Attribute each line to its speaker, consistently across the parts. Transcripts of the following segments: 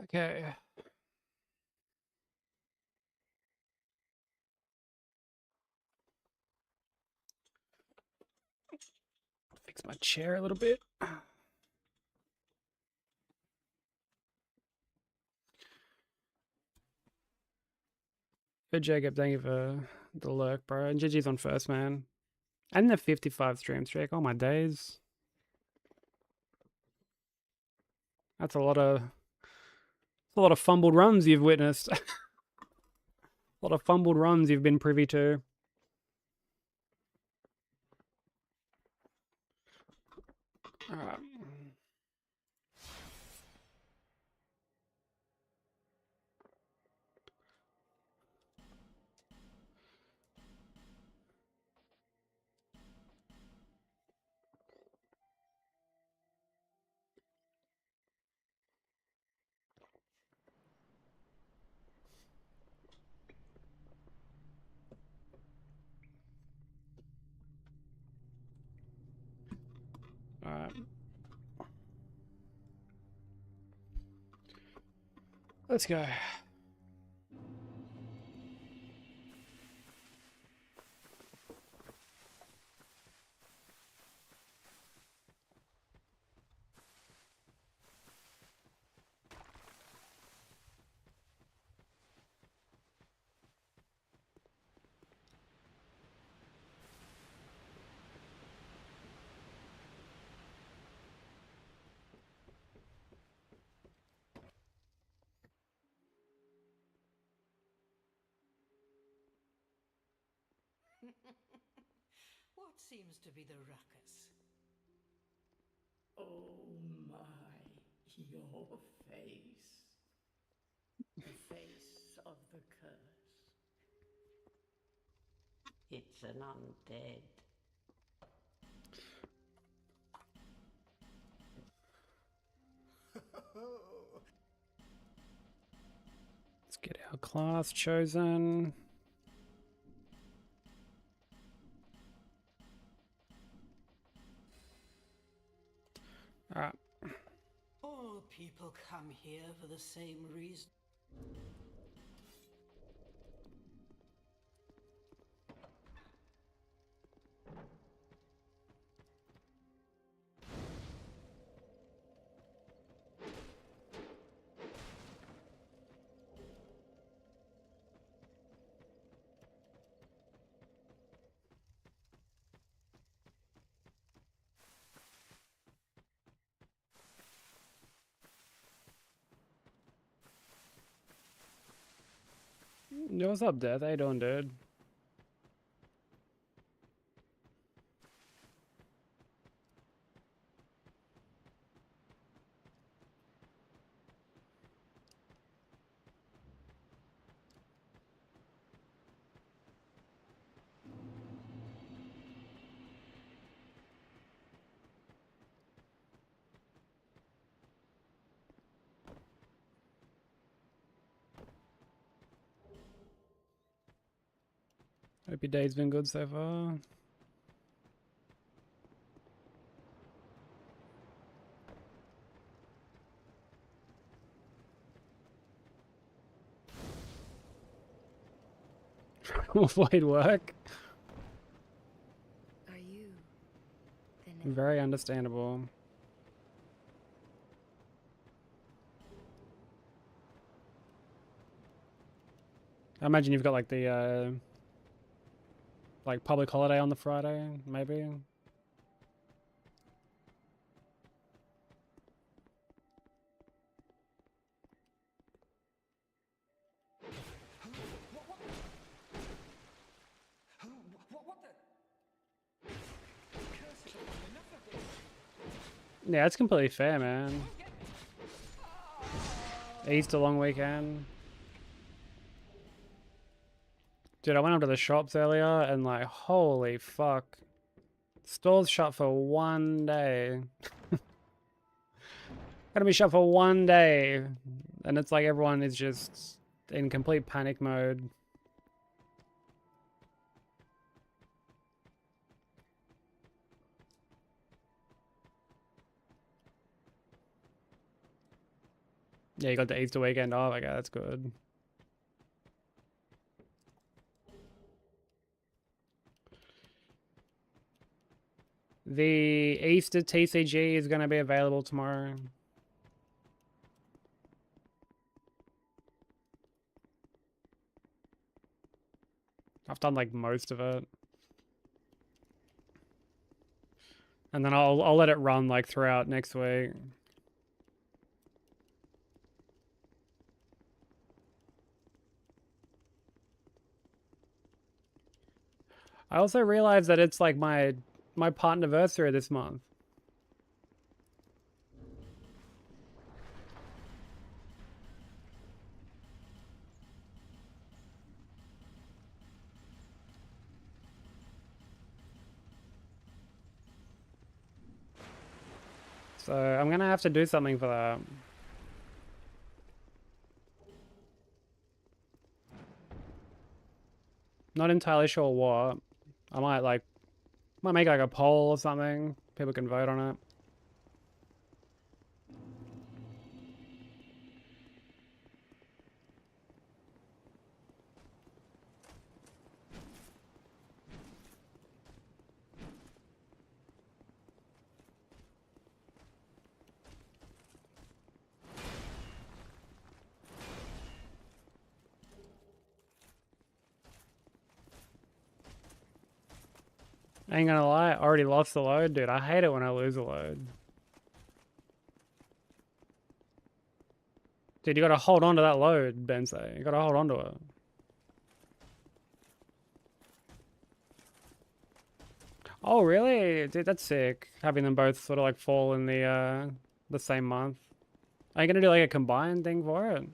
Speaker 1: Okay. Fix my chair a little bit. Good Jacob, thank you for the lurk, bro. And GG's on first, man. And the 55 stream streak. Oh my days. That's a lot of fumbled runs you've witnessed. A lot of fumbled runs you've been privy to. Alright. Alright. Let's go.
Speaker 2: What seems to be the ruckus?
Speaker 3: Oh my, your face. The face of the curse. It's an undead.
Speaker 1: Let's get our class chosen. Alright.
Speaker 2: All people come here for the same reason.
Speaker 1: Yo, what's up, Death? How you doing, dude? Hope your day's been good so far. Avoid work.
Speaker 4: Are you
Speaker 1: Very understandable. I imagine you've got like the like public holiday on the Friday, maybe. Yeah, it's completely fair, man. Easter long weekend. Dude, I went up to the shops earlier and like, holy fuck. Stores shut for 1 day. Gonna be shut for 1 day. And it's like everyone is just in complete panic mode. Yeah, you got the Easter weekend off. Okay, that's good. The Easter TCG is going to be available tomorrow. I've done like most of it. And then I'll let it run like throughout next week. I also realized that it's like my partnerversary this month. So I'm gonna have to do something for that. Not entirely sure what. I might make like a poll or something. People can vote on it. I ain't gonna lie, I already lost the load, dude. I hate it when I lose a load. Dude, you gotta hold on to that load, Benzo. You gotta hold on to it. Oh, really? Dude, that's sick. Having them both sort of like fall in the same month. Are you gonna do like a combined thing for it?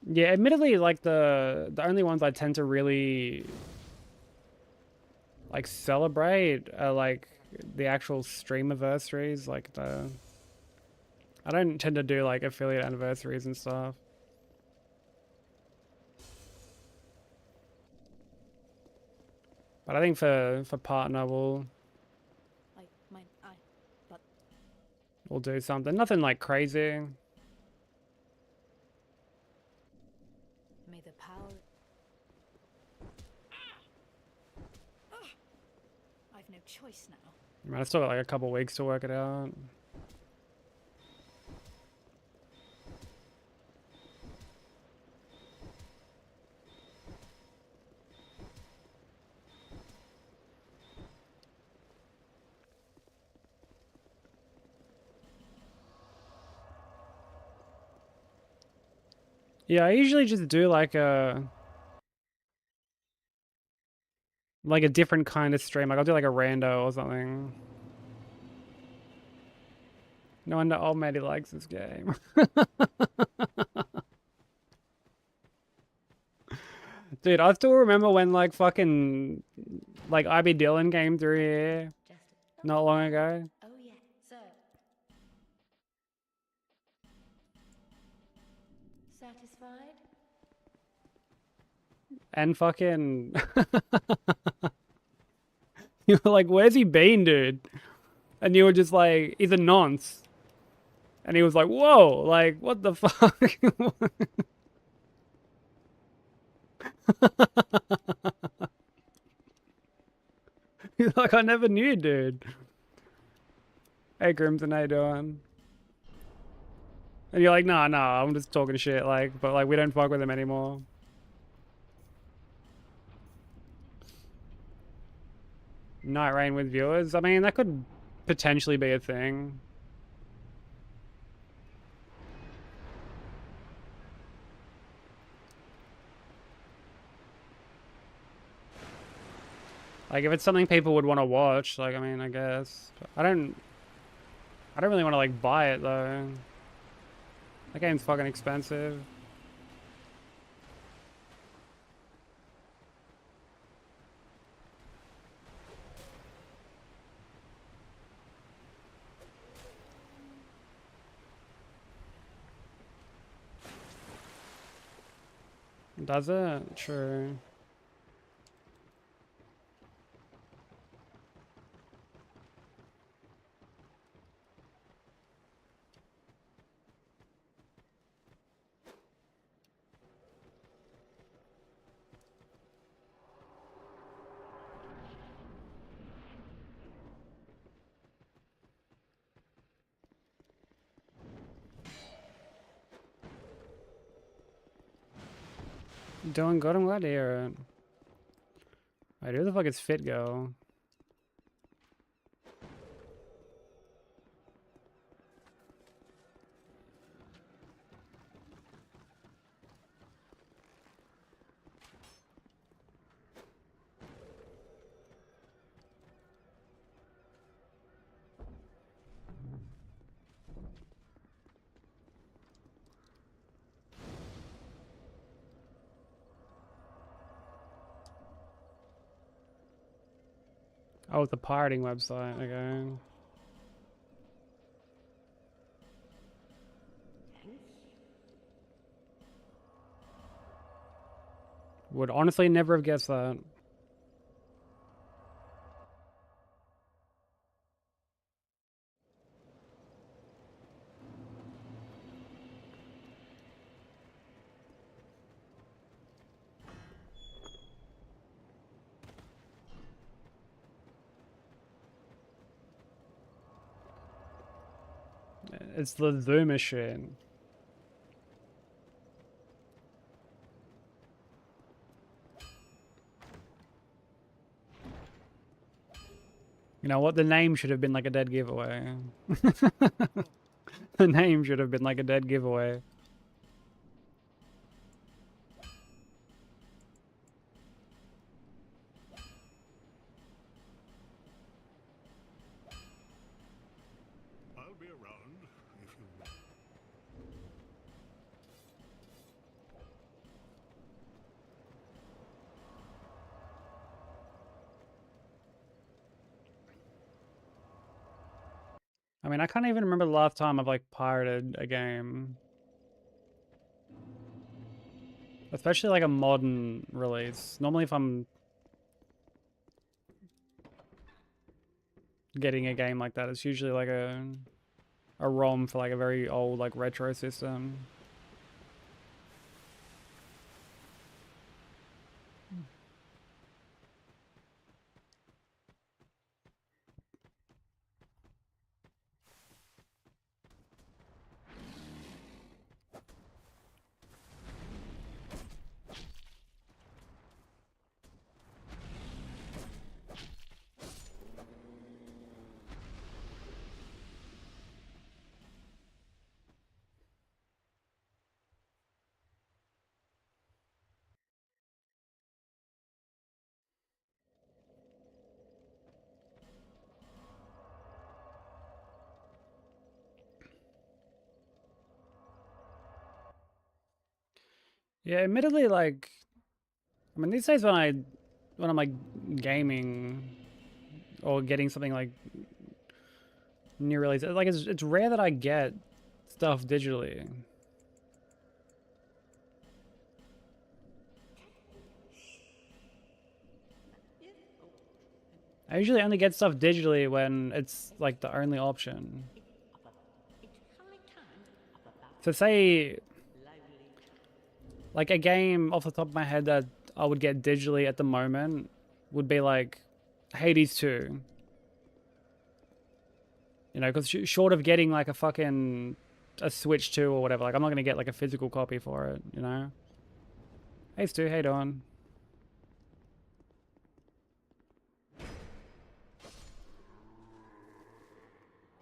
Speaker 1: Yeah, admittedly, like the only ones I tend to really like celebrate are like the actual stream anniversaries, like I don't tend to do like affiliate anniversaries and stuff. But I think for partner we'll do something. Nothing like crazy.
Speaker 4: May the power. I've no choice now.
Speaker 1: I mean, I still got like a couple weeks to work it out. Yeah, I usually just do like a different kind of stream. Like I'll do like a rando or something. No wonder old matey likes this game. Dude, I still remember when like fucking like IB Dylan came through here not long ago.
Speaker 4: Oh yeah, so satisfied?
Speaker 1: And fucking you were like, where's he been, dude? And you were just like, he's a nonce. And he was like, whoa, like, what the fuck? He's like, I never knew, dude. Hey, Crimson, how you doing? And you're like, nah, I'm just talking shit, like, but like, we don't fuck with him anymore. Night Rain with viewers? I mean, that could potentially be a thing. Like, if it's something people would want to watch, like, I mean, I guess. But I don't really want to, like, buy it, though. That game's fucking expensive. Does it? True. Doing good, I'm glad to hear it. Wait, who the fuck is Fit Girl? Oh, the pirating website, okay. Would honestly never have guessed that. It's the Zoom machine. You know what? The name should have been like a dead giveaway. The name should have been like a dead giveaway.
Speaker 5: I'll be around if you...
Speaker 1: I mean, I can't even remember the last time I've like pirated a game. Especially like a modern release. Normally if I'm getting a game like that, it's usually like a ROM for like a very old like retro system. Yeah, admittedly, like, I mean, these days when I'm like gaming or getting something like new release, like it's rare that I get stuff digitally. I usually only get stuff digitally when it's like the only option. So say like a game off the top of my head that I would get digitally at the moment would be like Hades 2. You know, because short of getting like a Switch 2 or whatever, like I'm not going to get like a physical copy for it, you know? Hey Stu, how you doing?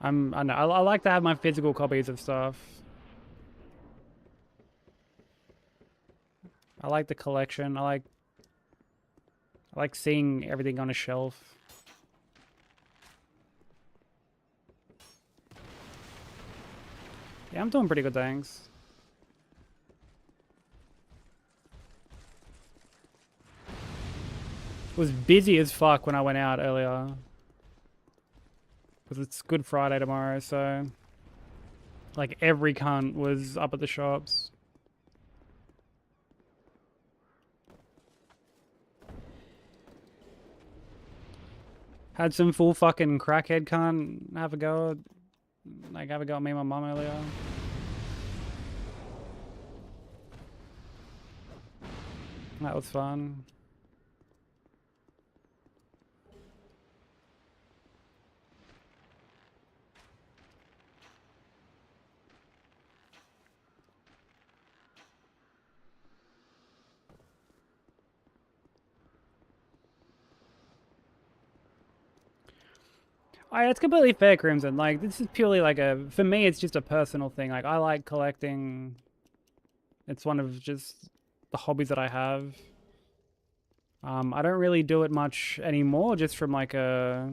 Speaker 1: I know, I like to have my physical copies of stuff. I like the collection. I I like seeing everything on a shelf. Yeah, I'm doing pretty good, thanks. It was busy as fuck when I went out earlier. Because it's Good Friday tomorrow, so... Like, every cunt was up at the shops. Had some full fucking crackhead cunt have a go at... Like, have a go at me and my mum earlier. That was fun. It's completely fair, Crimson. Like, this is purely like a... For me, it's just a personal thing. Like, I like collecting. It's one of just the hobbies that I have. I don't really do it much anymore, just from like a...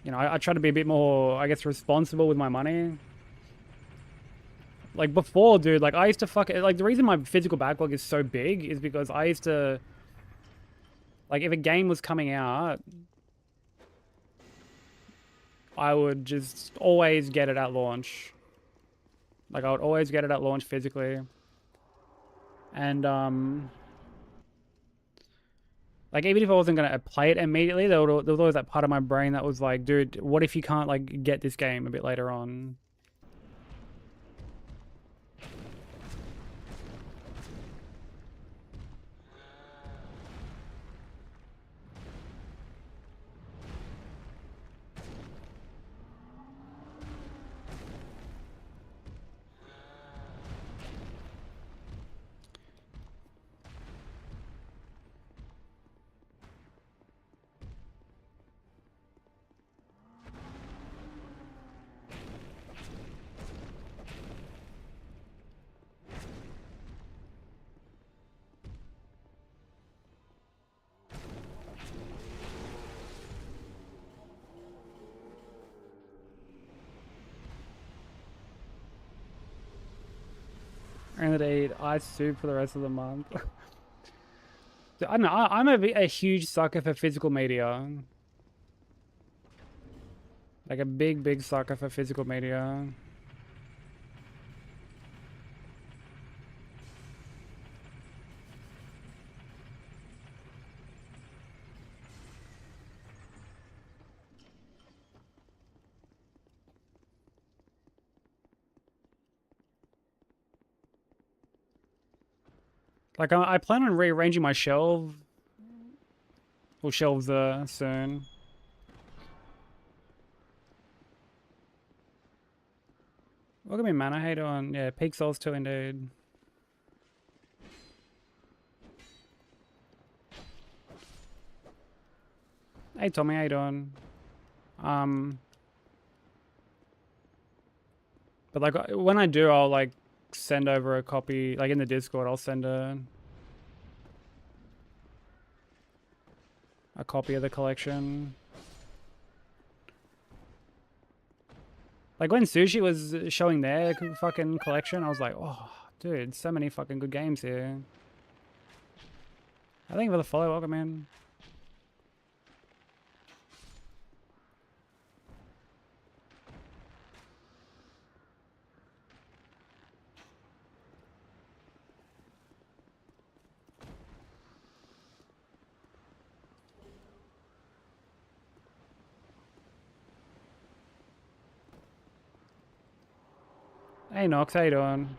Speaker 1: You know, I try to be a bit more, I guess, responsible with my money. Like, before, dude, like, I used to like, the reason my physical backlog is so big is because I used to... Like, if a game was coming out... I would just always get it at launch. Like, I would always get it at launch physically. And, like, even if I wasn't going to play it immediately, there was always that part of my brain that was like, dude, what if you can't, like, get this game a bit later on? I'm gonna eat ice soup for the rest of the month. I don't know, I'm a huge sucker for physical media. Like a big, big sucker for physical media. Like, I plan on rearranging my shelves soon. Look at me, man. I hate on. Yeah, Peak Souls 2 indeed. Hey, Tommy, how you doing? But like, when I do, I'll like send over a copy, like in the Discord, I'll send a copy of the collection. Like when Sushi was showing their fucking collection, I was like, oh, dude, so many fucking good games here. I think for the follow, welcome in. Hey Nox, how you doing?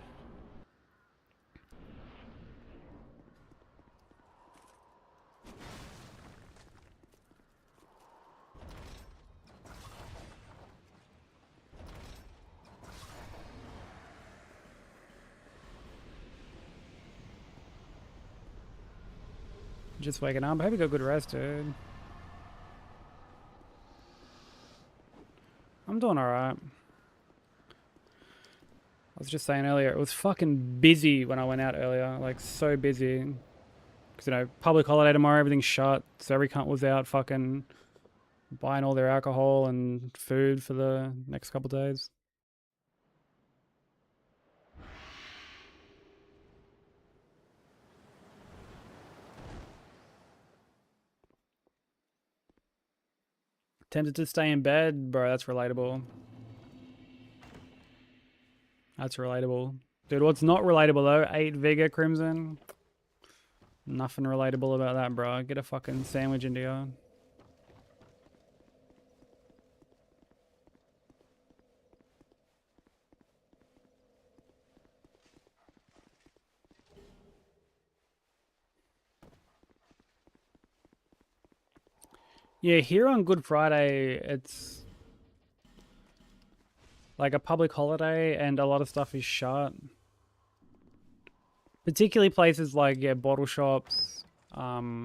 Speaker 1: Just waking up. I hope you got a good rest, dude. I'm doing alright. I was just saying earlier, it was fucking busy when I went out earlier. Like, so busy. Because, you know, public holiday tomorrow, everything's shut. So every cunt was out fucking buying all their alcohol and food for the next couple days. Tempted to stay in bed, bro. That's relatable. That's relatable. Dude, what's not relatable though? 8 Vigor Crimson. Nothing relatable about that, bro. Get a fucking sandwich into you. Yeah, here on Good Friday, it's like a public holiday and a lot of stuff is shut. Particularly places like, yeah, bottle shops. Yeah,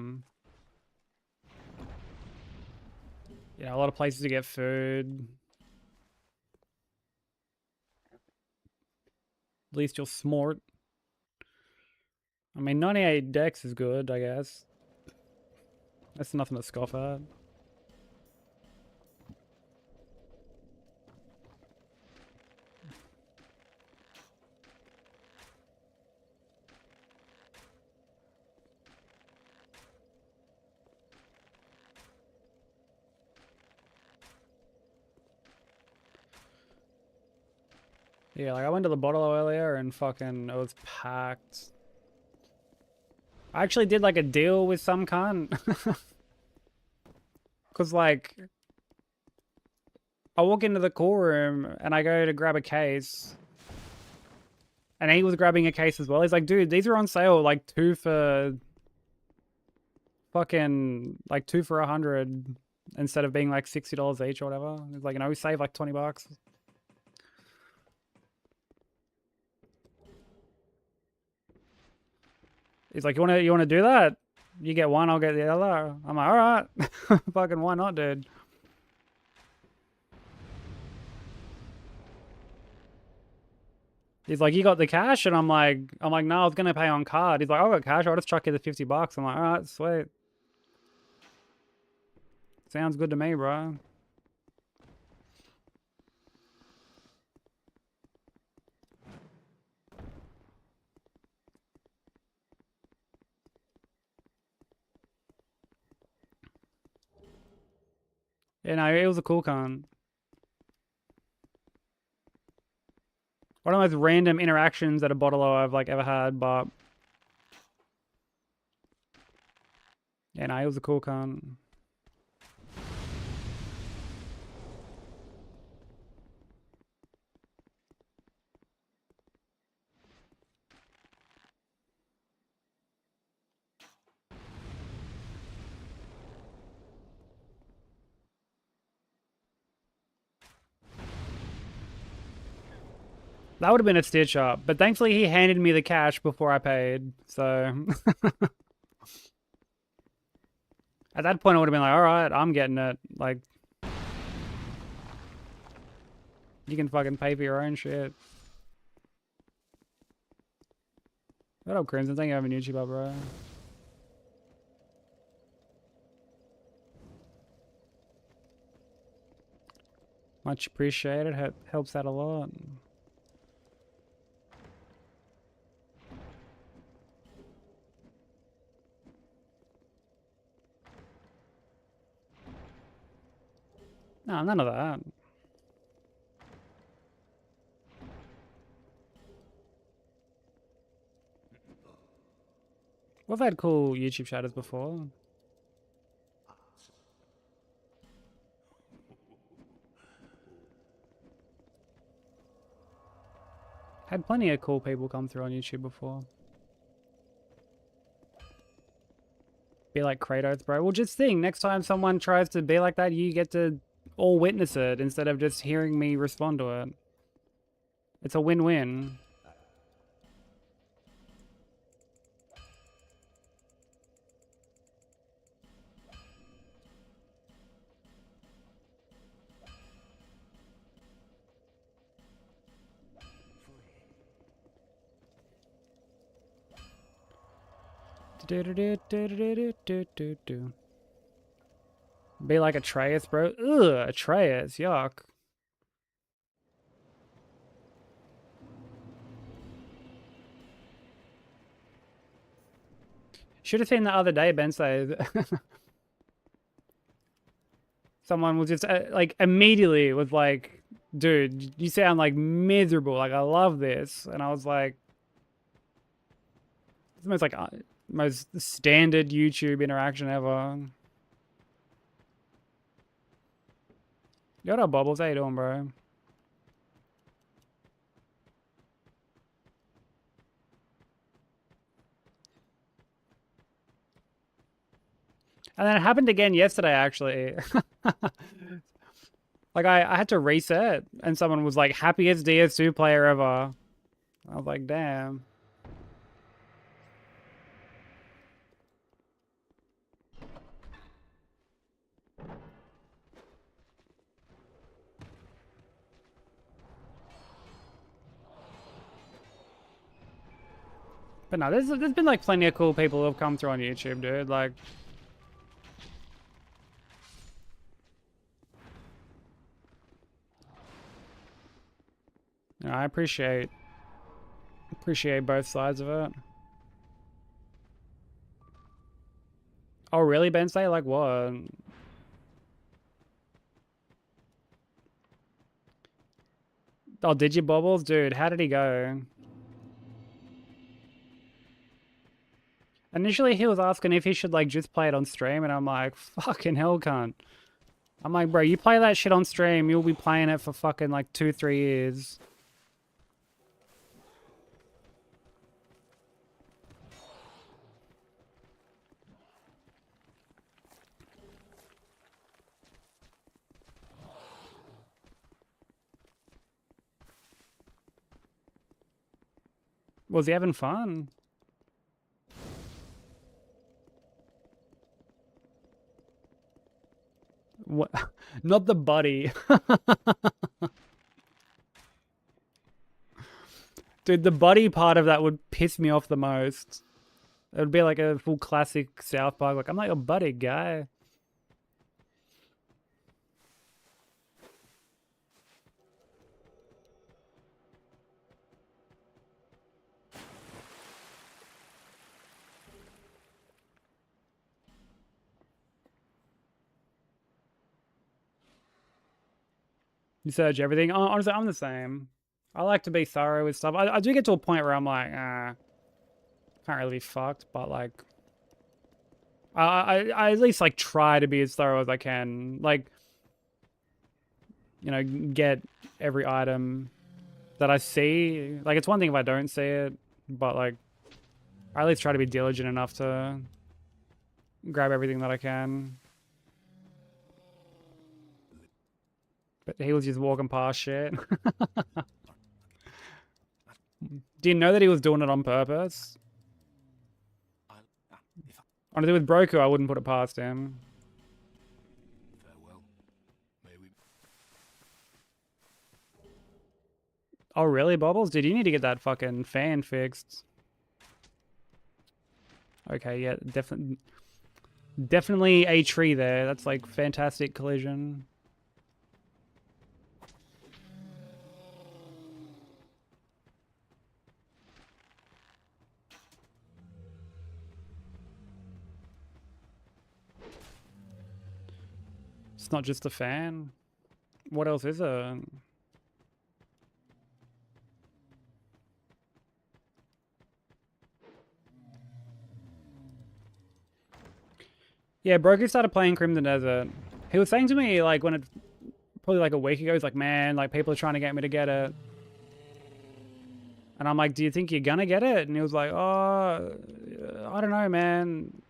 Speaker 1: a lot of places to get food. At least you're smart. I mean, 98 dex is good, I guess. That's nothing to scoff at. Yeah, like I went to the bottle earlier and fucking it was packed. I actually did like a deal with some cunt. Cause like I walk into the call room and I go to grab a case. And he was grabbing a case as well. He's like, dude, these are on sale, like 2 for fucking like 2 for 100 instead of being like $60 each or whatever. He's like, you know, we save like 20 bucks. He's like, you wanna do that? You get one, I'll get the other. I'm like, all right. Fucking why not, dude? He's like, you got the cash? And I'm like, no, I was gonna pay on card. He's like, I got cash, I'll just chuck you the 50 bucks. I'm like, all right, sweet. Sounds good to me, bro. Yeah, no, it was a cool con. One of the most random interactions at a bottle I've like ever had, but yeah, no, it was a cool con. That would have been a stitch up, but thankfully he handed me the cash before I paid, so at that point I would have been like, all right, I'm getting it. Like, you can fucking pay for your own shit. What up, Crimson? Thank you for having YouTube up, bro. Much appreciated. Helps out a lot. No, none of that. We've had cool YouTube shadows before. Had plenty of cool people come through on YouTube before. Be like Kratos, bro. Well, just think, next time someone tries to be like that, you get to all witness it instead of just hearing me respond to it. It's a win-win. Do-do-do-do-do-do-do-do. Be like Atreus, bro. Ugh, Atreus, yuck. Should have seen the other day, Ben say. Someone was just like immediately was like, dude, you sound like miserable. Like, I love this. And I was like, it's the most like most standard YouTube interaction ever. What up, Bubbles? How you doing, bro? And then it happened again yesterday, actually. Like, I had to reset, and someone was like, happiest DS2 player ever. I was like, damn. But no, there's been like plenty of cool people who have come through on YouTube, dude. Like, you know, I appreciate both sides of it. Oh, really, Ben? Say like what? Oh, did you, Bubbles? Dude, how did he go? Initially, he was asking if he should like just play it on stream, and I'm like, fucking hell, cunt. I'm like, bro, you play that shit on stream, you'll be playing it for fucking like 2-3 years. Was he having fun? What? Not the buddy. Dude, the buddy part of that would piss me off the most. It would be like a full classic South Park. Like, I'm like a buddy guy. You search everything. Honestly, I'm the same. I like to be thorough with stuff. I do get to a point where I'm like, can't really be fucked, but like, I at least like try to be as thorough as I can. Like, you know, get every item that I see. Like, it's one thing if I don't see it, but like, I at least try to be diligent enough to grab everything that I can. But he was just walking past shit. Do you know that he was doing it on purpose? Honestly, with Broku, I wouldn't put it past him.
Speaker 5: Farewell. May we...
Speaker 1: Oh, really, Bobbles? Dude, you need to get that fucking fan fixed. Okay, yeah, definitely a tree there. That's like fantastic collision. It's not just a fan. What else is it? Yeah, Broku started playing Crimson Desert. He was saying to me, like, when it, probably like a week ago, he's like, man, like, people are trying to get me to get it. And I'm like, do you think you're gonna get it? And he was like, oh, I don't know, man.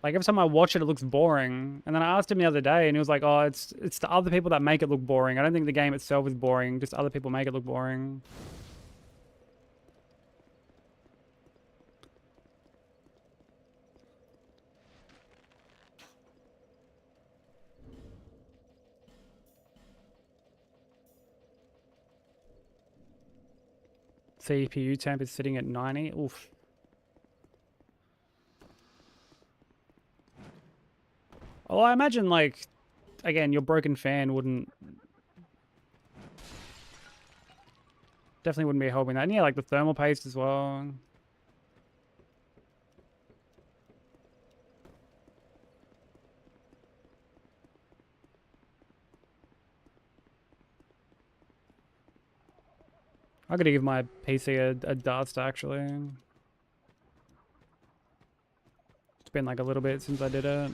Speaker 1: Like, every time I watch it, it looks boring. And then I asked him the other day, and he was like, oh, it's the other people that make it look boring. I don't think the game itself is boring. Just other people make it look boring. CPU temp is sitting at 90. Oof. Oh, I imagine, like, again, your broken fan wouldn't... Definitely wouldn't be helping that. And yeah, like the thermal paste as well. I gotta give my PC a dust, actually. It's been like a little bit since I did it.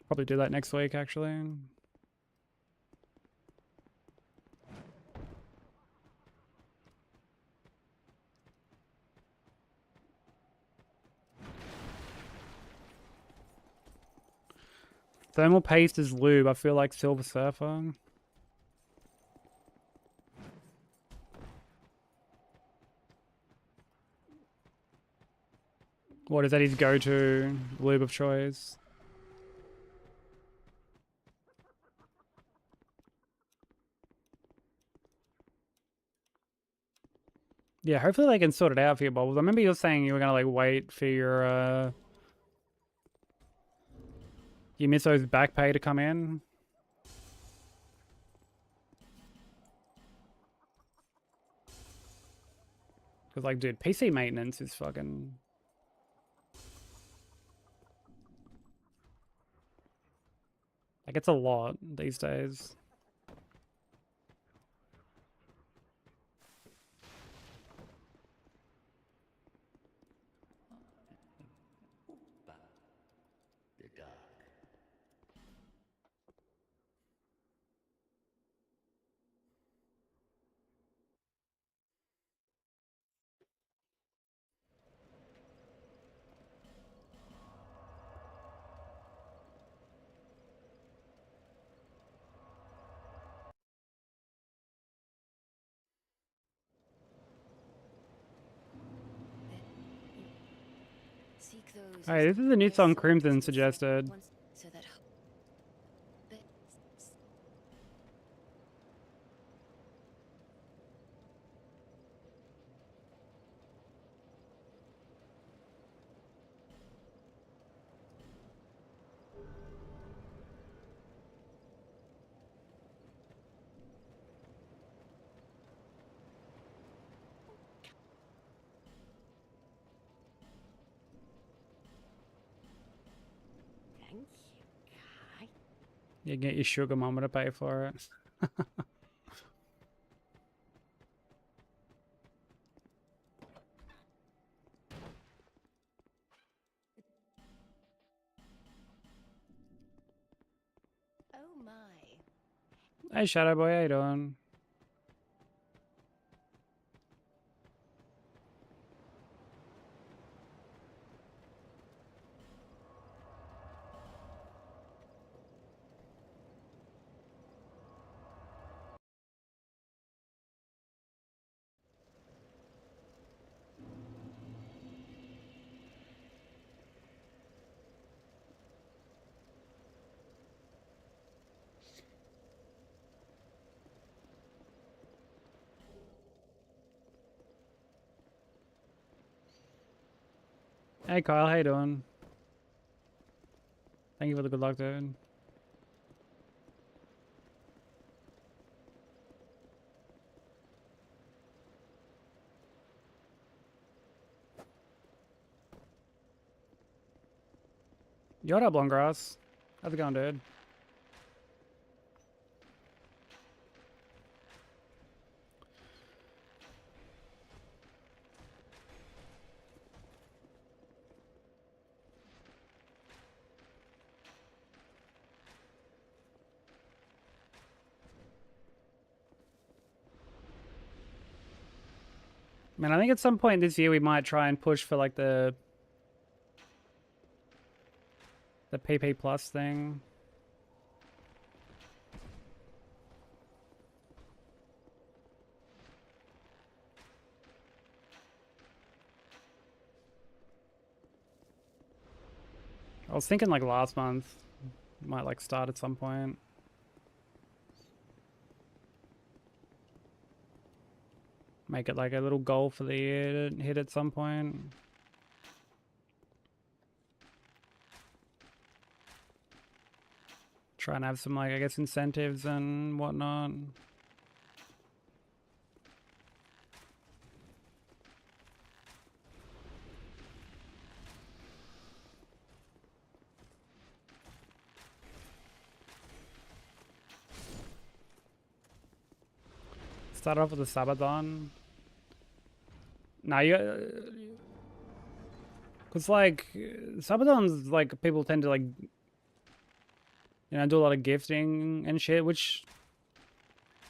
Speaker 1: Probably do that next week, actually. Thermal paste is lube. I feel like Silver Surfer. What is that his go-to lube of choice? Yeah, hopefully they can sort it out for you, Bubbles. I remember you were saying you were gonna like wait for your Misso's back pay to come in. Cause like, dude, PC maintenance is fucking... Like, it's a lot these days.
Speaker 3: The dark.
Speaker 4: Seek those
Speaker 1: Hey, this is a new song Crimson suggested.
Speaker 4: so that
Speaker 3: Thank you, Kai.
Speaker 1: You get your sugar mama to pay for it.
Speaker 4: oh my.
Speaker 1: Hey, Shadow Boy, how you doing? Hey, Kyle, how you doing? Thank you for the good luck, dude. Yo, what up, Longgrass? How's it going, dude? Man, I think at some point this year we might try and push for like the PP Plus thing. I was thinking like last month might like start at some point. Make it like a little goal for the year to hit at some point. Try and have some, like, I guess, incentives and whatnot. Start off with a Sabathon. Nah, you... Because, like, Sabathons, like, people tend to, like, you know, do a lot of gifting and shit, which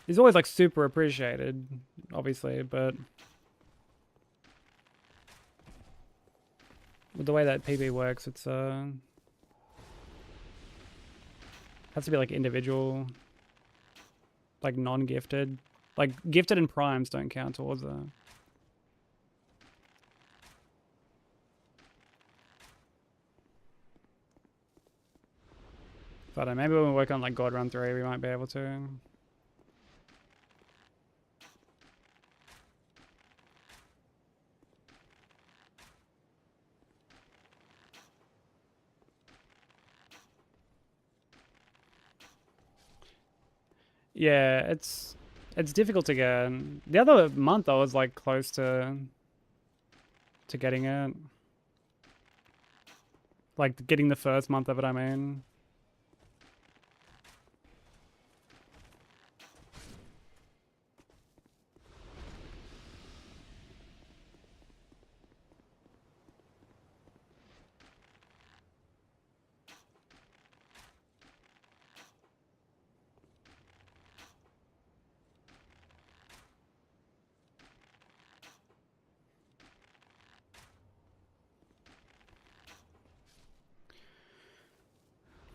Speaker 1: is always, like, super appreciated, obviously, but with the way that PB works, it's, has to be, like, individual, like, non-gifted. Like, gifted and primes don't count towards that. But maybe when we work on, like, God Run 3, we might be able to. Yeah, it's difficult to get. The other month I was, like, close to getting it. Like, getting the first month of it, I mean.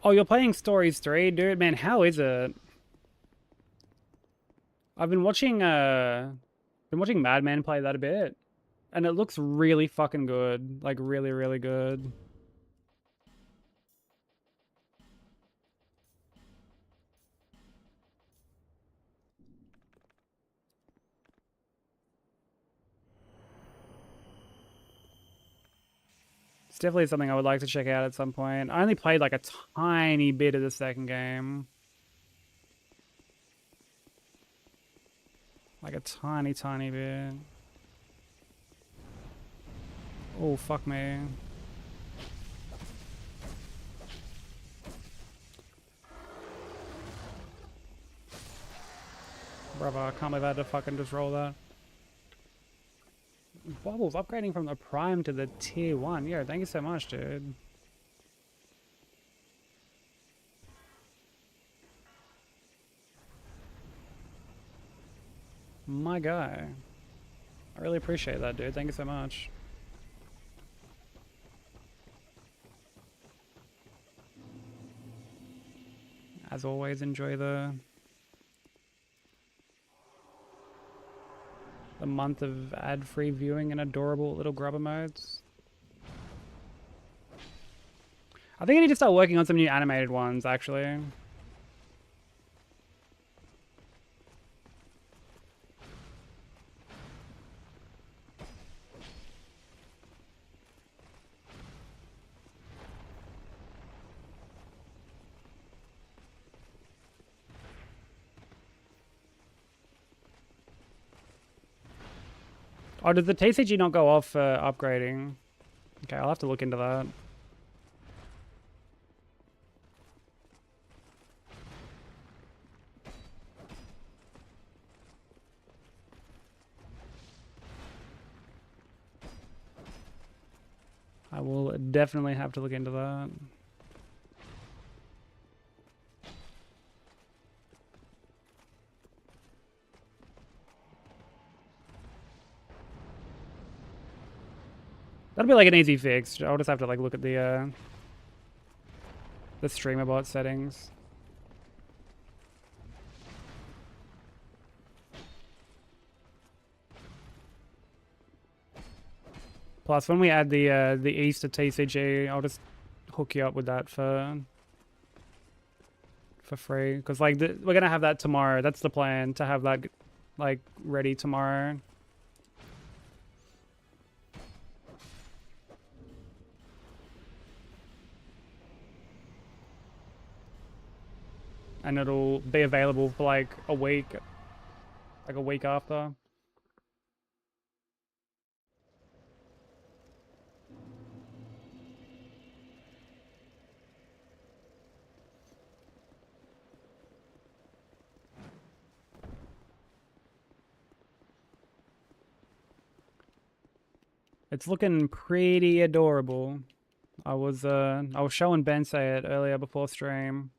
Speaker 1: Oh, you're playing Stories 3? Dude, man, how is it? I've been watching Mad Men play that a bit, and it looks really fucking good. Like, really, really good. It's definitely something I would like to check out at some point. I only played, like, a tiny bit of the second game. Like, a tiny, tiny bit. Oh, fuck me. Bravo, I can't believe I had to fucking just roll that. Bubbles, upgrading from the Prime to the Tier 1. Yo, thank you so much, dude. My guy. I really appreciate that, dude. Thank you so much. As always, enjoy the month of ad-free viewing and adorable little grubber modes. I think I need to start working on some new animated ones, actually. Oh, did the TCG not go off upgrading? Okay, I'll have to look into that. I will definitely have to look into that. That'll be like an easy fix. I'll just have to, like, look at the streamer bot settings. Plus, when we add the Easter TCG, I'll just hook you up with that for free. Because, like, we're gonna have that tomorrow. That's the plan, to have that, like, ready tomorrow. and it'll be available for like a week after. It's looking pretty adorable. I was showing Bensei it earlier before stream.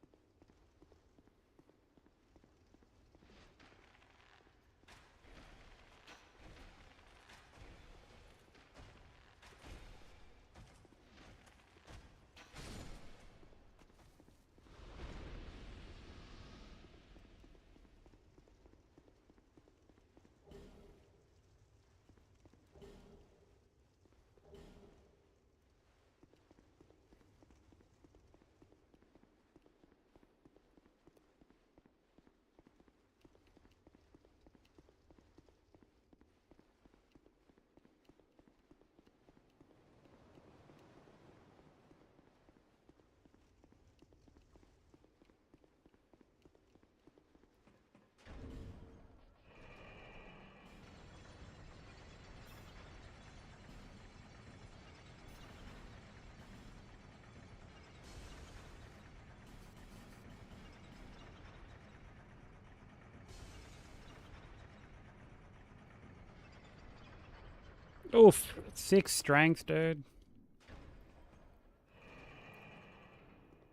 Speaker 1: Oof, 6 strength, dude.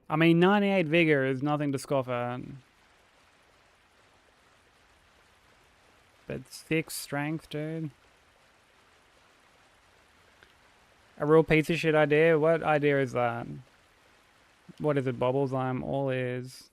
Speaker 1: I mean, 98 vigor is nothing to scoff at. But 6 strength, dude. A real piece of shit idea? What idea is that? What is it, Bubbles? I'm all ears.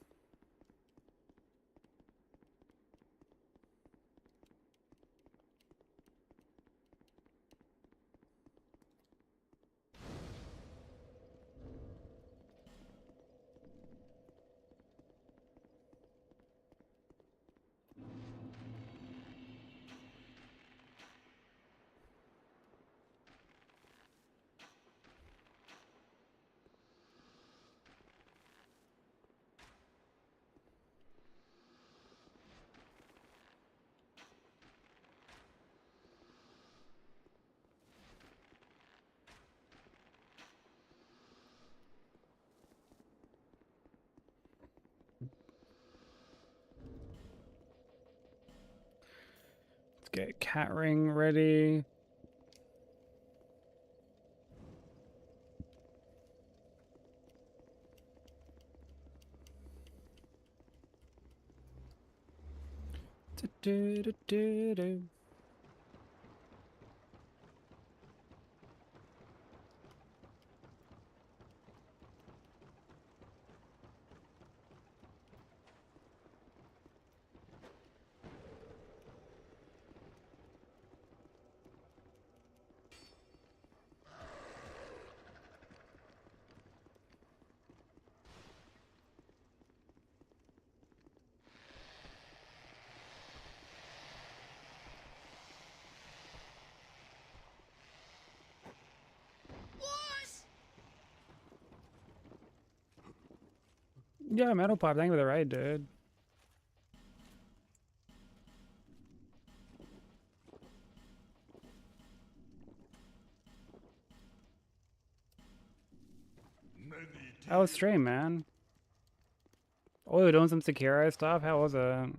Speaker 1: Let's get cat ring ready. Do-do-do-do-do. Yeah, metal pipe. Thank you for the raid, dude. How was stream, man? Oh, we were doing some Sekiro stuff. How was it?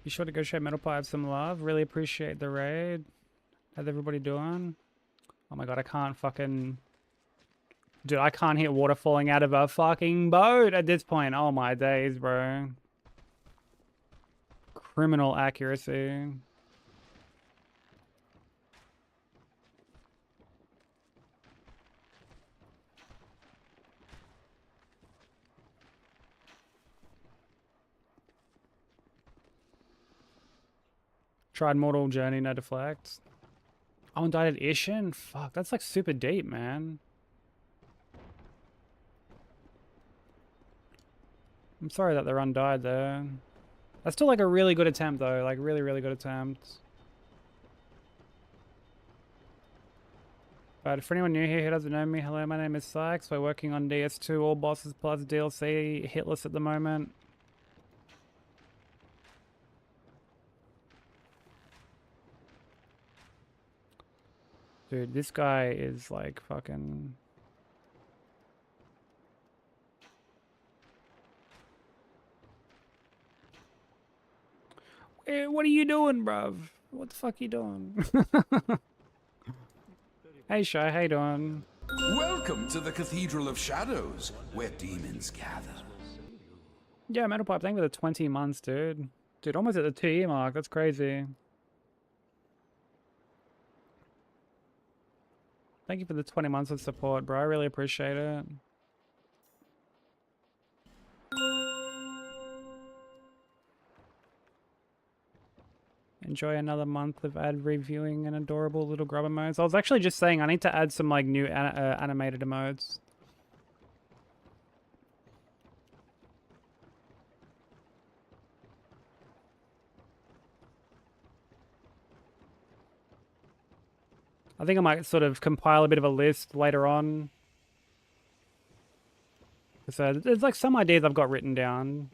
Speaker 1: Be sure to go show Metal Pipe some love. Really appreciate the raid. How's everybody doing? Oh my god, I can't fucking... Dude, I can't hit water falling out of a fucking boat at this point. Oh my days, bro. Criminal accuracy. Tried Mortal Journey, no deflect. Oh, and died at Ishin? Fuck, that's like super deep, man. I'm sorry that the run died there. That's still like a really good attempt though, like really, really good attempt. But for anyone new here who doesn't know me, hello, my name is Sykes. We're working on DS2, all bosses plus DLC, Hitless at the moment. Dude, this guy is like fucking... Hey, what are you doing, bruv? What the fuck you doing? Hey, Shy, how you doing?
Speaker 6: Welcome to the Cathedral of Shadows, where demons gather.
Speaker 1: Yeah, Metal Pipe, thank you for the 20 months, dude. Dude, almost at the 2-year mark. That's crazy. Thank you for the 20 months of support, bro. I really appreciate it. Enjoy another month of ad reviewing and adorable little grubber modes. I was actually just saying I need to add some like new animated emotes. I think I might sort of compile a bit of a list later on. So there's like some ideas I've got written down.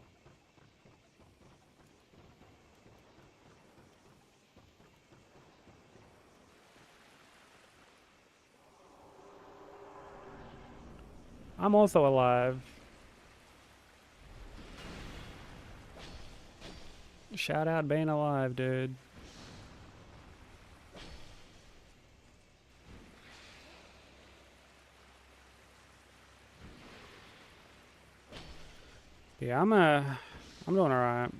Speaker 1: I'm also alive. Shout out being alive, dude. Yeah, I'm doing alright.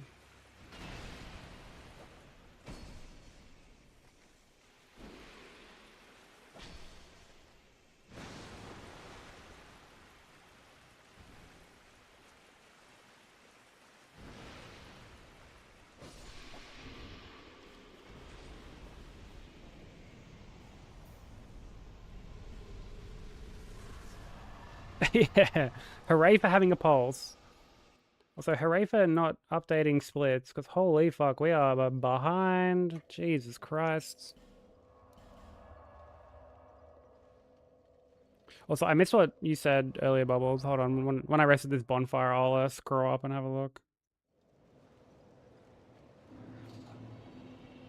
Speaker 1: Yeah, hooray for having a pulse. Also, hooray for not updating splits, because holy fuck, we are behind. Jesus Christ. Also, I missed what you said earlier, Bubbles. Hold on, when I rested this bonfire, I'll scroll up and have a look.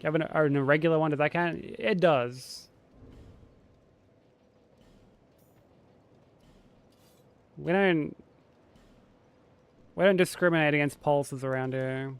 Speaker 1: Do you have an irregular one? Does that count? It does. We don't discriminate against pulses around here.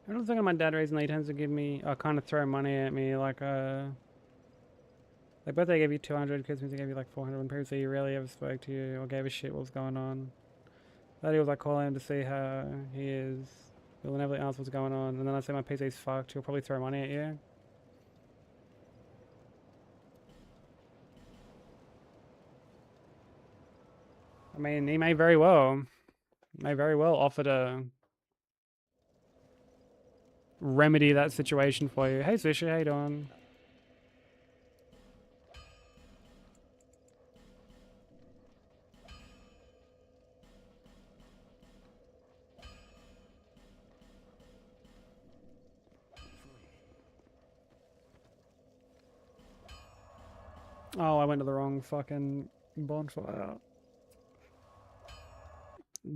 Speaker 1: I don't think my dad recently tends to give me, kind of throw money at me, like birthday gave you 200, Christmas he gave you like 400, when previously he rarely ever spoke to you or gave a shit what was going on. That he was like calling him to see how he is. He'll never ask what's going on, and then I say my PC's fucked, he'll probably throw money at you. I mean, he may very well offer to remedy that situation for you. Hey, Swisher, how you doing? Oh, I went to the wrong fucking bonfire.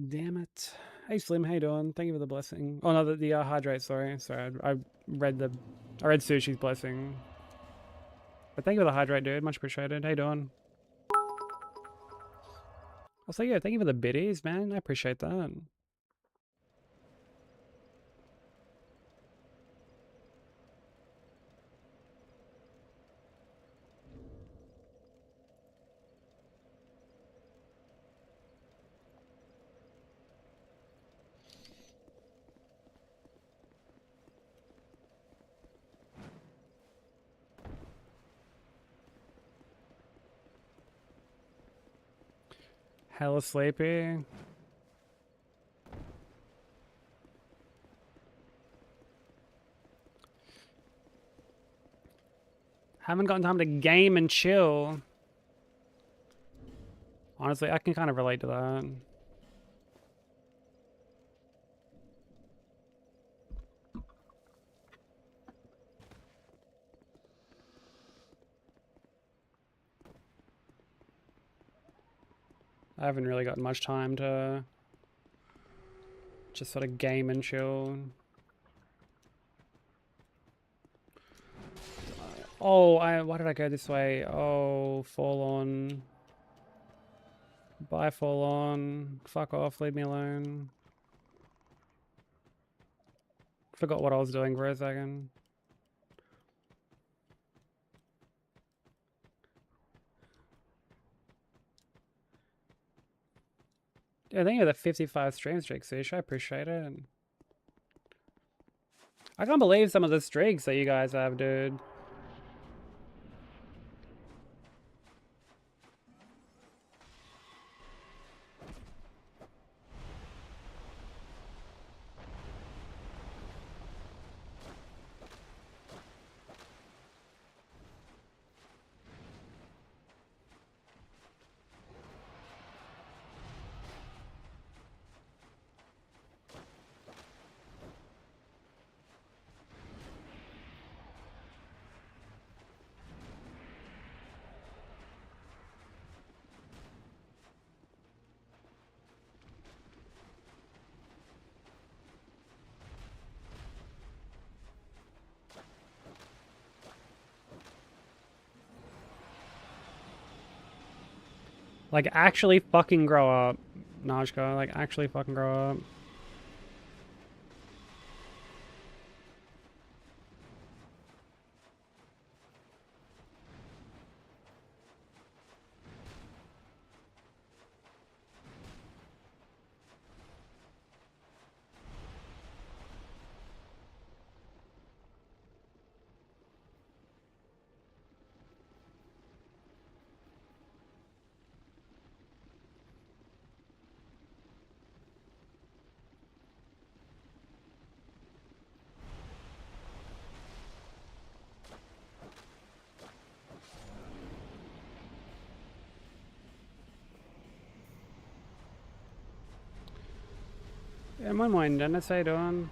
Speaker 1: Damn it. Hey, Slim, how you doing? Thank you for the blessing. Oh, no, the hydrate, sorry. Sorry, I read Sushi's blessing. But thank you for the hydrate, dude. Much appreciated. How you doing? Also, yeah, thank you for the biddies, man. I appreciate that. Hella sleepy. Haven't gotten time to game and chill. Honestly, I can kind of relate to that. I haven't really gotten much time to just sort of game and chill. Oh, why did I go this way? Oh, Forlorn. Bye, Forlorn. Fuck off, leave me alone. Forgot what I was doing for a second. Yeah, thank you for the 55 stream streak, Sush. I appreciate it. I can't believe some of the streaks that you guys have, dude. Like, actually fucking grow up, Najka. Like, actually fucking grow up. Ja, moin moin, Dennis, how you doing?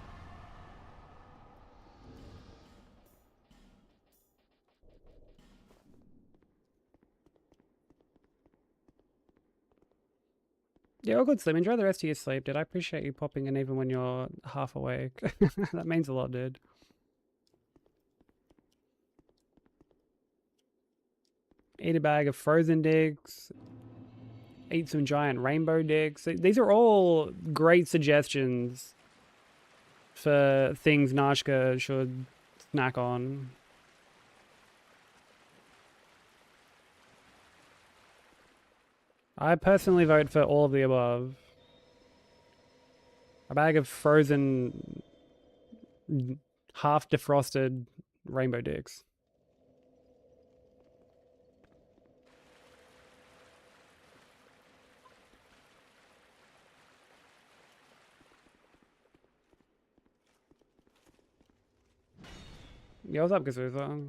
Speaker 1: Yeah, all good, Slim. Enjoy the rest of your sleep, dude. I appreciate you popping in even when you're half awake. That means a lot, dude. Eat a bag of frozen dicks. Eat some giant rainbow dicks. These are all great suggestions for things Nashka should snack on. I personally vote for all of the above. A bag of frozen, half defrosted rainbow dicks. Yeah, what's up, Gazuza?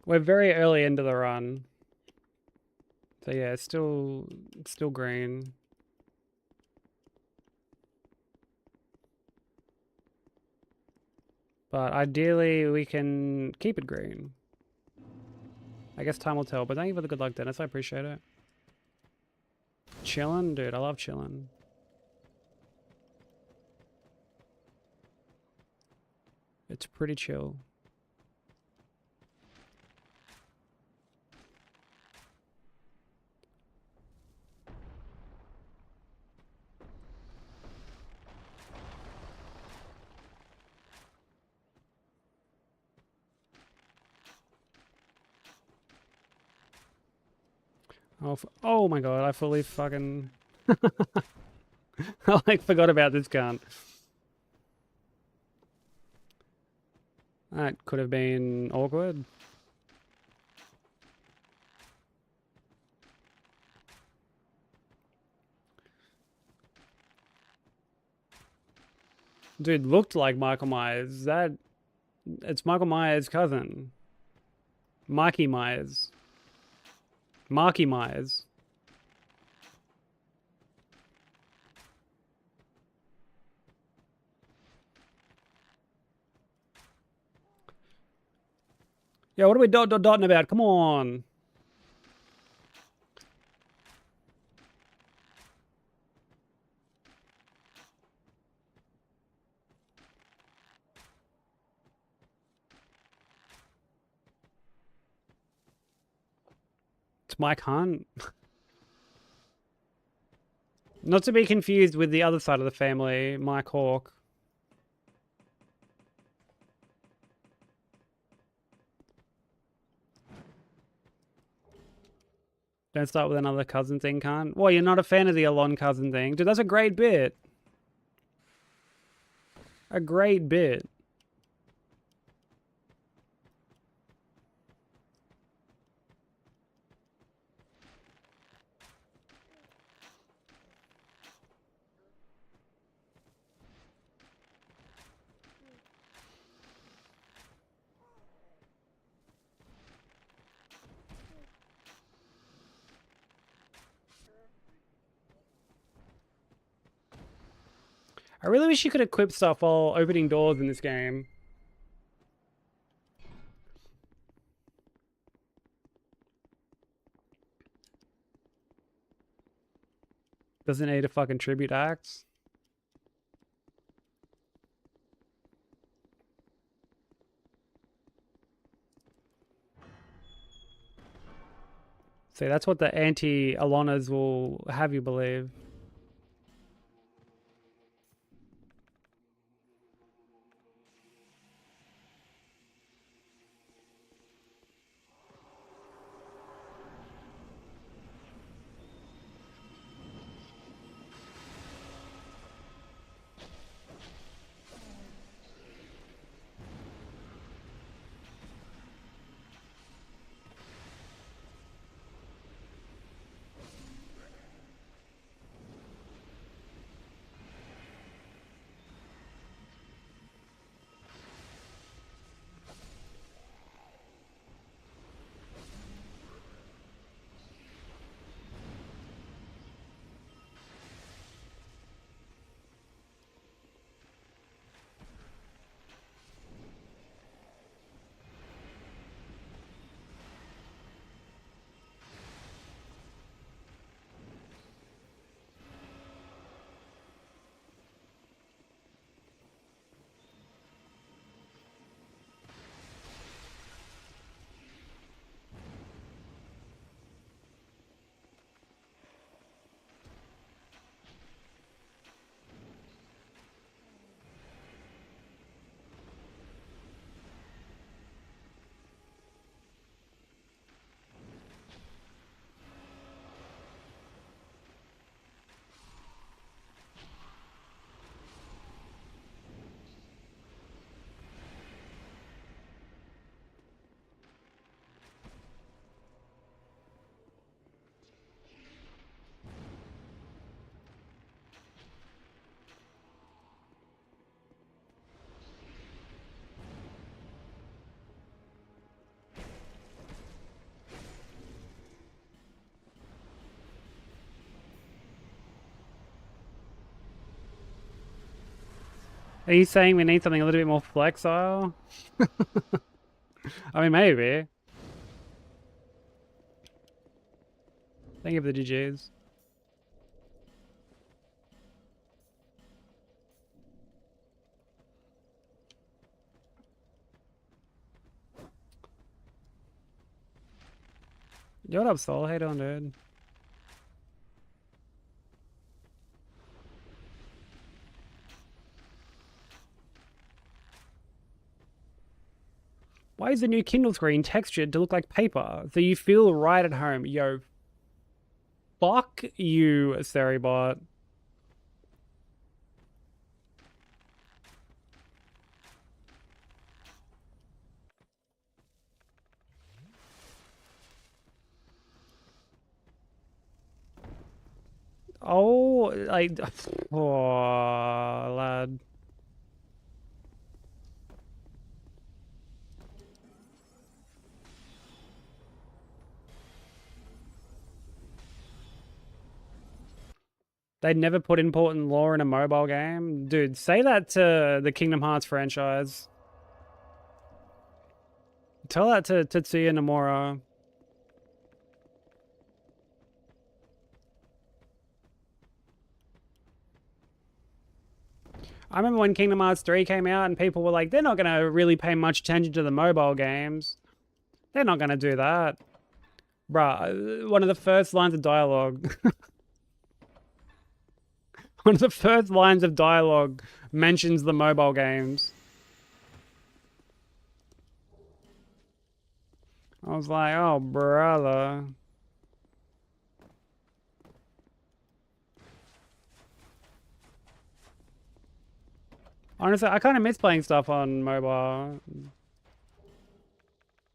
Speaker 1: We're very early into the run. So yeah, it's still green. But ideally we can keep it green. I guess time will tell, but thank you for the good luck, Dennis. I appreciate it. Chillin'? Dude, I love chillin'. It's pretty chill. Oh my god, I fully fucking... I like forgot about this cunt. That could have been awkward. Dude looked like Michael Myers. It's Michael Myers' cousin. Mikey Myers. Marky Myers. Yeah, what are we dotting about? Come on. It's Mike Hunt. Not to be confused with the other side of the family, Mike Hawk. Don't start with another cousin thing, can't? Well, you're not a fan of the Alon cousin thing. Dude, that's a great bit. A great bit. I really wish you could equip stuff while opening doors in this game. Doesn't need a fucking tribute axe. See, that's what the anti-Alonas will have you believe. Are you saying we need something a little bit more flexile? I mean, maybe. Thank you for the GGs. Yo, what up, Soul? How you doing, dude? Why is the new Kindle screen textured to look like paper so you feel right at home? Yo, Fuck you, Seribot. Oh, like, oh, lad. They'd never put important lore in a mobile game. Dude, say that to the Kingdom Hearts franchise. Tell that to Tetsuya Nomura. I remember when Kingdom Hearts 3 came out and people were like, they're not going to really pay much attention to the mobile games. They're not going to do that. Bruh, one of the first lines of dialogue. One of the first lines of dialogue mentions the mobile games. I was like, oh, brother. Honestly, I kind of miss playing stuff on mobile.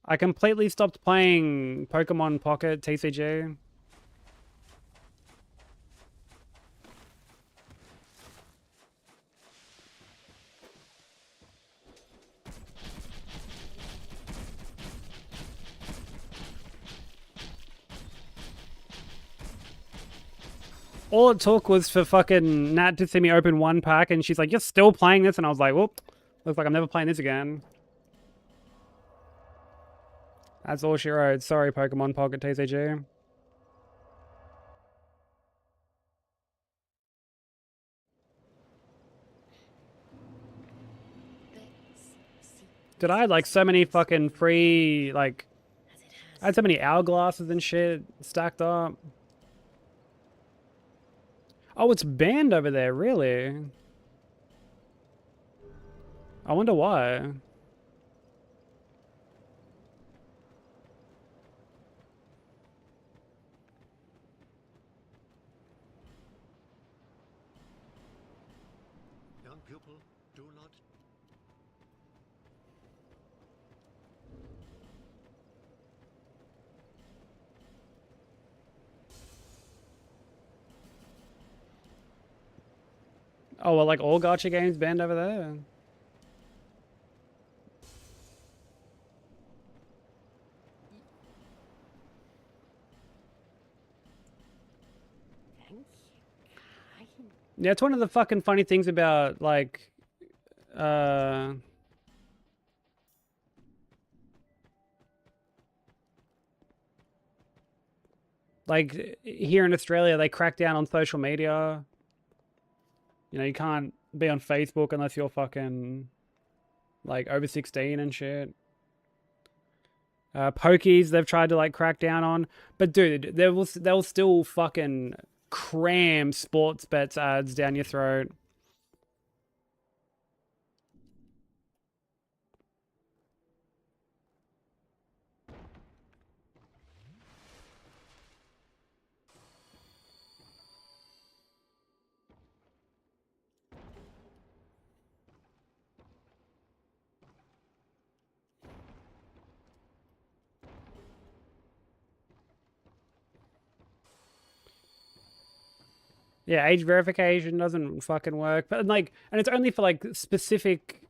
Speaker 1: I completely stopped playing Pokemon Pocket TCG. All it took was for fucking Nat to see me open one pack and she's like, you're still playing this? And I was like, whoop, looks like I'm never playing this again. That's all she wrote. Sorry, Pokemon Pocket TCG. Dude, I had like so many fucking free, like, I had so many hourglasses and shit stacked up. Oh, it's banned over there, really? I wonder why.
Speaker 7: Young people, do not.
Speaker 1: Oh, well, like all gacha games banned over there? Yeah, it's one of the fucking funny things about, like, like, here in Australia, they crack down on social media. You know, you can't be on Facebook unless you're fucking, like, over 16 and shit. Pokies, they've tried to, like, crack down on. But, dude, they'll still fucking cram sports bets ads down your throat. Yeah, age verification doesn't fucking work. But, like, and it's only for, like, specific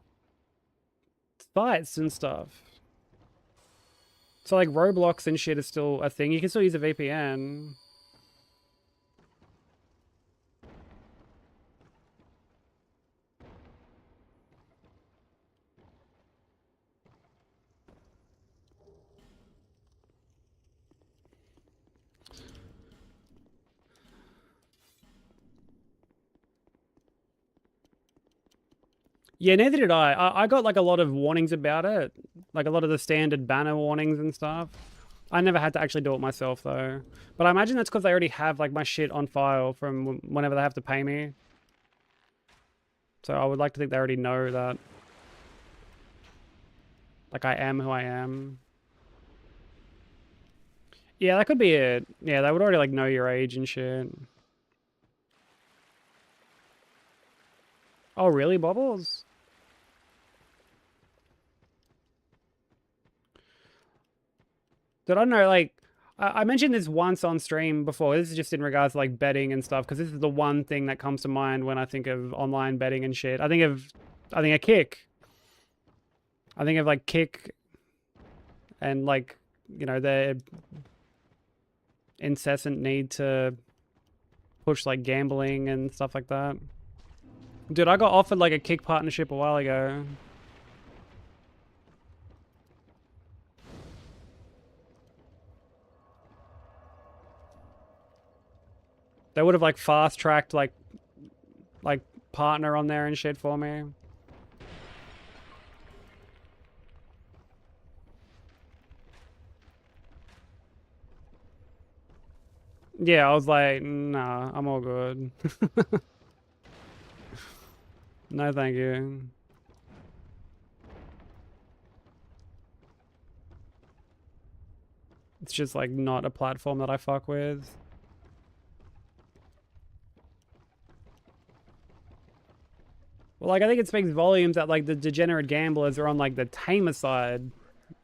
Speaker 1: sites and stuff. So, like, Roblox and shit is still a thing. You can still use a VPN. Yeah, neither did I got, like, a lot of warnings about it. Like, a lot of the standard banner warnings and stuff. I never had to actually do it myself, though. But I imagine that's because they already have, like, my shit on file from whenever they have to pay me. So I would like to think they already know that. Like, I am who I am. Yeah, that could be it. Yeah, they would already like know your age and shit. Oh, really, Bubbles? Did I know, like, I mentioned this once on stream before. This is just in regards to like betting and stuff, because this is the one thing that comes to mind when I think of online betting and shit. I think of Kick. I think of like Kick and like, you know, their incessant need to push like gambling and stuff like that. Dude, I got offered like a Kick partnership a while ago. They would have like fast tracked like partner on there and shit for me. Yeah, I was like, nah, I'm all good. No, thank you. It's just like not a platform that I fuck with. Well, like I think it speaks volumes that like the degenerate gamblers are on like the tamer side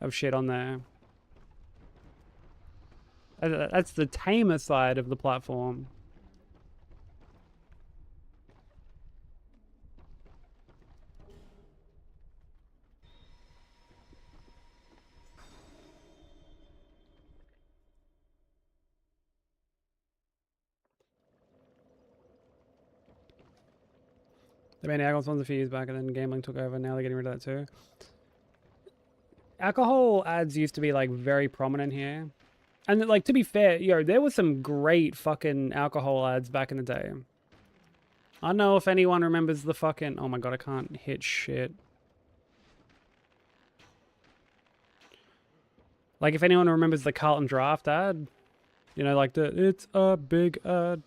Speaker 1: of shit on there. That's the tamer side of the platform. They made alcohol sponsors a few years back and then gambling took over. Now they're getting rid of that too. Alcohol ads used to be like very prominent here. And like to be fair, yo, there was some great fucking alcohol ads back in the day. I don't know if anyone remembers the fucking... Oh my god, I can't hit shit. Like if anyone remembers the Carlton Draft ad. You know, like the, it's a big ad.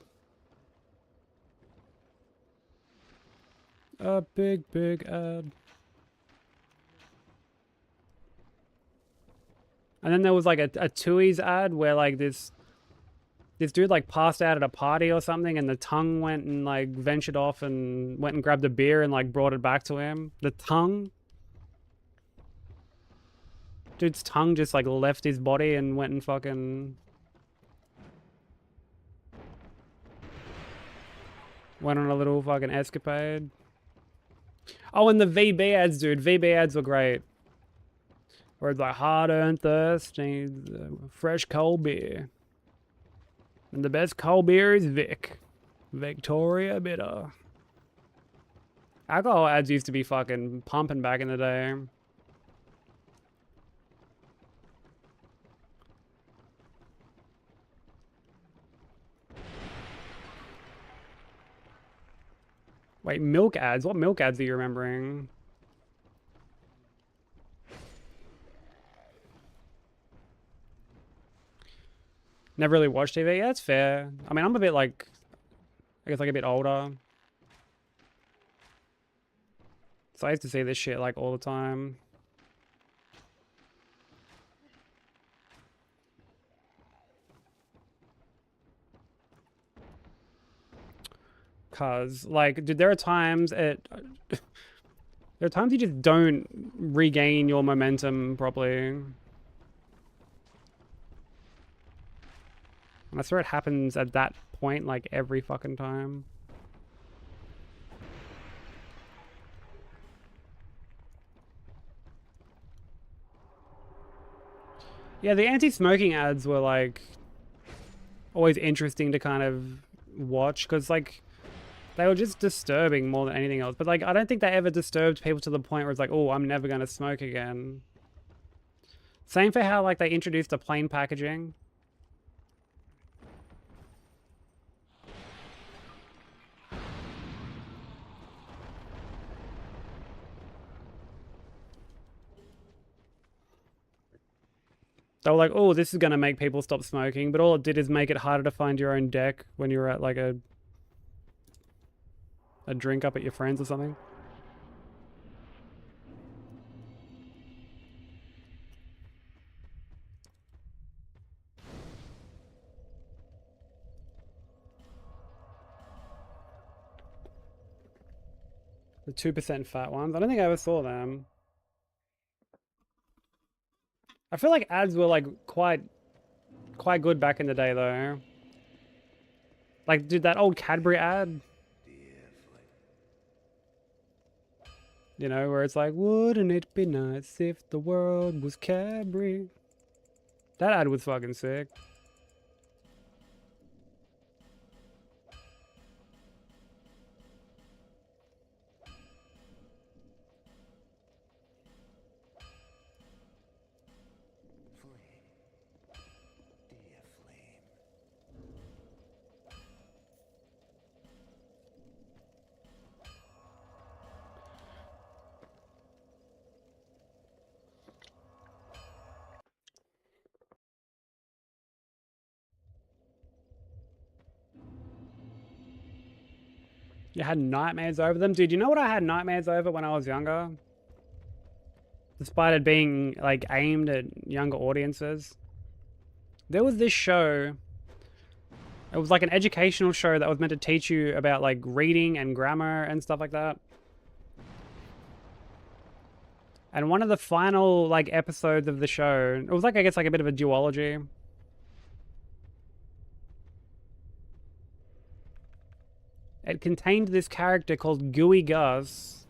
Speaker 1: A big, big ad. And then there was like a Tui's ad where like this dude like passed out at a party or something and the tongue went and like ventured off and went and grabbed a beer and like brought it back to him. The tongue. Dude's tongue just like left his body and went and fucking... Went on a little fucking escapade. Oh, and the VB ads, dude. VB ads were great. Where it's like hard-earned thirst, needs fresh cold beer. And the best cold beer is Vic. Victoria Bitter. Alcohol ads used to be fucking pumping back in the day. Wait, milk ads? What milk ads are you remembering? Never really watched TV? Yeah, that's fair. I mean, I'm a bit like... I guess like a bit older. So I used to see this shit like all the time. Cause like, dude, there are times there are times you just don't regain your momentum properly. And I swear it happens at that point like every fucking time. Yeah, the anti-smoking ads were like always interesting to kind of watch because like they were just disturbing more than anything else. But like I don't think they ever disturbed people to the point where it's like, oh, I'm never gonna smoke again. Same for how like they introduced the plain packaging. They were like, oh, this is going to make people stop smoking. But all it did is make it harder to find your own deck when you're at like a drink up at your friends or something. The 2% fat ones. I don't think I ever saw them. I feel like ads were like quite good back in the day though. Like, dude, that old Cadbury ad. You know, where it's like, wouldn't it be nice if the world was Cadbury? That ad was fucking sick. You had nightmares over them? Dude, you know what I had nightmares over when I was younger? Despite it being, like, aimed at younger audiences. There was this show. It was like an educational show that was meant to teach you about, like, reading and grammar and stuff like that. And one of the final, like, episodes of the show, it was like, I guess, like a bit of a duology. It contained this character called Gooey Gus.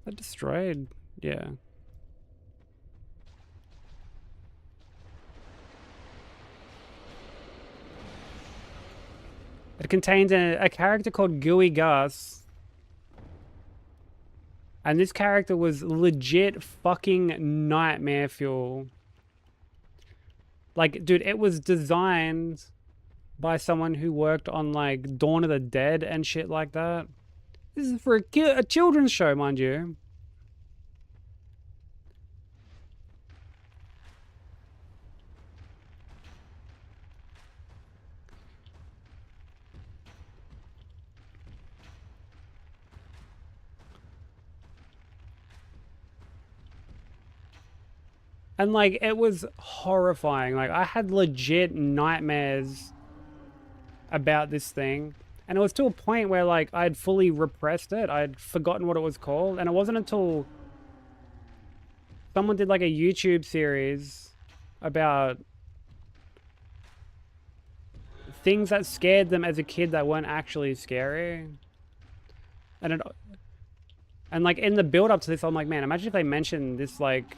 Speaker 1: That destroyed, yeah. It contained a character called Gooey Gus. And this character was legit fucking nightmare fuel. Like, dude, it was designed by someone who worked on, like, Dawn of the Dead and shit like that. This is for a children's show, mind you. And, like, it was horrifying. Like, I had legit nightmares about this thing. And it was to a point where, like, I'd fully repressed it. I'd forgotten what it was called. And it wasn't until someone did, like, a YouTube series about things that scared them as a kid that weren't actually scary. And like, in the build-up to this, I'm like, man, imagine if they mentioned this, like,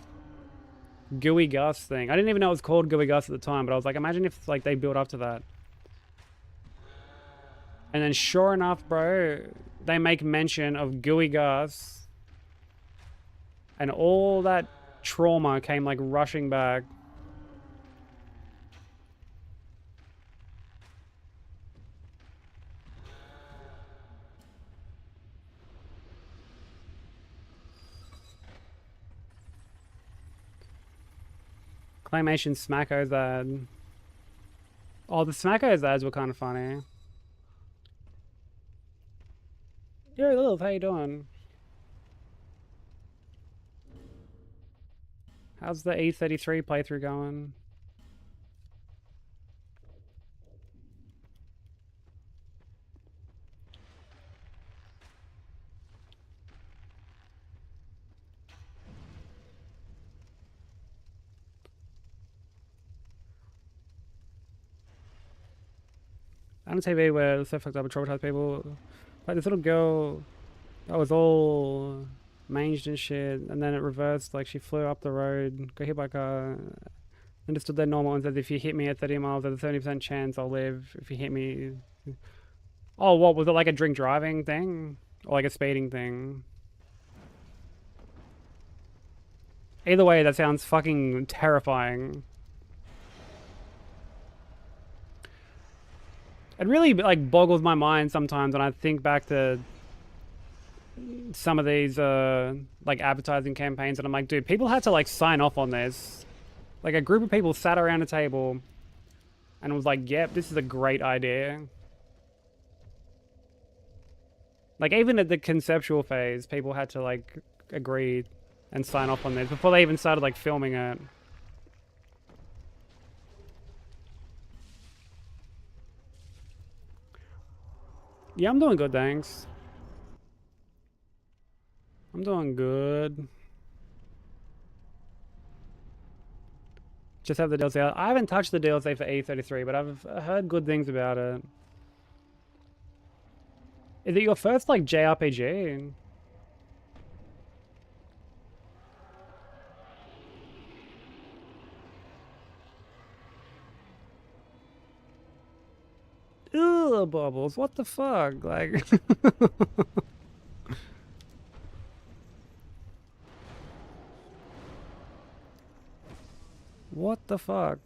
Speaker 1: Gooey Gus thing. I didn't even know it was called Gooey Gus at the time, but I was like, imagine if, like, they built up to that. And then sure enough, bro, they make mention of Gooey Gus. And all that trauma came, like, rushing back. Claymation Smacko's ad. Oh, the Smacko's ads were kind of funny. Yo, Lilith, how you doing? How's the E33 playthrough going? On TV where it's so fucked up and traumatized people. Like this little girl that was all manged and shit, and then it reversed, like she flew up the road, got hit by a car, and just stood there normal and said, if you hit me at 30 miles, there's a 70% chance I'll live. If you hit me... Oh, what, was it like a drink driving thing? Or like a speeding thing? Either way, that sounds fucking terrifying. It really, like, boggles my mind sometimes when I think back to some of these, like, advertising campaigns, and I'm like, dude, people had to, like, sign off on this. Like, a group of people sat around a table and was like, yep, this is a great idea. Like, even at the conceptual phase, people had to, like, agree and sign off on this before they even started, like, filming it. Yeah, I'm doing good, thanks. I'm doing good. Just have the DLC out. I haven't touched the DLC for E33, but I've heard good things about it. Is it your first, like, JRPG? Ugh, Bubbles, what the fuck? Like... What the fuck?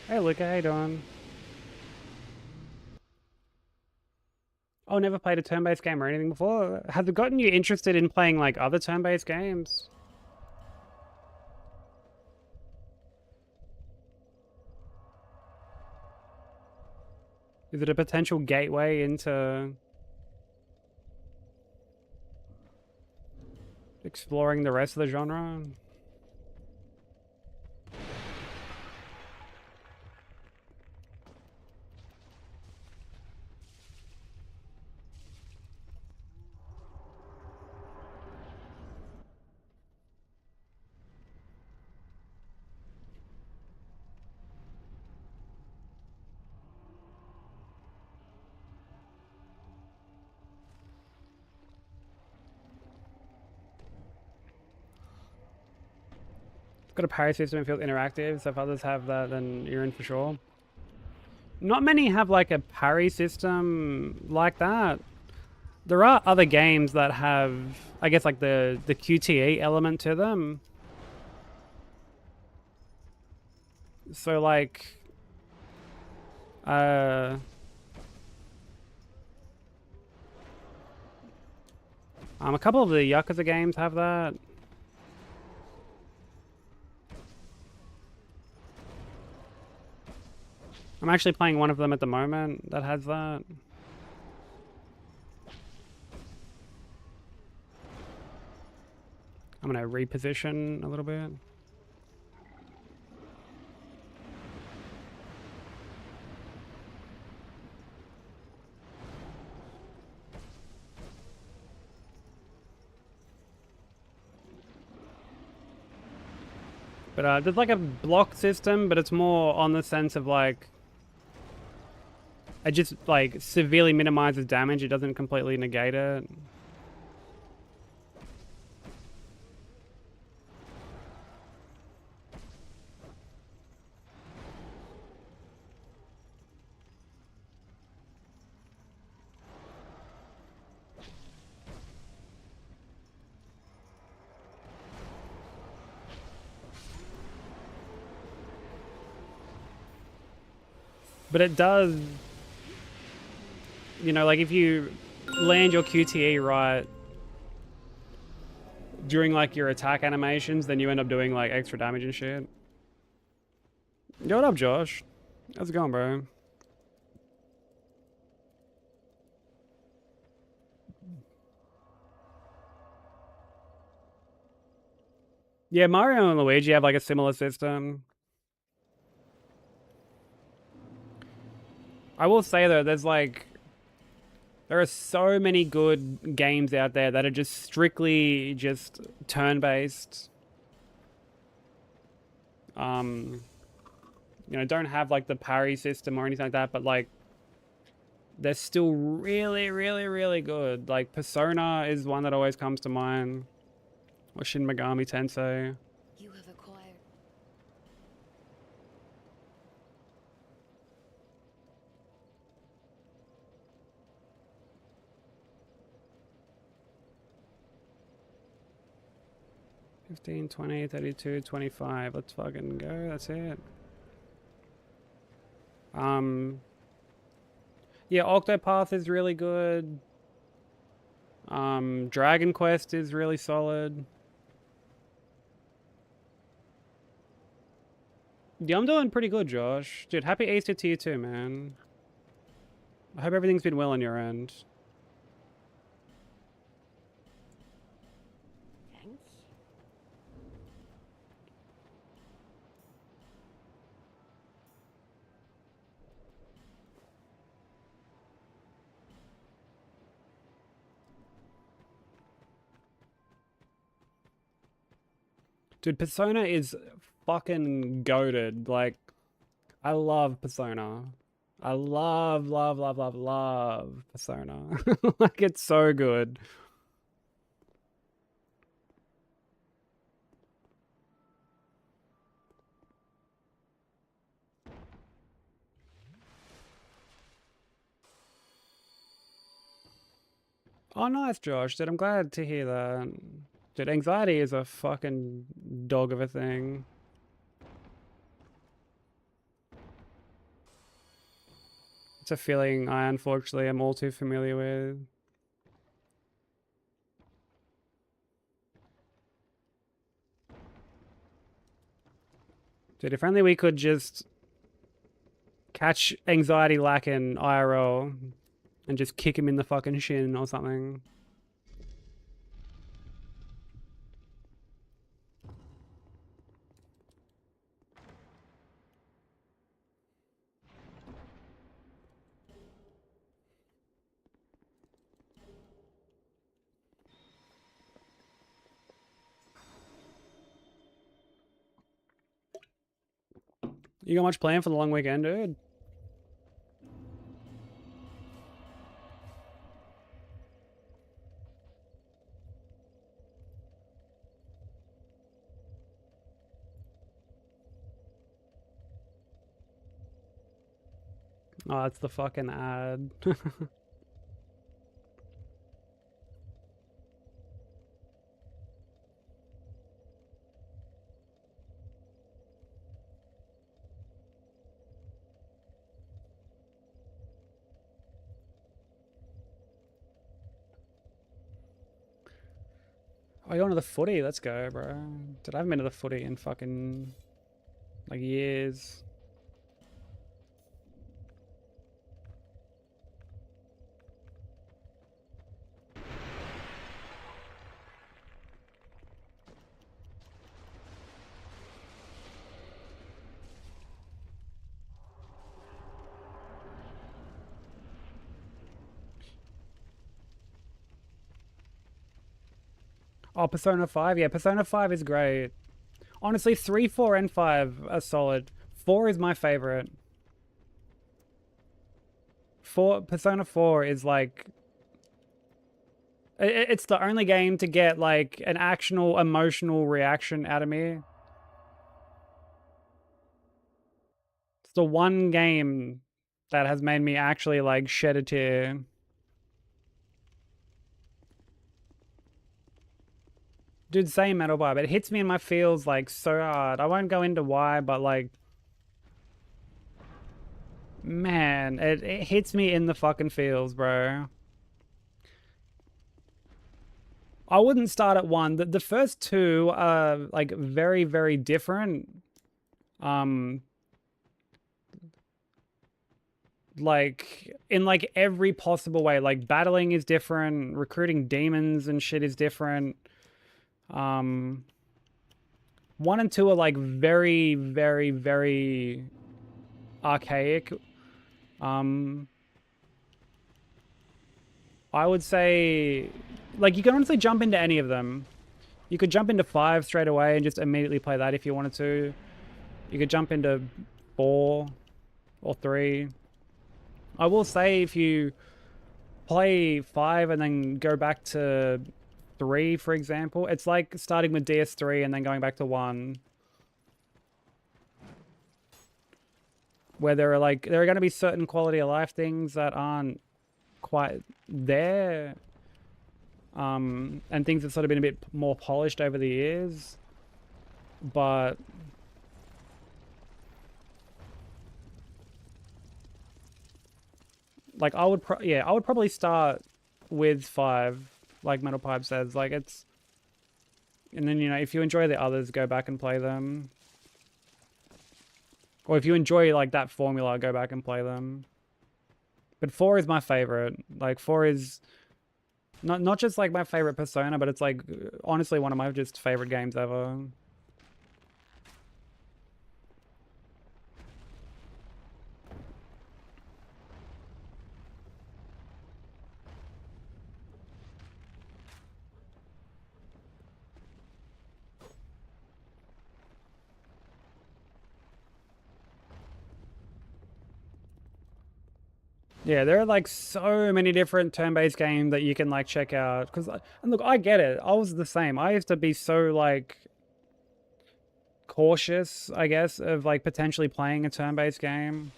Speaker 1: Hey, Luca, how you doing? Oh, never played a turn-based game or anything before? Has it gotten you interested in playing, like, other turn-based games? Is it a potential gateway into exploring the rest of the genre? Got a parry system and feels interactive, so if others have that, then you're in for sure. Not many have, like, a parry system like that. There are other games that have, I guess, like, the QTE element to them. So, like... a couple of the Yakuza games have that. I'm actually playing one of them at the moment that has that. I'm gonna reposition a little bit. But there's like a block system, but it's more on the sense of like, it just like severely minimizes damage. It doesn't completely negate it. But it does, you know, like if you land your QTE right during like your attack animations, then you end up doing like extra damage and shit. Yo, what up, Josh? How's it going, bro? Yeah, Mario and Luigi have like a similar system. I will say though, there are so many good games out there that are just strictly just turn-based. You know, don't have like the parry system or anything like that, but like they're still really, really, really good. Like Persona is one that always comes to mind. Or Shin Megami Tensei.
Speaker 4: You have acquired.
Speaker 1: 15, 20, 32, 25. Let's fucking go. That's it. Yeah, Octopath is really good. Dragon Quest is really solid. Yeah, I'm doing pretty good, Josh. Dude, happy Easter to you too, man. I hope everything's been well on your end.
Speaker 3: Thanks.
Speaker 1: Dude, Persona is fucking goated. Like, I love Persona. I love, love, love, love, love Persona. Like, it's so good. Oh, nice, Josh. Dude, I'm glad to hear that. Dude, anxiety is a fucking dog of a thing. It's a feeling I unfortunately am all too familiar with. Dude, if only we could just catch anxiety lacking IRL and just kick him in the fucking shin or something. You got much planned for the long weekend, dude? Oh, that's the fucking ad. Oh, you're going to the footy? Let's go, bro. Dude, I haven't been to the footy in fucking, like, years. Oh, Persona 5? Yeah, Persona 5 is great. Honestly, 3, 4, and 5 are solid. 4 is my favorite. 4, Persona 4 is like... It's the only game to get, like, an actual emotional reaction out of me. It's the one game that has made me actually, like, shed a tear. Dude, same Metal Bar, but it hits me in my feels, like, so hard. I won't go into why, but, like... Man, it hits me in the fucking feels, bro. I wouldn't start at 1. The first 2 are, like, very, very different. Like, in, like, every possible way. Like, battling is different. Recruiting demons and shit is different. 1 and 2 are, like, very, very, very archaic. I would say, like, you can honestly jump into any of them. You could jump into 5 straight away and just immediately play that if you wanted to. You could jump into 4 or 3. I will say if you play 5 and then go back to 3, for example, it's like starting with DS3 and then going back to 1. Where there are going to be certain quality of life things that aren't quite there. And things have sort of been a bit more polished over the years. But like I would probably start with 5, like Metal Pipe says. Like it's, and then, you know, if you enjoy the others, go back and play them. Or if you enjoy like that formula, go back and play them. But 4 is my favorite. Like 4 is not just like my favorite Persona, but it's like honestly one of my just favorite games ever. Yeah, there are like so many different turn-based games that you can like check out. Because, and look, I get it. I was the same. I used to be so like cautious, I guess, of like potentially playing a turn-based game.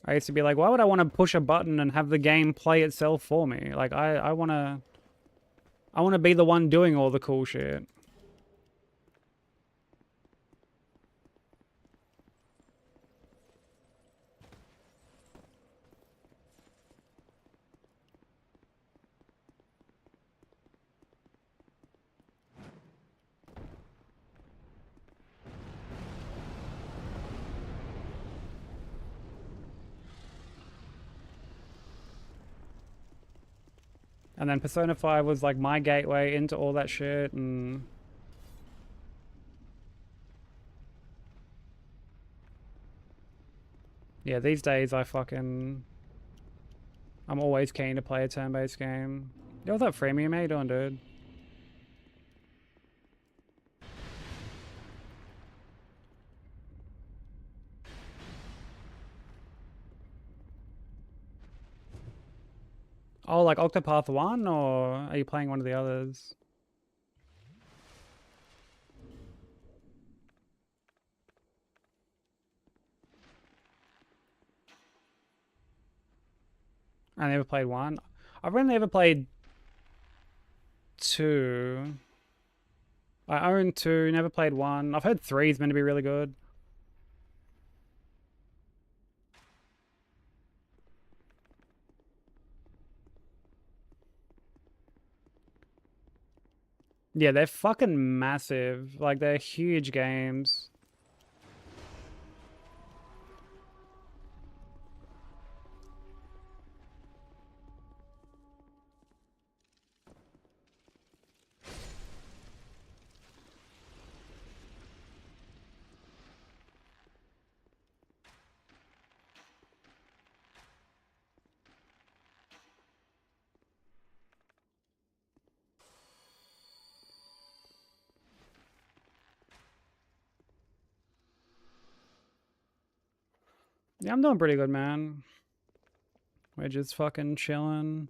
Speaker 1: I used to be like, why would I want to push a button and have the game play itself for me? Like, I want to be the one doing all the cool shit. And then Persona 5 was like my gateway into all that shit, and yeah, these days I'm always keen to play a turn-based game. Yo, what's up, Freemium? How you doing, dude? Oh, like Octopath 1, or are you playing one of the others? I never played 1. I've only ever played 2. I own 2, never played 1. I've heard 3 is meant to be really good. Yeah, they're fucking massive. Like, they're huge games. Yeah, I'm doing pretty good, man. We're just fucking chilling.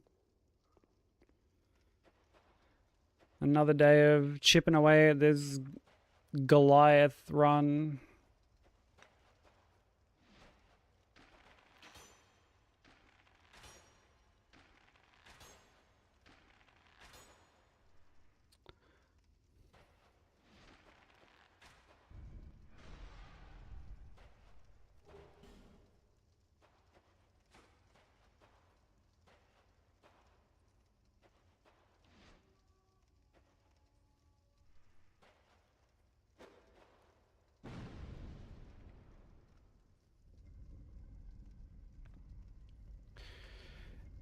Speaker 1: Another day of chipping away at this Goliath run.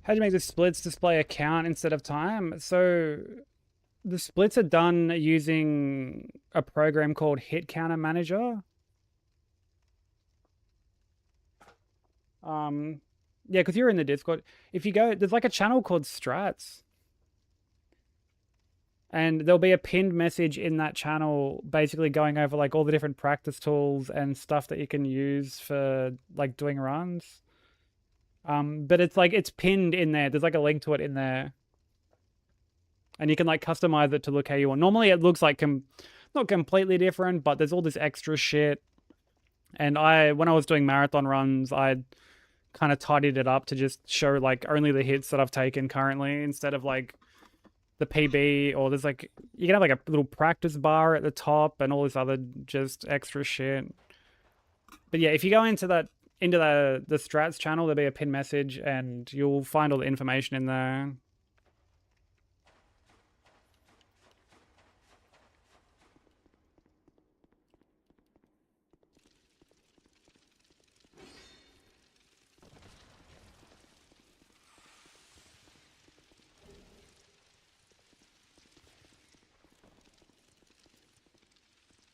Speaker 1: How do you make the splits display a count instead of time? So the splits are done using a program called Hit Counter Manager. Yeah, because you're in the Discord. If you go, there's like a channel called Strats. And there'll be a pinned message in that channel basically going over like all the different practice tools and stuff that you can use for like doing runs. But it's like, it's pinned in there. There's like a link to it in there. And you can like customize it to look how you want. Normally it looks like not completely different, but there's all this extra shit. And when I was doing marathon runs, I kind of tidied it up to just show like only the hits that I've taken currently instead of like the PB, or there's like, you can have like a little practice bar at the top and all this other just extra shit. But yeah, if you go into the strats channel, there'll be a pin message and you'll find all the information in there.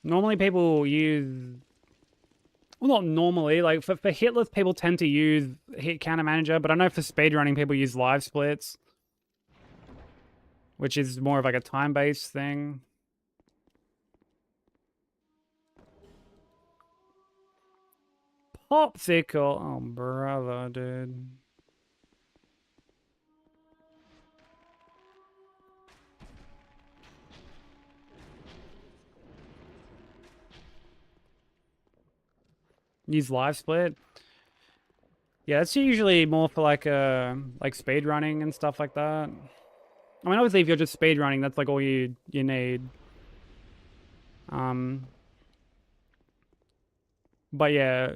Speaker 1: Normally people use, well, not normally, like for Hitless, people tend to use Hit Counter Manager, but I know for speedrunning, people use live splits, which is more of like a time-based thing. Popsicle, oh brother, dude. Use live split. Yeah, it's usually more for like speed running and stuff like that. I mean, obviously, if you're just speed running, that's like all you need. But yeah,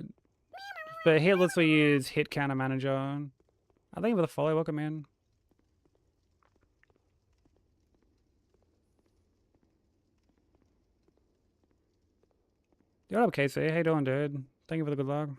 Speaker 1: for Hitless we use Hit Counter Manager. I think with a follow, welcome in. What up, KC? How you doing, dude? Thank you for the good luck.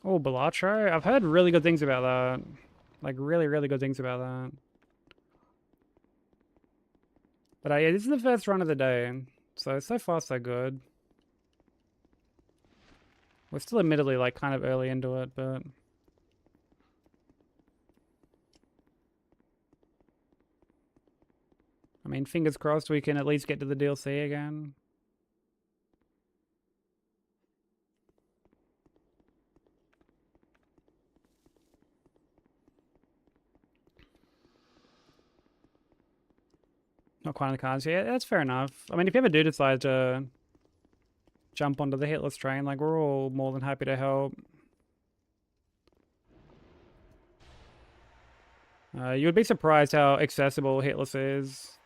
Speaker 1: Oh, Balatro? I've heard really good things about that. Like, really, really good things about that. But yeah, this is the first run of the day. So far, so good. We're still admittedly, like, kind of early into it, but... I mean, fingers crossed we can at least get to the DLC again. Not quite on the cards yet. That's fair enough. I mean, if you ever do decide to jump onto the Hitless train, like, we're all more than happy to help. You would be surprised how accessible Hitless is.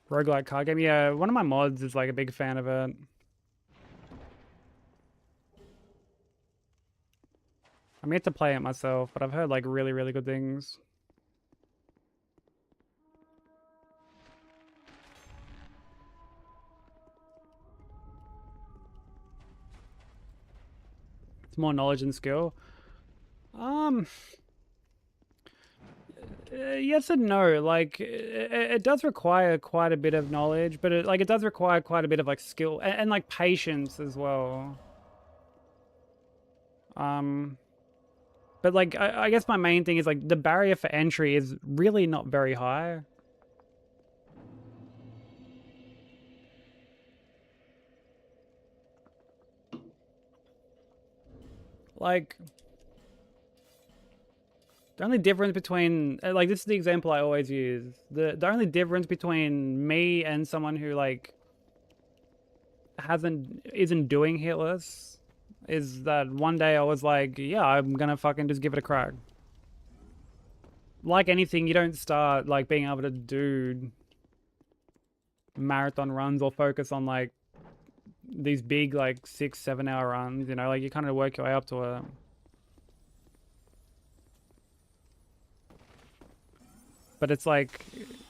Speaker 1: Roguelike card game. Yeah, one of my mods is like a big fan of it. I'm yet to play it myself, but I've heard like really, really good things. It's more knowledge and skill. Yes and no. Like, it does require quite a bit of knowledge, but it does require quite a bit of like skill and like patience as well. But like, I guess my main thing is like the barrier for entry is really not very high. Like, the only difference between, like, this is the example I always use. The only difference between me and someone who, like, isn't doing Hitless is that one day I was like, yeah, I'm gonna fucking just give it a crack. Like anything, you don't start, like, being able to do marathon runs or focus on, like, these big, like, 6-7 hour runs, you know? Like, you kind of work your way up to it. But it's like,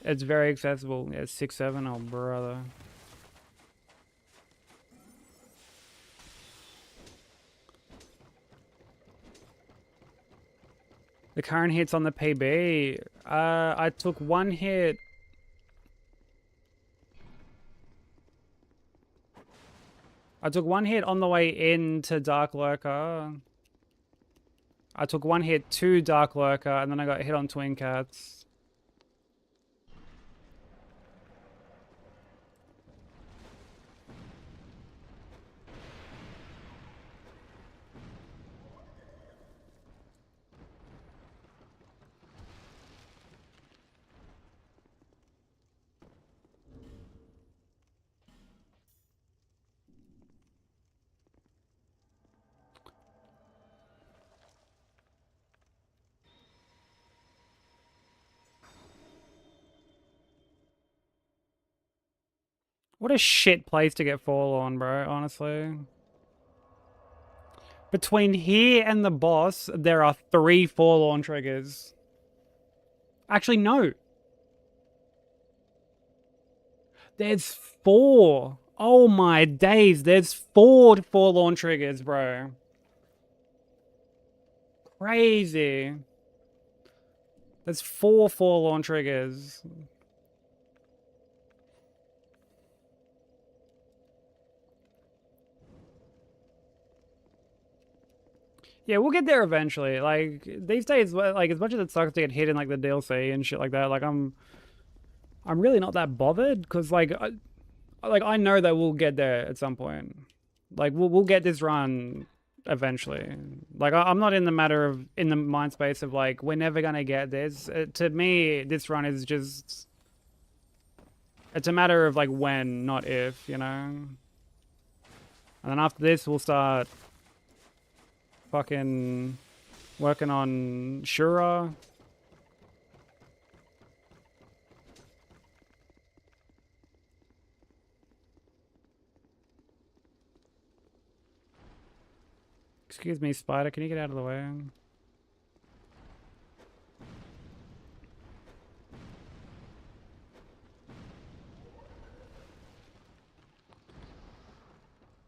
Speaker 1: it's very accessible. Yeah, 6-7, oh brother. The current hits on the PB, I took one hit. I took one hit on the way into Dark Lurker. I took one hit to Dark Lurker, and then I got hit on Twin Cats. What a shit place to get fall on, bro, honestly. Between here and the boss, there are 3 forlorn triggers. Actually, no. There's 4. Oh my days, there's 4 forlorn triggers, bro. Crazy. There's 4 forlorn triggers. Yeah, we'll get there eventually. Like, these days, like, as much as it sucks to get hit in, like, the DLC and shit like that, like, I'm really not that bothered, because, like, I know that we'll get there at some point. Like, we'll get this run eventually. Like, I'm not in the mind space of, like, we're never gonna get this. To me, this run is just, it's a matter of, like, when, not if, you know? And then after this, we'll start fucking working on Shura. Excuse me, Spider, can you get out of the way?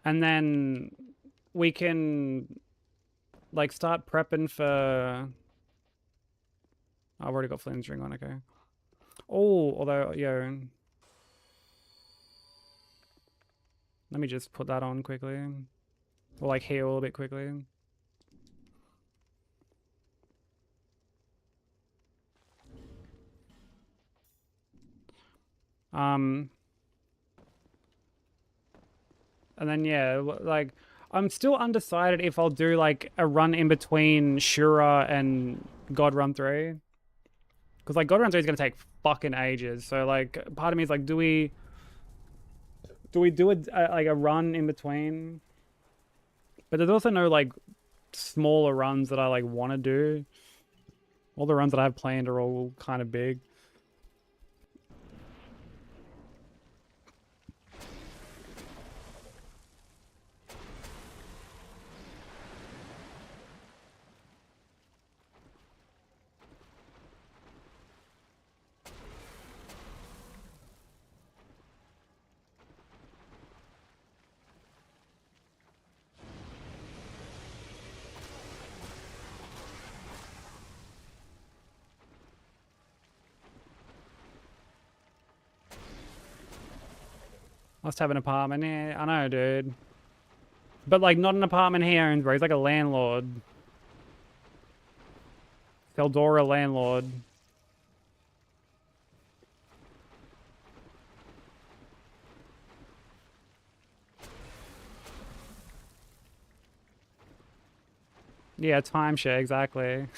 Speaker 1: And then we can, like, start prepping for... I've already got Flame's Ring on, okay. Oh, although, yeah. Let me just put that on quickly. Or, like, heal a little bit quickly. And then, yeah, like, I'm still undecided if I'll do, like, a run in between Shura and God Run 3. Because, like, God Run 3 is going to take fucking ages. So, like, part of me is like, do we do like, a run in between? But there's also no, like, smaller runs that I, like, want to do. All the runs that I have planned are all kind of big. Must have an apartment. Yeah, I know, dude. But, like, not an apartment he owns, bro. He's like a landlord. Theldora landlord. Yeah, timeshare, exactly.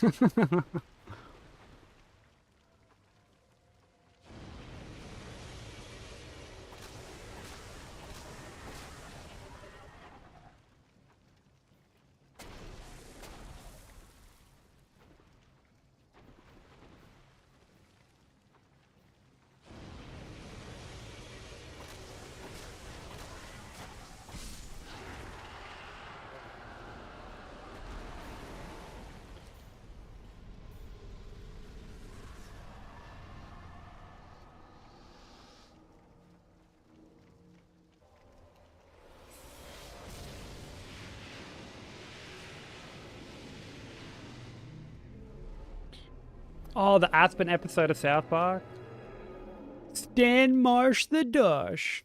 Speaker 1: Oh, the Aspen episode of South Park. Stan Marsh the Dosh.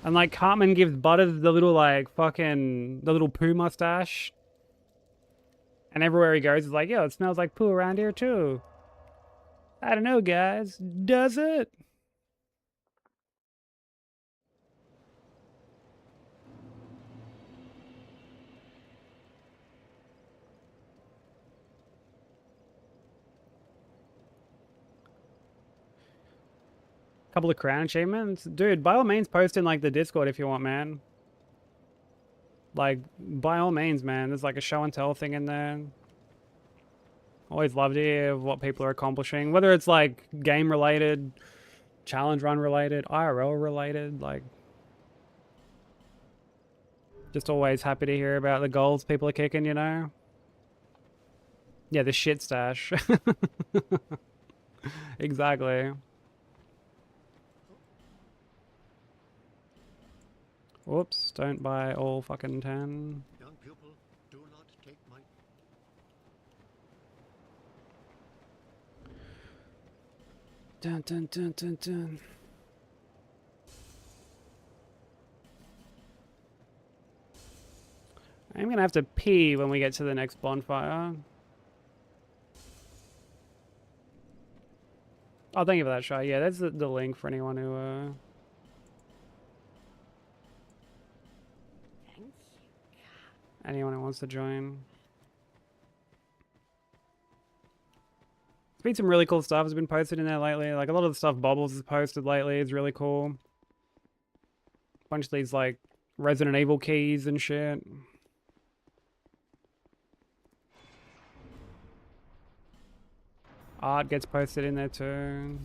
Speaker 1: And like Cartman gives Butters the little like fucking the little poo mustache. And everywhere he goes, it's like, yo, it smells like poo around here too. I don't know, guys. Does it? Couple of crown achievements. Dude, by all means, post in like the Discord if you want, man. Like, by all means, man. There's like a show and tell thing in there. Always love to hear what people are accomplishing. Whether it's like game related, challenge run related, IRL related, like just always happy to hear about the goals people are kicking, you know? Yeah, the shit stash. Exactly. Whoops, don't buy all fucking 10.
Speaker 7: Young pupil, do not take my...
Speaker 1: Dun dun dun dun dun. I'm gonna have to pee when we get to the next bonfire. Oh, thank you for that shot. Yeah, that's the link for anyone who,
Speaker 3: Thank you.
Speaker 1: anyone who wants to join. There's been some really cool stuff has been posted in there lately. Like a lot of the stuff Bobbles has posted lately is really cool. Bunch of these like Resident Evil keys and shit. Art gets posted in there too.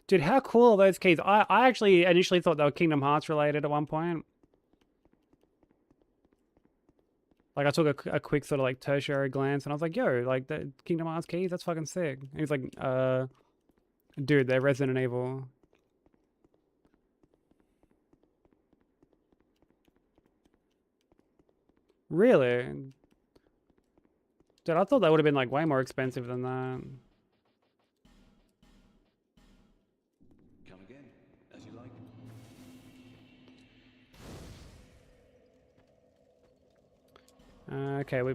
Speaker 1: Dude, how cool are those keys? I actually initially thought they were Kingdom Hearts related at one point. Like I took a quick sort of like tertiary glance and I was like, yo, like the Kingdom Hearts keys, that's fucking sick. And he's like, dude, they're Resident Evil. Really? Dude, I thought that would have been like way more expensive than that.
Speaker 6: Come again, as you like.
Speaker 1: Okay, we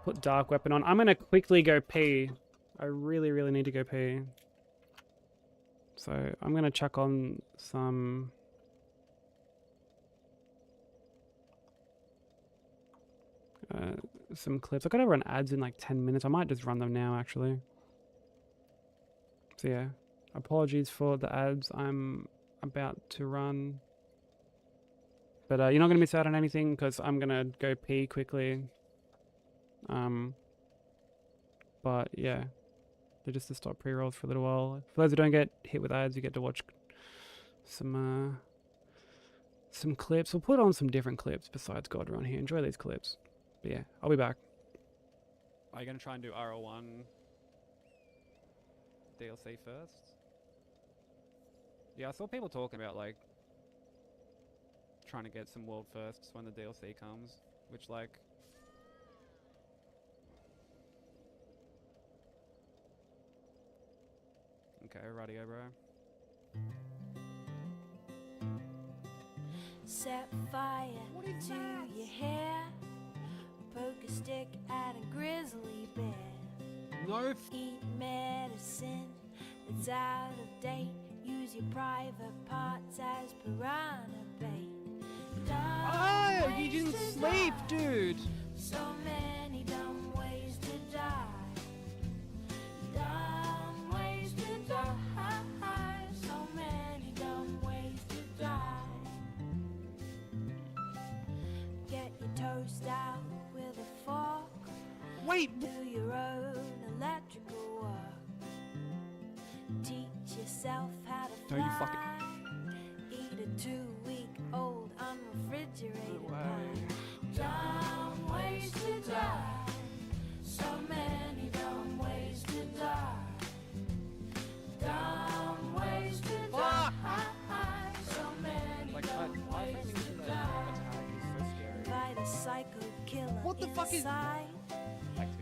Speaker 1: put Dark Weapon on. I'm gonna quickly go pee. I really, really need to go pee. So I'm gonna chuck on some... some clips. I gotta run ads in like 10 minutes. I might just run them now, actually. So yeah, apologies for the ads I'm about to run. But you're not gonna miss out on anything because I'm gonna go pee quickly. But yeah, they're just to stop pre-rolls for a little while. For those who don't get hit with ads, you get to watch some clips. We'll put on some different clips besides God Run here. Enjoy these clips. But yeah, I'll be back. Are you gonna try and do RL1 DLC first? Yeah, I saw people talking about like trying to get some world firsts when the DLC comes, which like Okay, radio, bro.
Speaker 8: Set fire to your hair. Poke a stick at a grizzly bear.
Speaker 1: No.
Speaker 8: Eat medicine that's out of date. Use your private parts as piranha bait.
Speaker 1: Oh, you didn't sleep, dude.
Speaker 8: So many dumb ways to die. Dumb ways to die. So many dumb ways to die. Get your toast out with a fork.
Speaker 1: Wait.
Speaker 8: Do your own electrical work. Teach yourself how to fly.
Speaker 1: Don't you fucking.
Speaker 8: Eat a 2-week-old unrefrigerated
Speaker 1: No
Speaker 8: pie. Dumb ways to die. So many dumb ways to die. Dumb ways to die. So many dumb ways to die. Invite a psycho killer
Speaker 1: What the fuck is-
Speaker 8: inside.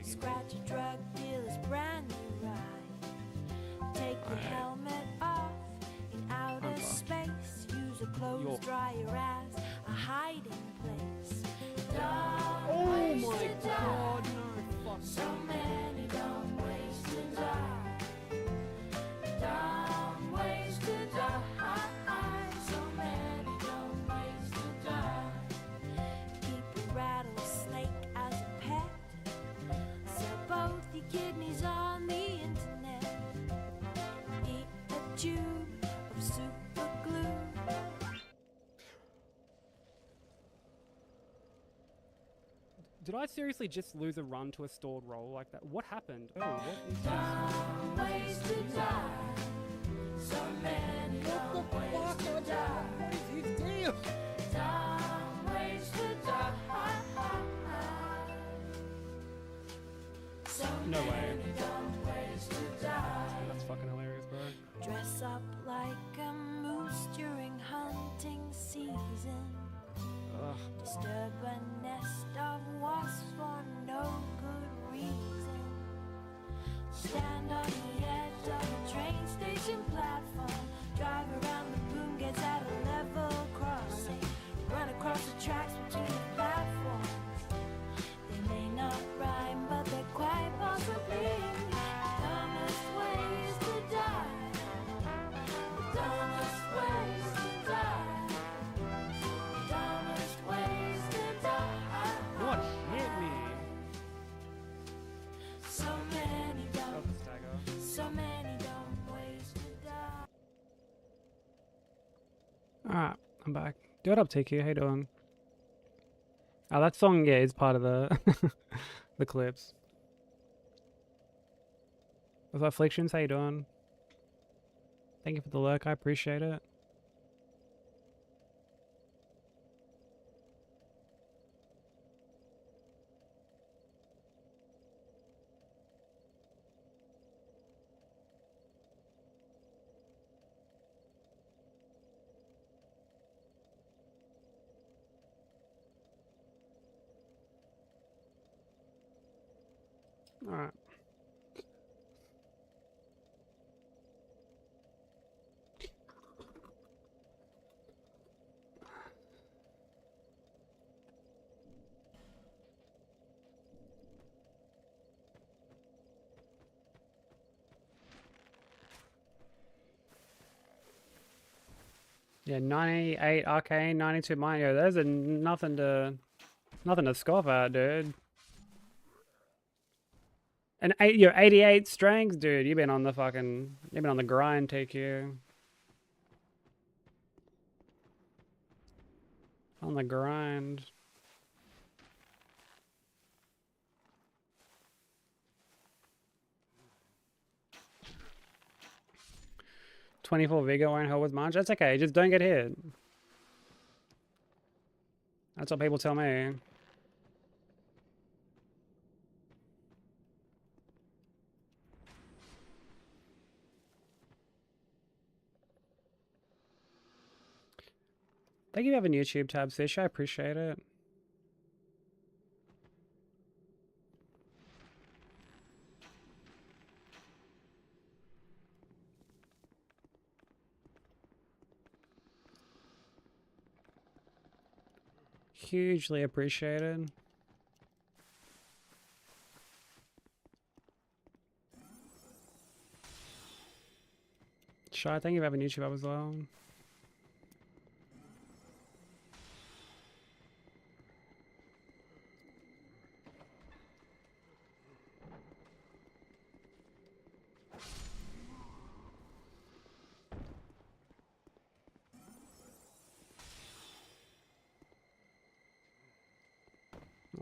Speaker 8: Scratch a drug dealer's brand new ride. Take your helmet off in outer space. Use a clothes dryer as a hiding place.
Speaker 1: Oh my god, no. Fuck.
Speaker 8: So many dumb ways to die. Dumb ways to die. So many dumb ways to die. Keep a rattlesnake as a pet. Sell both your kidneys on the internet. Eat a tube of super glue.
Speaker 1: Did I seriously just lose a run to a stalled roll like that? What happened? Oh, what is this?
Speaker 8: Dumb ways to die. So many dumb ways to die.
Speaker 1: What is his deal?
Speaker 8: Dumb ways to die. So
Speaker 1: No way.
Speaker 8: many dumb ways to die.
Speaker 1: That's fucking hilarious, bro.
Speaker 8: Dress up like a moose during hunting season.
Speaker 1: Ugh.
Speaker 8: Disturb a nest of wasps for no good reason. Stand on the edge of a train station platform. Drive around the boom gates at a level crossing. Run across the tracks between the platforms. They may not rhyme, but they're quite possibly dumbest ways to die. The dumbest ways to die. Dumbest ways to die.
Speaker 1: What hit me?
Speaker 8: So many
Speaker 1: Oh,
Speaker 8: dumb,
Speaker 1: the stagger.
Speaker 8: so many dumb ways to die.
Speaker 1: Alright, I'm back. What up, TQ? How you doing? Oh, that song, yeah, is part of the the clips. What's up, Afflictions? How you doing? Thank you for the lurk. I appreciate it. Alright. Yeah, 98 arcane, 92 mine. Yo, there's nothing to scoff at, dude. And you're 88 strengths, dude. You've been on the grind, TQ. On the grind. "24 Vigor won't help with much." That's okay, just don't get hit. That's what people tell me. Thank you for having YouTube tab, Fish. I appreciate it. Hugely appreciated. Shy, thank you for having YouTube up as well.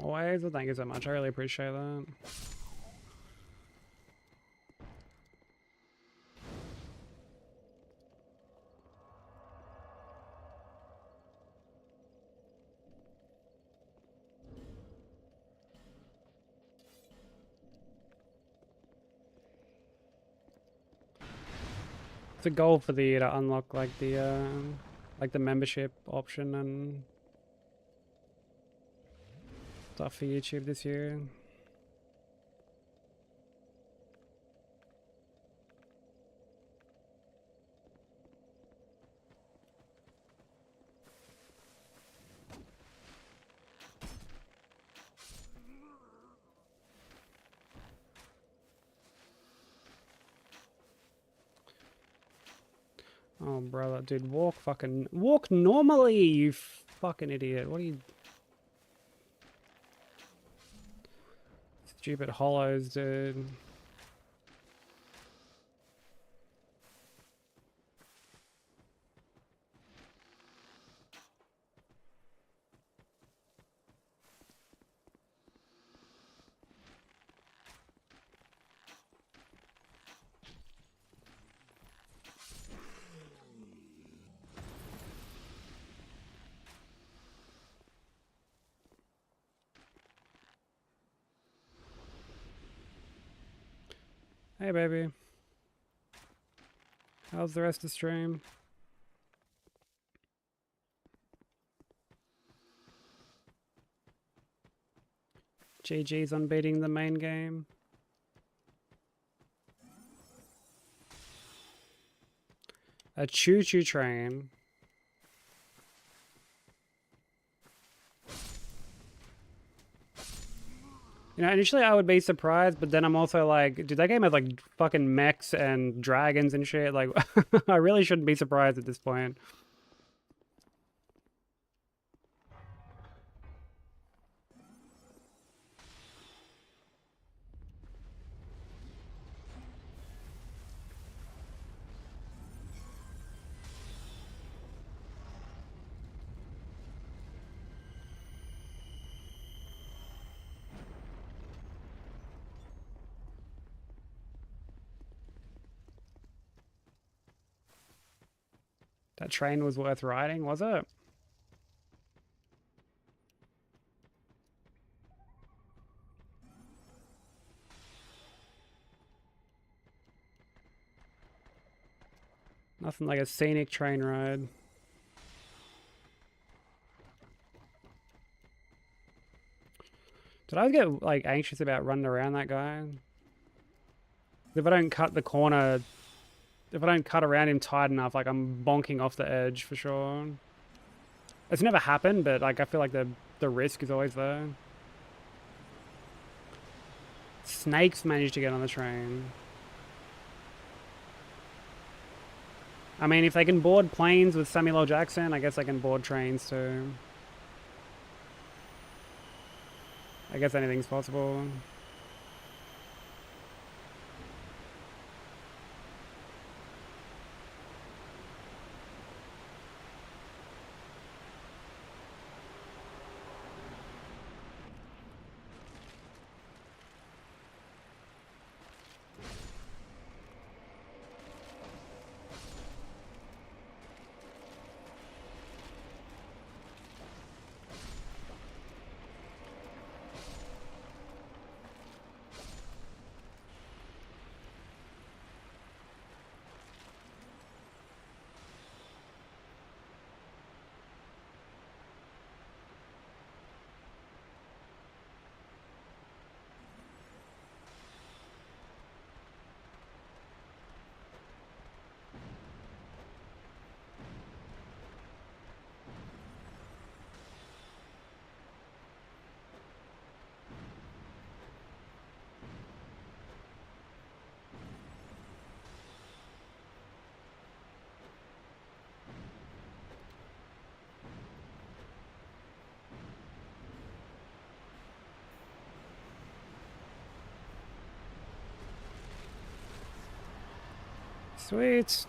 Speaker 1: Always, well, thank you so much. I really appreciate that. It's a goal for the year to unlock like the membership option and stuff for YouTube this year. Oh, brother, dude, walk normally, you fucking idiot. What are you? Stupid hollows, dude. Hey, baby. How's the rest of the stream? GG's on beating the main game. A choo-choo train. You know, initially I would be surprised, but then I'm also like, dude, that game has like fucking mechs and dragons and shit. Like, I really shouldn't be surprised at this point. That train was worth riding, was it? Nothing like a scenic train ride. Did I get like anxious about running around that guy? If I don't cut the corner, if I don't cut around him tight enough, like I'm bonking off the edge for sure. It's never happened, but like I feel like the risk is always there. Snakes managed to get on the train. I mean, if they can board planes with Samuel L. Jackson, I guess they can board trains too. I guess anything's possible. Sweet.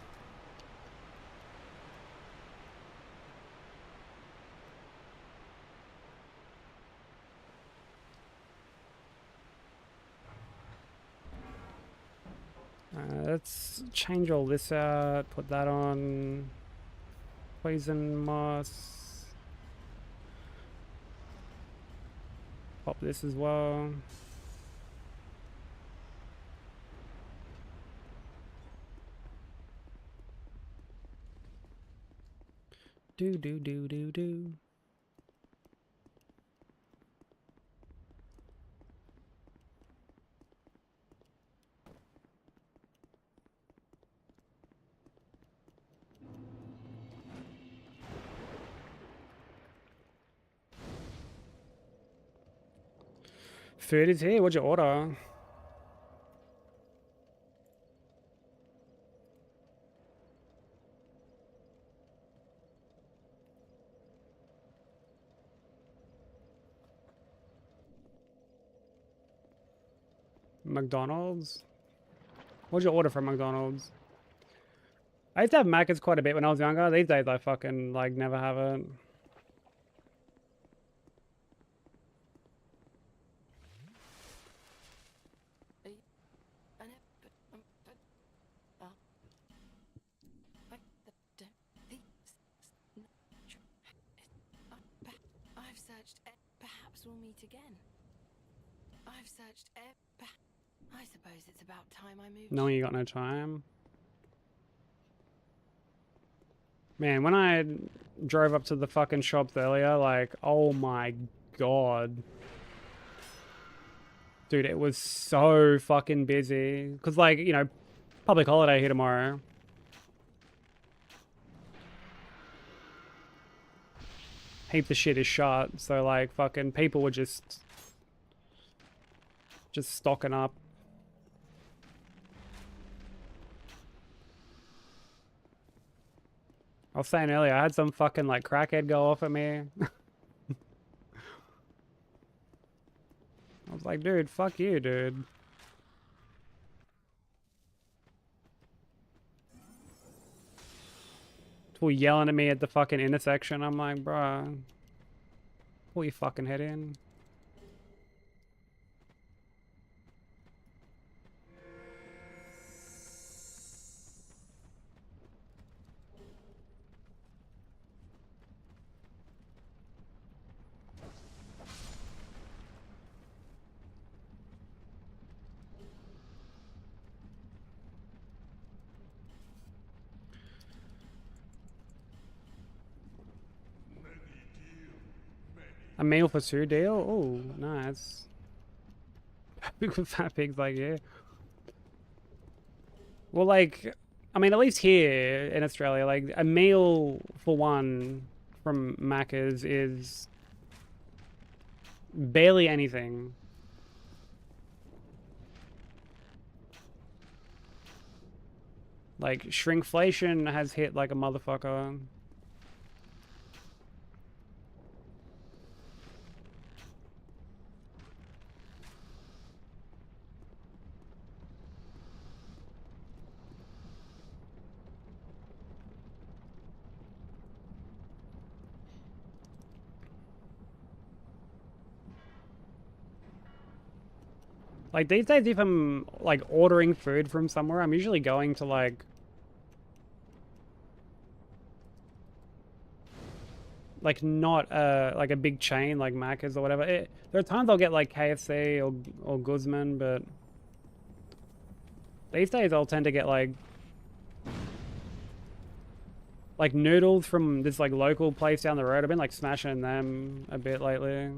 Speaker 1: Let's change all this out, put that on. Poison moss. Pop this as well. Do. Food is here. What'd you order? McDonald's? What'd you order from McDonald's? I used to have Macca's quite a bit when I was younger. These days I fucking like never have it.
Speaker 4: I've searched. Perhaps we'll meet again. I've searched. I suppose it's about time I moved.
Speaker 1: Knowing you got no time. Man, when I drove up to the fucking shops earlier, like, oh my god. Dude, it was so fucking busy. Because, like, you know, public holiday here tomorrow. Heap of shit is shut, so, like, fucking people were just stocking up. I was saying earlier, I had some fucking, like, crackhead go off at me. I was like, dude, fuck you, dude. People yelling at me at the fucking intersection. I'm like, bruh, pull your fucking head in. A meal for two deal? Oh, nice. Big fat pigs, like, yeah. Well, like, I mean, at least here in Australia, like, a meal for one from Macca's is barely anything. Like, shrinkflation has hit like a motherfucker. Like, these days, if I'm, like, ordering food from somewhere, I'm usually going to, like, not, like, a big chain, like Macca's or whatever. There are times I'll get, like, KFC or Guzman, but these days I'll tend to get, like, noodles from this, like, local place down the road. I've been, like, smashing them a bit lately.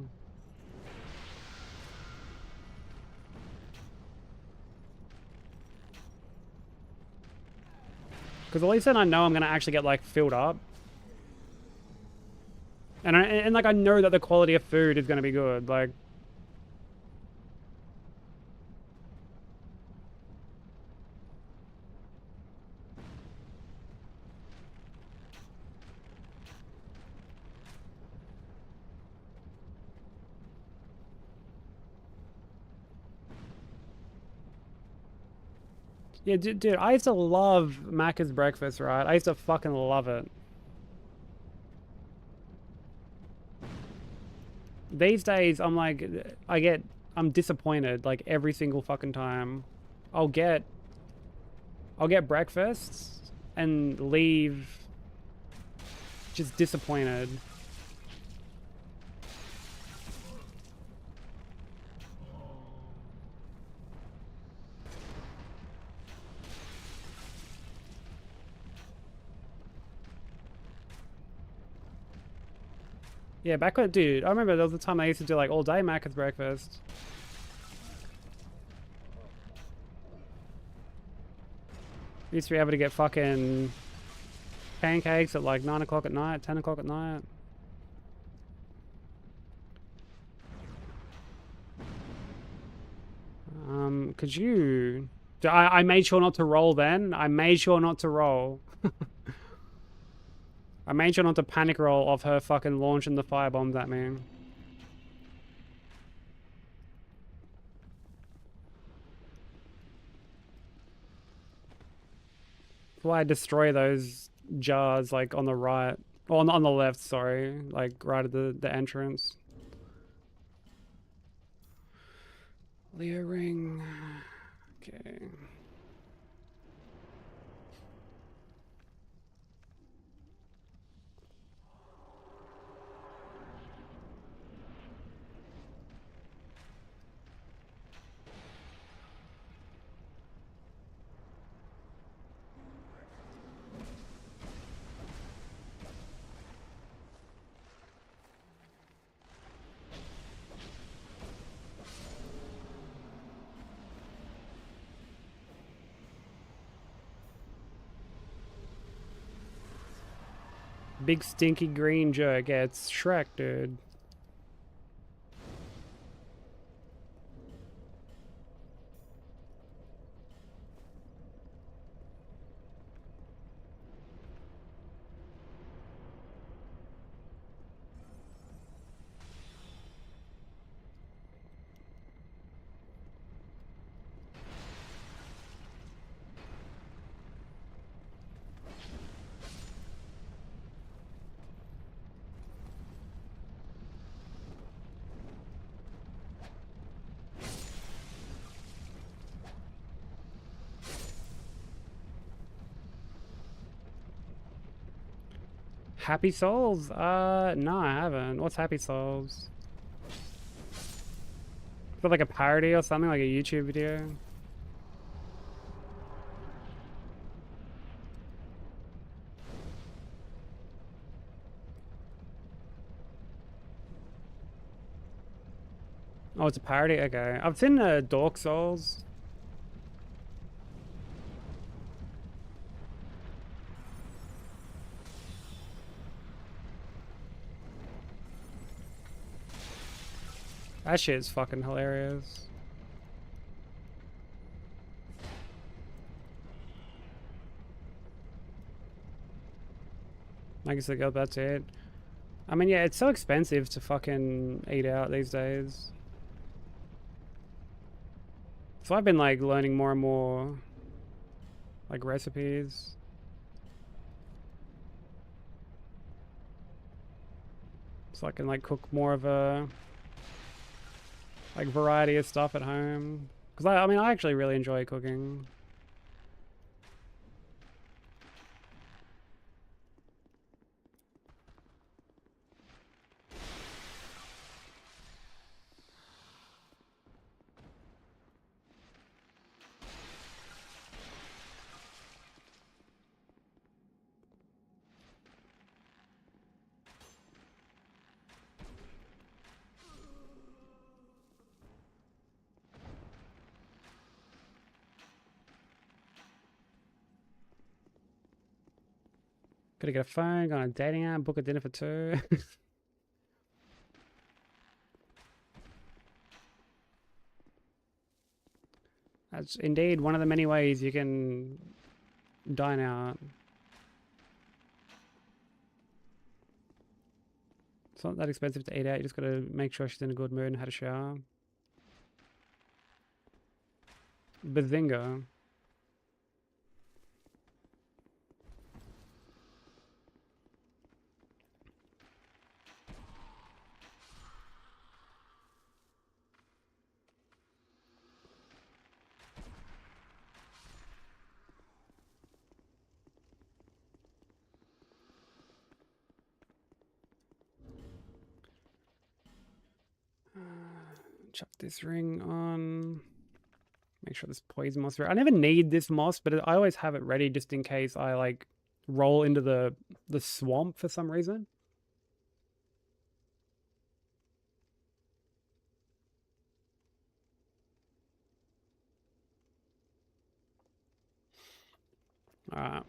Speaker 1: Because at least then I know I'm going to actually get, like, filled up. And like, I know that the quality of food is going to be good. Like, Yeah, dude, I used to love Macca's breakfast, right? I used to fucking love it. These days, I'm like, I'm disappointed like every single fucking time. I'll get breakfast and leave just disappointed. Yeah, back when, dude, I remember there was a time I used to do like all day Macca's breakfast. Used to be able to get fucking pancakes at like 9 o'clock at night, 10 o'clock at night. Could you... I made sure not to roll then. I made sure not to roll. I made sure not to panic roll off her fucking launching the firebombs at me. That's why I destroy those jars like on the right. Or on the left, sorry. Like right at the entrance. Leo ring. Okay. Big stinky green jerk. Yeah, it's Shrek, dude. Happy Souls? No, I haven't. What's Happy Souls? Is that like a parody or something? Like a YouTube video? Oh, it's a parody? Okay. I've seen Dark Souls. That shit is fucking hilarious. I guess that's it. I mean, yeah, it's so expensive to fucking eat out these days. So I've been like learning more and more like recipes. So I can like cook more of a like variety of stuff at home. Because I mean, I actually really enjoy cooking. Gotta get a phone, go on a dating app, book a dinner for two. That's indeed one of the many ways you can dine out. It's not that expensive to eat out, you just gotta make sure she's in a good mood and had a shower. Bazinga. Chuck this ring on. Make sure this poison moss. I never need this moss, but I always have it ready just in case I like roll into the swamp for some reason. Alright.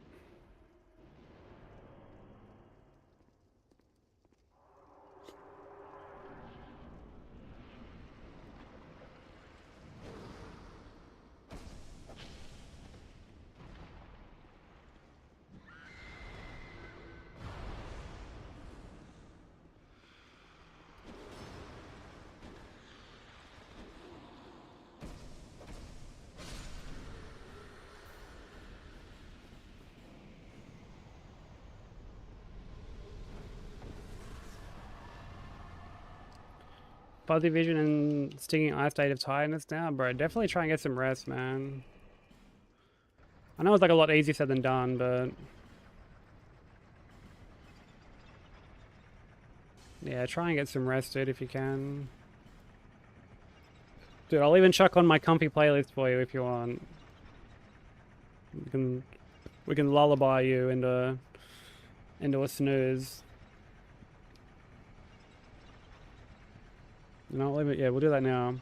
Speaker 1: Fuzzy vision and stinging eye state of tiredness now, bro. Definitely try and get some rest, man. I know it's like a lot easier said than done, but yeah, try and get some rest, dude, if you can. Dude, I'll even chuck on my comfy playlist for you if you want. We can lullaby you into a snooze. You know, yeah, we'll do that now.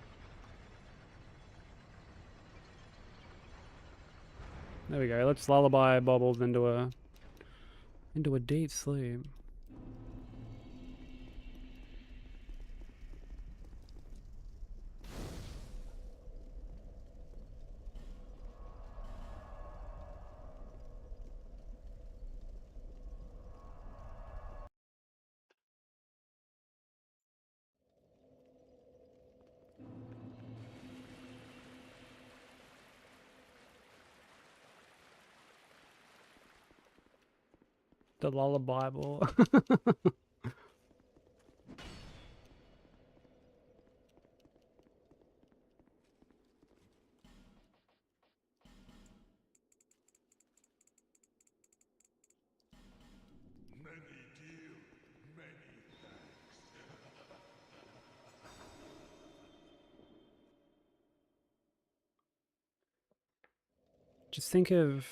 Speaker 1: There we go. Let's lullaby Bobbles into a deep sleep. The lullaby Bible. Just think of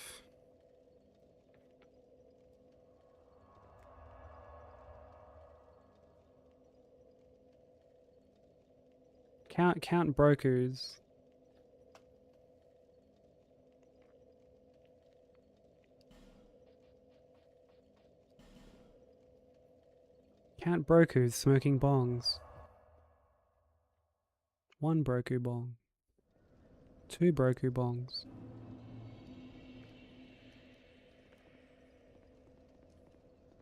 Speaker 1: Count Broku's. Count Broku's smoking bongs. 1 Broku bong. 2 Broku bongs.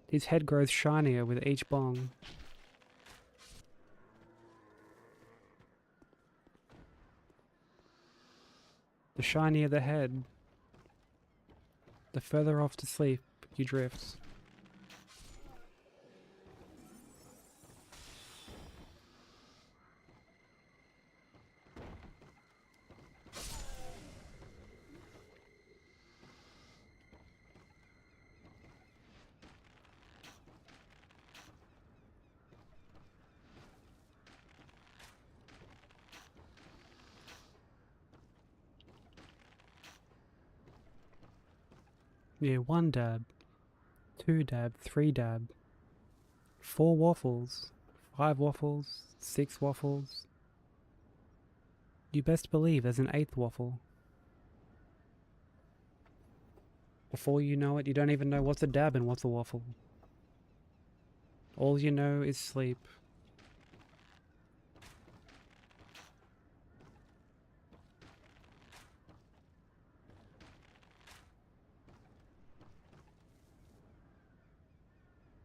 Speaker 1: His head grows shinier with each bong. The shinier the head, the further off to sleep he drifts. Yeah, 1 dab, 2 dab, 3 dab, 4 waffles, 5 waffles, 6 waffles. You best believe there's an 8th waffle. Before you know it, you don't even know what's a dab and what's a waffle. All you know is sleep.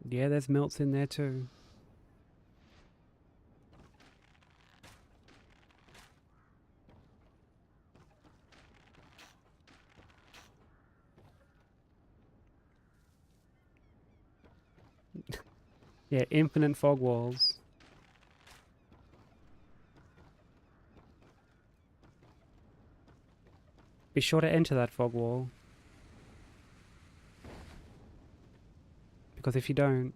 Speaker 1: Yeah, there's melts in there too. Yeah, infinite fog walls. Be sure to enter that fog wall. Because if you don't,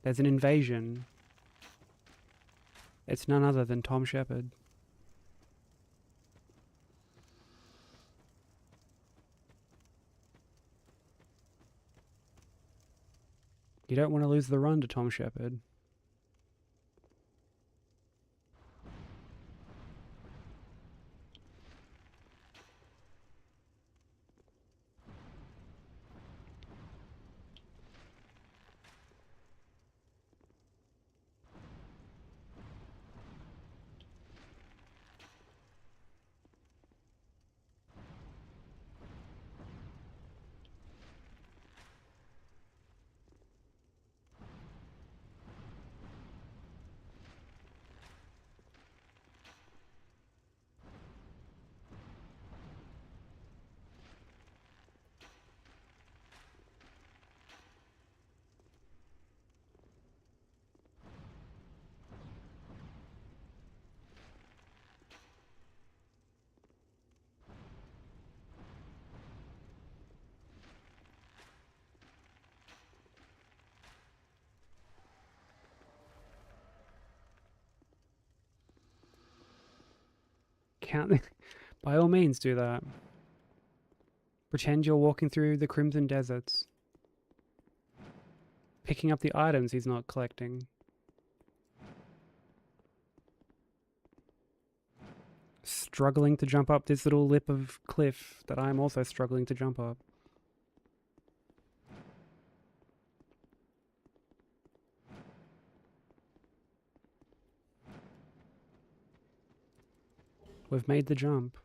Speaker 1: there's an invasion It's none other than Tom Shepard. You don't want to lose the run to Tom Shepard. Count. By all means, do that. Pretend you're walking through the Crimson Deserts, picking up the items he's not collecting. Struggling to jump up this little lip of cliff that I'm also struggling to jump up. We've made the jump.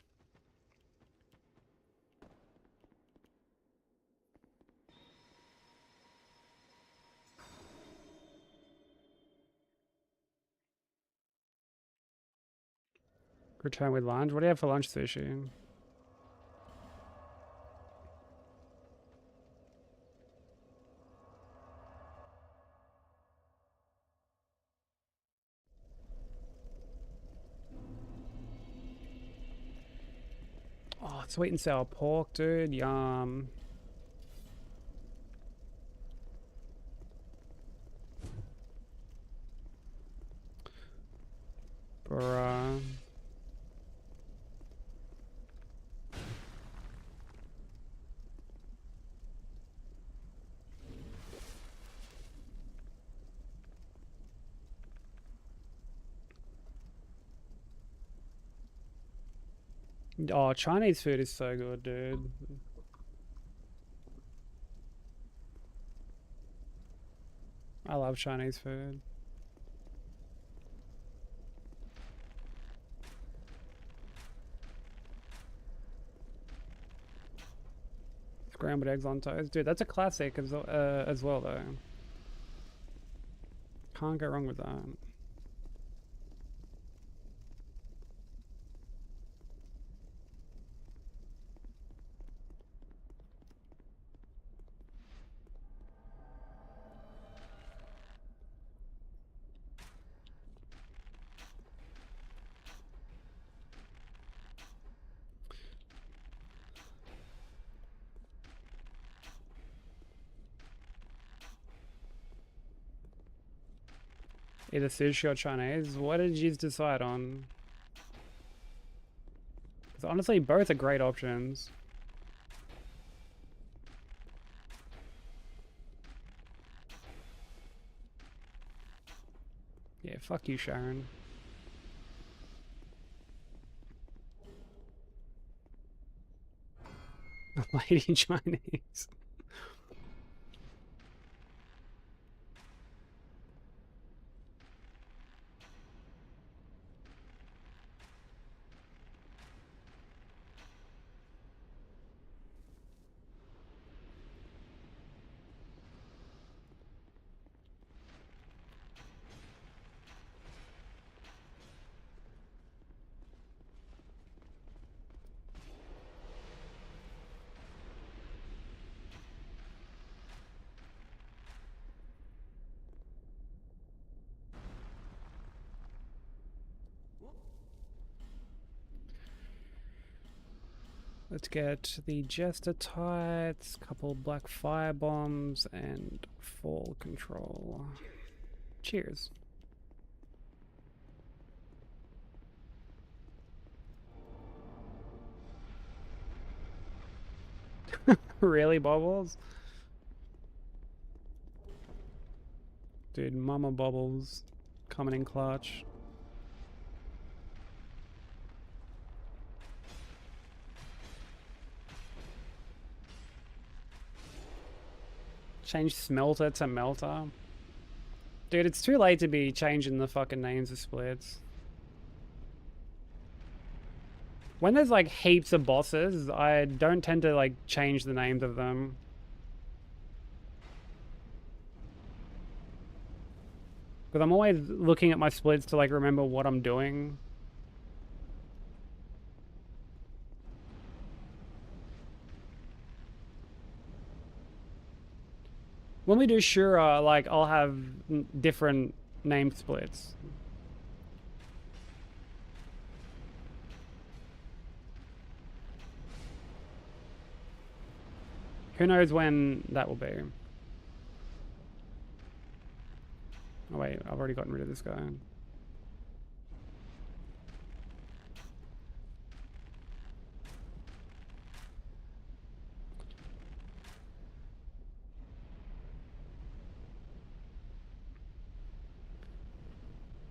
Speaker 1: Return with lunch? What do you have for lunch, Sushi? Oh, sweet and sour pork, dude. Yum. Bruh. Oh, Chinese food is so good, dude. I love Chinese food. Scrambled eggs on toast. Dude, that's a classic as well, though. Can't go wrong with that. Either sushi or Chinese. What did you decide on? 'Cause honestly, both are great options. Yeah, fuck you, Sharon. Lady Chinese. Let's get the Jester Tights, couple black fire bombs, and fall control. Cheers. Really, Bobbles? Dude, Mama Bobbles coming in clutch. Change smelter to melter. Dude, it's too late to be changing the fucking names of splits. When there's like heaps of bosses, I don't tend to like change the names of them. Because I'm always looking at my splits to like remember what I'm doing. When we do Shura, like I'll have different name splits. Who knows when that will be? Oh wait, I've already gotten rid of this guy.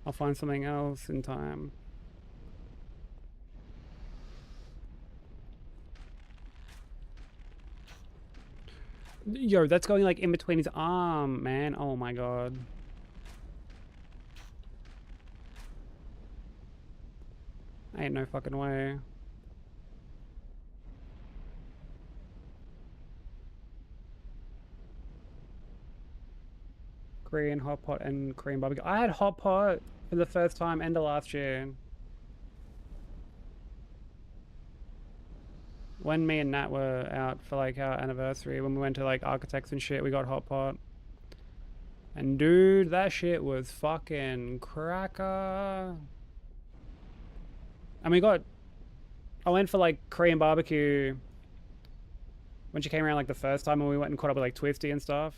Speaker 1: I'll find something else in time. Yo, that's going like in between his arm, man. Oh my god. Ain't no fucking way. Korean hot pot and Korean barbecue. I had hot pot for the first time end of last year. When me and Nat were out for like our anniversary, when we went to like architects and shit, we got hot pot. And dude, that shit was fucking cracker. And I went for like Korean barbecue when she came around like the first time, and we went and caught up with like Twisty and stuff.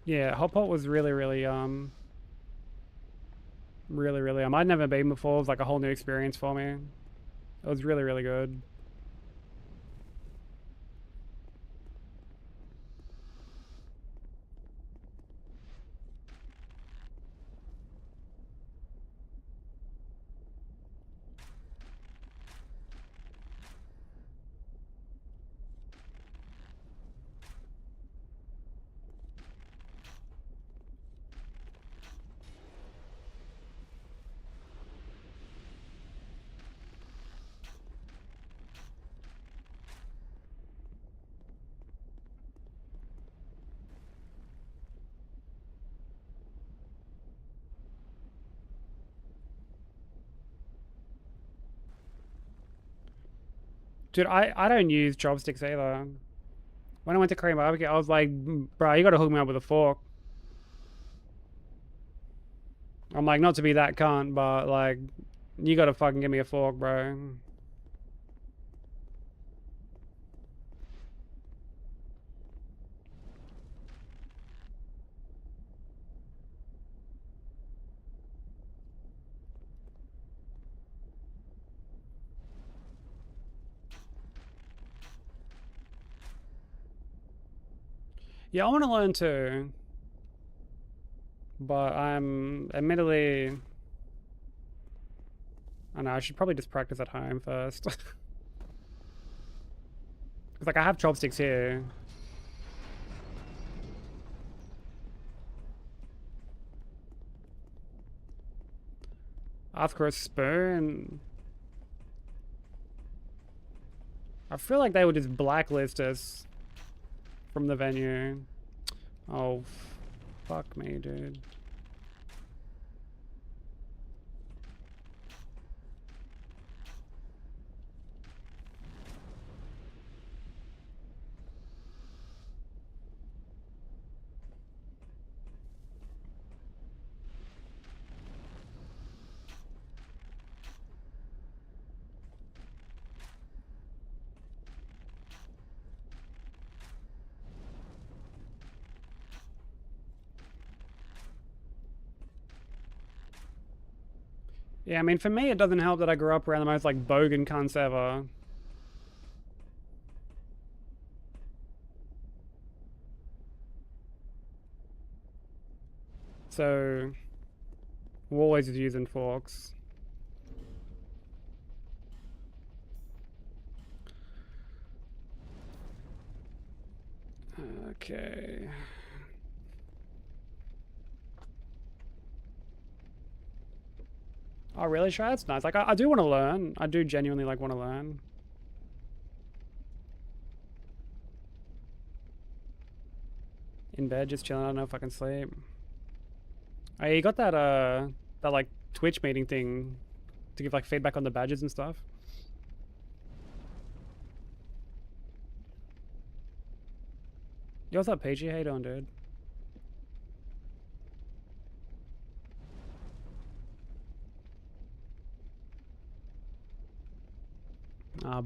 Speaker 1: Yeah, hot pot was really, really I'd never been before. It was like a whole new experience for me. It was really, really good. Dude, I don't use chopsticks either. When I went to Korean barbecue, I was like, bro, you gotta hook me up with a fork. I'm like, not to be that cunt, but like, you gotta fucking give me a fork, bro. Yeah, I want to learn too. But I'm admittedly... I know, I should probably just practice at home first. Because, like, I have chopsticks here. Ask for a spoon. I feel like they would just blacklist us from the venue. Oh, fuck me, dude. Yeah, I mean, for me, it doesn't help that I grew up around the most, like, bogan cunts ever. So, we're always using forks. Okay. Oh, really, Shy? That's nice. Like, I do want to learn. I do genuinely, like, want to learn. In bed, just chilling. I don't know if I can sleep. Oh, yeah, you got that, like, Twitch meeting thing to give, like, feedback on the badges and stuff. Yo, what's up, PG? How you doing, dude?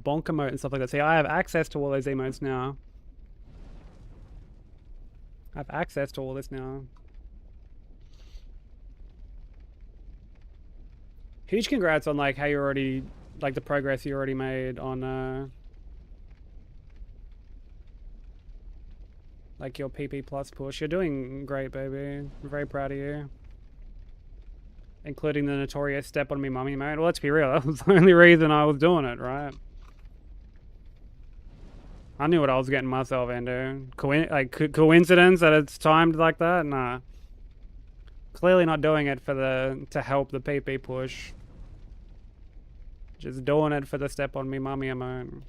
Speaker 1: Bonk emote and stuff like that. See, I have access to all those emotes now. I have access to all this now. Huge congrats on, like, how you already, like, the progress you already made on, like, your PP plus push. You're doing great, baby. I'm very proud of you. Including the notorious step on me mummy mode. Well, let's be real. That was the only reason I was doing it, right? I knew what I was getting myself into. Coincidence that it's timed like that? Nah. Clearly not doing it for to help the PP push. Just doing it for the step on me mummy emote.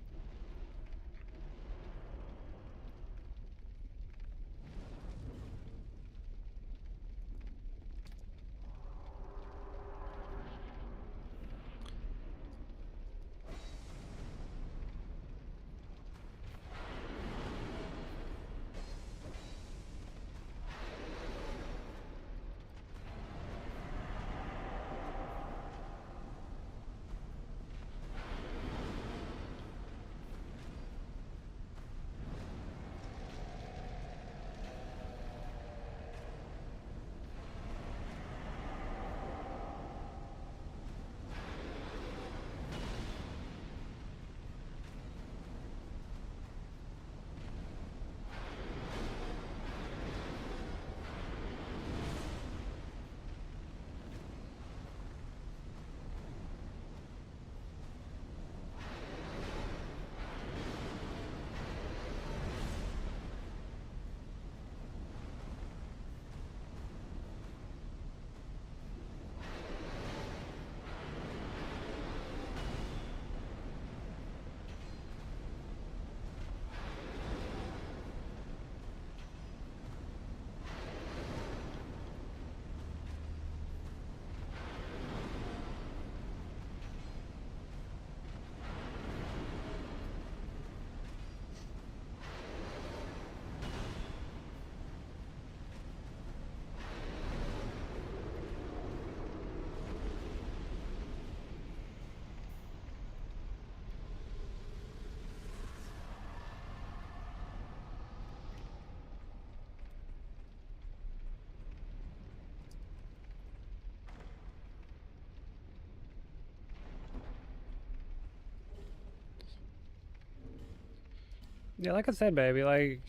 Speaker 1: Yeah, like I said, baby, like,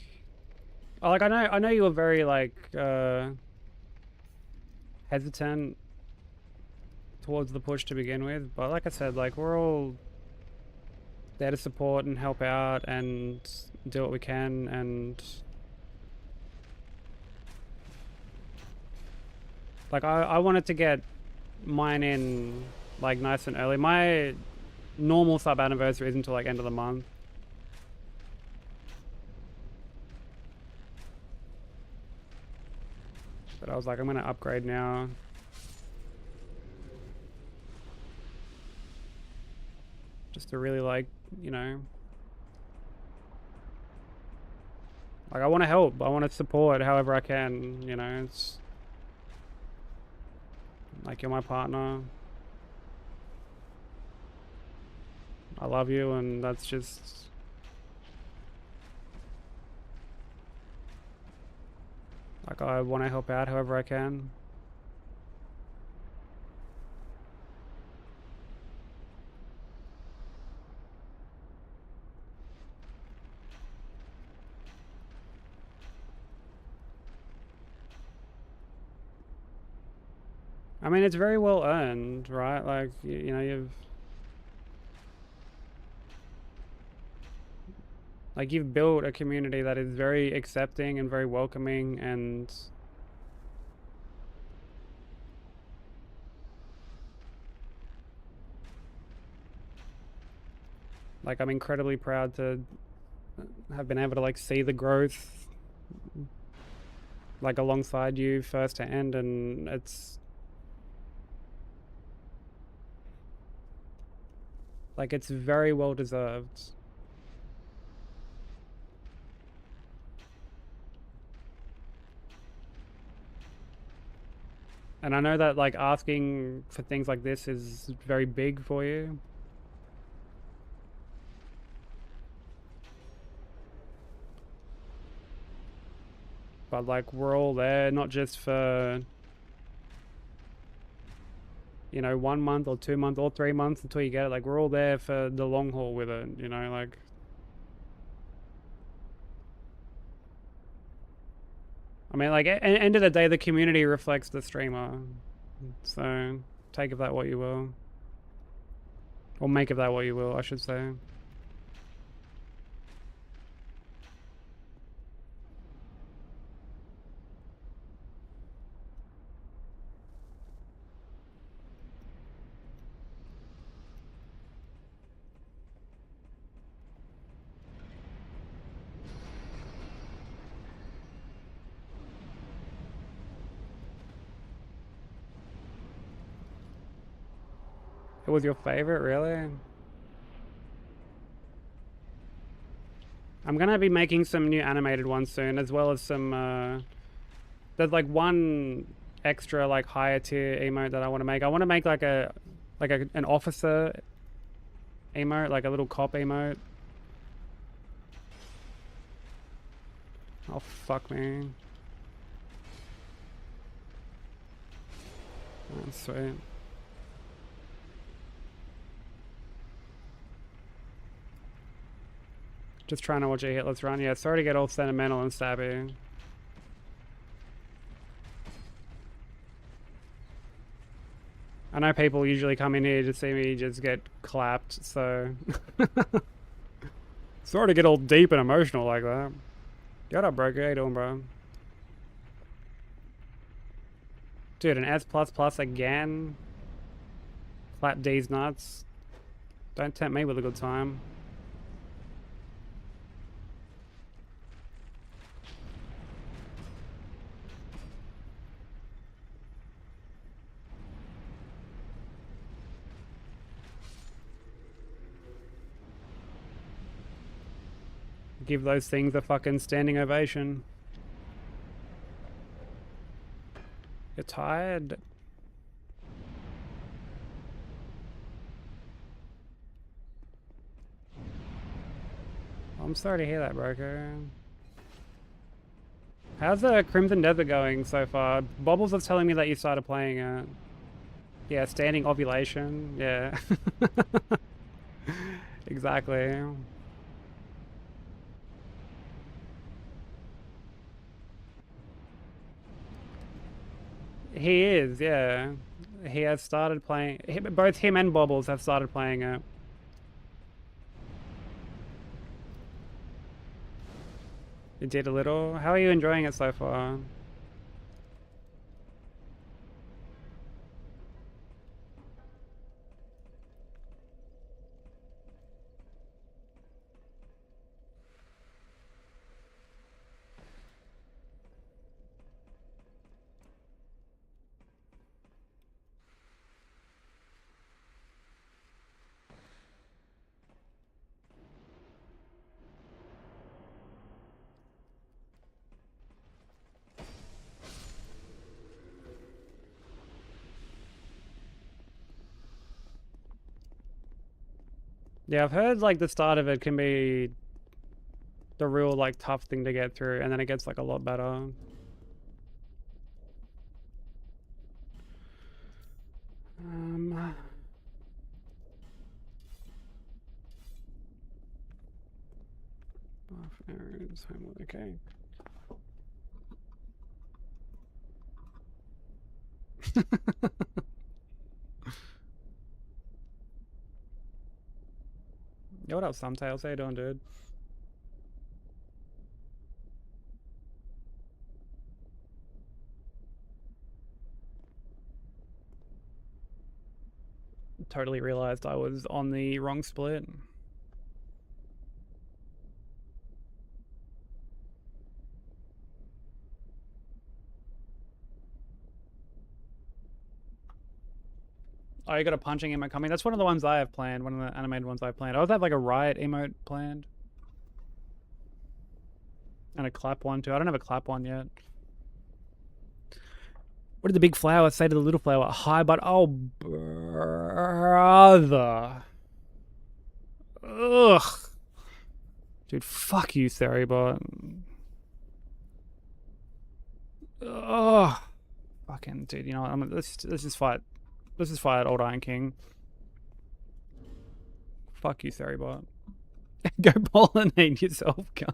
Speaker 1: oh, like I know you were very like hesitant towards the push to begin with, but like I said, like we're all there to support and help out and do what we can, and like I wanted to get mine in like nice and early. My normal sub anniversary isn't until like end of the month. But I was like, I'm gonna upgrade now. Just to really like, you know, like I want to help. I want to support however I can, you know. It's like you're my partner. I love you, and that's just like I want to help out however I can. I mean, it's very well earned, right? Like, you know, you've built a community that is very accepting and very welcoming, and like, I'm incredibly proud to have been able to like see the growth like alongside you first to end, and it's like, it's very well deserved. And I know that like asking for things like this is very big for you. But like, we're all there, not just for, you know, 1 month or 2 months or 3 months until you get it. Like, we're all there for the long haul with it, you know, like. I mean, like, at the end of the day, the community reflects the streamer. So, take of that what you will. Or make of that what you will, I should say. It was your favorite, really? I'm gonna be making some new animated ones soon, as well as some, there's like one extra like higher tier emote that I want to make. I want to make like an officer emote, like a little cop emote. Oh, fuck me. Oh, sweet. Just trying to watch a Hitless run. Yeah, sorry to get all sentimental and stabby. I know people usually come in here to see me just get clapped, so... Sorry to get all deep and emotional like that. What up, broker? How you doing, bro? Dude, an S++ again? Clap D's nuts. Don't tempt me with a good time. Give those things a fucking standing ovation. You're tired? I'm sorry to hear that, broker. How's the Crimson Desert going so far? Bobbles was telling me that you started playing it. Yeah, standing ovulation. Yeah. Exactly. He is, yeah. He has started playing. Both him and Bobbles have started playing it. You did a little. How are you enjoying it so far? Yeah, I've heard like the start of it can be the real like tough thing to get through, and then it gets like a lot better. Buff errands, homework, okay. Yo, what up, Thumbtails? How you doing, dude? Totally realized I was on the wrong split. Oh, you got a punching emote coming? That's one of the ones I have planned. One of the animated ones I have planned. I also have like a riot emote planned. And a clap one too. I don't have a clap one yet. What did the big flower say to the little flower? Hi, but oh, brother. Ugh. Dude, fuck you, Theribot. Ugh. Fucking dude, you know what? Let's just fight. Let's just fight Old Iron King. Fuck you, Theribot. Go pollinate yourself, God.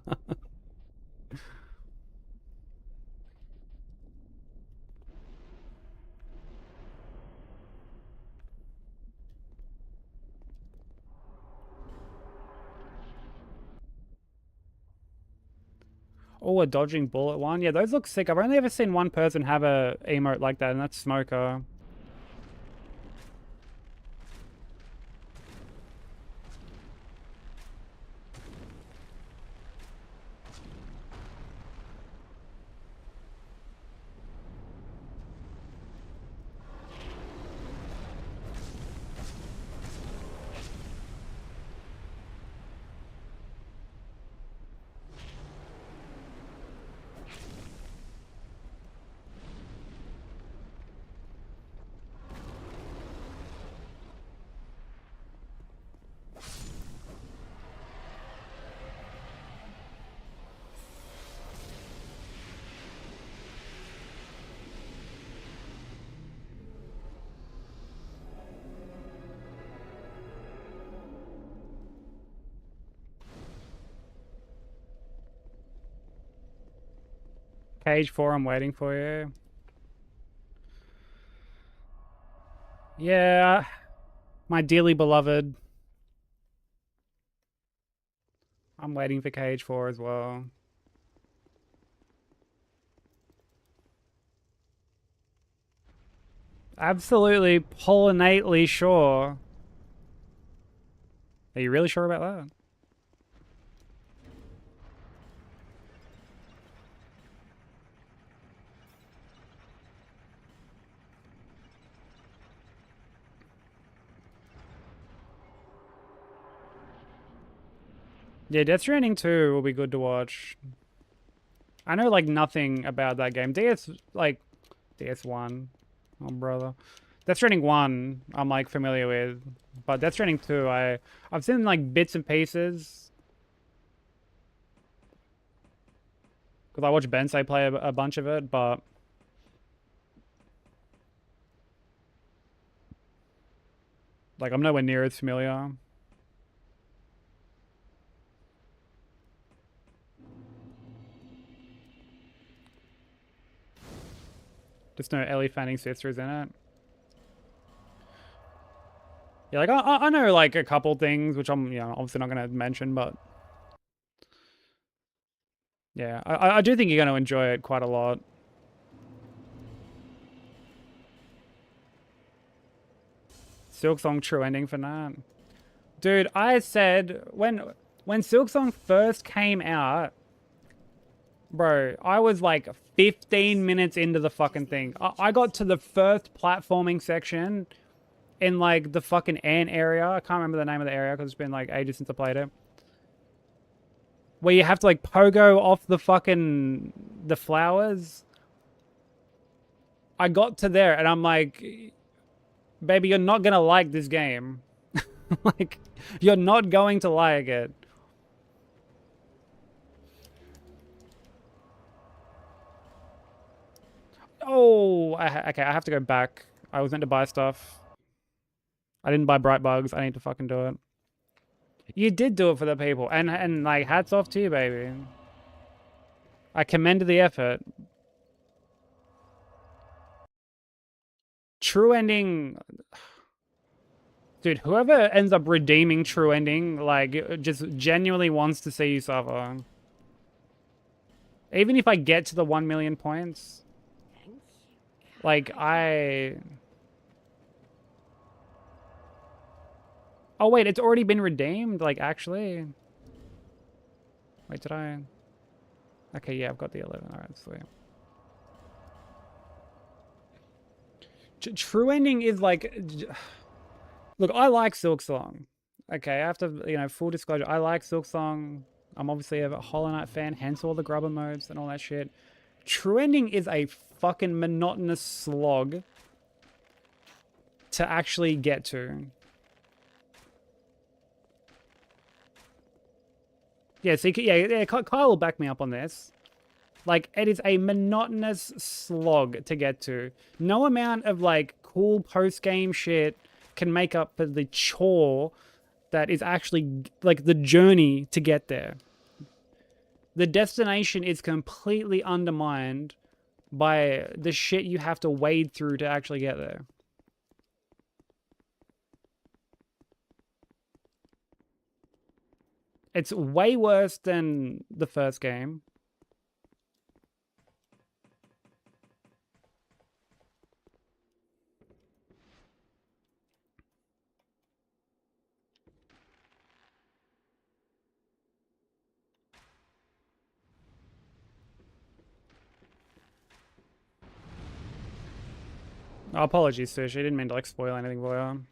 Speaker 1: Oh, a dodging bullet one. Yeah, those look sick. I've only ever seen one person have a emote like that, and that's Smoker. Cage 4, I'm waiting for you. Yeah, my dearly beloved. I'm waiting for Cage 4 as well. Absolutely, pollinately sure. Are you really sure about that? Yeah, Death Stranding 2 will be good to watch. I know, like, nothing about that game. DS1. Oh, brother. Death Stranding 1, I'm, like, familiar with. But Death Stranding 2, I've seen, like, bits and pieces. Because I watch Bensei play a bunch of it, but... like, I'm nowhere near as familiar. Just know Ellie Fanning's sister is in it. Yeah, like, I know, like, a couple things, which I'm, you know, obviously not going to mention, but... yeah, I do think you're going to enjoy it quite a lot. Silksong true ending for Nat. Dude, I said, when Silksong first came out, bro, I was like 15 minutes into the fucking thing. I got to the first platforming section in like the fucking ant area. I can't remember the name of the area because it's been like ages since I played it. Where you have to like pogo off the fucking the flowers. I got to there and I'm like, baby, you're not gonna like this game. Like, you're not going to like it. Oh, okay, I have to go back. I was meant to buy stuff. I didn't buy Bright Bugs. I need to fucking do it. You did do it for the people. And like, hats off to you, baby. I commend the effort. True ending... Dude, whoever ends up redeeming True Ending, like, just genuinely wants to see you suffer. Even if I get to the 1 million points, like, Oh, wait, it's already been redeemed? Like, actually? Wait, did I... Okay, yeah, I've got the 11. Alright, sweet. True Ending is like... Look, I like Silksong. Okay, I have to, you know, full disclosure, I like Silksong. I'm obviously a Hollow Knight fan, hence all the grubber modes and all that shit. True Ending is a fucking monotonous slog to actually get to. Yeah, so yeah, Kyle will back me up on this. Like, it is a monotonous slog to get to. No amount of, like, cool post-game shit can make up for the chore that is actually, like, the journey to get there. The destination is completely undermined by the shit you have to wade through to actually get there. It's way worse than the first game. Oh, apologies, Sushi. I didn't mean to, like, spoil anything for you.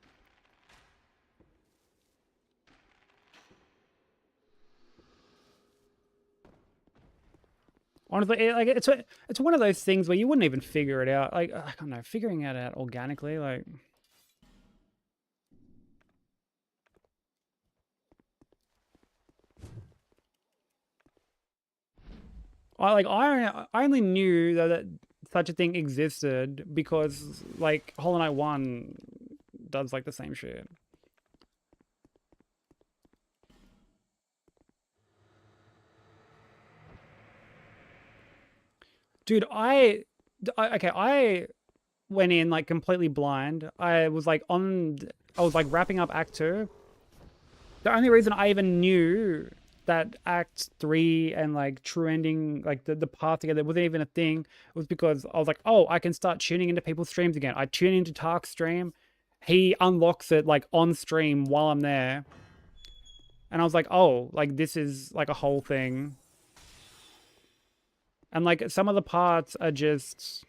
Speaker 1: Honestly, like, it's one of those things where you wouldn't even figure it out. Like, I don't know, figuring it out organically, like... I only knew that such a thing existed because, like, Hollow Knight 1 does, like, the same shit. Dude, I went in, like, completely blind. I was like wrapping up Act 2. The only reason I even knew that Act 3 and, like, True Ending, like, the path together wasn't even a thing, was because I was like, oh, I can start tuning into people's streams again. I tune into Tark's stream. He unlocks it, like, on stream while I'm there. And I was like, oh, like, this is, like, a whole thing. And, like, some of the parts are just...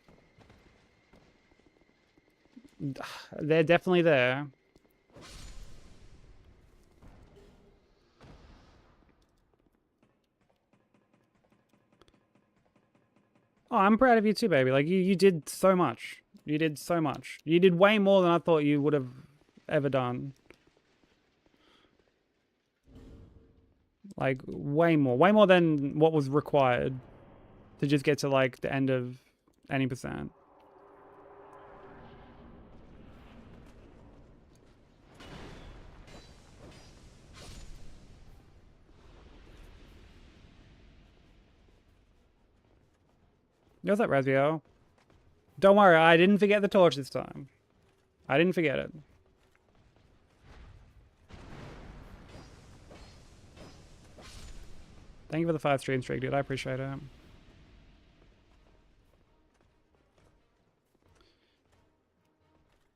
Speaker 1: They're definitely there. Oh, I'm proud of you too, baby. Like, you did so much. You did so much. You did way more than I thought you would have ever done. Like, way more. Way more than what was required to just get to, like, the end of any percent. What's up, Razio? Don't worry, I didn't forget the torch this time. I didn't forget it. Thank you for the 5 stream streak, dude. I appreciate it.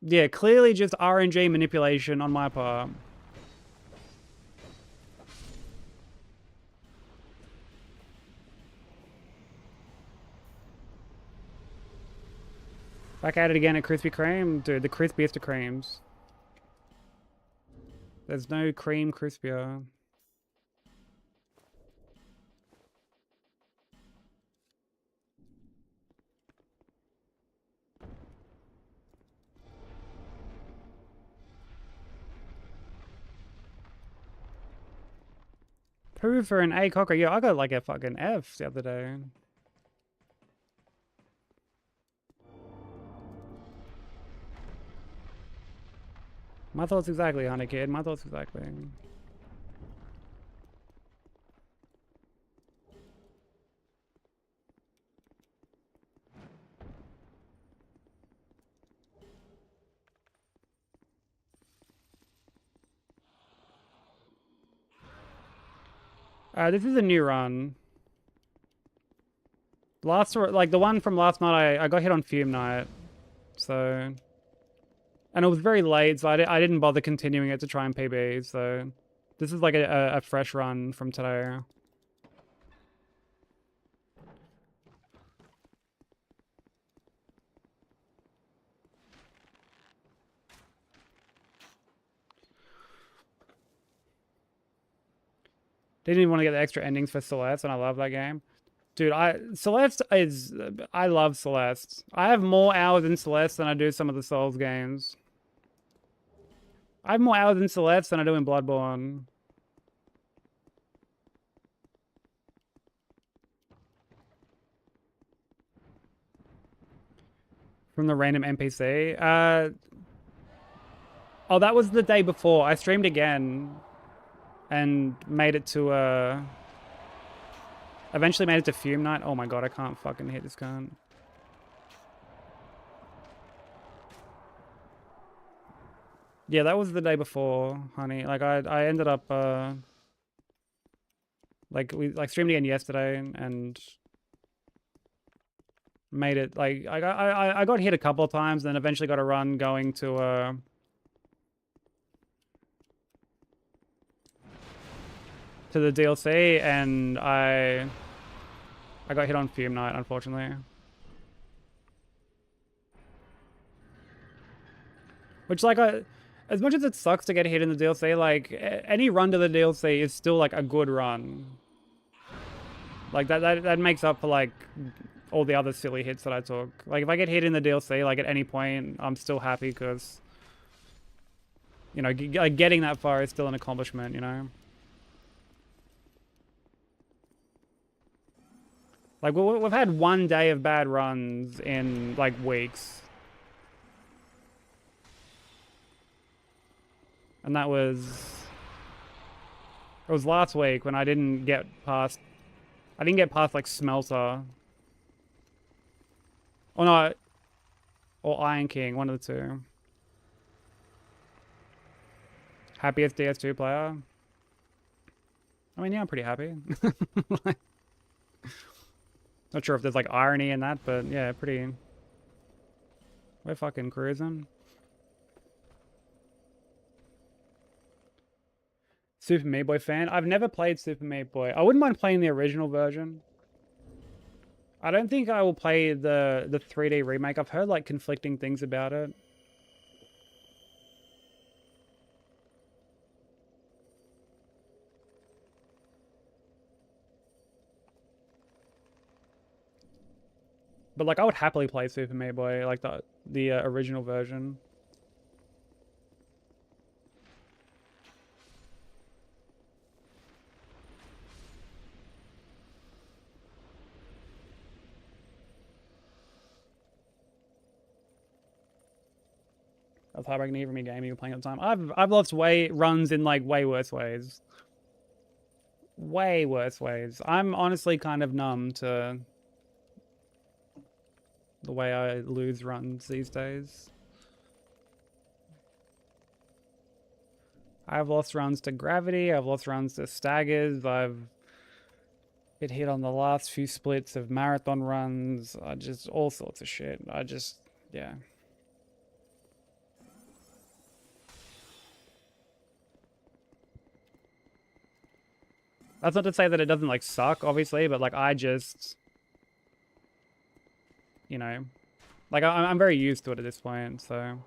Speaker 1: Yeah, clearly just RNG manipulation on my part. Back at it again at Krispy Kreme. Dude, the crispiest of creams. There's no cream crispier. Poo for an A cocker. Yeah, I got like a fucking F the other day. My thoughts exactly, honey kid. My thoughts exactly. This is a new run. Like the one from last night, I got hit on Fume Night, so, and it was very late, so I didn't bother continuing it to try and PB. So, this is like a fresh run from today. Didn't even want to get the extra endings for Celeste, and I love that game. Dude, I love Celeste. I have more hours in Celeste than I do some of the Souls games. I have more hours in Celeste than I do in Bloodborne. From the random NPC. Oh, that was the day before. I streamed again and made it to eventually made it to Fume Night. Oh my god, I can't fucking hit this cunt. Yeah, that was the day before, honey. Like I ended up like we streamed again yesterday and made it. Like I got hit a couple of times, then eventually got a run going to the DLC, and I got hit on Fume Night, unfortunately. Which, like, as much as it sucks to get hit in the DLC, like, any run to the DLC is still, like, a good run. Like, that makes up for, like, all the other silly hits that I took. Like, if I get hit in the DLC, like, at any point, I'm still happy because, you know, like, getting that far is still an accomplishment, you know? Like, we've had one day of bad runs in, like, weeks. And that was... It was last week when I didn't get past... like, Smelter. Oh, no. Or Iron King, one of the two. Happiest DS2 player? I mean, yeah, I'm pretty happy. Like, not sure if there's, like, irony in that, but yeah, pretty... We're fucking cruising. Super Meat Boy fan? I've never played Super Meat Boy. I wouldn't mind playing the original version. I don't think I will play the 3D remake. I've heard, like, conflicting things about it. But, like, I would happily play Super Meat Boy, like, the original version. That's heartbreaking even me gaming or playing at the time. I've lost runs in, like, way worse ways. Way worse ways. I'm honestly kind of numb to the way I lose runs these days. I've lost runs to gravity, I've lost runs to staggers, I've been hit on the last few splits of marathon runs, just all sorts of shit. Yeah. That's not to say that it doesn't, like, suck, obviously, but, like, you know, like, I'm very used to it at this point, so...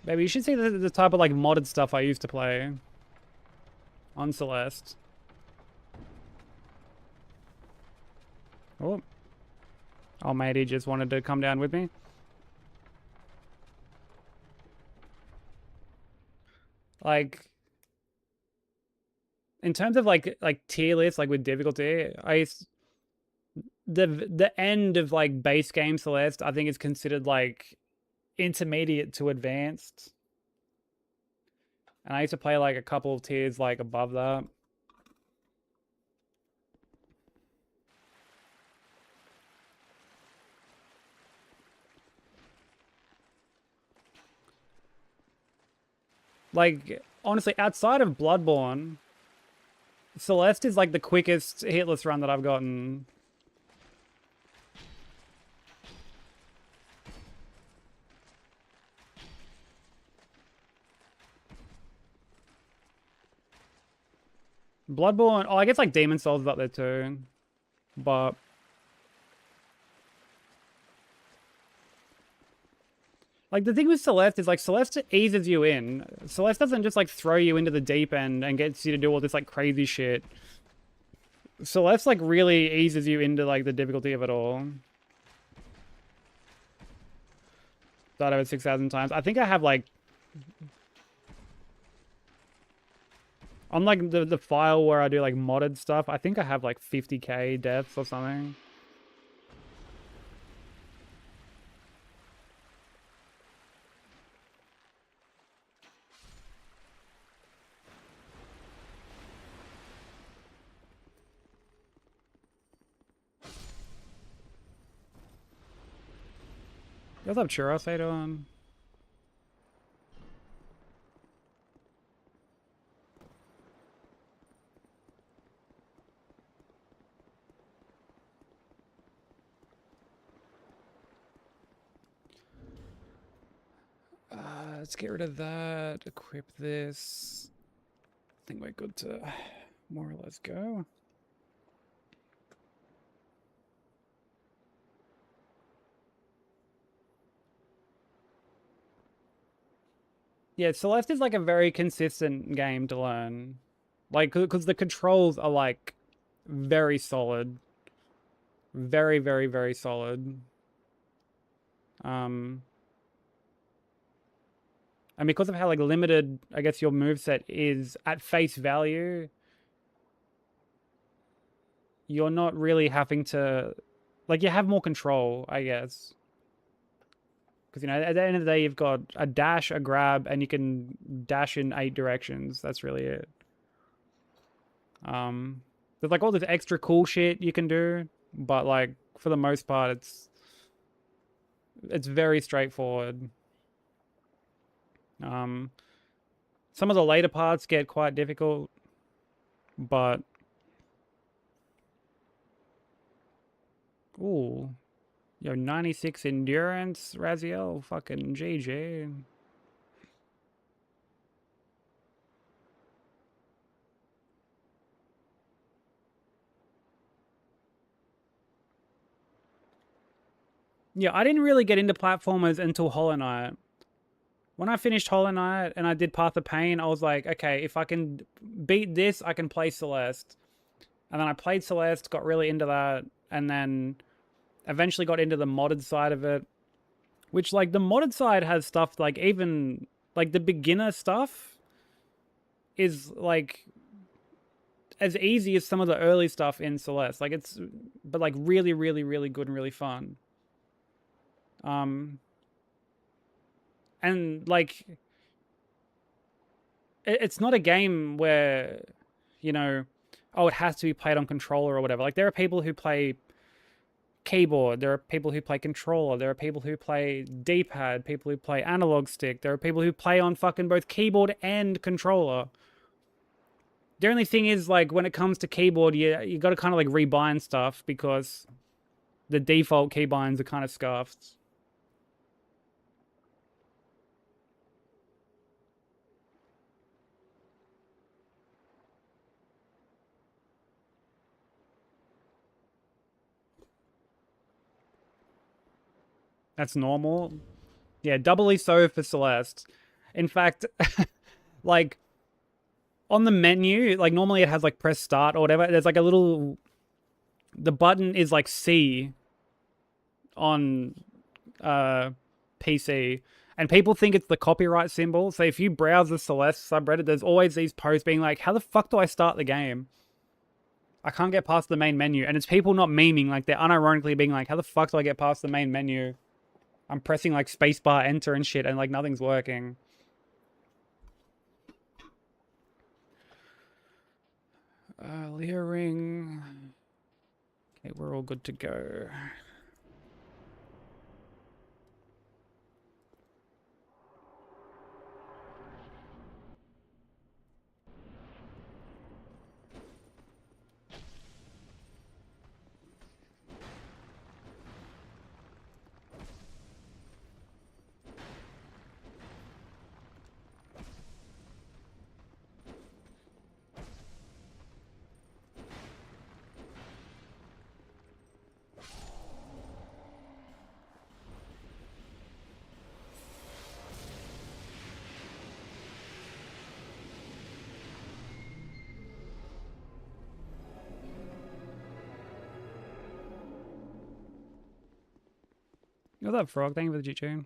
Speaker 1: Maybe you should see the type of, like, modded stuff I used to play on Celeste. Oh. Oh, matey just wanted to come down with me. Like, in terms of, like tier lists, like, with difficulty, the end of, like, base game Celeste, I think is considered, like, intermediate to advanced. And I used to play, like, a couple of tiers, like, above that. Like, honestly, outside of Bloodborne, Celeste is like the quickest hitless run that I've gotten. Bloodborne, oh, I guess like Demon Souls is up there too. But like the thing with Celeste is like Celeste eases you in. Celeste doesn't just like throw you into the deep end and gets you to do all this like crazy shit. Celeste like really eases you into like the difficulty of it all. Died over 6,000 times. I think I have like on like the file where I do like modded stuff, I think I have like 50k deaths or something. What's up, Churros? How you doing? Let's get rid of that. Equip this. I think we're good to more or less go. Yeah, Celeste is like a very consistent game to learn. Like, because the controls are like very solid. Very, very, very solid. And because of how like limited, I guess, your moveset is at face value, you're not really having to, like, you have more control, I guess. Because, you know, at the end of the day, you've got a dash, a grab, and you can dash in 8 directions. That's really it. There's like all this extra cool shit you can do, but like for the most part, it's very straightforward. Some of the later parts get quite difficult, but ooh, yo, 96 endurance, Raziel, fucking GG. Yeah, I didn't really get into platformers until Hollow Knight. When I finished Hollow Knight and I did Path of Pain, I was like, okay, if I can beat this, I can play Celeste. And then I played Celeste, got really into that, and then eventually got into the modded side of it. Which, like, the modded side has stuff, like, even, like, the beginner stuff is, like, as easy as some of the early stuff in Celeste. Like, it's, but, like, really, really, really good and really fun. And, like, it's not a game where, you know, oh, it has to be played on controller or whatever. Like, there are people who play keyboard, there are people who play controller, there are people who play D-pad, people who play analog stick, there are people who play on fucking both keyboard and controller. The only thing is, like, when it comes to keyboard, you got to kind of, like, rebind stuff because the default keybinds are kind of scuffed. That's normal. Yeah, doubly so for Celeste. In fact, like, on the menu, like, normally it has, like, press start or whatever. There's, like, a little... The button is, like, C on PC. And people think it's the copyright symbol. So if you browse the Celeste subreddit, there's always these posts being like, how the fuck do I start the game? I can't get past the main menu. And it's people not memeing, like, they're unironically being like, how the fuck do I get past the main menu? I'm pressing, like, spacebar, enter and shit, and, like, nothing's working. Leah ring. Okay, we're all good to go. What's up, Frog? Thank you for the G-Tune.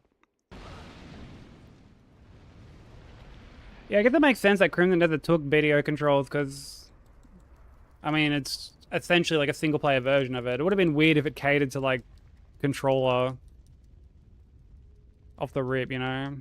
Speaker 1: Yeah, I guess that makes sense that Crimson Desert took BDO controls because, I mean, it's essentially like a single-player version of it. It would have been weird if it catered to, like, controller off the rip, you know?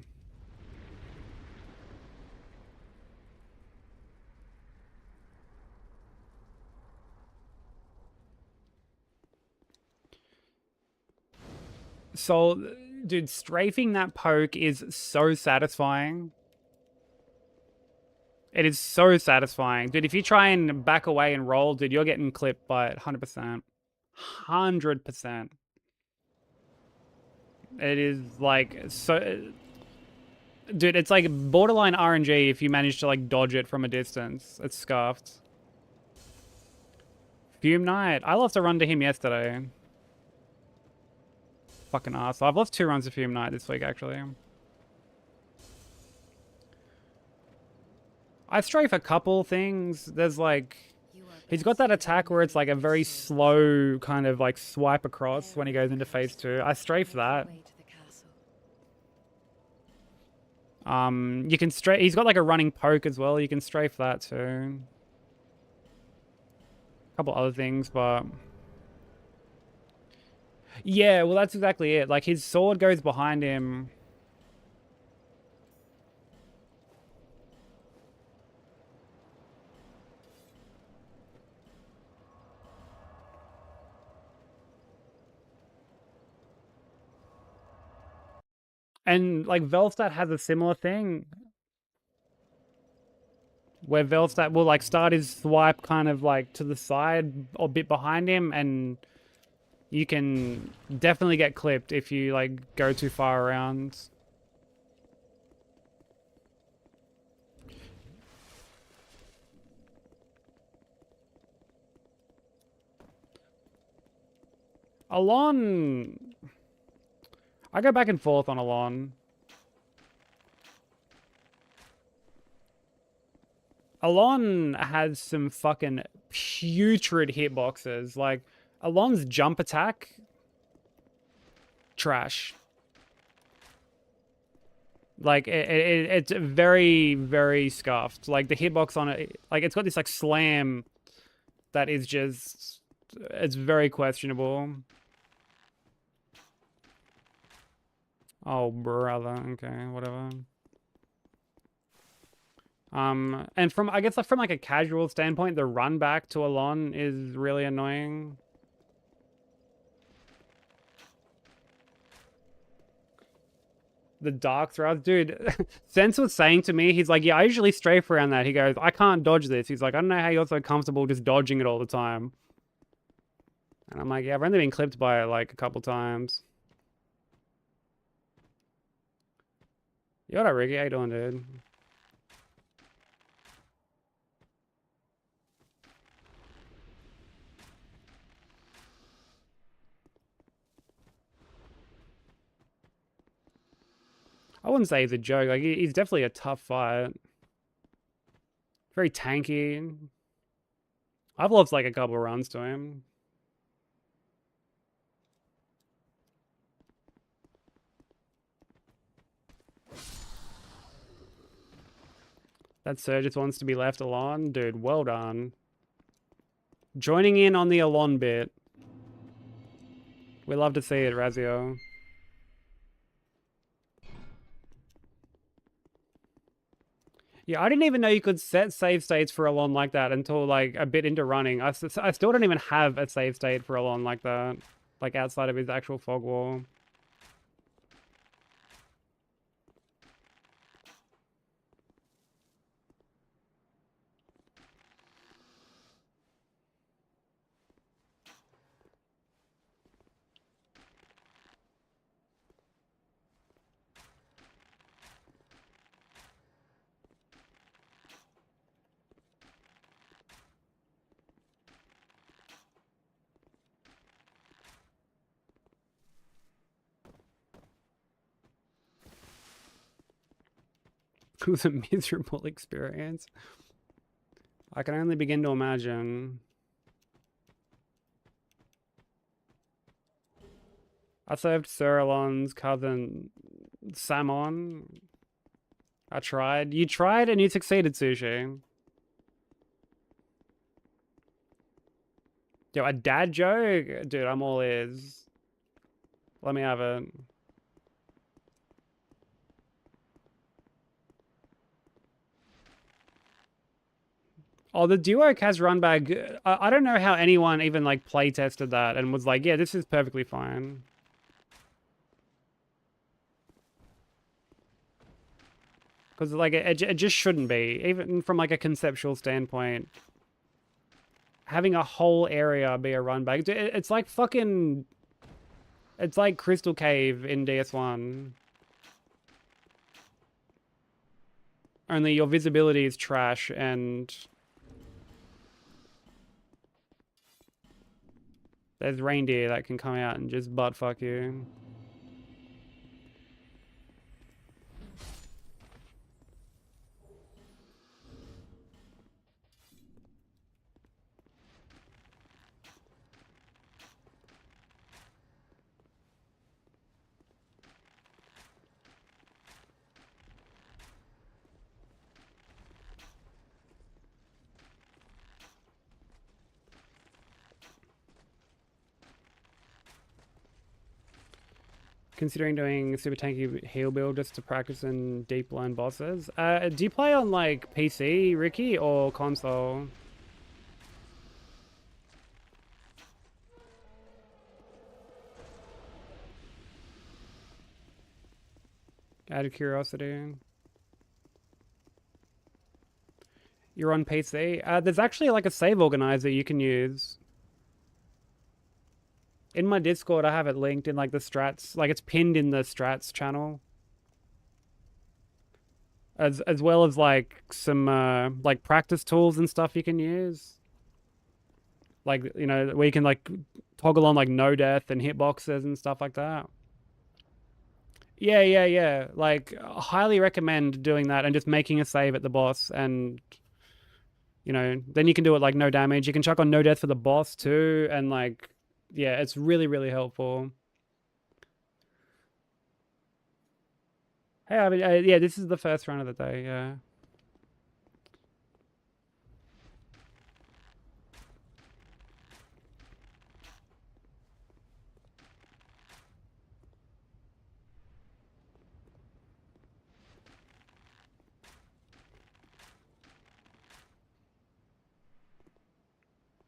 Speaker 1: So, dude, strafing that poke is so satisfying. It is so satisfying. Dude, if you try and back away and roll, dude, you're getting clipped by it 100%. 100%. It is like so... Dude, it's like borderline RNG if you manage to like dodge it from a distance. It's scuffed. Fume Knight. I lost a run to him yesterday. Fucking ass. I've lost 2 runs to Fume Knight this week, actually. I strafe a couple things. There's like... He's got that attack where it's like a very slow kind of like swipe across when he goes into phase 2. I strafe that. You can strafe... He's got like a running poke as well. You can strafe that too. A couple other things, but... Yeah, well, that's exactly it. Like, his sword goes behind him. And, like, Velstad has a similar thing. Where Velstad will, like, start his swipe kind of, like, to the side or a bit behind him, and you can definitely get clipped if you, like, go too far around. Alon... I go back and forth on Alon. Alon has some fucking putrid hitboxes. Like, Alon's jump attack... Trash. Like, it's very, very scuffed. Like, the hitbox on it... Like, it's got this, like, slam that is just... It's very questionable. Oh, brother. Okay, whatever. And from, I guess, from, like, a casual standpoint, the run back to Alon is really annoying. The dark thrust. Dude, Sense was saying to me, he's like, yeah, I usually strafe around that. He goes, I can't dodge this. He's like, I don't know how you're so comfortable just dodging it all the time. And I'm like, yeah, I've only been clipped by it, like, a couple times. What up, Ricky? How you doing, dude? I wouldn't say he's a joke. Like, he's definitely a tough fight. Very tanky. I've lost, like, a couple runs to him. That Surgeon wants to be left alone. Dude, well done. Joining in on the Alon bit. We love to see it, Razio. Yeah, I didn't even know you could set save states for Alon like that until, like, a bit into running. I still don't even have a save state for Alon like that. Like, outside of his actual fog wall. It was a miserable experience. I can only begin to imagine. I served Sir Elon's cousin Samon. I tried. You tried and you succeeded, Sushi. Yo, a dad joke? Dude, I'm all ears. Let me have it. Oh, the Duo has run back. I don't know how anyone even like play tested that and was like, yeah, this is perfectly fine. Because like it just shouldn't be, even from like a conceptual standpoint. Having a whole area be a run back, it's like fucking, it's like Crystal Cave in DS1. Only your visibility is trash and there's reindeer that can come out and just butt fuck you. Considering doing super tanky heal build just to practice in deep line bosses. Do you play on like PC, Ricky, or console? Out of curiosity. You're on PC? There's actually like a save organizer you can use. In my Discord, I have it linked in like the strats, like it's pinned in the strats channel. As well as like some like practice tools and stuff you can use. Like, you know, where you can like toggle on like no death and hitboxes and stuff like that. Yeah. Like, highly recommend doing that and just making a save at the boss and, you know, then you can do it like no damage. You can chuck on no death for the boss too and like, yeah, it's really, really helpful. Hey, I mean, yeah, this is the first run of the day, yeah.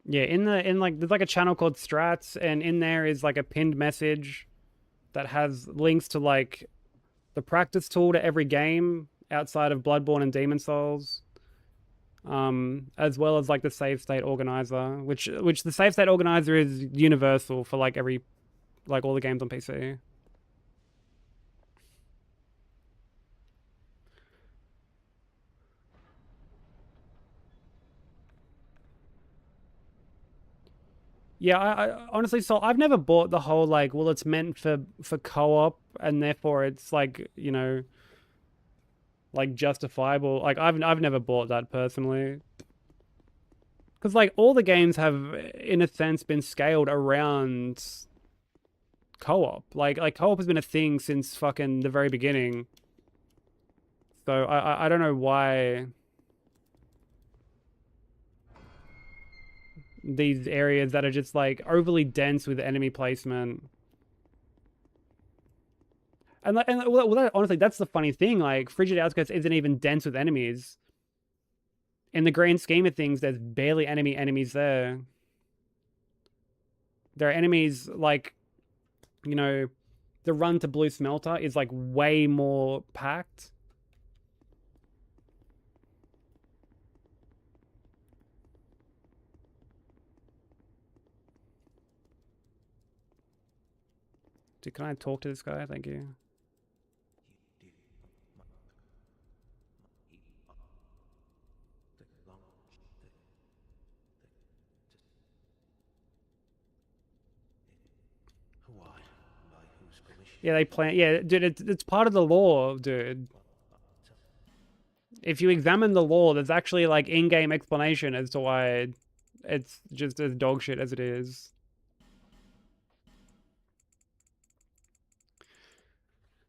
Speaker 1: Yeah, in like there's like a channel called Strats, and in there is like a pinned message that has links to like the practice tool to every game outside of Bloodborne and Demon Souls. As well as like the save state organizer, which the save state organizer is universal for like every like all the games on PC. Yeah, I honestly, so I've never bought the whole like, well, it's meant for co-op and therefore it's like, you know, like justifiable. Like I've never bought that personally. Cuz like all the games have in a sense been scaled around co-op. Like co-op has been a thing since fucking the very beginning. So I don't know why these areas that are just like overly dense with enemy placement. And well, honestly, that's the funny thing. Like, Frigid Outskirts isn't even dense with enemies. In the grand scheme of things, there's barely enemies there. There are enemies like, you know, the run to Blue Smelter is like way more packed. Dude, can I talk to this guy? Thank you. Yeah, they plan. Yeah, dude, it's part of the lore, dude. If you examine the lore, there's actually like in-game explanation as to why it's just as dog shit as it is.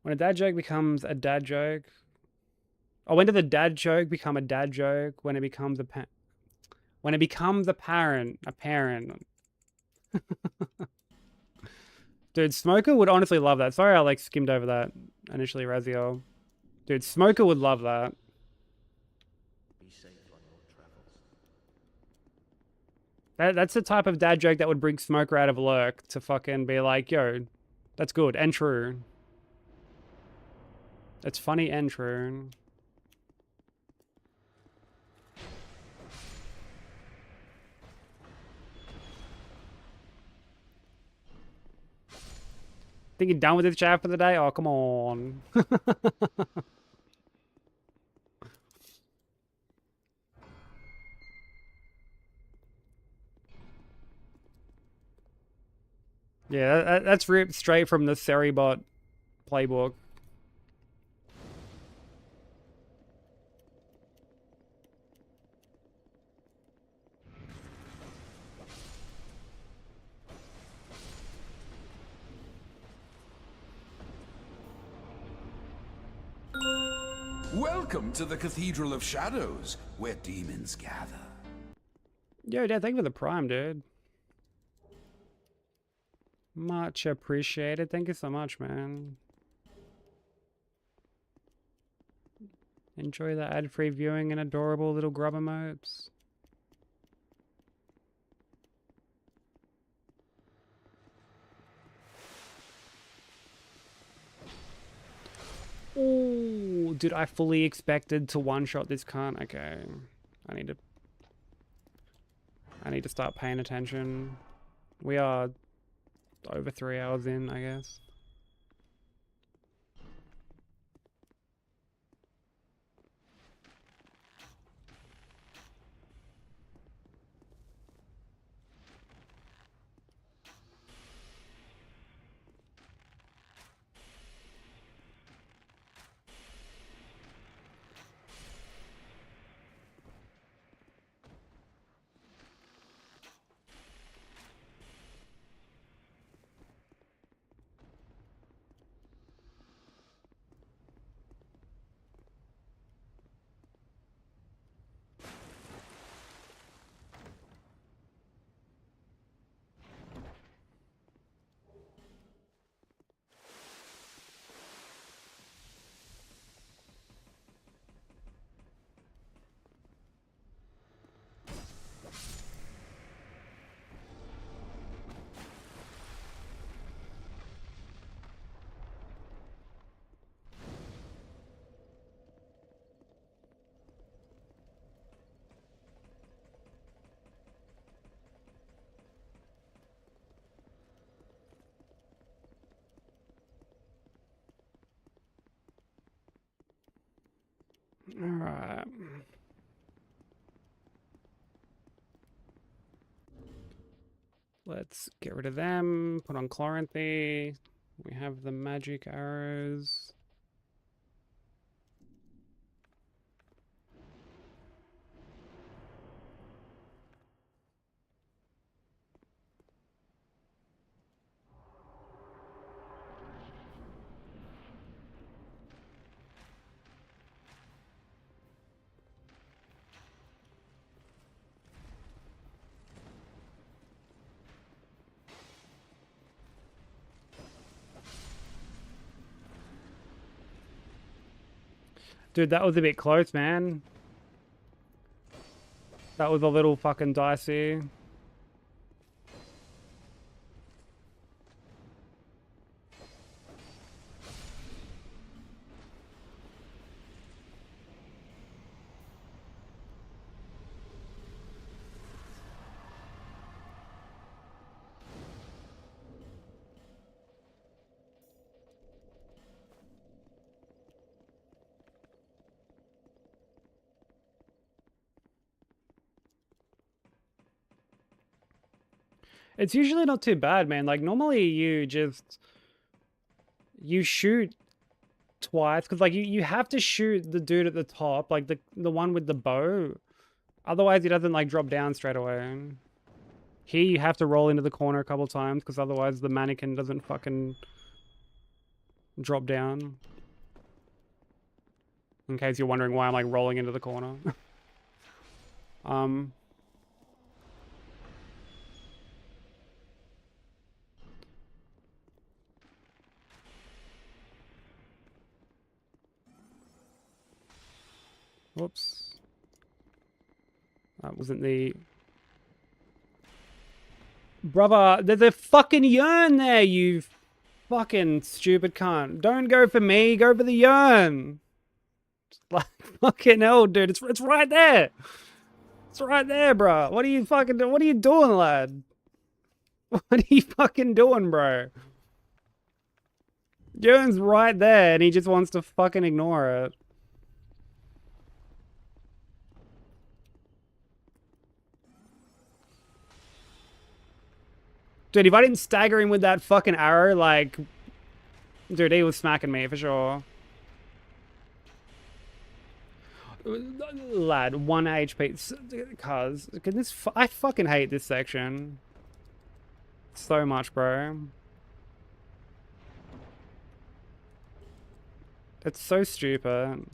Speaker 1: When a dad joke becomes a dad joke. Oh, when did the dad joke become a dad joke? When it becomes when it becomes a parent. Dude, Smoker would honestly love that. Sorry I like skimmed over that initially, Raziel. Dude, Smoker would love that.
Speaker 7: Be safe on your travels.
Speaker 1: That's the type of dad joke that would bring Smoker out of lurk to fucking be like, yo, that's good and true. It's funny and true. Think you're done with this chat for the day? Oh, come on. Yeah, that's ripped straight from the Seribot playbook.
Speaker 6: Welcome to the Cathedral of Shadows, where demons gather.
Speaker 1: Yo, Dad, thank you for the prime, dude. Much appreciated. Thank you so much, man. Enjoy the ad-free viewing and adorable little grub emotes. Oh, dude, I fully expected to one-shot this cunt. Okay. I need to start paying attention. We are over 3 hours in, I guess. All right. Let's get rid of them. Put on Chloranthy. We have the magic arrows. Dude, that was a bit close, man. That was a little fucking dicey. It's usually not too bad, man. Like, normally you shoot twice. Because, like, you have to shoot the dude at the top. Like, the one with the bow. Otherwise, he doesn't, like, drop down straight away. Here, you have to roll into the corner a couple times. Because otherwise, the mannequin doesn't fucking drop down. In case you're wondering why I'm like rolling into the corner. Whoops. That wasn't the... Brother, there's a fucking yearn there, you fucking stupid cunt. Don't go for me, go for the yearn. Like, fucking hell, dude, it's right there. It's right there, bro. What are you fucking doing? What are you doing, lad? What are you fucking doing, bro? Yearn's right there, and he just wants to fucking ignore it. Dude, if I didn't stagger him with that fucking arrow, like... Dude, he was smacking me, for sure. Lad, 1 HP. Cuz, can this... I fucking hate this section. So much, bro. It's so stupid.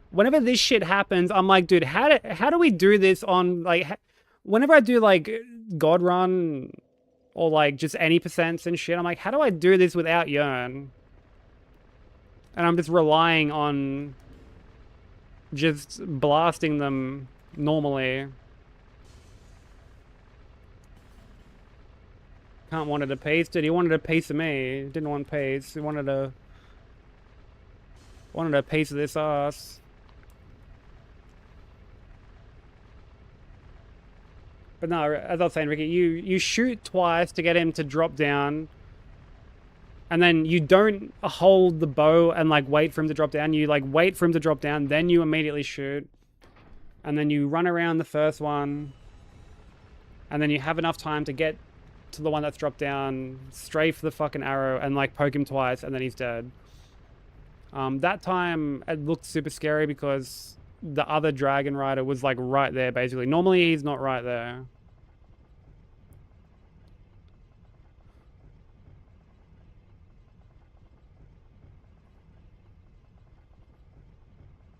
Speaker 1: Whenever this shit happens, I'm like, dude, how do we do this on, like... Whenever I do, like, God Run, or, like, just any percents and shit, I'm like, how do I do this without Yearn? And I'm just relying on just blasting them normally. Can't wanted a piece. Dude, he wanted a piece of me. Didn't want peace. He wanted a piece of this ass. But no, as I was saying, Ricky, you shoot twice to get him to drop down. And then you don't hold the bow and, like, wait for him to drop down. You, like, wait for him to drop down, then you immediately shoot. And then you run around the first one. And then you have enough time to get to the one that's dropped down, strafe the fucking arrow, and, like, poke him twice, and then he's dead. That time, it looked super scary because the other dragon rider was, like, right there, basically. Normally, he's not right there.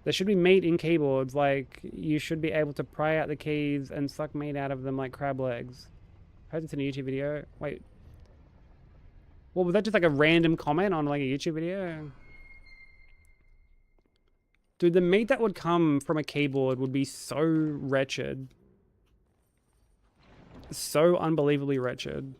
Speaker 1: There should be meat in keyboards, like, you should be able to pry out the keys and suck meat out of them like crab legs. I heard it's in a YouTube video. Wait. Well, was that just like a random comment on, like, a YouTube video? Dude, the meat that would come from a keyboard would be so wretched. So unbelievably wretched.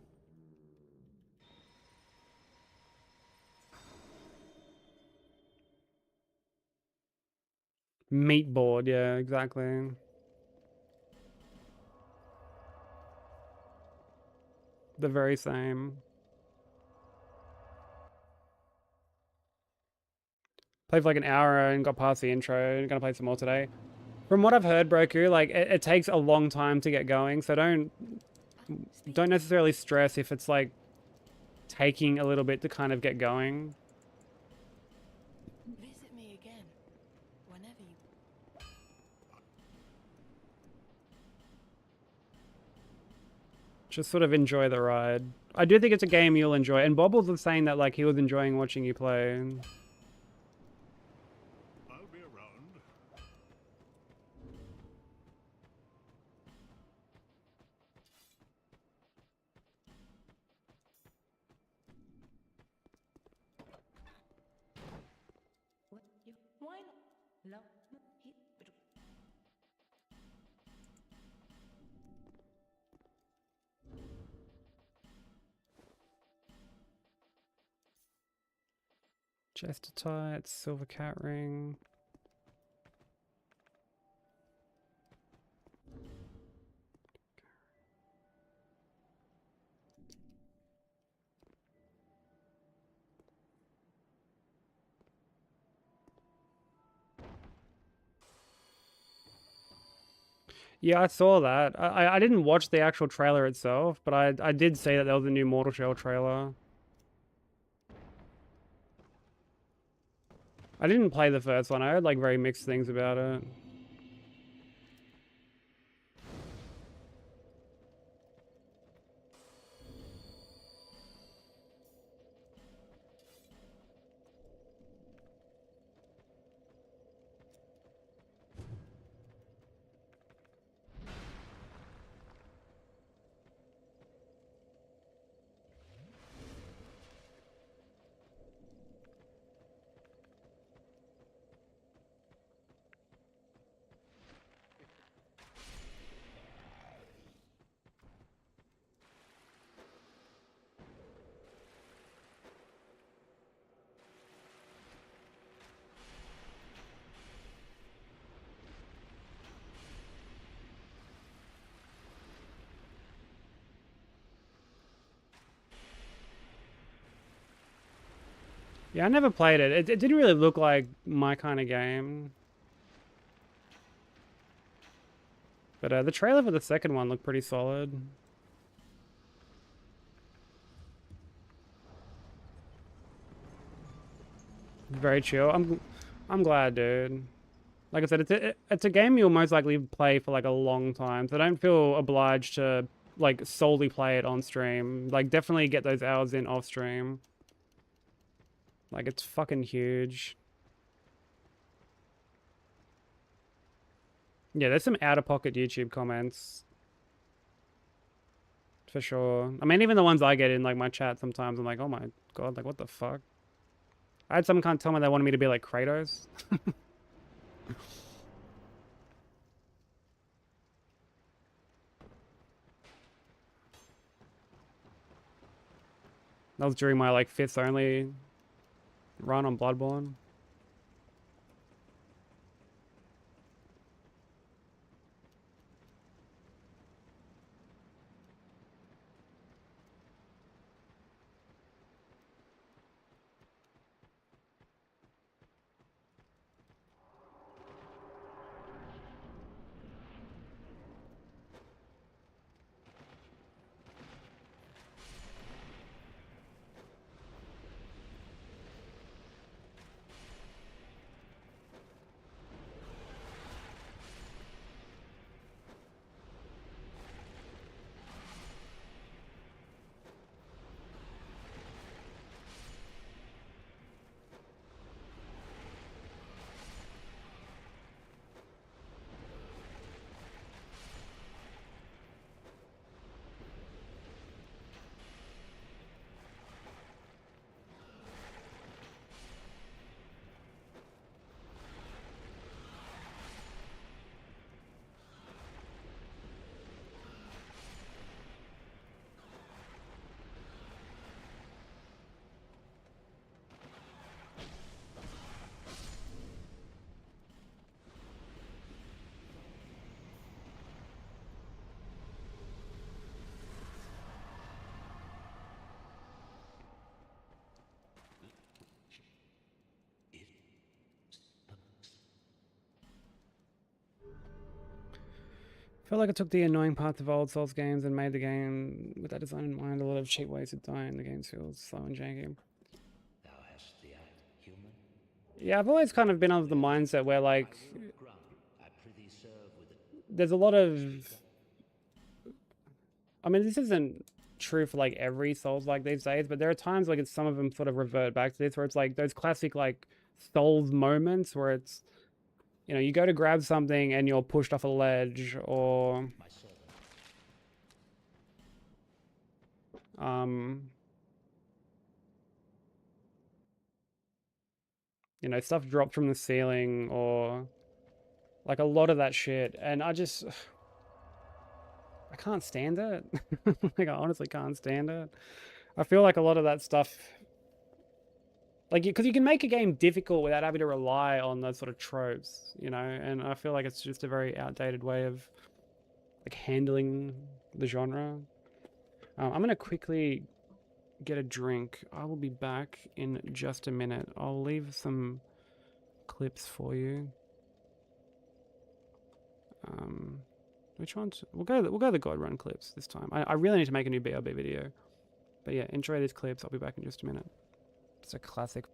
Speaker 1: Meat board, yeah, exactly. The very same. Played for like an hour and got past the intro. Gonna play some more today. From what I've heard, Broku, like, it takes a long time to get going, so don't necessarily stress if it's, like, taking a little bit to kind of get going.
Speaker 4: Visit me again, whenever you...
Speaker 1: Just sort of enjoy the ride. I do think it's a game you'll enjoy, and Bobbles was saying that, like, he was enjoying watching you play.
Speaker 5: I'll be around.
Speaker 3: Why not? Love.
Speaker 1: Chester tights, silver cat ring. Yeah, I saw that. I didn't watch the actual trailer itself, but I did see that there was a new Mortal Shell trailer. I didn't play the first one. I heard, like, very mixed things about it. Yeah, I never played it. It didn't really look like my kind of game. But the trailer for the second one looked pretty solid. Very chill. I'm glad, dude. Like I said, it's a game you'll most likely play for like a long time. So don't feel obliged to like solely play it on stream. Like definitely get those hours in off stream. Like it's fucking huge. Yeah, there's some out-of-pocket YouTube comments. For sure. I mean, even the ones I get in like my chat sometimes, I'm like, oh my god, like what the fuck? I had someone tell me they wanted me to be like Kratos. That was during my like fifths only run on Bloodborne. I feel like I took the annoying parts of old Souls games and made the game with that design in mind. A lot of cheap ways to die and the game feels slow and janky.
Speaker 7: Thou hast the act human.
Speaker 1: Yeah, I've always kind of been of the mindset where like
Speaker 7: I prithee serve with it.
Speaker 1: there's a lot of, I mean, this isn't true for like every Souls like these days, but there are times like some of them sort of revert back to this where it's like those classic like Souls moments where it's, you know, you go to grab something and you're pushed off a ledge, or
Speaker 7: My servant.
Speaker 1: you know, stuff dropped from the ceiling, or like a lot of that shit, and I can't stand it. Like I honestly can't stand it. I feel like a lot of that stuff, like, because you can make a game difficult without having to rely on those sort of tropes, you know, and I feel like it's just a very outdated way of like handling the genre. I'm gonna quickly get a drink. I will be back in just a minute. I'll leave some clips for you. Which ones? We'll go the God Run clips this time. I really need to make a new BRB video. But yeah, enjoy these clips. I'll be back in just a minute. It's a classic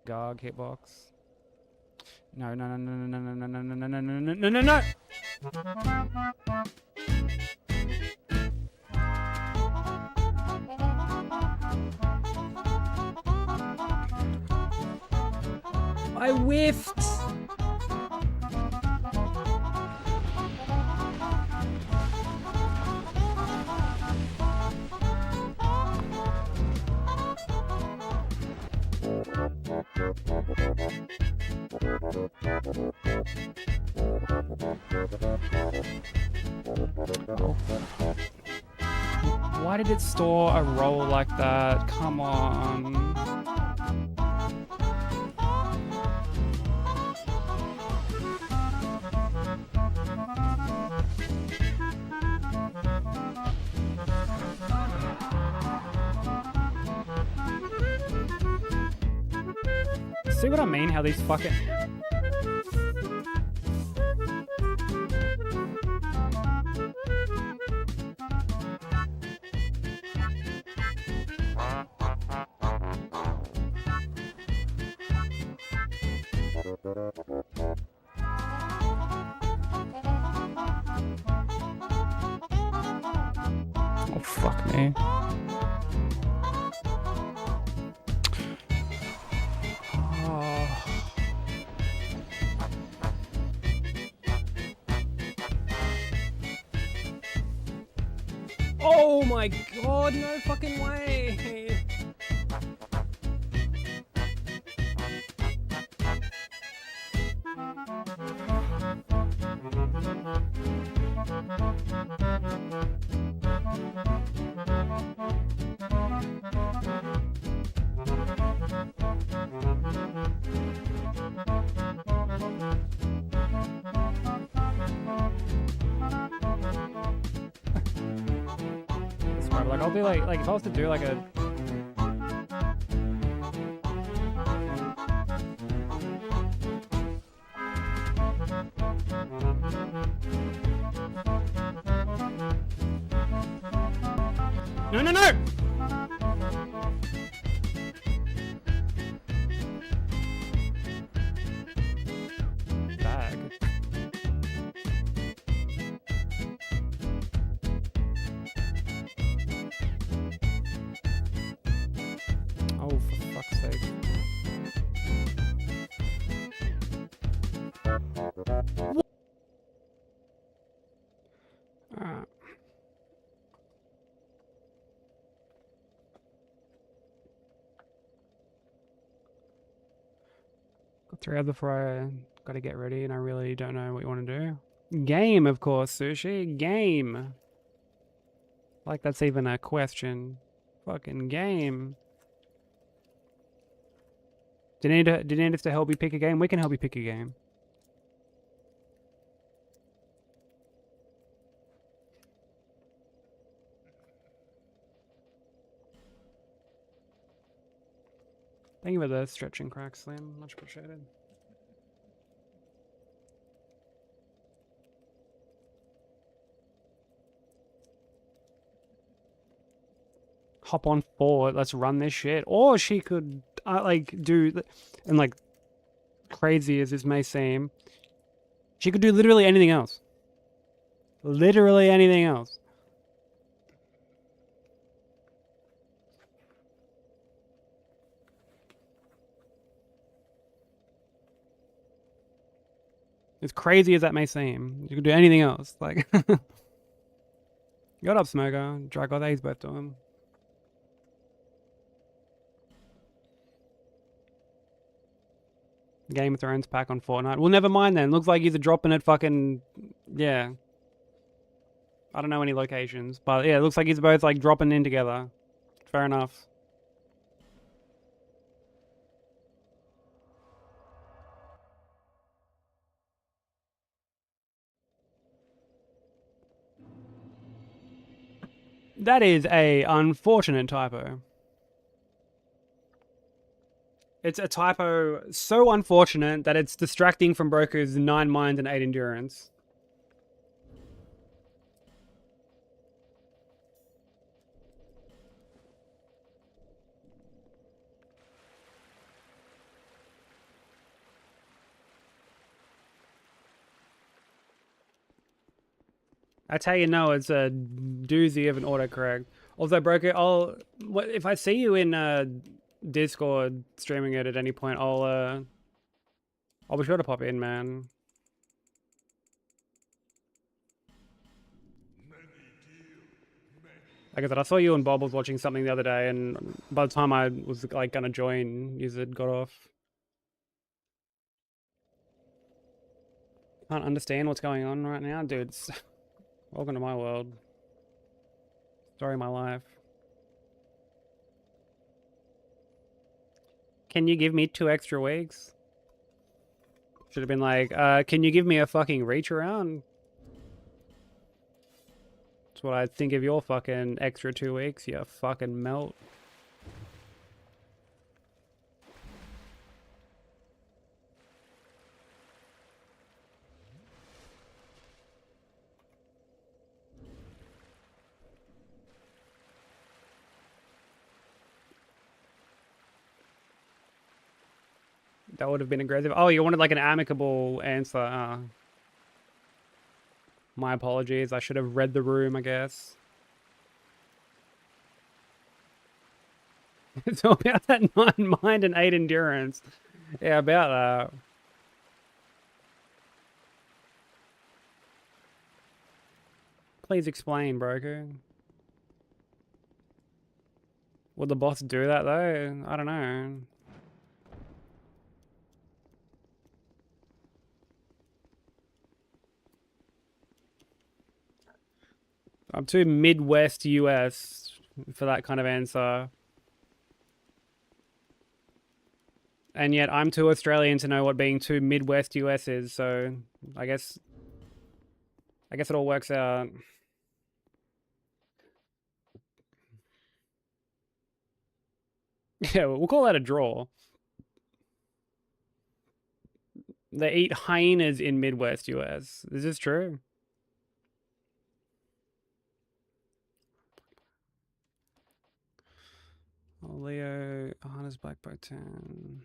Speaker 1: Garg hitbox. No. I whiffed. Oh. Why did it store a roll like that? Come on. See what I mean? How these fucking... Oh, fuck me. Oh my god, no fucking way! Smart, like I'll do like if I was to do like a no no no! Bag. Oh, for fuck's sake. Alright. Got 3 hours before I gotta get ready and I really don't know what you want to do. Game, of course, Sushi. Game. Like that's even a question. Fucking game. Do you need us to help you pick a game? We can help you pick a game. Thank you for the stretching crack, Slim. Much appreciated. Hop on forward. Let's run this shit. Or she could like do, and like crazy as this may seem, she could do literally anything else. Literally anything else. As crazy as that may seem, you could do anything else. Like, got up, Smoker. Drag all days both to him. Game of Thrones pack on Fortnite. Well, never mind then. Looks like he's dropping it fucking... Yeah. I don't know any locations. But yeah, it looks like he's both like dropping in together. Fair enough. That is a unfortunate typo. It's a typo so unfortunate that it's distracting from Broku's 9 mind and 8 endurance. That's how you know it's a doozy of an autocorrect. Also, Broku, if I see you in Discord streaming it at any point, I'll be sure to pop in, man. Like I said, I saw you and Bob was watching something the other day, and by the time I was like gonna join, you had got off. Can't understand what's going on right now, dude. Welcome to my world. Story of my life. Can you give me 2 extra weeks? Should have been like, can you give me a fucking reach around? That's what I think of your fucking extra 2 weeks, you fucking melt. That would have been aggressive. Oh, you wanted like an amicable answer. My apologies. I should have read the room, I guess. It's all about that 9 mind and 8 endurance. Yeah, about that. Please explain, broker. Would the boss do that though? I don't know. I'm too Midwest US for that kind of answer. And yet I'm too Australian to know what being too Midwest US is, so I guess it all works out. Yeah, we'll call that a draw. They eat hyenas in Midwest US. Is this true? Oh, Leo, harness black bow 10.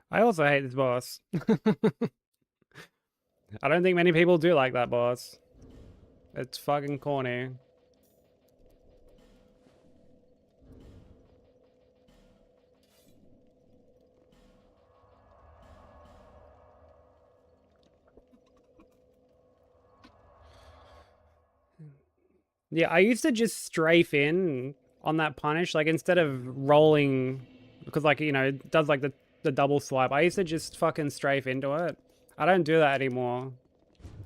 Speaker 1: I also hate this boss. I don't think many people do like that boss. It's fucking corny. Yeah, I used to just strafe in on that punish, like instead of rolling, because like, you know, it does like the double swipe. I used to just fucking strafe into it. I don't do that anymore.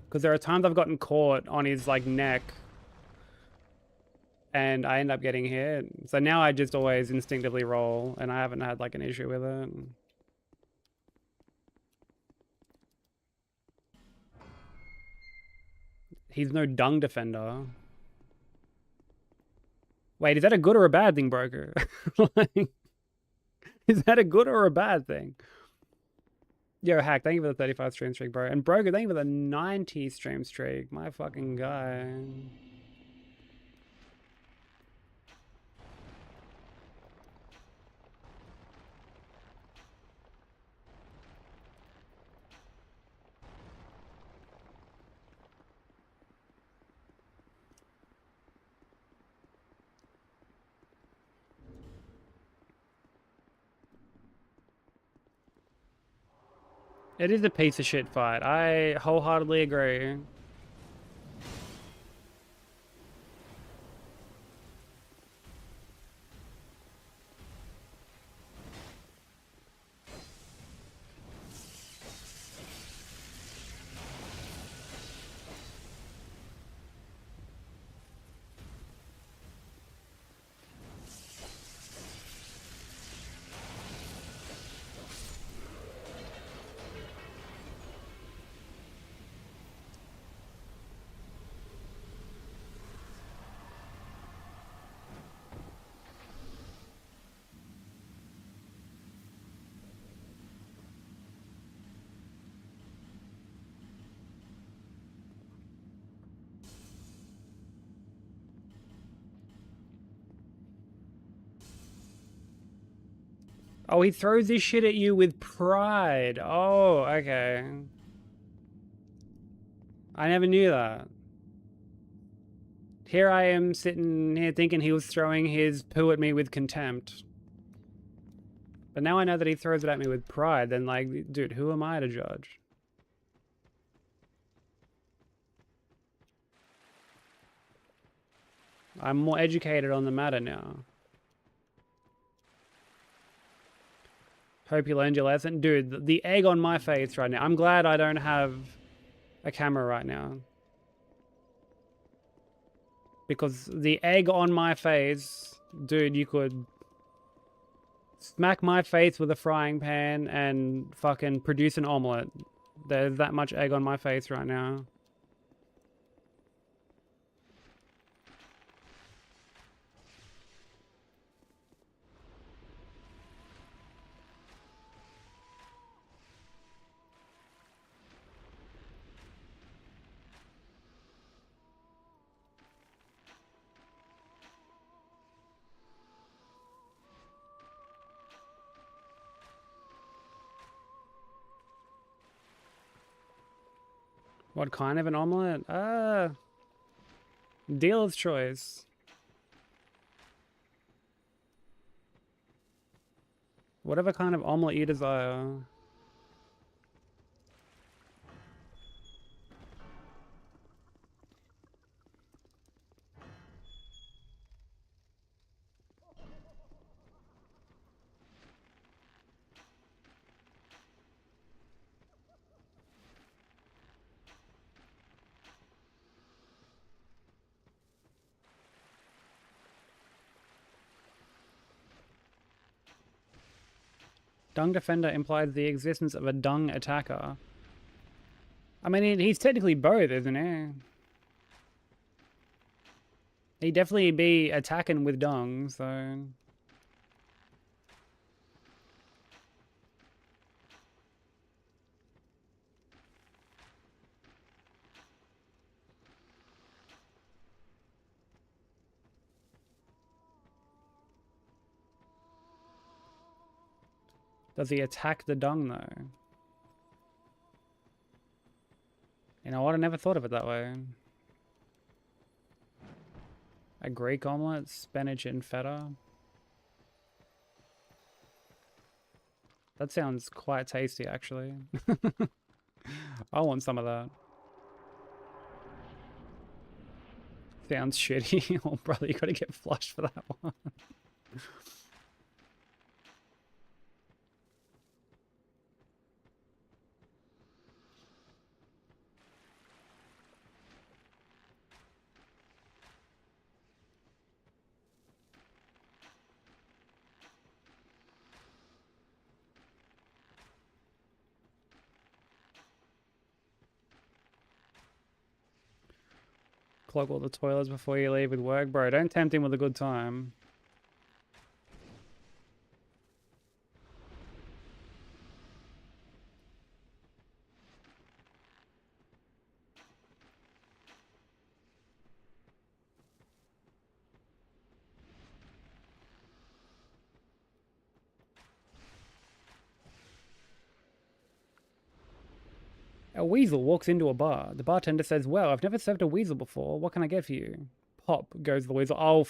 Speaker 1: Because there are times I've gotten caught on his like neck and I end up getting hit. So now I just always instinctively roll and I haven't had like an issue with it. He's no dung defender. Wait, is that a good or a bad thing, broker? Like, is that a good or a bad thing? Yo, Hack, thank you for the 35 stream streak, bro. And Broker, thank you for the 90 stream streak. My fucking guy. It is a piece of shit fight. I wholeheartedly agree. Oh, he throws this shit at you with pride. Oh, okay. I never knew that. Here I am sitting here thinking he was throwing his poo at me with contempt. But now I know that he throws it at me with pride, then like, dude, who am I to judge? I'm more educated on the matter now. Hope you learned your lesson. Dude, the egg on my face right now. I'm glad I don't have a camera right now. Because the egg on my face, dude, you could smack my face with a frying pan and fucking produce an omelet. There's that much egg on my face right now. What kind of an omelet? Dealer's choice. Whatever kind of omelet you desire. Dung defender implies the existence of a dung attacker. I mean, he's technically both, isn't he? He'd definitely be attacking with dung, so... Does he attack the dung, though? You know what? I never thought of it that way. A Greek omelette, spinach and feta. That sounds quite tasty, actually. I want some of that. Sounds shitty. Oh, brother, you gotta get flushed for that one. Clog all the toilets before you leave with work. Bro, don't tempt him with a good time. A weasel walks into a bar. The bartender says, well, I've never served a weasel before. What can I get for you? Pop, goes the weasel. Oh,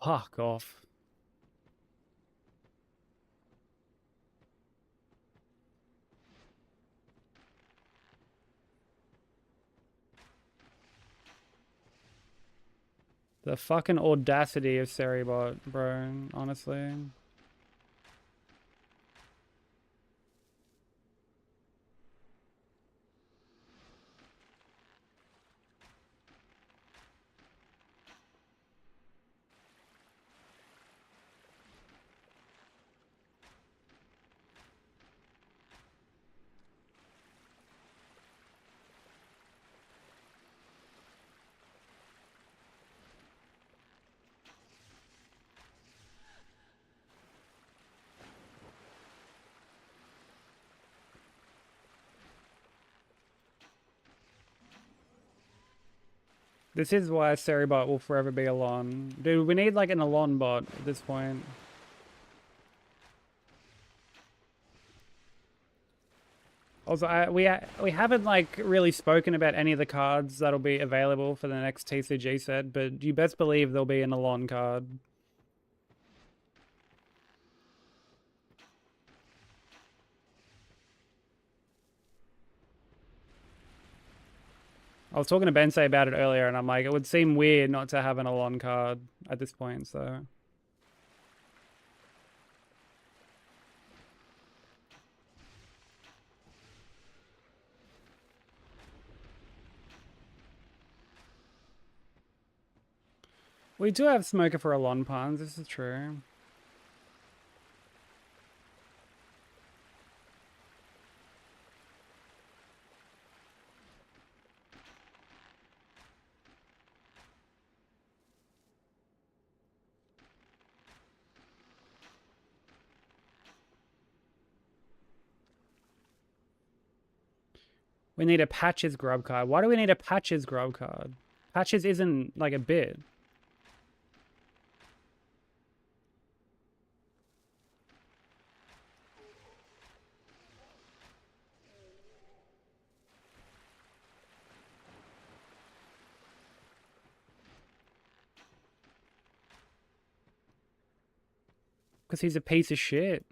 Speaker 1: fuck off. The fucking audacity of Seribot, bro, honestly. This is why Seribot will forever be Alon. Dude, we need like an Alon bot at this point. Also, we haven't like really spoken about any of the cards that'll be available for the next TCG set, but you best believe there'll be an Alon card. I was talking to Bensei about it earlier, and I'm like, it would seem weird not to have an Alon card at this point, so... We do have Smoker for Alon puns, this is true. We need a Patches grub card. Why do we need a Patches grub card? Patches isn't like a bit. Because he's a piece of shit.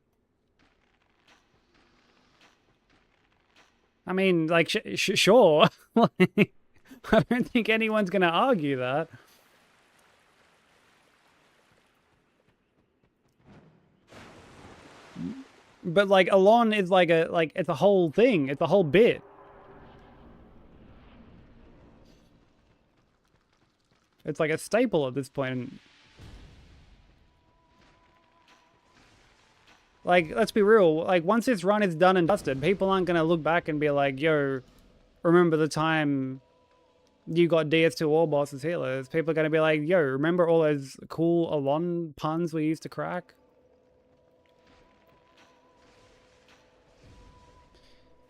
Speaker 1: I mean, like, sure. Like, I don't think anyone's going to argue that. But, like, Alon is like it's a whole thing. It's a whole bit. It's like a staple at this point. Like, let's be real. Like, once this run is done and dusted, people aren't going to look back and be like, yo, remember the time you got DS2 All Bosses Hitless? People are going to be like, yo, remember all those cool Alon puns we used to crack?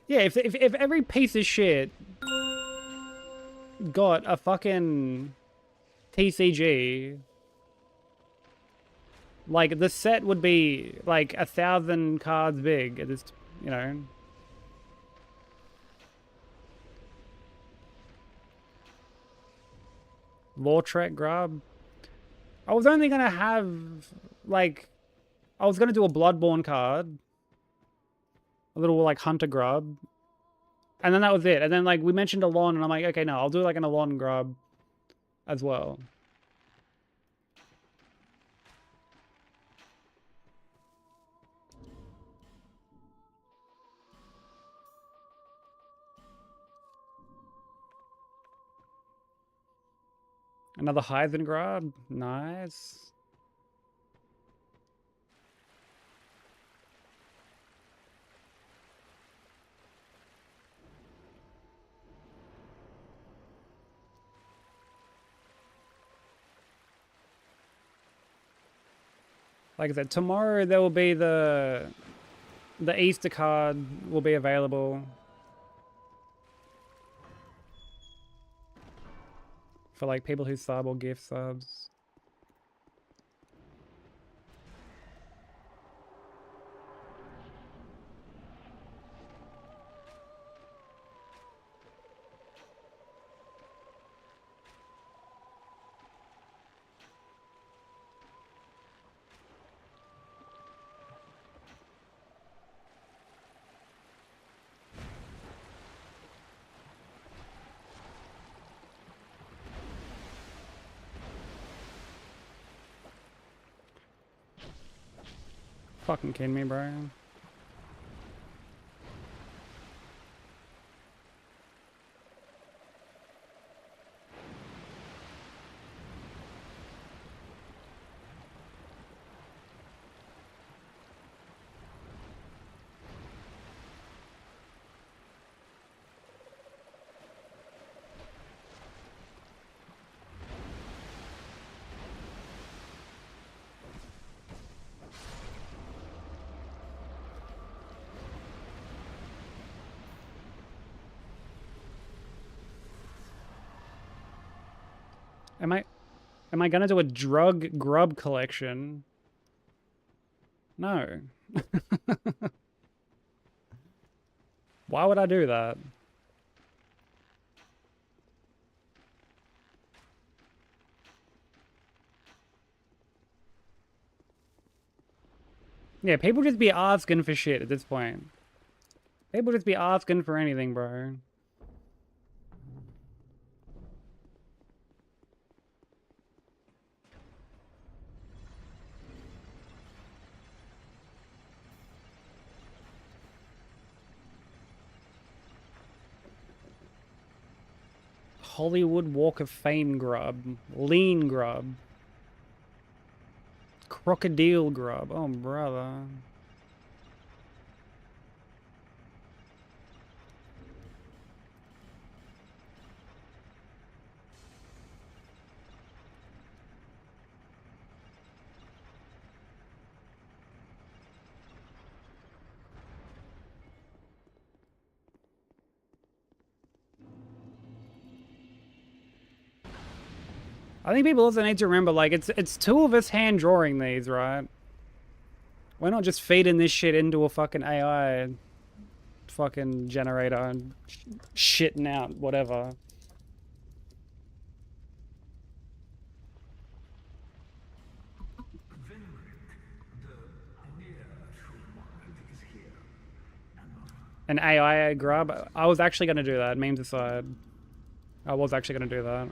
Speaker 1: Yeah, if every piece of shit got a fucking TCG... Like, the set would be, like, 1,000 cards big. It is, you know. Lautrec grub. I was only going to have, like... I was going to do a Bloodborne card. A little, like, Hunter grub. And then that was it. And then, like, we mentioned Alon, and I'm like, okay, no, I'll do, like, an Alon grub as well. Another Hythen grab. Nice. Like I said, tomorrow there will be the Easter card will be available. For like people who sub or gift subs. Fucking kidding me, bro. Am I gonna do a drug grub collection? No. Why would I do that? Yeah, people just be asking for shit at this point. People just be asking for anything, bro. Hollywood Walk of Fame grub. Lean grub. Crocodile grub. Oh, brother. I think people also need to remember, like, it's two of us hand drawing these, right? We're not just feeding this shit into a fucking AI fucking generator and shitting out whatever. An AI grub? I was actually going to do that, memes aside. I was actually going to do that.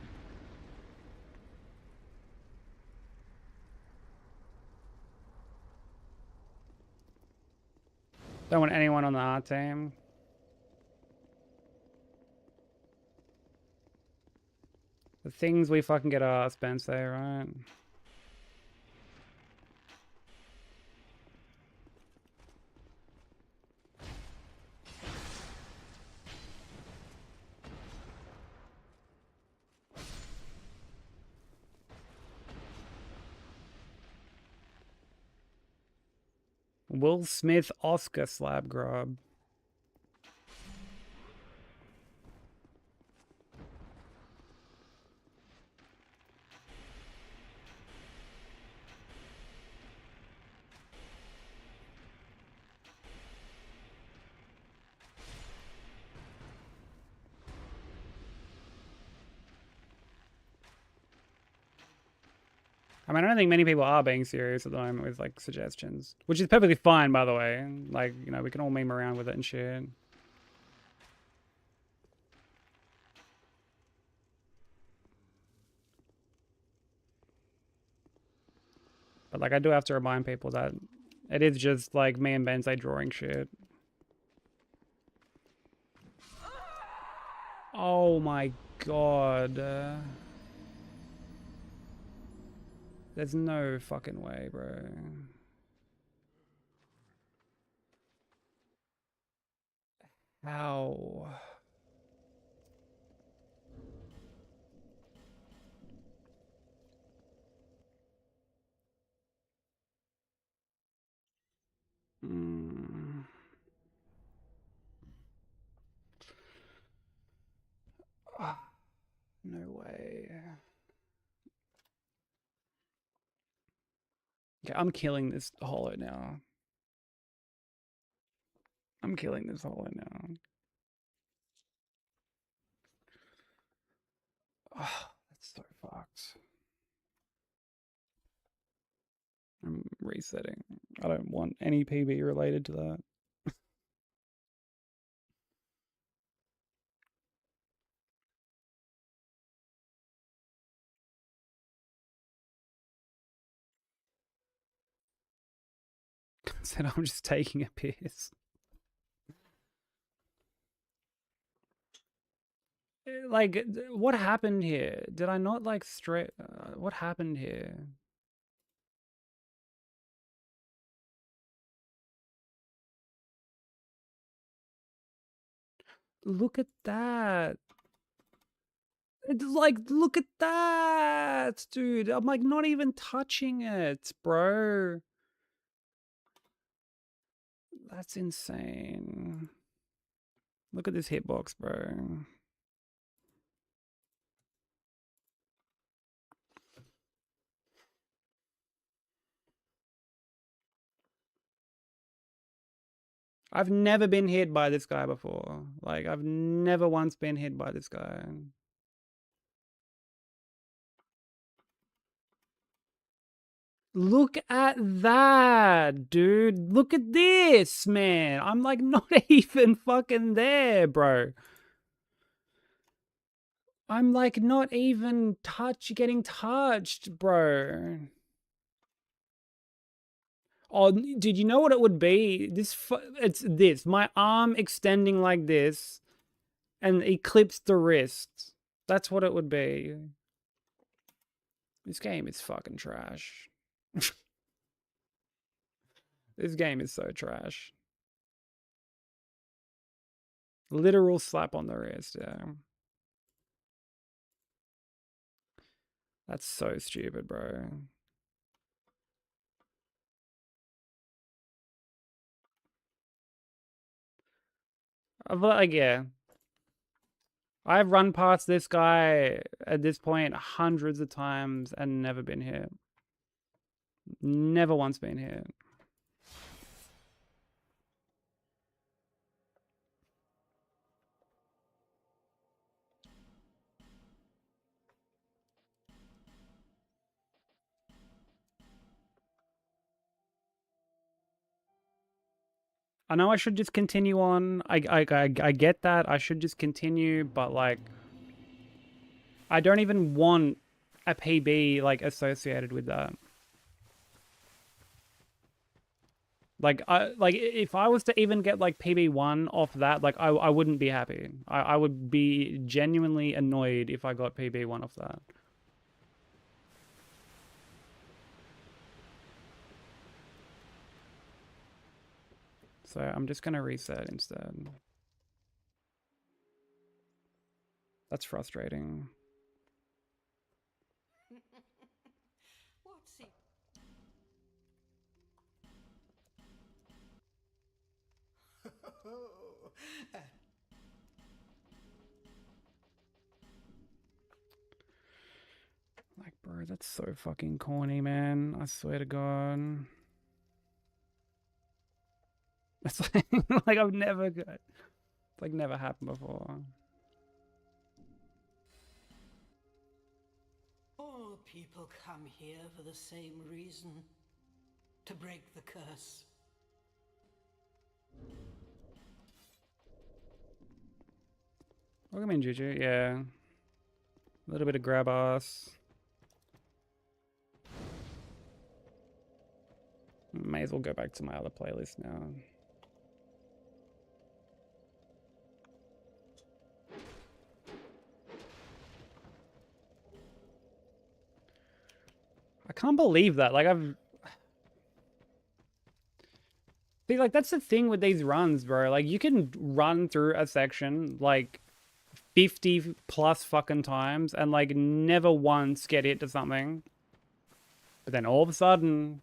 Speaker 1: Don't want anyone on the art team. The things we fucking get our spent there, right? Will Smith Oscar slab grub. I mean, I don't think many people are being serious at the moment with, like, suggestions. Which is perfectly fine, by the way. Like, you know, we can all meme around with it and shit. But, like, I do have to remind people that it is just, like, me and Bensei drawing shit. Oh my god. There's no fucking way, bro. How? Mm. Ah, no way. Okay, I'm killing this hollow now. I'm killing this hollow now. Oh, that's so fucked. I'm resetting. I don't want any PB related to that. Said I'm just taking a piss. Like, what happened here? Did I not, like, straight... what happened here? Look at that. It's like, look at that, dude. I'm, like, not even touching it, bro. That's insane. Look at this hitbox, bro. I've never been hit by this guy before. Like, I've never once been hit by this guy. Look at that, dude. Look at this, man. I'm like not even fucking there, bro. I'm like not even getting touched, bro. Oh, did you know what it would be? It's this. My arm extending like this and eclipse the wrist. That's what it would be. This game is fucking trash. This game is so trash. Literal slap on the wrist, yeah. That's so stupid, bro. Like, yeah. I've run past this guy at this point hundreds of times and never been hit. Never once been hit. I know I should just continue on. I get that. I should just continue, but like, I don't even want a PB like associated with that. Like, if I was to even get like PB1 off that, like I wouldn't be happy. I would be genuinely annoyed if I got PB1 off that. So I'm just gonna reset instead. That's frustrating.
Speaker 2: What's he?
Speaker 1: Like, bro, that's so fucking corny, man. I swear to God. It's like I've never, it's like never happened before.
Speaker 2: All people come here for the same reason. To break the curse.
Speaker 1: Welcome in, Juju. Yeah. A little bit of grab ass. May as well go back to my other playlist now. I can't believe that. Like, See, like, that's the thing with these runs, bro. Like, you can run through a section, like, 50 plus fucking times and, like, never once get hit to something. But then all of a sudden,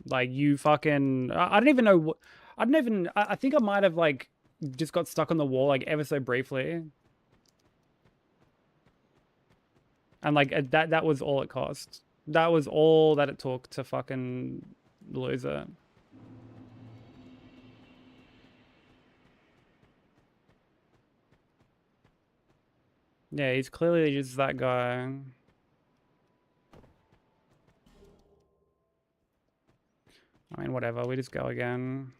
Speaker 1: like, you fucking... I don't even know what... I think I might have, like, just got stuck on the wall, like, ever so briefly. And, like, that was all it cost. That was all that it took to fucking lose it. Yeah, he's clearly just that guy. I mean, whatever. We just go again.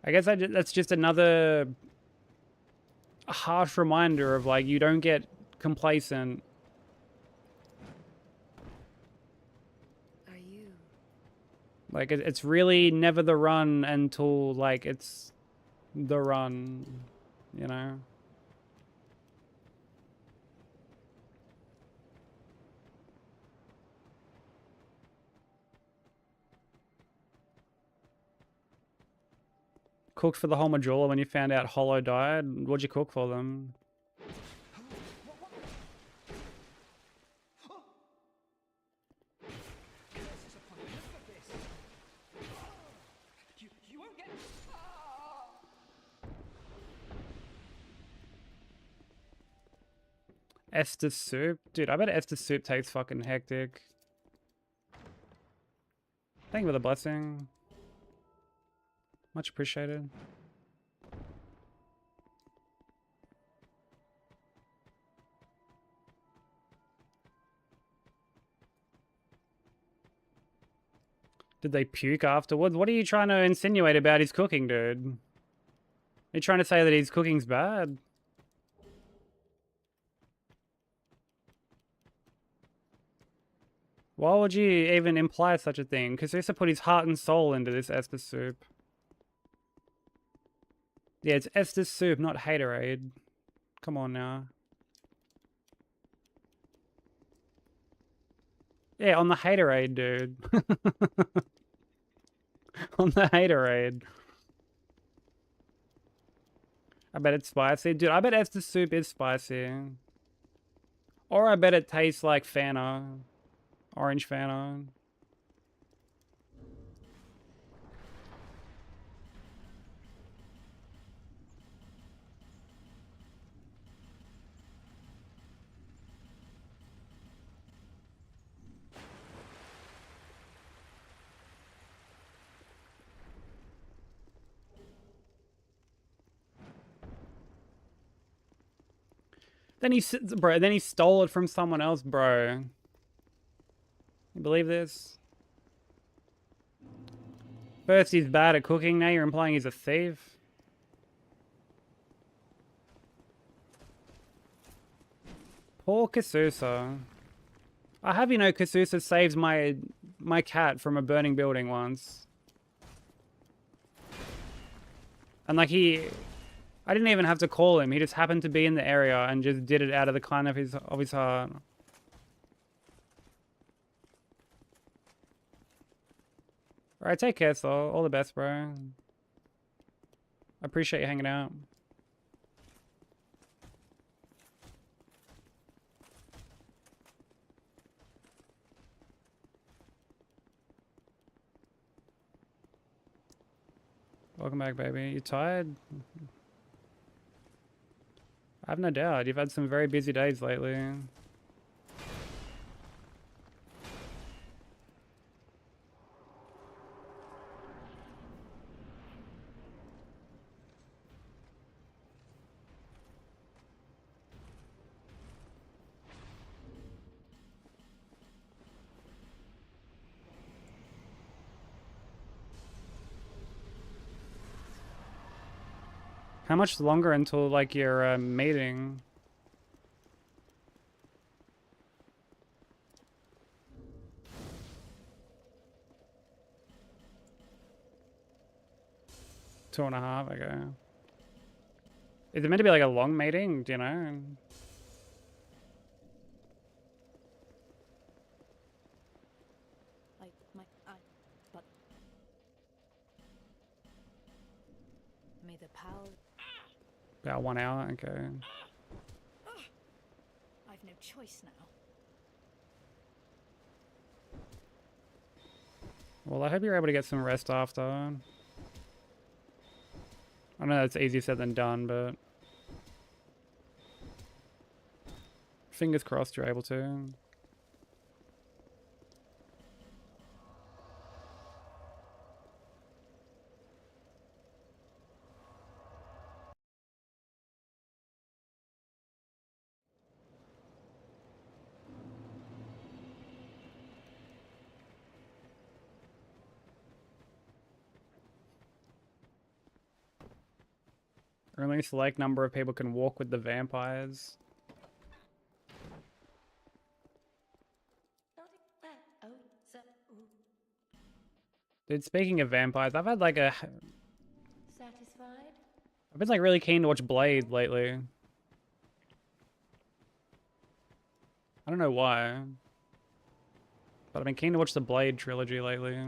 Speaker 1: I guess that's just another harsh reminder of, like, you don't get complacent.
Speaker 4: Are you?
Speaker 1: Like, it's really never the run until, like, it's the run, you know? Cooked for the whole Majula when you found out Hollow died? What'd you cook for them? Estes soup? Dude, I bet Estes soup tastes fucking hectic. Thank you for the blessing. Much appreciated. Did they puke afterwards? What are you trying to insinuate about his cooking, dude? Are you trying to say that his cooking's bad? Why would you even imply such a thing? Kasusa put his heart and soul into this Estus soup. Yeah, it's Estus soup, not haterade. Come on now. Yeah, on the haterade, dude. On the haterade. I bet it's spicy. Dude, I bet Estus soup is spicy. Or I bet it tastes like Fanta. Orange Fanta. Then he stole it from someone else, bro. You believe this? First he's bad at cooking, now you're implying he's a thief? Poor Kasusa. I have you know Kasusa saved my cat from a burning building once. And like I didn't even have to call him, he just happened to be in the area and just did it out of the kind of his heart. Alright, take care, Sol. All the best, bro. I appreciate you hanging out. Welcome back, baby. You tired? I have no doubt. You've had some very busy days lately. How much longer until, like, your mating? Two and a half, okay. Is it meant to be like a long mating? Do you know?
Speaker 8: But may the power.
Speaker 1: About 1 hour, okay.
Speaker 8: I've no choice now.
Speaker 1: Well, I hope you're able to get some rest after. I know that's easier said than done, but fingers crossed you're able to. Only a select number of people can walk with the vampires. Dude, speaking of vampires, I've had like a...
Speaker 8: Satisfied?
Speaker 1: I've been like really keen to watch Blade lately. I don't know why. But I've been keen to watch the Blade trilogy lately.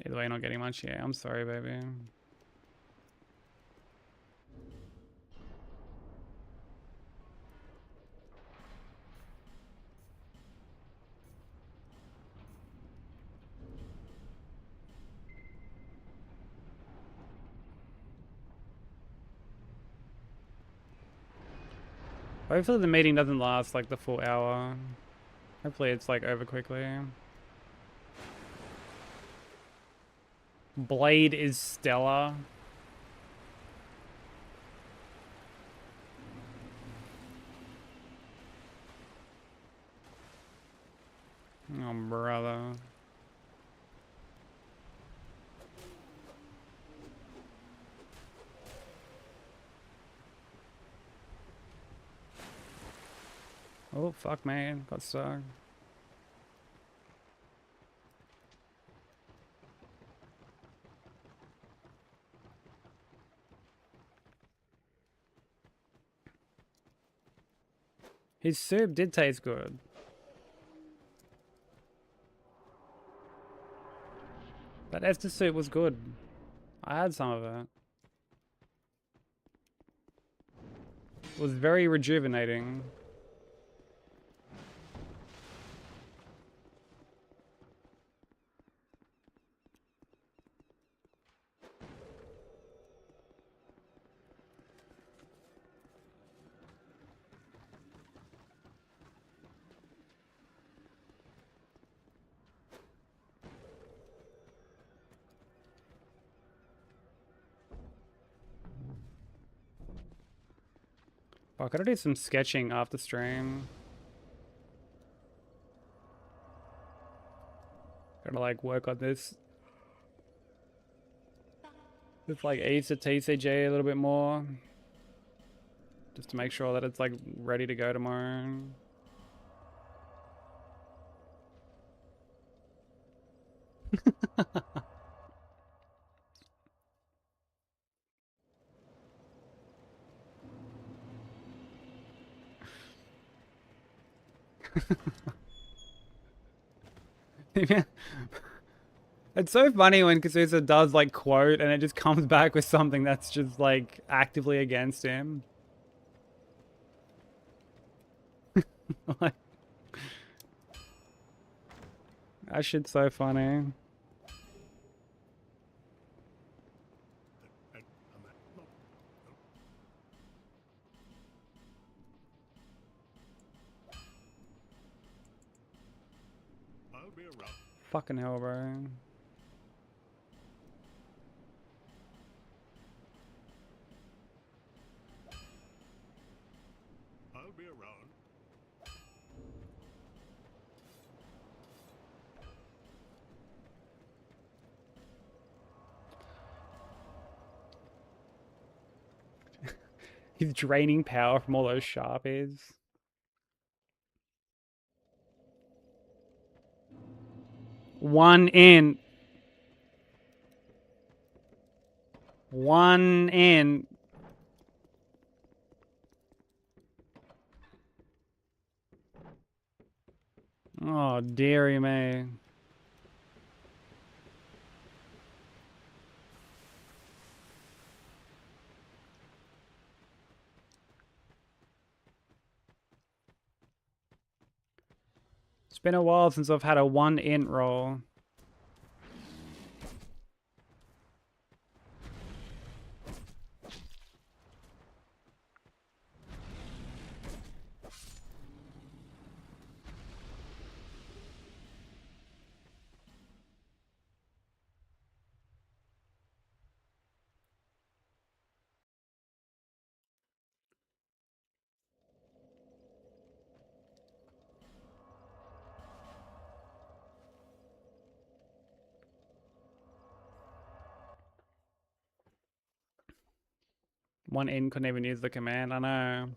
Speaker 1: Either way, you're not getting much. Yeah, I'm sorry, baby. Hopefully the meeting doesn't last like the full hour. Hopefully it's like over quickly. Blade is stellar. Oh, brother. Oh, fuck, man. Got stuck. His soup did taste good. That Esther soup was good. I had some of it. It was very rejuvenating. Oh, I gotta do some sketching after stream. Gotta like work on this. With like ease to TCG a little bit more. Just to make sure that it's like ready to go tomorrow. It's so funny when Kasusa does like quote and it just comes back with something that's just like actively against him. Like, that shit's so funny.
Speaker 5: I'll be around.
Speaker 1: Fucking hell, bro.
Speaker 5: I'll be around.
Speaker 1: He's draining power from all those Sharpies. One in. One in. Oh, dearie me. It's been a while since I've had a 1 int roll. One in couldn't even use the command, I know.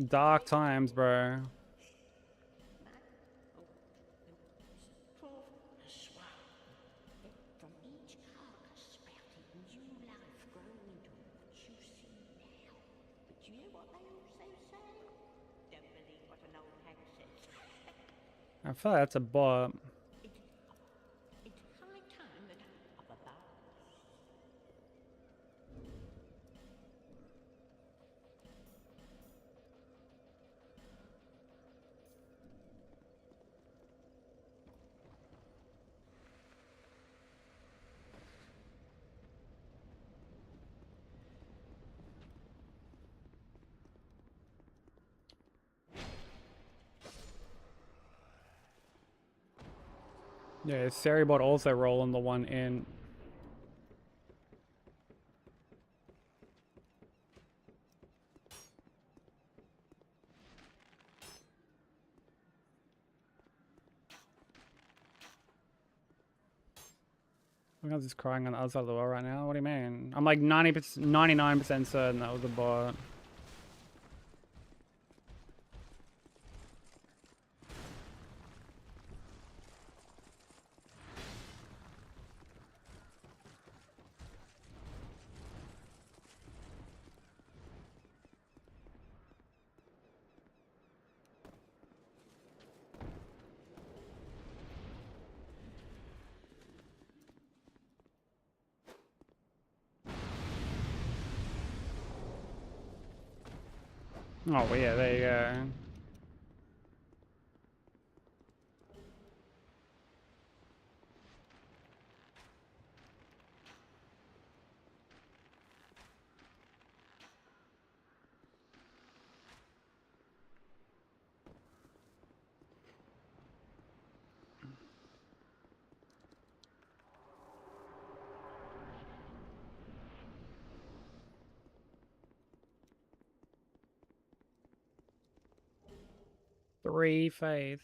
Speaker 1: Dark times, bro.
Speaker 3: From each carcass sprouted new life grown into what you see now. But you know what they also say? Don't believe what an old hag says.
Speaker 1: I feel like that's a bot.
Speaker 3: It's high time that up above.
Speaker 1: Yeah, is Seribot also rolling the one in? I'm just crying on the other side of the world right now. What do you mean? I'm like 90%, 99% certain that was a bot. Oh, well, yeah, there you go. Three faith.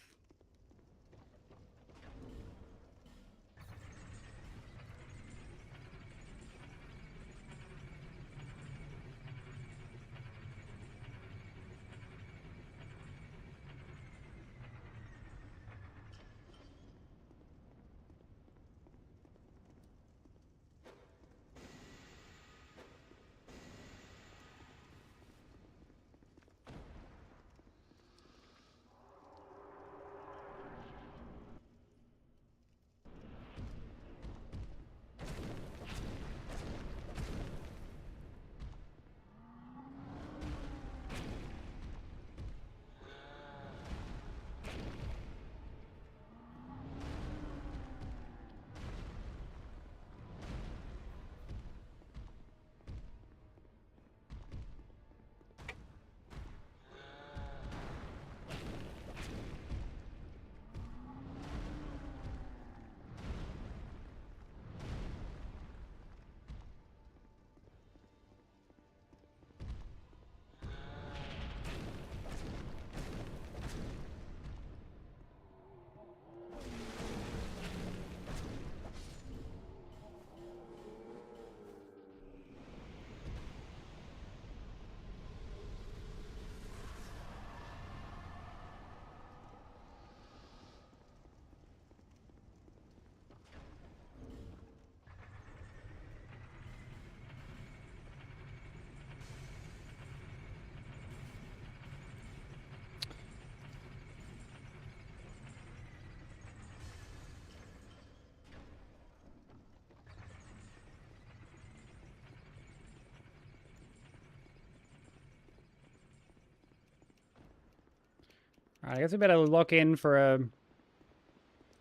Speaker 1: Alright, I guess we better lock in for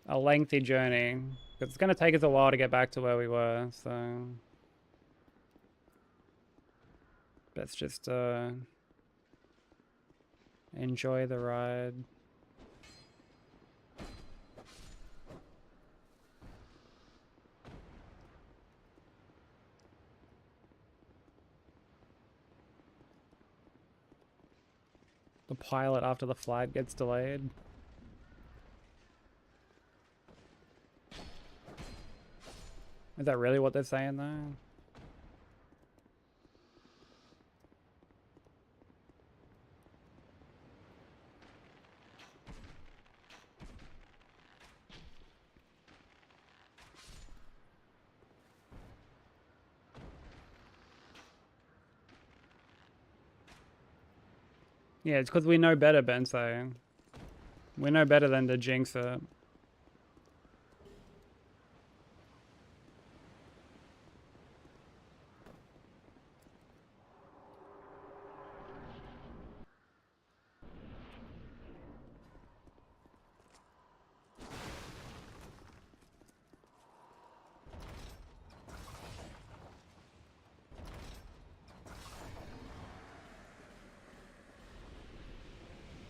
Speaker 1: a lengthy journey. Because it's going to take us a while to get back to where we were, so... Let's just enjoy the ride. The pilot after the flight gets delayed. Is that really what they're saying though? Yeah, it's because we know better, Benso. We know better than to jinx it.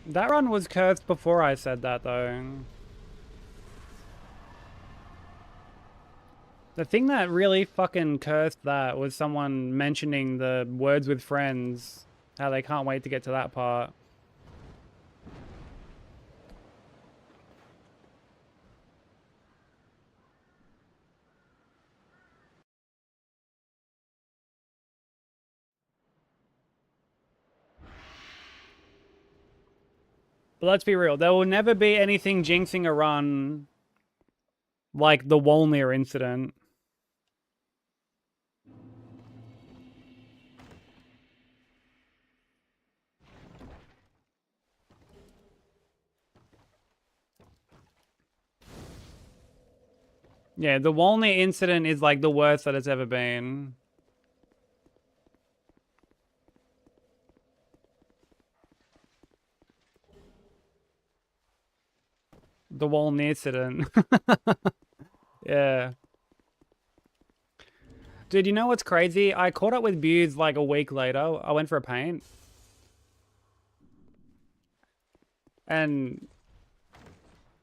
Speaker 1: That run was cursed before I said that, though. The thing that really fucking cursed that was someone mentioning the words with friends, how they can't wait to get to that part. But let's be real, there will never be anything jinxing a run like the Wolnir incident. Yeah, the Wolnir incident is like the worst that it's ever been. The Wolnir incident. Yeah. Dude, you know what's crazy? I caught up with Buse like a week later. I went for a paint. And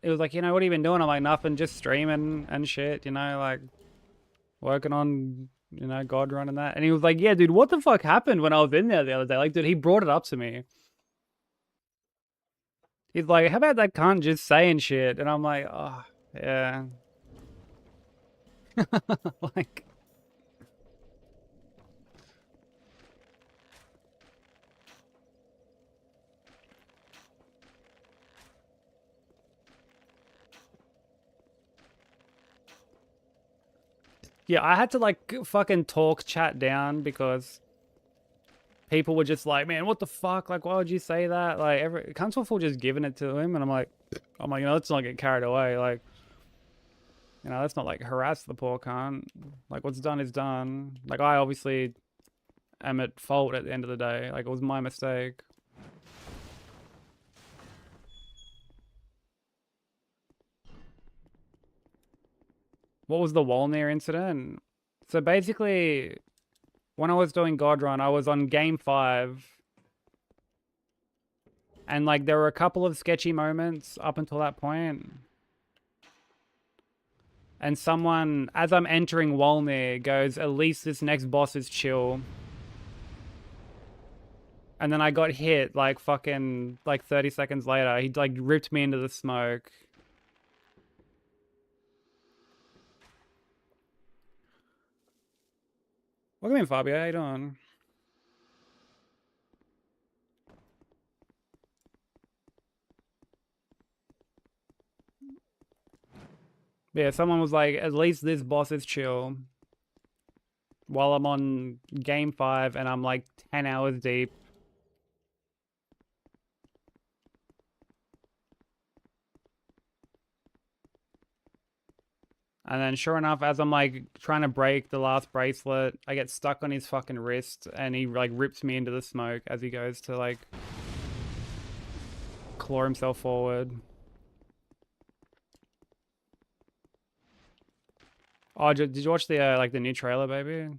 Speaker 1: it was like, you know, what have you been doing? I'm like, nothing, just streaming and shit, you know, like working on, you know, God Run and that. And he was like, yeah, dude, what the fuck happened when I was in there the other day? Like, dude, he brought it up to me. He's like, how about that cunt just saying shit? And I'm like, oh, yeah. Like, yeah, I had to like fucking talk chat down because people were just like, man, what the fuck? Like, why would you say that? Like, cunts were full just giving it to him. And I'm like, you know, let's not get carried away. Like, you know, let's not like harass the poor cunt. Like, what's done is done. Like, I obviously am at fault at the end of the day. Like, it was my mistake. What was the Wolnir incident? So basically, when I was doing God Run, I was on game 5. And like, there were a couple of sketchy moments up until that point. And someone, as I'm entering Wolnir, goes, at least this next boss is chill. And then I got hit like fucking like 30 seconds later. He like ripped me into the smoke. Welcome in, Fabio. How you doing? Yeah, someone was like, at least this boss is chill. While I'm on game 5 and I'm like 10 hours deep. And then sure enough, as I'm like trying to break the last bracelet, I get stuck on his fucking wrist and he like rips me into the smoke as he goes to like claw himself forward. Oh, did you watch the like the new trailer, baby?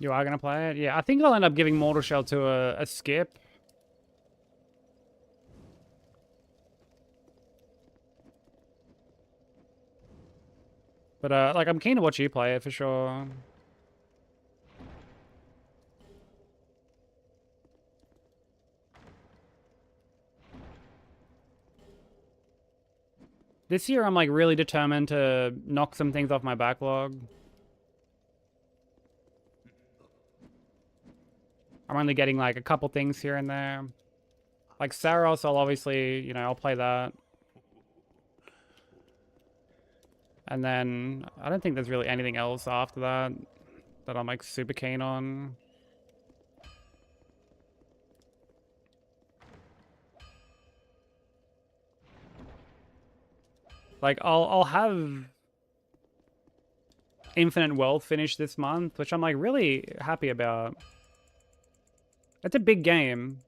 Speaker 1: You are gonna play it? Yeah, I think I'll end up giving Mortal Shell to a skip. But like I'm keen to watch you play it for sure. This year I'm like really determined to knock some things off my backlog. I'm only getting like a couple things here and there. Like Saros, I'll obviously, you know, I'll play that. And then I don't think there's really anything else after that that I'm like super keen on. Like, I'll have Infinite Wealth finished this month, which I'm like really happy about. It's a big game.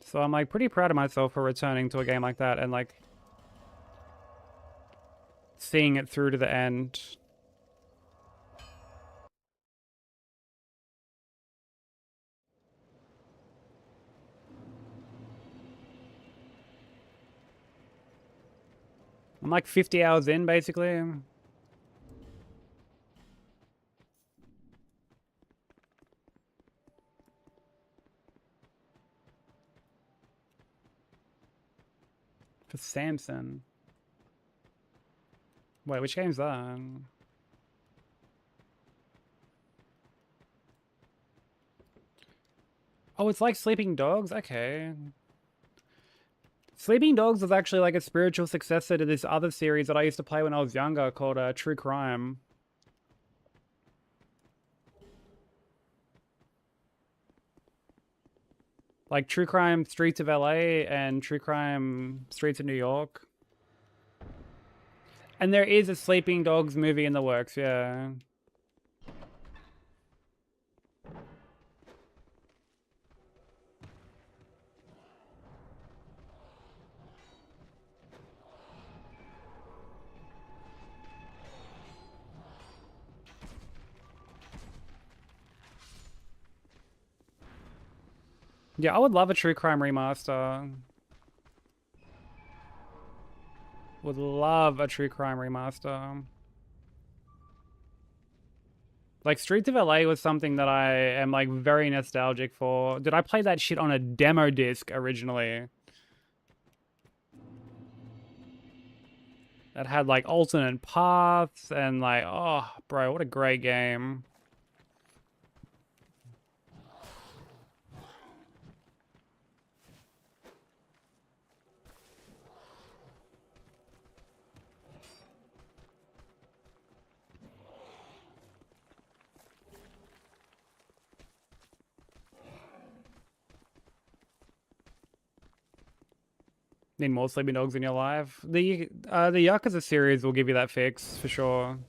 Speaker 1: So I'm like pretty proud of myself for returning to a game like that and like seeing it through to the end. I'm like 50 hours in, basically. For Samson. Wait, which game's that? Oh, it's like Sleeping Dogs? Okay. Sleeping Dogs was actually like a spiritual successor to this other series that I used to play when I was younger called True Crime. Like True Crime Streets of LA and True Crime Streets of New York. And there is a Sleeping Dogs movie in the works, yeah. Yeah, I would love a True Crime remaster. Would love a True Crime remaster. Like, Streets of LA was something that I am, like, very nostalgic for. Did I play that shit on a demo disc originally? That had, like, alternate paths and, like, oh, bro, what a great game. Need more Sleeping Dogs in your life. The Yakuza series will give you that fix, for sure.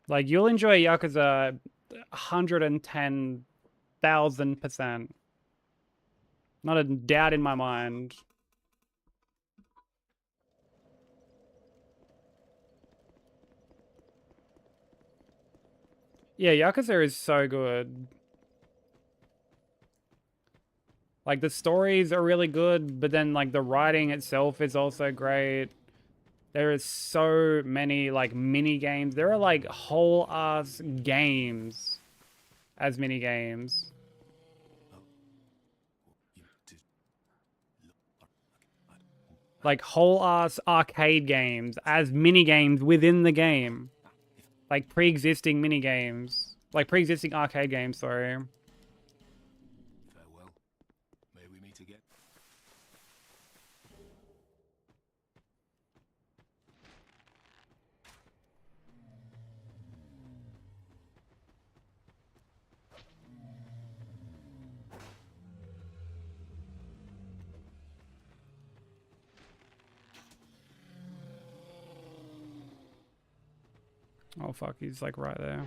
Speaker 1: Like, you'll enjoy Yakuza 110,000%. Not a doubt in my mind. Yeah, Yakuza is so good. Like, the stories are really good, but then, like, the writing itself is also great. There is so many, like, mini games. There are, like, whole ass games as mini games. Like, whole ass arcade games as mini games within the game. Like, pre-existing mini games. Like, pre-existing arcade games, sorry.
Speaker 5: Farewell. May we meet again.
Speaker 1: Oh, fuck, he's, like, right there.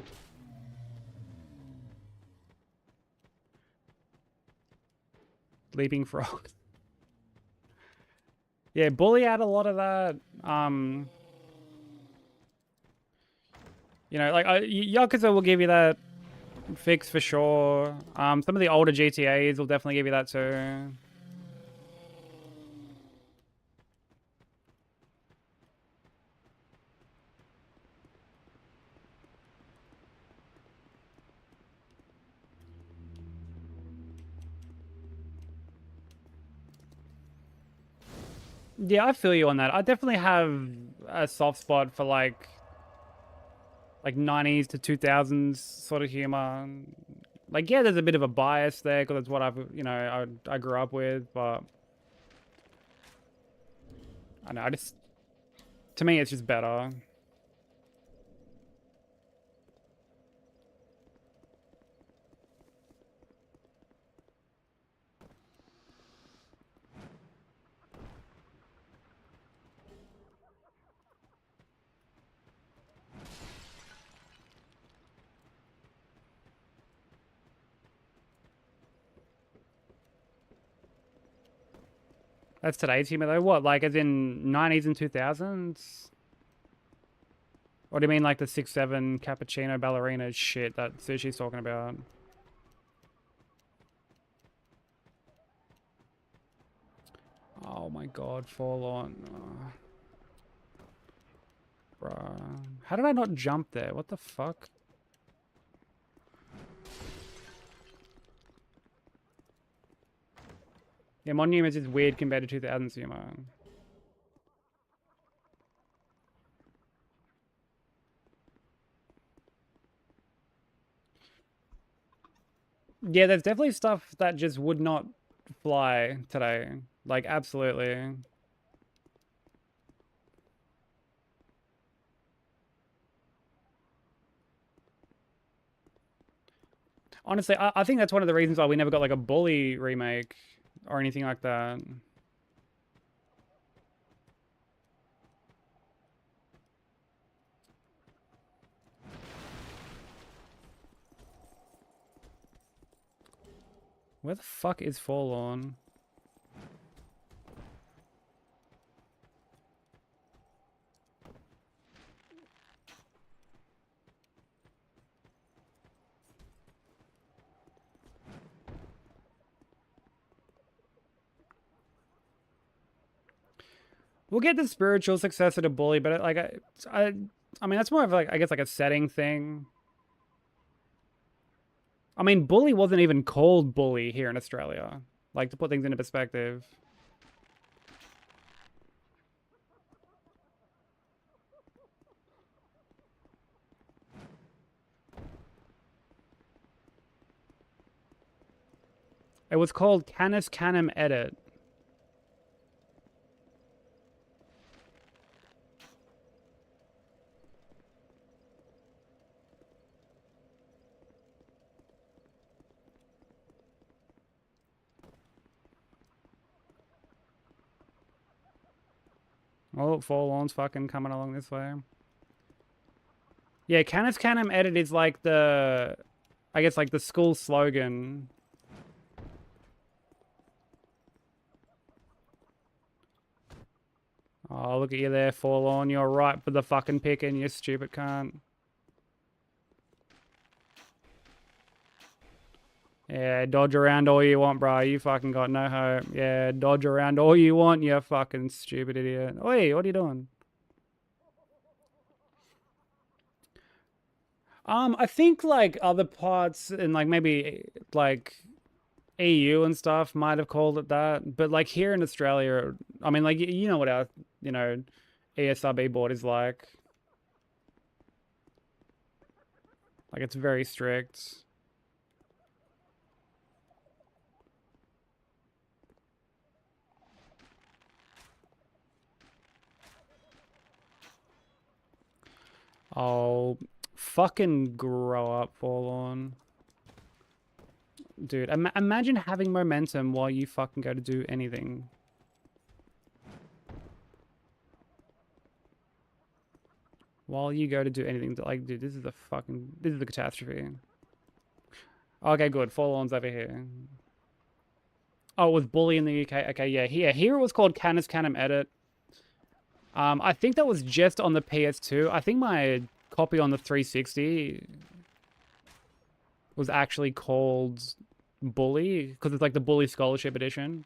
Speaker 1: Leaping Frog. Yeah, Bully had a lot of that. You know, like, Yakuza will give you that fix for sure. Some of the older GTAs will definitely give you that too. Yeah, I feel you on that. I definitely have a soft spot for like 90s to 2000s sort of humor. Like, yeah, there's a bit of a bias there because it's what I grew up with, but I know, to me, it's just better. That's today's humor though. What, like as in 90s and 2000s? Or do you mean like the 6'7" cappuccino ballerina shit that Sushi's talking about? Oh my god, fall on. Bruh. How did I not jump there? What the fuck? Yeah, modern humor is just weird compared to 2000s humor. Yeah, there's definitely stuff that just would not fly today. Like, absolutely. Honestly, I think that's one of the reasons why we never got like a Bully remake or anything like that. Where the fuck is Forlorn? We'll get the spiritual successor to Bully, but I mean that's more of like I guess like a setting thing. I mean, Bully wasn't even called Bully here in Australia. Like, to put things into perspective. It was called Canis Canem Edit. Oh, Forlorn's fucking coming along this way. Yeah, Canis Canem Edit is like the, I guess like the school slogan. Oh, look at you there, Forlorn. You're right for the fucking picking, you stupid cunt. Yeah, dodge around all you want, bro. You fucking got no hope. Yeah, dodge around all you want, you fucking stupid idiot. Oi, what are you doing? I think like other parts and like maybe like EU and stuff might have called it that, but like here in Australia, I mean, like you know what our ESRB board is like. Like it's very strict. Oh, fucking grow up, Forlorn. Dude, imagine having momentum while you fucking go to do anything. While you go to do anything, like, dude, this is a catastrophe. Okay, good. Forlorn's over here. Oh, it was Bully in the UK. Okay, yeah, here it was called Canis Canem Edit. I think that was just on the PS2. I think my copy on the 360 was actually called Bully because it's like the Bully Scholarship Edition.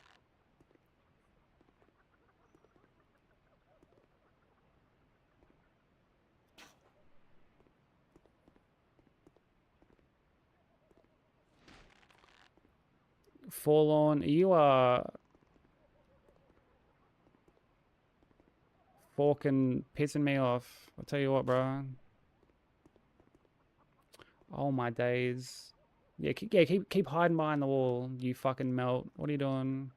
Speaker 1: Forlorn, you are... fucking pissing me off. I'll tell you what, bro. Oh my days. Yeah, keep hiding behind the wall, you fucking melt. What are you doing?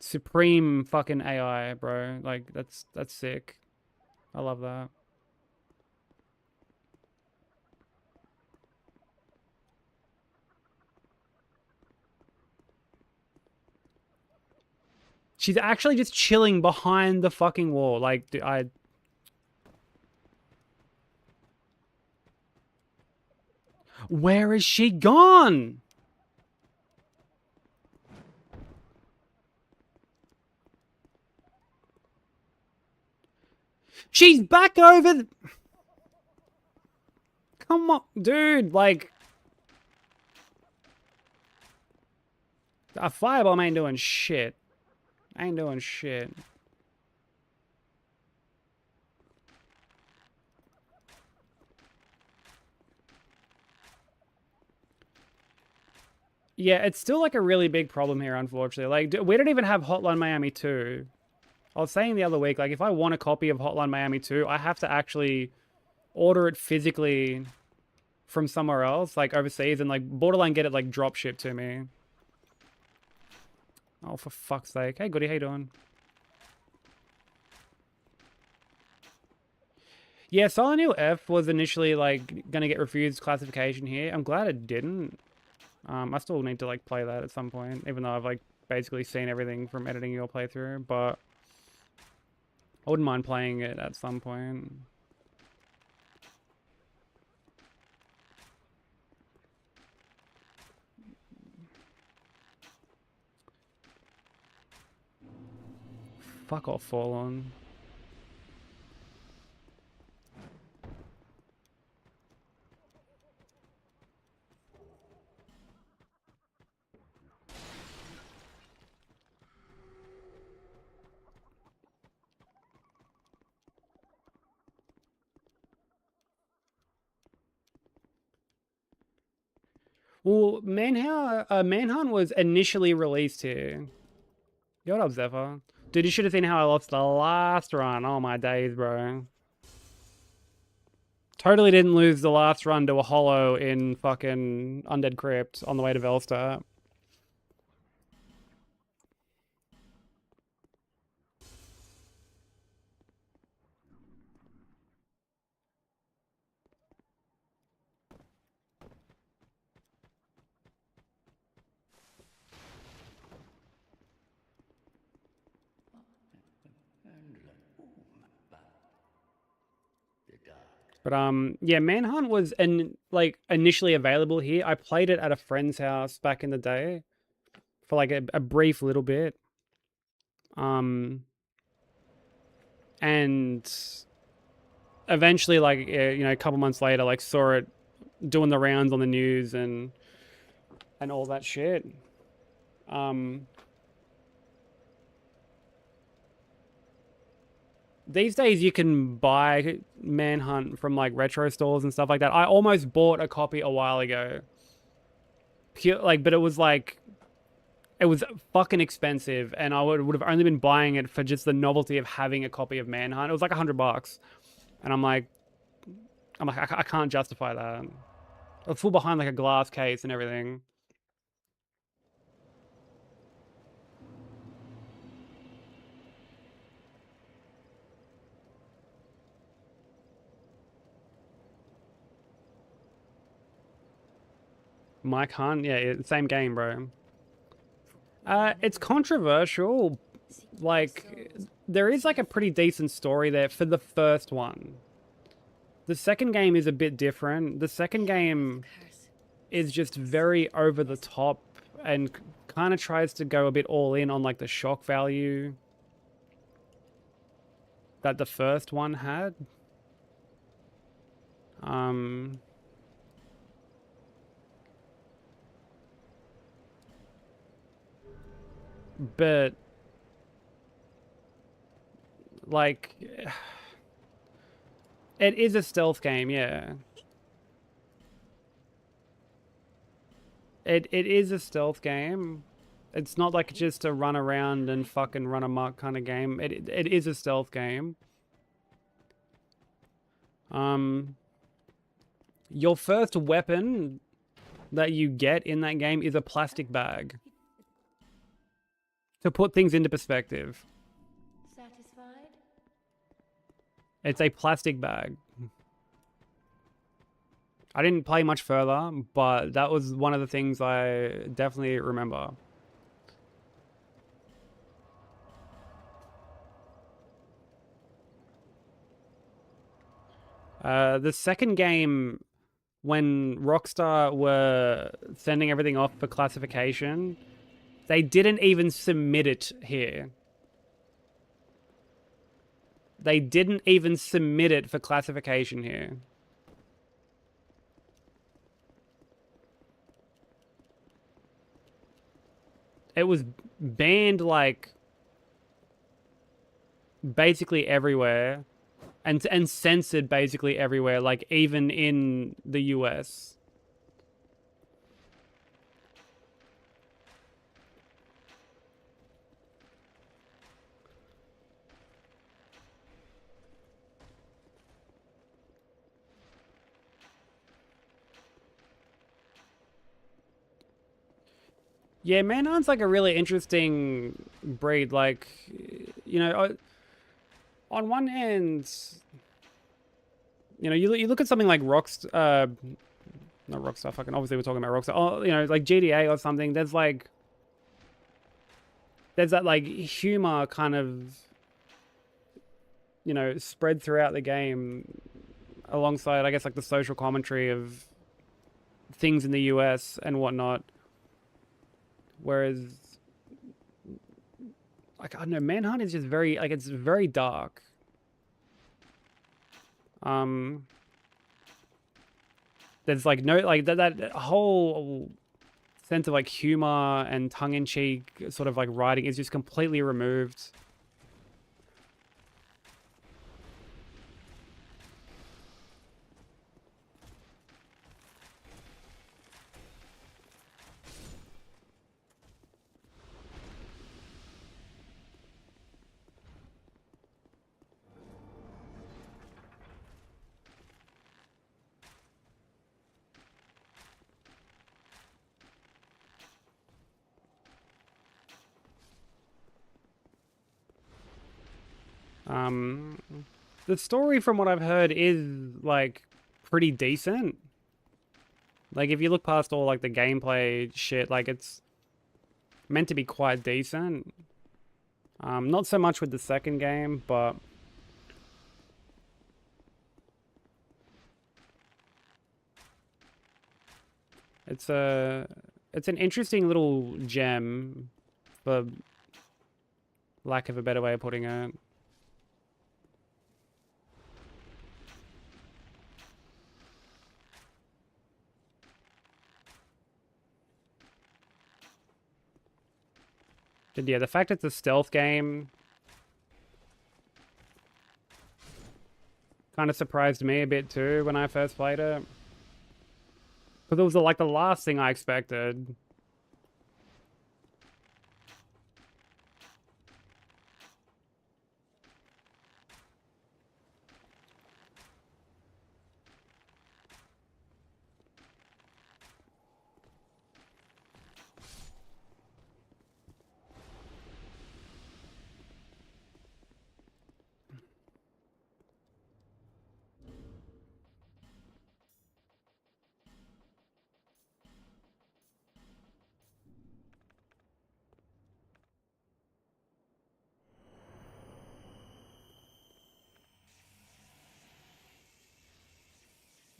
Speaker 1: Supreme fucking AI, bro. Like that's sick. I love that. She's actually just chilling behind the fucking wall. Like, Where is she gone? She's back over. Come on, dude. Like, a firebomb ain't doing shit. Ain't doing shit. Yeah, it's still like a really big problem here, unfortunately. Like, we don't even have Hotline Miami 2. I was saying the other week, like, if I want a copy of Hotline Miami 2, I have to actually order it physically from somewhere else, like overseas, and like borderline get it like drop shipped to me. Oh, for fuck's sake. Hey, Goody, how you doing? Yeah, Silent Hill F was initially like gonna get refused classification here. I'm glad it didn't. I still need to like play that at some point, even though I've like basically seen everything from editing your playthrough, but I wouldn't mind playing it at some point. Fuck off, Fallen. Well, Manhunt was initially released here. Yo, what up, Zephyr? Dude, you should have seen how I lost the last run. Oh my days, bro. Totally didn't lose the last run to a holo in fucking Undead Crypt on the way to Velsta. But yeah, Manhunt was initially available here. I played it at a friend's house back in the day for like a brief little bit. And eventually, like a couple months later, like saw it doing the rounds on the news and all that shit. These days you can buy Manhunt from like retro stores and stuff like that. I almost bought a copy a while ago. But it was like, it was fucking expensive, and I would have only been buying it for just the novelty of having a copy of Manhunt. It was like $100, and I'm like, I can't justify that. It's full behind like a glass case and everything. Mike Hunt, yeah, same game, bro. It's controversial. Like, there is like a pretty decent story there for the first one. The second game is a bit different. The second game is just very over the top and kind of tries to go a bit all in on like the shock value that the first one had. But like, it is a stealth game, yeah. It is a stealth game. It's not like just a run around and fucking run amok kind of game. It is a stealth game. Your first weapon that you get in that game is a plastic bag. To put things into perspective.
Speaker 8: Satisfied?
Speaker 1: It's a plastic bag. I didn't play much further, but that was one of the things I definitely remember. The second game, when Rockstar were sending everything off for classification, they didn't even submit it here. They didn't even submit it for classification here. It was banned, like, basically everywhere. And censored basically everywhere, like even in the US. Yeah, Manhunt's like a really interesting breed. Like, you know, on one hand, you know, you look at something like not Rockstar, fucking obviously we're talking about Rockstar. Oh, you know, like GTA or something. There's that like humor kind of, you know, spread throughout the game, alongside, I guess, like the social commentary of things in the US and whatnot. Whereas, like, I don't know, Manhunt is just very, like, it's very dark. There's like no, like that whole sense of like humor and tongue-in-cheek sort of like writing is just completely removed. The story, from what I've heard, is like pretty decent. Like, if you look past all like the gameplay shit, like it's meant to be quite decent. Not so much with the second game, but it's an interesting little gem, for lack of a better way of putting it. But yeah, the fact it's a stealth game kind of surprised me a bit too when I first played it. Because it was like the last thing I expected.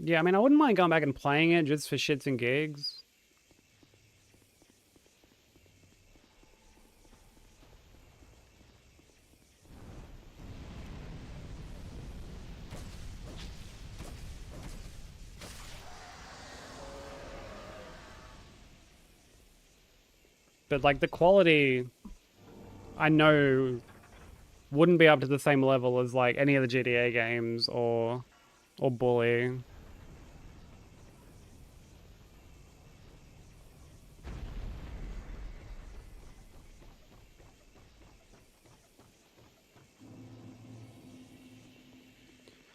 Speaker 1: Yeah, I mean, I wouldn't mind going back and playing it just for shits and gigs. But like the quality, I know, wouldn't be up to the same level as like any of the GTA games or Bully.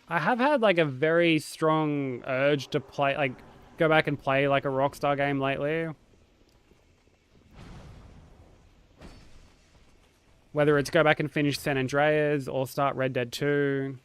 Speaker 1: I have had like a very strong urge to play, like, go back and play like a Rockstar game lately. Whether it's go back and finish San Andreas or start Red Dead 2.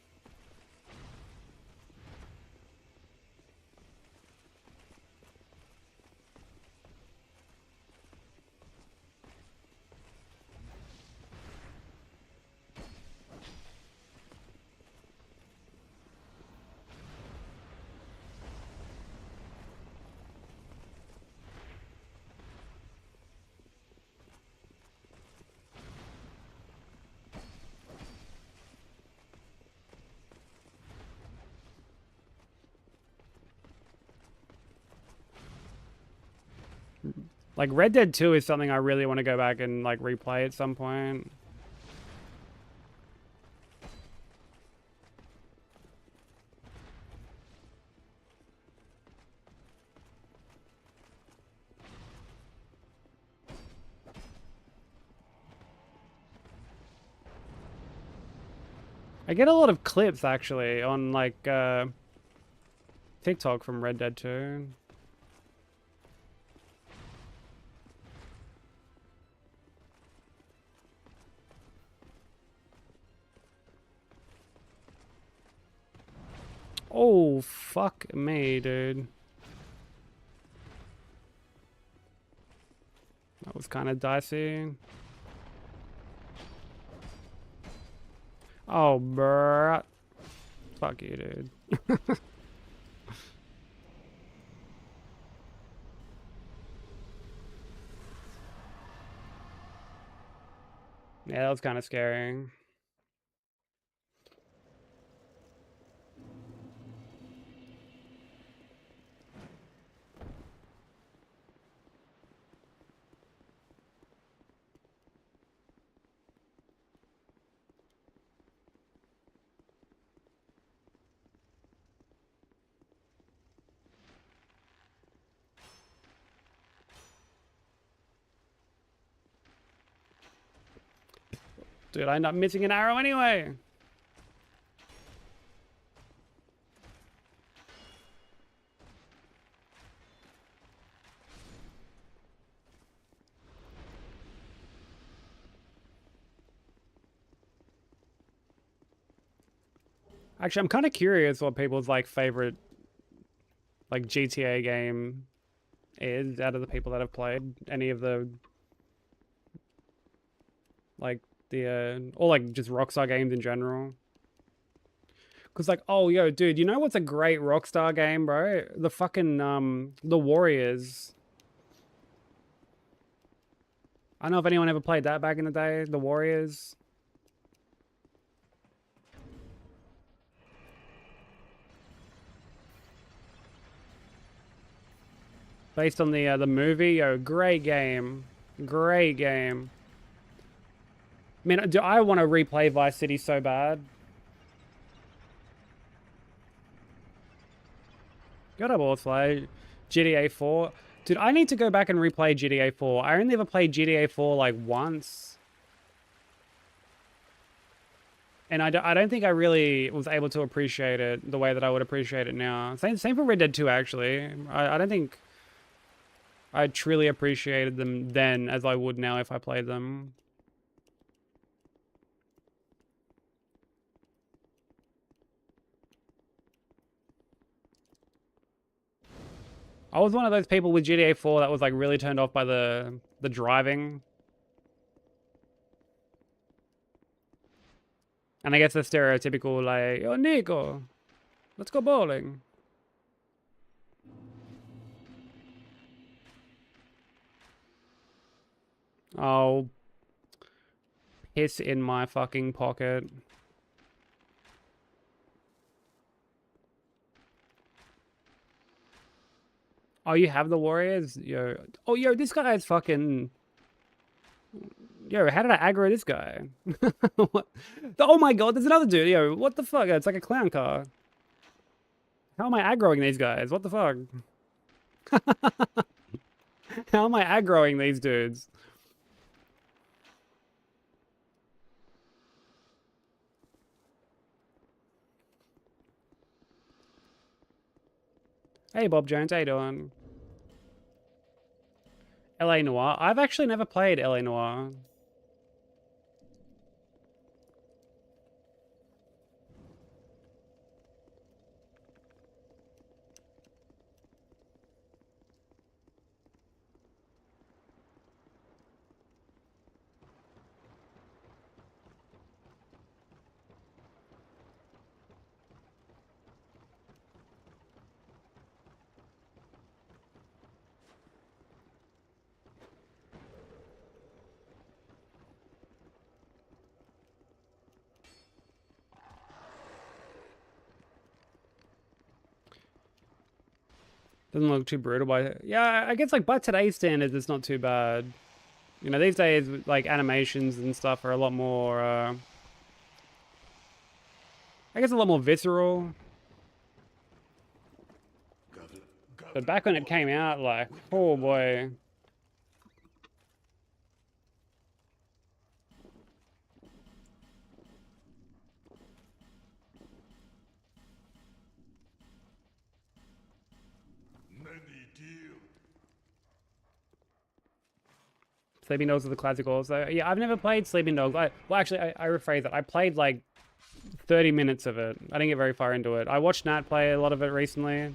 Speaker 1: Like Red Dead 2 is something I really want to go back and like replay at some point. I get a lot of clips actually on like TikTok from Red Dead 2. Oh, fuck me, dude. That was kind of dicey. Oh, bruh. Fuck you, dude. Yeah, that was kind of scary. Dude, I end up missing an arrow anyway. Actually, I'm kind of curious what people's like favorite like GTA game is out of the people that have played any of the like the or like just Rockstar games in general. Cause like, oh yo, dude, you know what's a great Rockstar game, bro? The fucking The Warriors. I don't know if anyone ever played that back in the day, The Warriors. Based on the movie, yo, great game. Great game. Man, do I want to replay Vice City so bad? God, I will play GTA 4. Dude, I need to go back and replay GTA 4. I only ever played GTA 4 like once. And I don't think I really was able to appreciate it the way that I would appreciate it now. Same for Red Dead 2, actually. I don't think I truly appreciated them then as I would now if I played them. I was one of those people with GTA 4 that was like really turned off by the driving. And I guess the stereotypical like, oh Nico, let's go bowling. Oh, piss in my fucking pocket. Oh, you have the Warriors? Yo. Oh, yo, this guy is fucking... Yo, how did I aggro this guy? What? Oh my god, there's another dude. Yo, what the fuck? It's like a clown car. How am I aggroing these guys? What the fuck? How am I aggroing these dudes? Hey, Bob Jones, how you doing? LA Noire. I've actually never played LA Noire. Doesn't look too brutal by... Yeah, I guess like by today's standards, it's not too bad. You know, these days, like animations and stuff are a lot more, I guess a lot more visceral. But back when it came out, like, oh boy. Sleeping Dogs are the classic also. Yeah, I've never played Sleeping Dogs. Well, actually, I rephrase it. I played like 30 minutes of it. I didn't get very far into it. I watched Nat play a lot of it recently.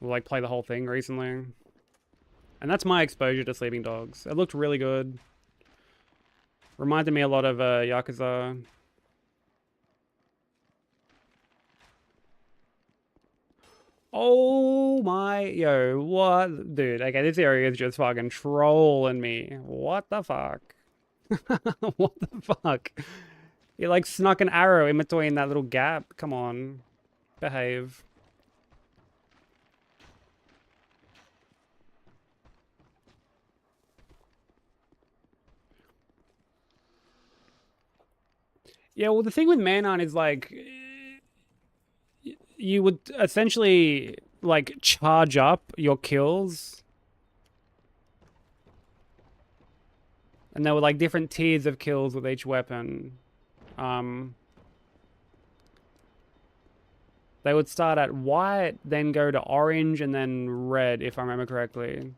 Speaker 1: Or like play the whole thing recently. And that's my exposure to Sleeping Dogs. It looked really good. Reminded me a lot of Yakuza. Oh my, yo, what? Dude, okay, this area is just fucking trolling me. What the fuck? What the fuck? You like snuck an arrow in between that little gap. Come on. Behave. Yeah, well, the thing with Manhunt is like, you would essentially like charge up your kills. And there were like different tiers of kills with each weapon. They would start at white, then go to orange, and then red, if I remember correctly.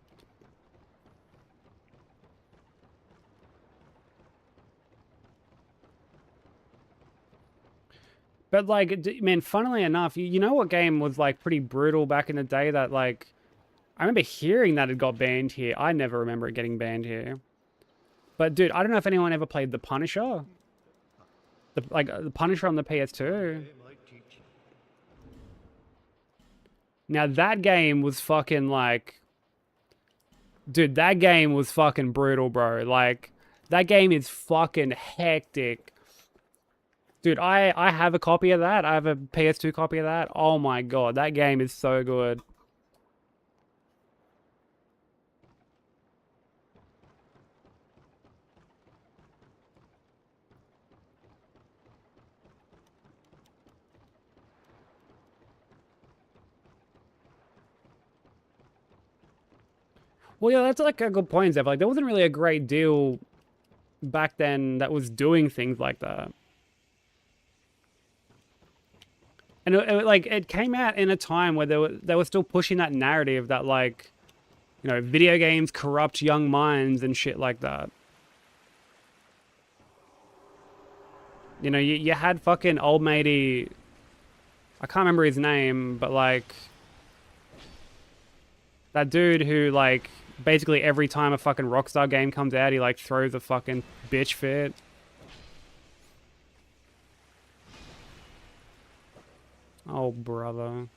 Speaker 1: But like, man, funnily enough, you know what game was like pretty brutal back in the day that like, I remember hearing that it got banned here. I never remember it getting banned here. But dude, I don't know if anyone ever played The Punisher. The Punisher on the PS2. Now that game was fucking like, dude, that game was fucking brutal, bro. Like, that game is fucking hectic. Dude, I have a copy of that. I have a PS2 copy of that. Oh my god, that game is so good. Well, yeah, that's like a good point, Zev. Like, there wasn't really a great deal back then that was doing things like that. And like, it came out in a time where they were still pushing that narrative that like, you know, video games corrupt young minds and shit like that. You know, you had fucking old matey, I can't remember his name, but like, that dude who like, basically every time a fucking Rockstar game comes out, he like throws a fucking bitch fit. Oh, brother.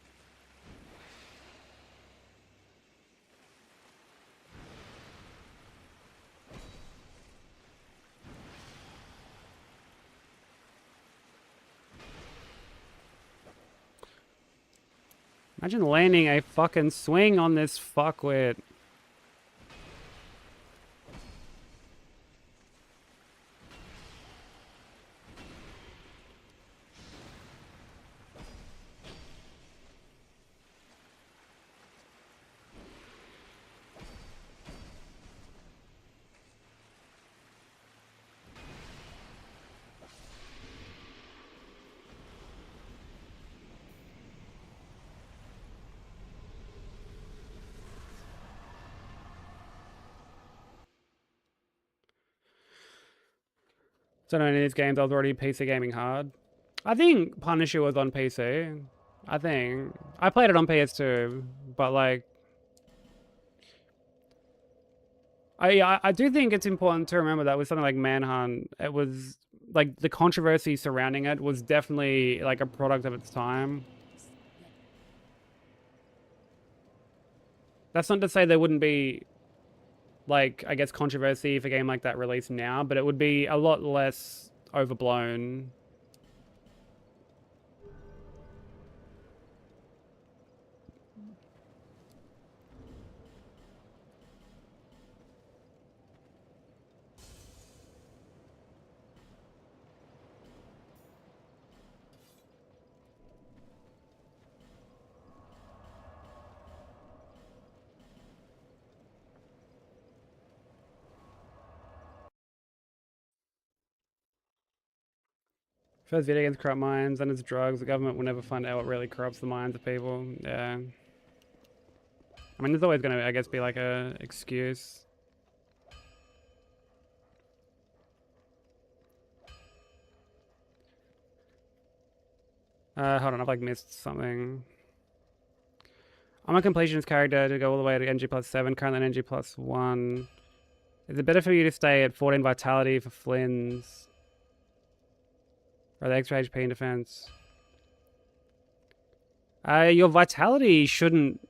Speaker 1: Imagine landing a fucking swing on this fuckwit. So in these games, I was already PC gaming hard. I think Punisher was on PC. I think I played it on PS2, but like, I do think it's important to remember that with something like Manhunt, it was like the controversy surrounding it was definitely like a product of its time. That's not to say there wouldn't be, like, I guess, controversy if a game like that released now, but it would be a lot less overblown. First video games corrupt minds, then it's drugs. The government will never find out what really corrupts the minds of people. Yeah. I mean, there's always gonna, I guess, be like a excuse. Hold on, I've like missed something. I'm a completionist character to go all the way to NG plus 7, currently at NG plus 1. Is it better for you to stay at 14 vitality for Flynn's? Or the extra HP in defense? Your vitality shouldn't...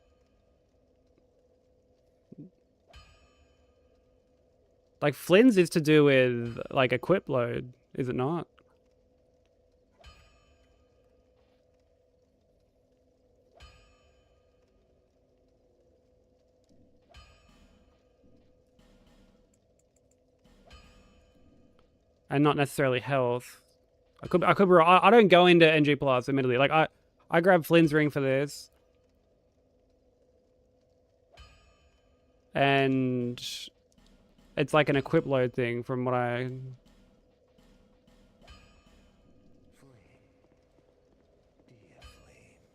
Speaker 1: Like, Flynn's is to do with, like, equip load, is it not? And not necessarily health. I could be wrong. I don't go into NG plus, admittedly. Like, I grabbed Flynn's ring for this. And it's like an equip load thing from what I...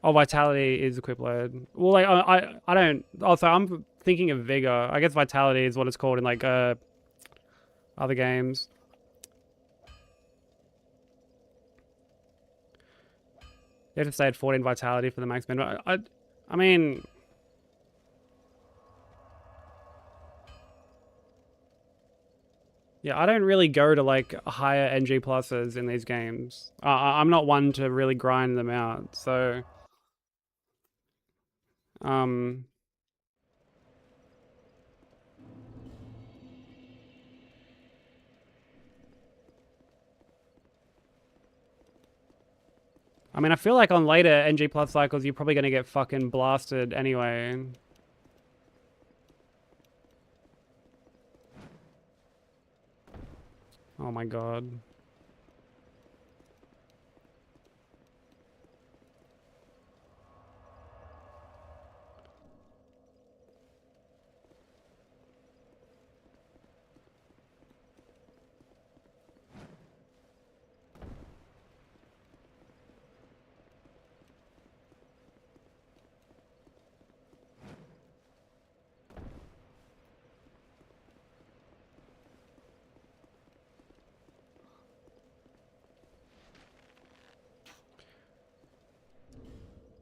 Speaker 1: Oh, vitality is equip load. Well, like, I don't... Also, I'm thinking of vigor. I guess vitality is what it's called in, like, other games. You have to stay at 14 vitality for the max spend. I mean... Yeah, I don't really go to, like, higher NG pluses in these games. I'm not one to really grind them out, so... I mean, I feel like on later NG plus cycles, you're probably going to get fucking blasted anyway. Oh my god.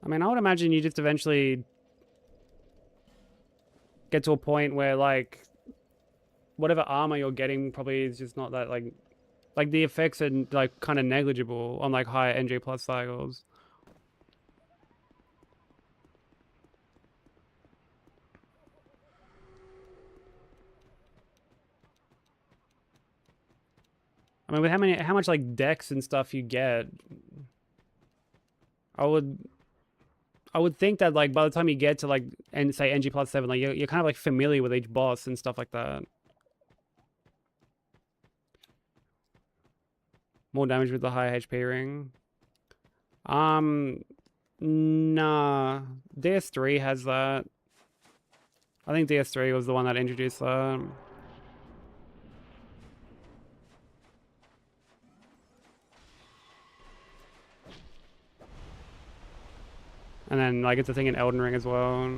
Speaker 1: I mean, I would imagine you just eventually get to a point where, like, whatever armor you're getting probably is just not that, like the effects are, like, kind of negligible on, like, higher NG plus cycles. I mean, with how much, like, dex and stuff you get, I would think that, like, by the time you get to, like, and say NG plus 7, like, you're kind of, like, familiar with each boss and stuff like that. More damage with the high HP ring. Nah. DS3 has that. I think DS3 was the one that introduced that. And then, like, it's a thing in Elden Ring as well.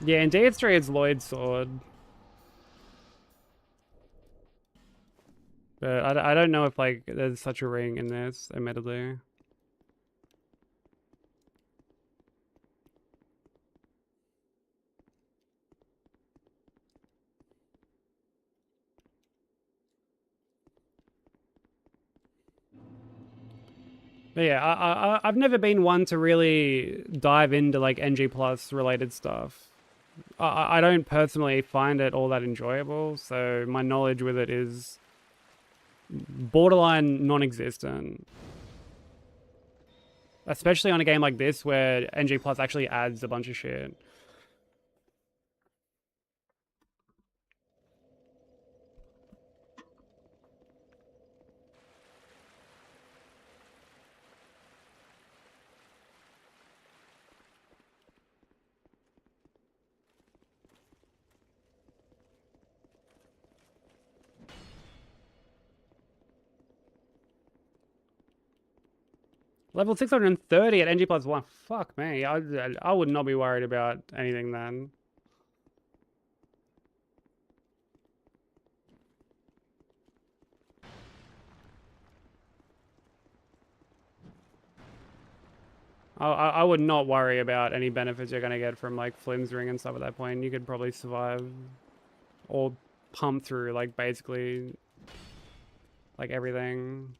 Speaker 1: Yeah, in DS3 it's Lloyd's sword. But I don't know if like there's such a ring in this, admittedly. But yeah, I've never been one to really dive into like NG Plus related stuff. I don't personally find it all that enjoyable, so my knowledge with it is borderline non-existent. Especially on a game like this where NG Plus actually adds a bunch of shit. Level 630 at NG plus 1. Fuck me. I would not be worried about anything then. I would not worry about any benefits you're going to get from like Flim's ring and stuff at that point. You could probably survive or pump through like basically like everything.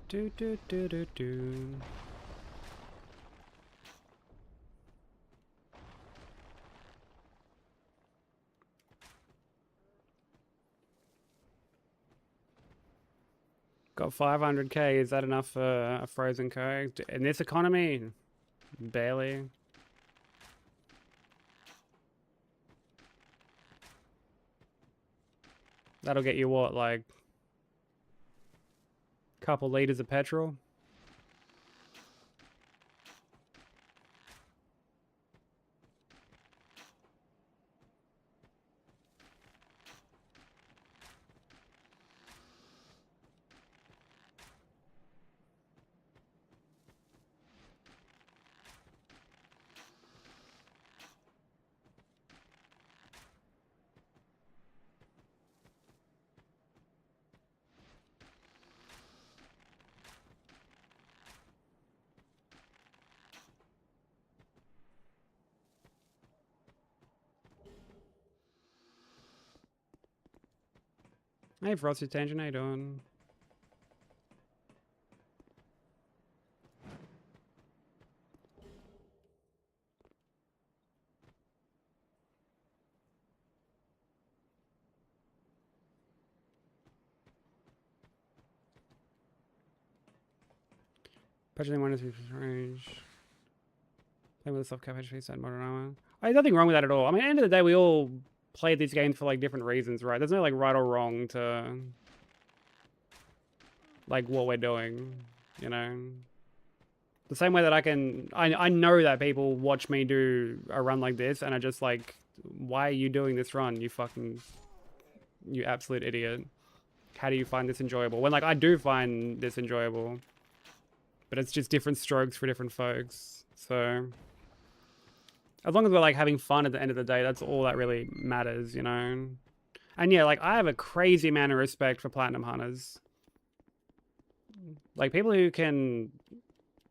Speaker 1: Do do do do do. Got 500k. Is that enough for a frozen coke? In this economy? Barely. That'll get you what, like a couple liters of petrol? Hey, Frosty Tangent, how you doing? Purchasing one is range. Playing with the soft cap HP set modern armor. There's nothing wrong with that at all. I mean, at the end of the day, we all play these games for like different reasons, right? There's no like right or wrong to like what we're doing, you know? The same way that I know that people watch me do a run like this and are just like, why are you doing this run? You absolute idiot. How do you find this enjoyable? When like I do find this enjoyable, but it's just different strokes for different folks. So as long as we're like having fun at the end of the day, that's all that really matters, you know? And yeah, like I have a crazy amount of respect for platinum hunters. Like people who can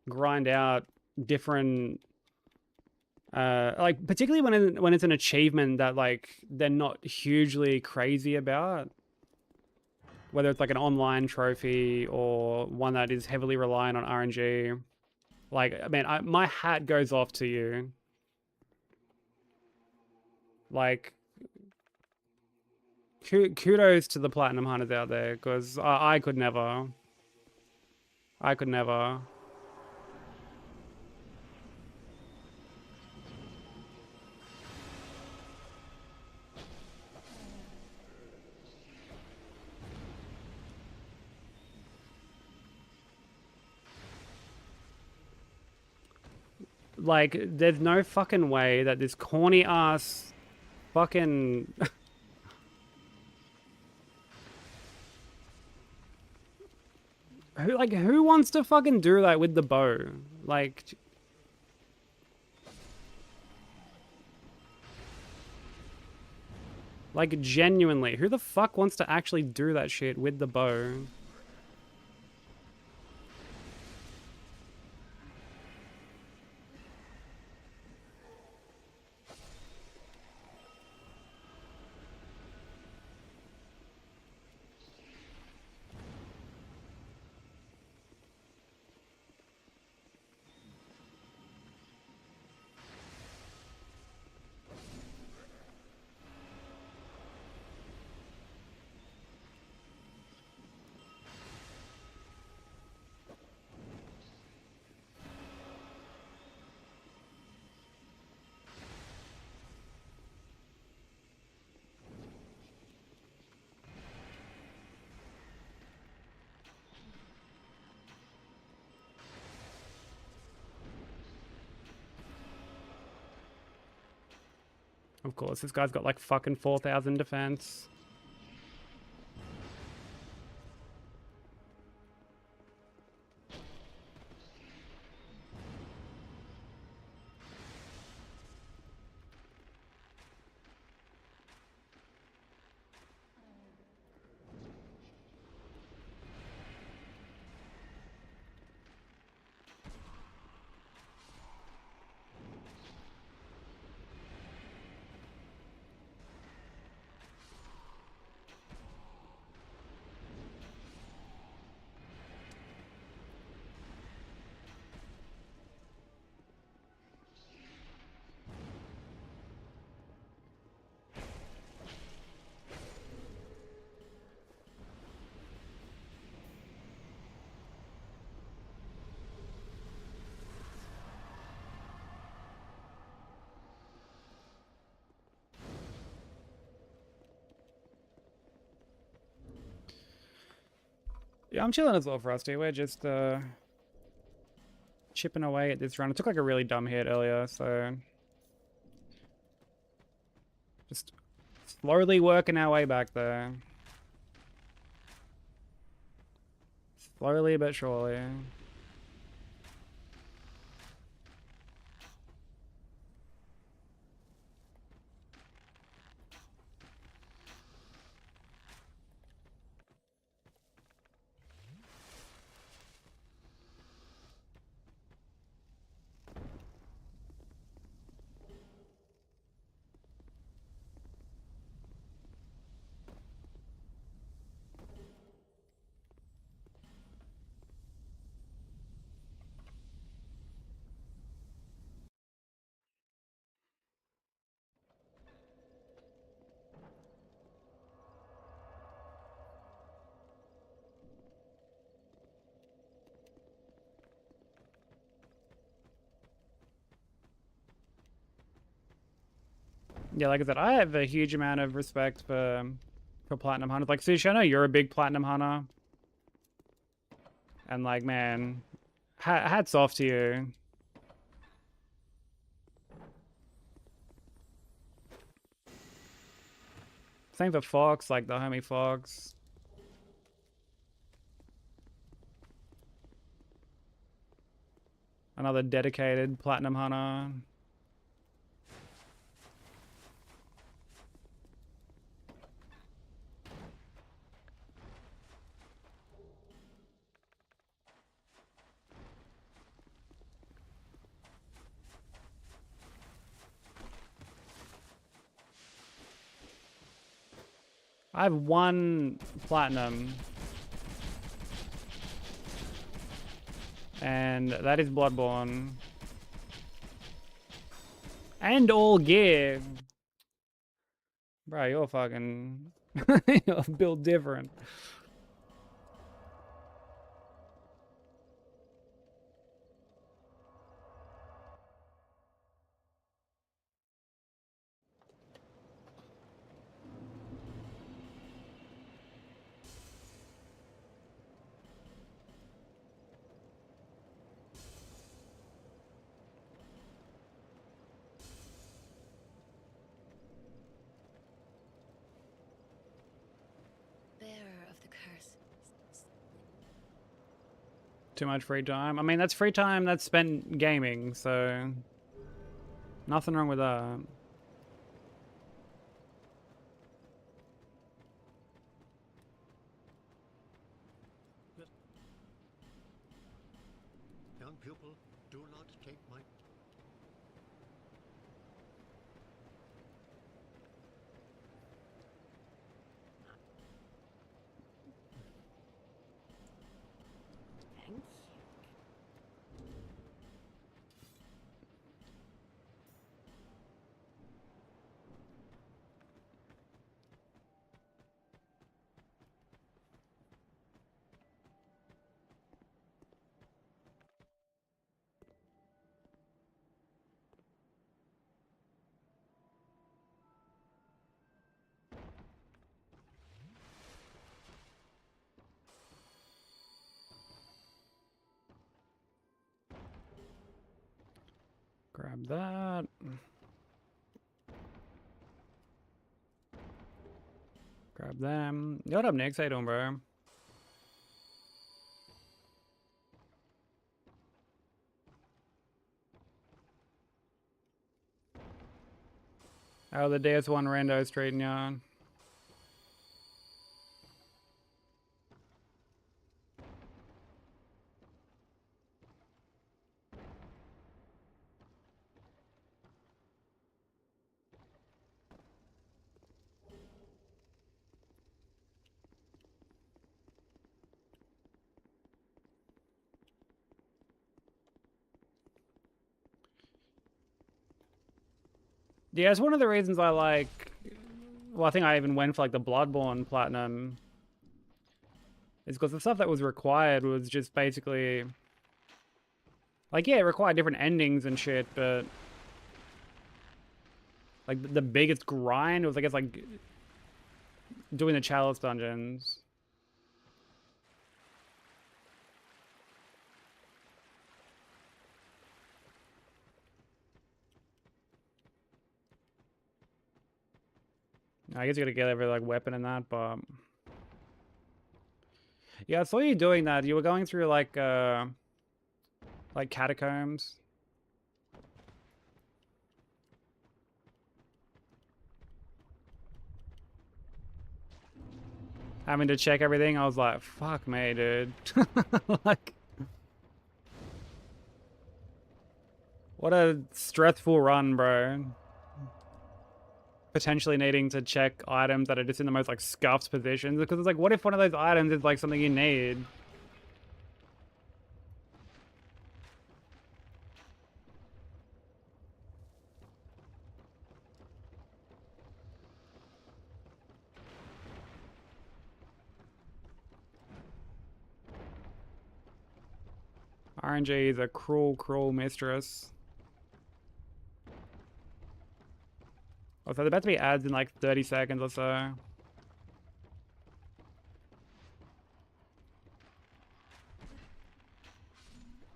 Speaker 1: grind out different like particularly when it's an achievement that like they're not hugely crazy about, whether it's like an online trophy or one that is heavily reliant on RNG. Like, I mean, my hat goes off to you. Like, kudos to the platinum hunters out there, because I could never. I could never. Like, there's no fucking way that this corny ass fucking who wants to fucking do that with the bow? Like genuinely, who the fuck wants to actually do that shit with the bow? Of course, this guy's got like fucking 4,000 defense. Yeah, I'm chilling as well, Frosty. We're just chipping away at this run. It took like a really dumb hit earlier, so just slowly working our way back there. Slowly but surely. Yeah, like I said, I have a huge amount of respect for platinum hunters. Like, Sushi, I know you're a big platinum hunter. And like, man, hats off to you. Same for Fox, like the homie Fox. Another dedicated platinum hunter. I have 1 platinum. And that is Bloodborne. And all gear. Bro, you're fucking... you're built different. Too much free time. I mean, that's free time that's spent gaming, so nothing wrong with that.
Speaker 9: Young pupil, do not take my...
Speaker 3: Thank you.
Speaker 1: Grab that. Grab them. What up, Nick? How you doing, bro? Oh, the DS1 rando straighten you on. Yeah, it's one of the reasons I like... Well, I think I even went for like the Bloodborne Platinum. Is because the stuff that was required was just basically... Like, yeah, it required different endings and shit, but... Like, the biggest grind was, I guess, like... Doing the Chalice dungeons. I guess you gotta get every, like, weapon and that, but... Yeah, I saw you doing that. You were going through, like catacombs. Having to check everything, I was like, fuck me, dude. Like... What a stressful run, bro. Potentially needing to check items that are just in the most, like, scuffed positions. Because it's like, what if one of those items is, like, something you need? RNG is a cruel, cruel mistress. Oh, so they're about to be ads in like 30 seconds or so.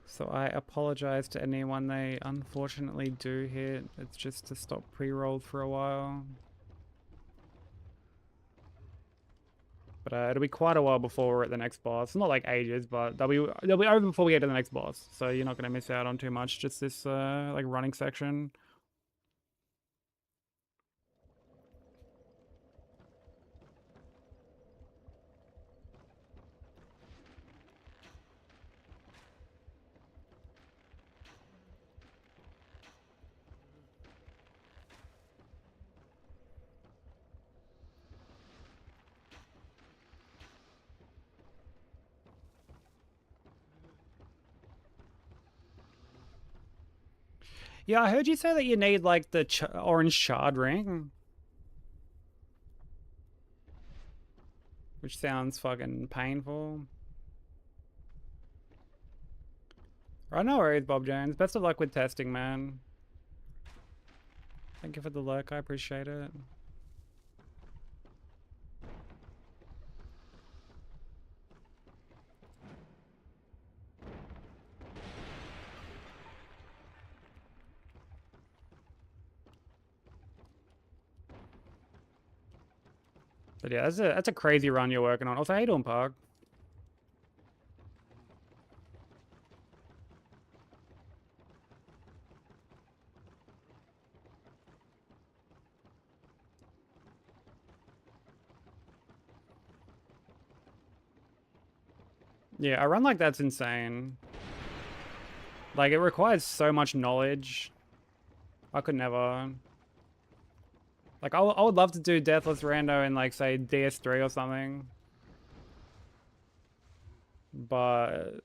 Speaker 1: So I apologize to anyone they unfortunately do hit. It's just to stop pre-rolls for a while. But it'll be quite a while before we're at the next boss. Not like ages, but they'll be over before we get to the next boss. So you're not going to miss out on too much. Just this like running section. Yeah, I heard you say that you need like the orange shard ring. Which sounds fucking painful. Right, no worries, Bob Jones. Best of luck with testing, man. Thank you for the lurk, I appreciate it. But yeah, that's a crazy run you're working on. Also, how you doing, Park? Yeah, a run like that's insane. Like, it requires so much knowledge. I could never. Like, I would love to do Deathless Rando in, like, say, DS3 or something. But,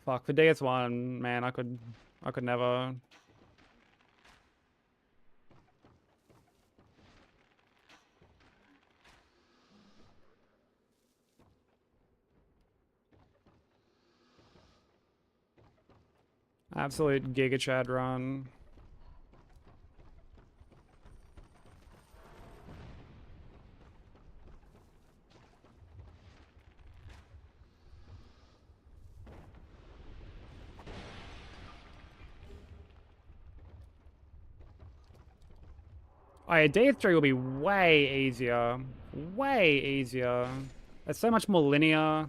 Speaker 1: fuck, for DS1, man, I could never. Absolute Giga Chad run. Oh yeah, DS3 will be way easier. Way easier. It's so much more linear.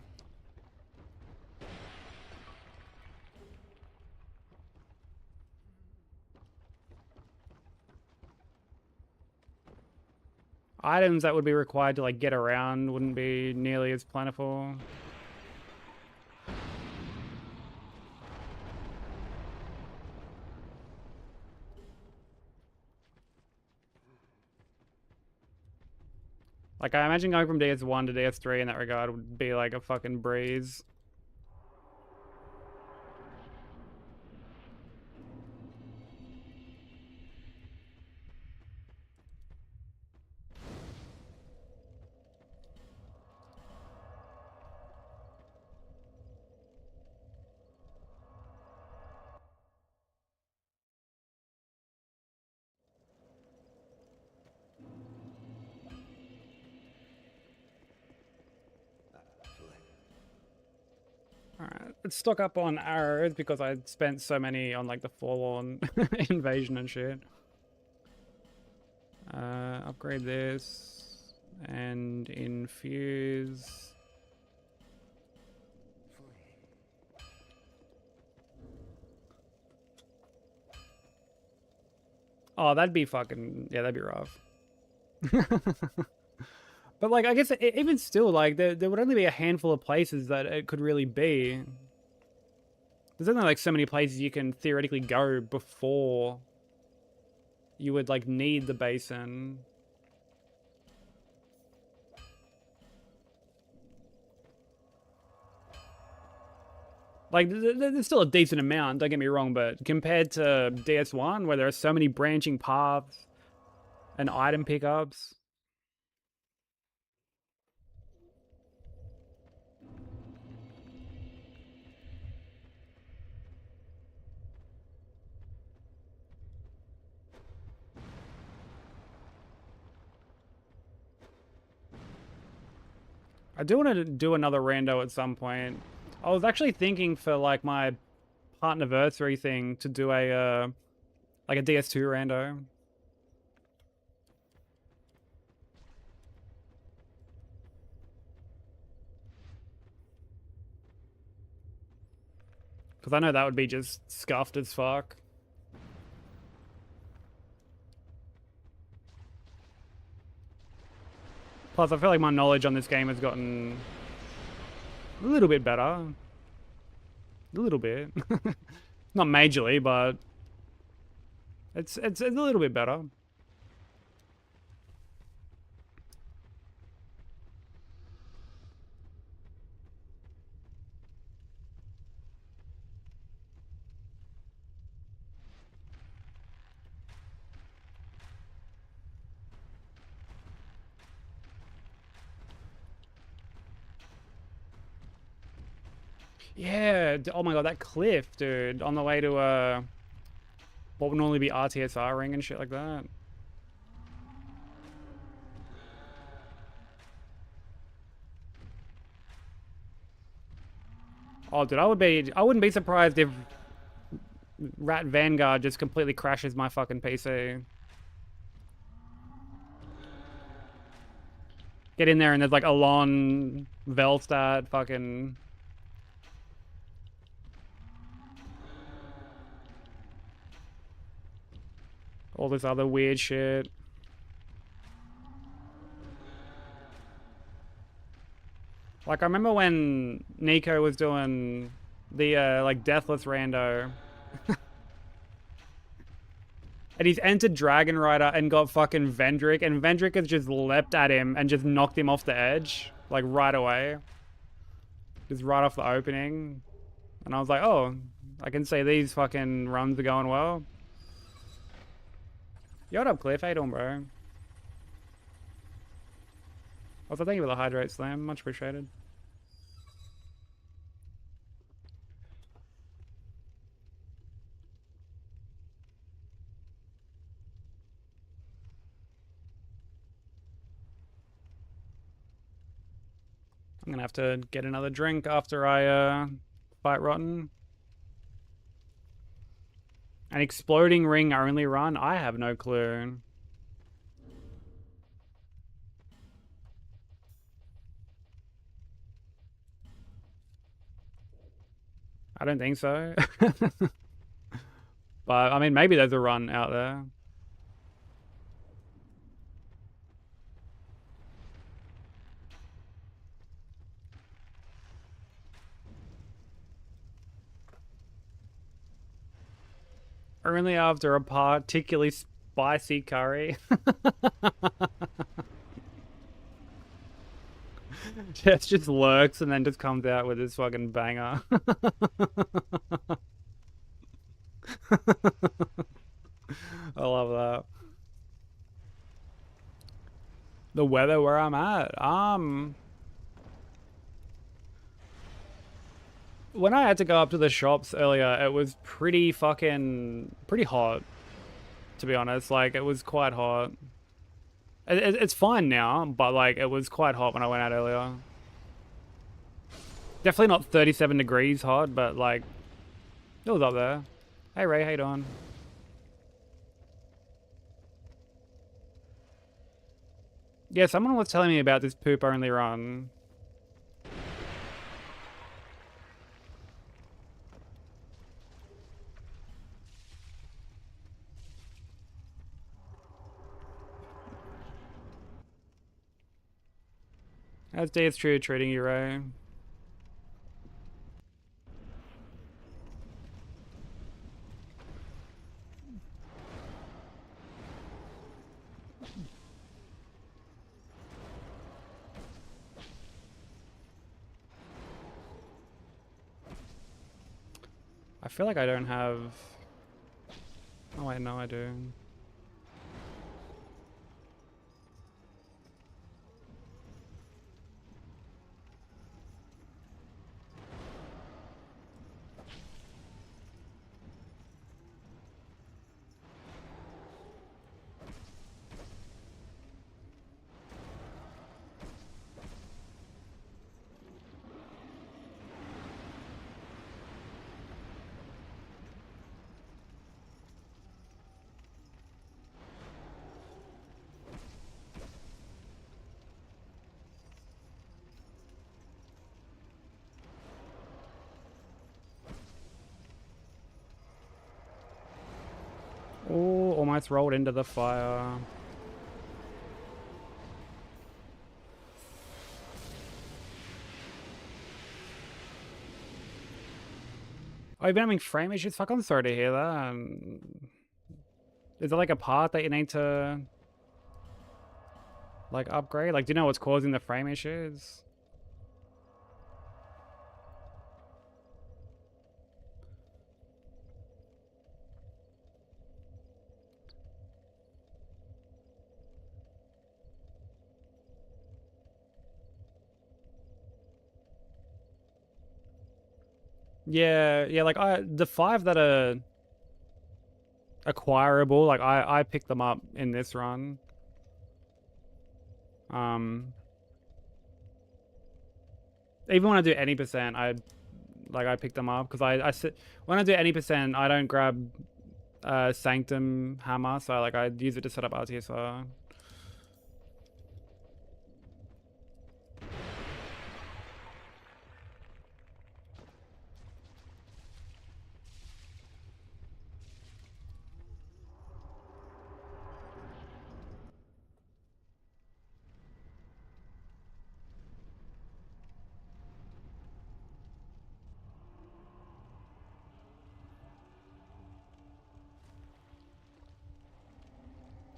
Speaker 1: Items that would be required to like get around wouldn't be nearly as plentiful. Like, I imagine going from DS1 to DS3 in that regard would be like a fucking breeze. Alright, let's stock up on arrows because I spent so many on like the Forlorn invasion and shit. Upgrade this and infuse. Oh, that'd be fucking, yeah, that'd be rough. But like, I guess even still, like, there would only be a handful of places that it could really be. There's only like so many places you can theoretically go before you would like need the basin. Like, there's still a decent amount, don't get me wrong, but compared to DS1, where there are so many branching paths and item pickups. I do want to do another rando at some point. I was actually thinking for like my partnerversary thing to do a like a DS2 rando. Because I know that would be just scuffed as fuck. Plus, I feel like my knowledge on this game has gotten a little bit better. A little bit. Not majorly, but it's a little bit better. Yeah, oh my god, that cliff, dude, on the way to what would normally be RTSR ring and shit like that. Oh, dude, I wouldn't be surprised if Rat Vanguard just completely crashes my fucking PC. Get in there and there's like Alon, Velstad, fucking... all this other weird shit. Like, I remember when Nico was doing the, like, Deathless rando. And he's entered Dragon Rider and got fucking Vendrick, and Vendrick has just leapt at him and just knocked him off the edge. Like, right away. Just right off the opening. And I was like, oh, I can see these fucking runs are going well. Yo, what up, Cliff? How you doing, bro? Also, thank you for the hydrate slam. Much appreciated. I'm gonna have to get another drink after I fight Rotten. An exploding ring only run? I have no clue. I don't think so. But, I mean, maybe there's a run out there. Only after a particularly spicy curry. Jess just lurks and then just comes out with this fucking banger. I love that. The weather where I'm at. When I had to go up to the shops earlier, it was pretty hot, to be honest. Like, it was quite hot. It's fine now, but like, it was quite hot when I went out earlier. Definitely not 37 degrees hot, but like, it was up there. Hey Ray, how you doing? Yeah, someone was telling me about this poop only run. How's Dave's True treating you, Ray? I feel like I don't have... Oh wait, no I do. Oh, almost rolled into the fire. Oh, you've been having frame issues? Fuck, I'm sorry to hear that. Is there like a part that you need to like upgrade? Like, do you know what's causing the frame issues? Yeah, yeah, like the 5 that are acquirable, like I picked them up in this run. Even when I do any percent, I pick them up because I sit when I do any percent, I don't grab Sanctum hammer, so like I use it to set up RTSR.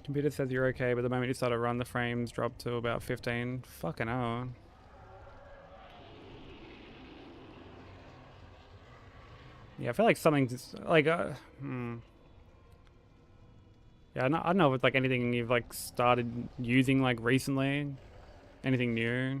Speaker 1: Computer says you're okay, but the moment you start to run, the frames drop to about 15. Fucking hell. Yeah, I feel like something's like, yeah, I don't know if it's like anything you've like started using like recently. Anything new?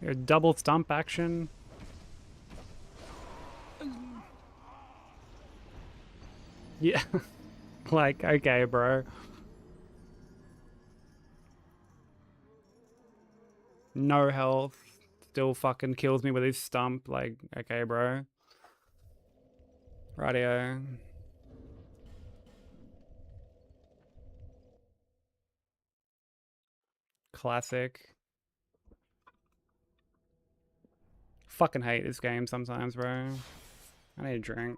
Speaker 1: Your double stump action. Yeah. Like, okay, bro. No health. Still fucking kills me with his stump. Like, okay, bro. Radio. Classic. Fucking hate this game sometimes, bro. I need a drink.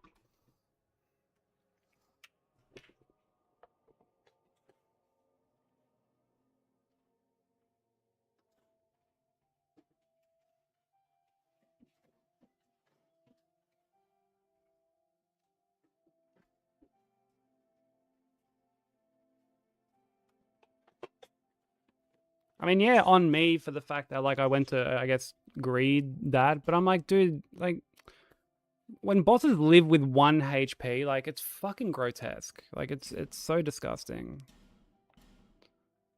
Speaker 1: I mean, yeah, on me for the fact that, like, I went to, I guess, greed that. But I'm like, dude, like, when bosses live with 1 HP, like, it's fucking grotesque. Like, it's so disgusting.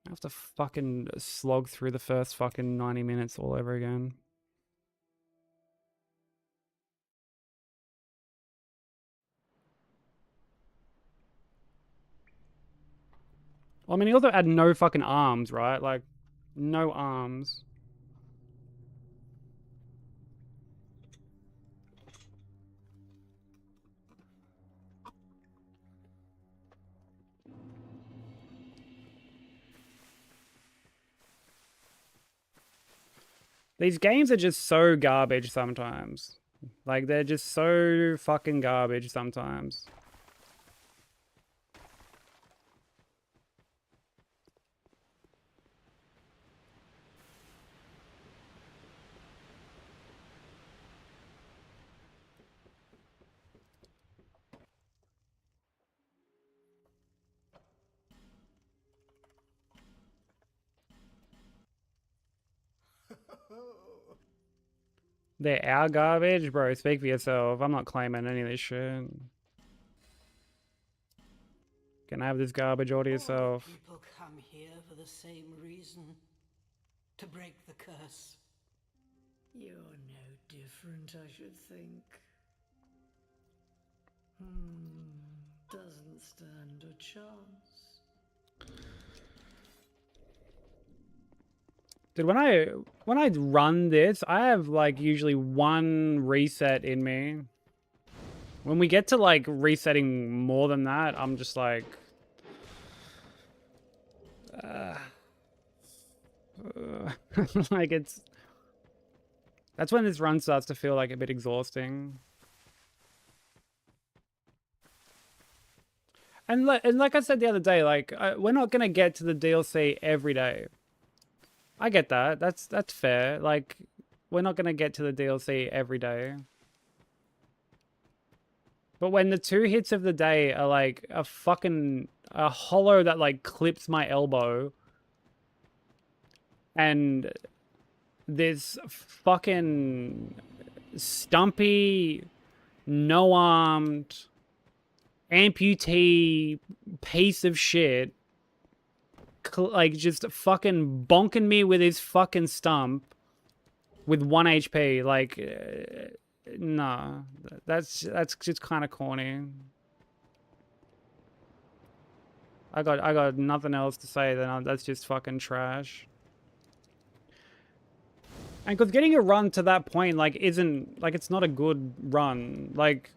Speaker 1: I have to fucking slog through the first fucking 90 minutes all over again. Well, I mean, he also had no fucking arms, right? Like, no arms. These games are just so garbage sometimes. Like, they're just so fucking garbage sometimes. They're our garbage? Bro, speak for yourself. I'm not claiming any of this shit. Can I have this garbage all to yourself?
Speaker 2: People come here for the same reason. To break the curse.
Speaker 10: You're no different, I should think. Doesn't stand a chance.
Speaker 1: Dude, when I run this, I have like usually 1 reset in me. When we get to like resetting more than that, I'm just like like that's when this run starts to feel like a bit exhausting. And like I said the other day, like we're not gonna get to the DLC every day. I get that. That's fair. Like, we're not gonna get to the DLC every day. But when the 2 hits of the day are like a hollow that like clips my elbow, and this fucking stumpy, no-armed, amputee piece of shit, like just fucking bonking me with his fucking stump with 1 HP, like, nah, that's just kind of corny. I got nothing else to say than that's just fucking trash. And because getting a run to that point, like, isn't, like, it's not a good run. Like,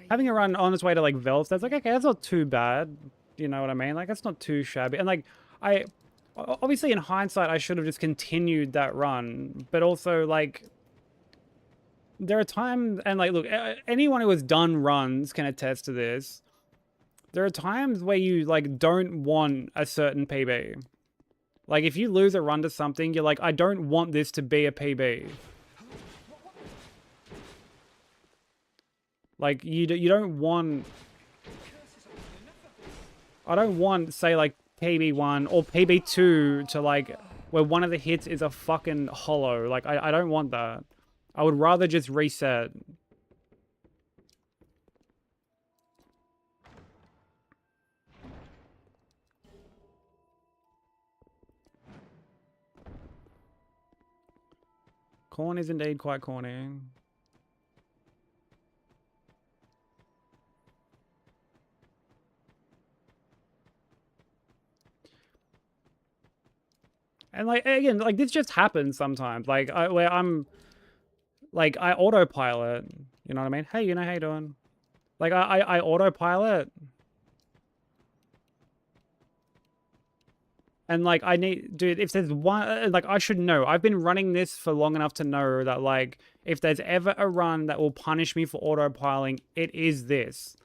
Speaker 1: having a run on its way to, like, Vel's, that's like, okay, that's not too bad. You know what I mean? Like, that's not too shabby. And, like, obviously, in hindsight, I should have just continued that run. But also, like, there are times, and, like, look, anyone who has done runs can attest to this. There are times where you, like, don't want a certain PB. Like, if you lose a run to something, you're like, I don't want this to be a PB. Like, you don't want... I don't want, say, like, PB1 or PB2 to, like, where one of the hits is a fucking hollow. Like, I don't want that. I would rather just reset. Corn is indeed quite corny. And, like, again, like, this just happens sometimes. Like, where I'm, like, I autopilot. You know what I mean? Hey, you know, how you doing? Like, I autopilot. And, like, I need... Dude, if there's one... Like, I should know. I've been running this for long enough to know that, like, if there's ever a run that will punish me for autopiloting, it is this.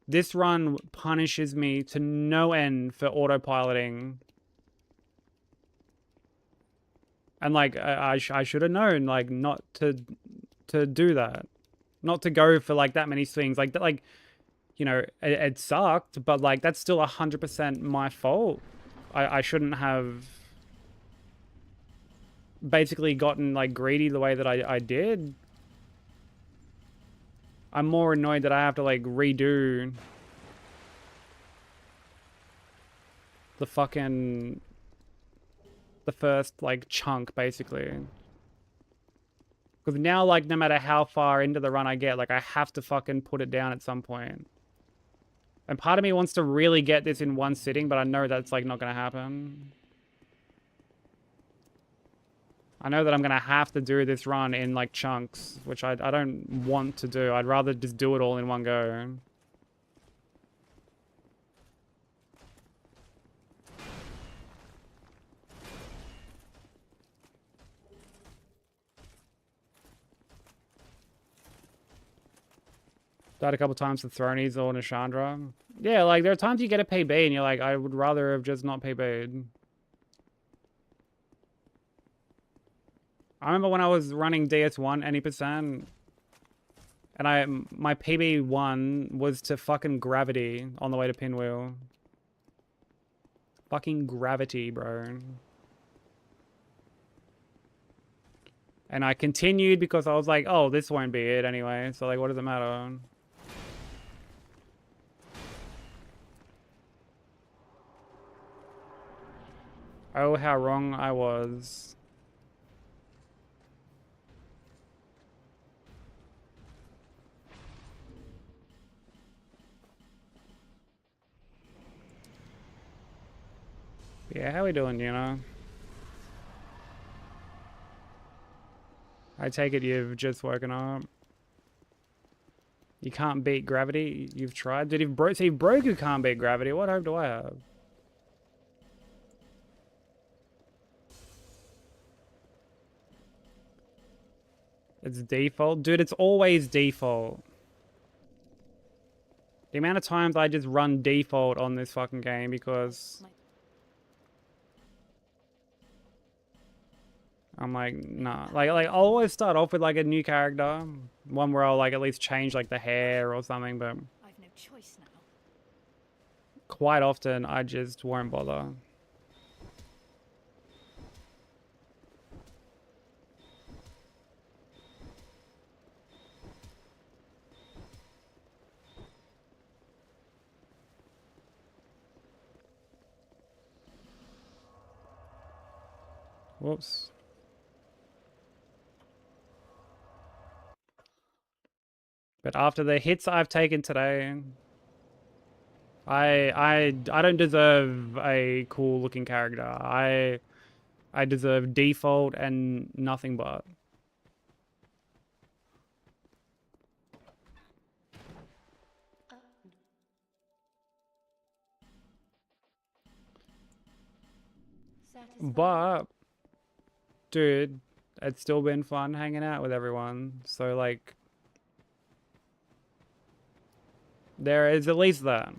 Speaker 1: This run punishes me to no end for autopiloting. And, like, I should have known, like, not to do that. Not to go for, like, that many swings. Like, you know, it sucked, but, like, that's still 100% my fault. I shouldn't have basically gotten, like, greedy the way that I did. I'm more annoyed that I have to, like, redo the fucking... the first, like, chunk, basically. Because now, like, no matter how far into the run I get, like, I have to fucking put it down at some point. And part of me wants to really get this in one sitting, but I know that's, like, not going to happen. I know that I'm going to have to do this run in, like, chunks, which I don't want to do. I'd rather just do it all in one go. Died a couple times to Thronies or Nishandra. Yeah, like, there are times you get a PB and you're like, I would rather have just not PB'd. I remember when I was running DS1 any percent, and my PB1 was to fucking Gravity on the way to Pinwheel. Fucking Gravity, bro. And I continued because I was like, oh, this won't be it anyway, so, like, what does it matter? Oh, how wrong I was. Yeah, how we doing, you know? I take it you've just woken up. You can't beat Gravity? You've tried? Dude, if Broku can't beat Gravity, what hope do I have? It's default? Dude, it's always default. The amount of times I just run default on this fucking game because... I'm like, nah. Like I'll always start off with like a new character, one where I'll like at least change like the hair or something, but
Speaker 4: I've no choice now.
Speaker 1: quite often I just won't bother. Whoops. But after the hits I've taken today, I don't deserve a cool looking character. I deserve default and nothing but. But dude, it's still been fun hanging out with everyone. So like there is at least that.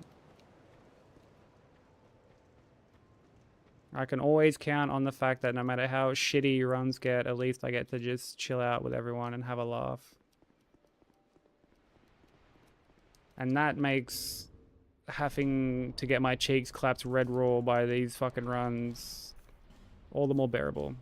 Speaker 1: I can always count on the fact that no matter how shitty runs get, at least I get to just chill out with everyone and have a laugh. And that makes having to get my cheeks clapped red raw by these fucking runs all the more bearable.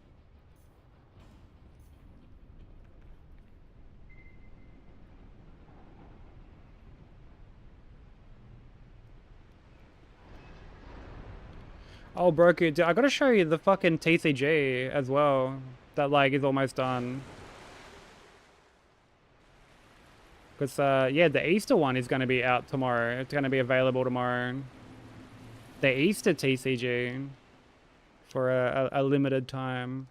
Speaker 1: Oh, Broku, dude, I gotta show you the fucking TCG as well. That, like, is almost done. Because, yeah, the Easter one is gonna be out tomorrow. It's gonna be available tomorrow. The Easter TCG. For a limited time.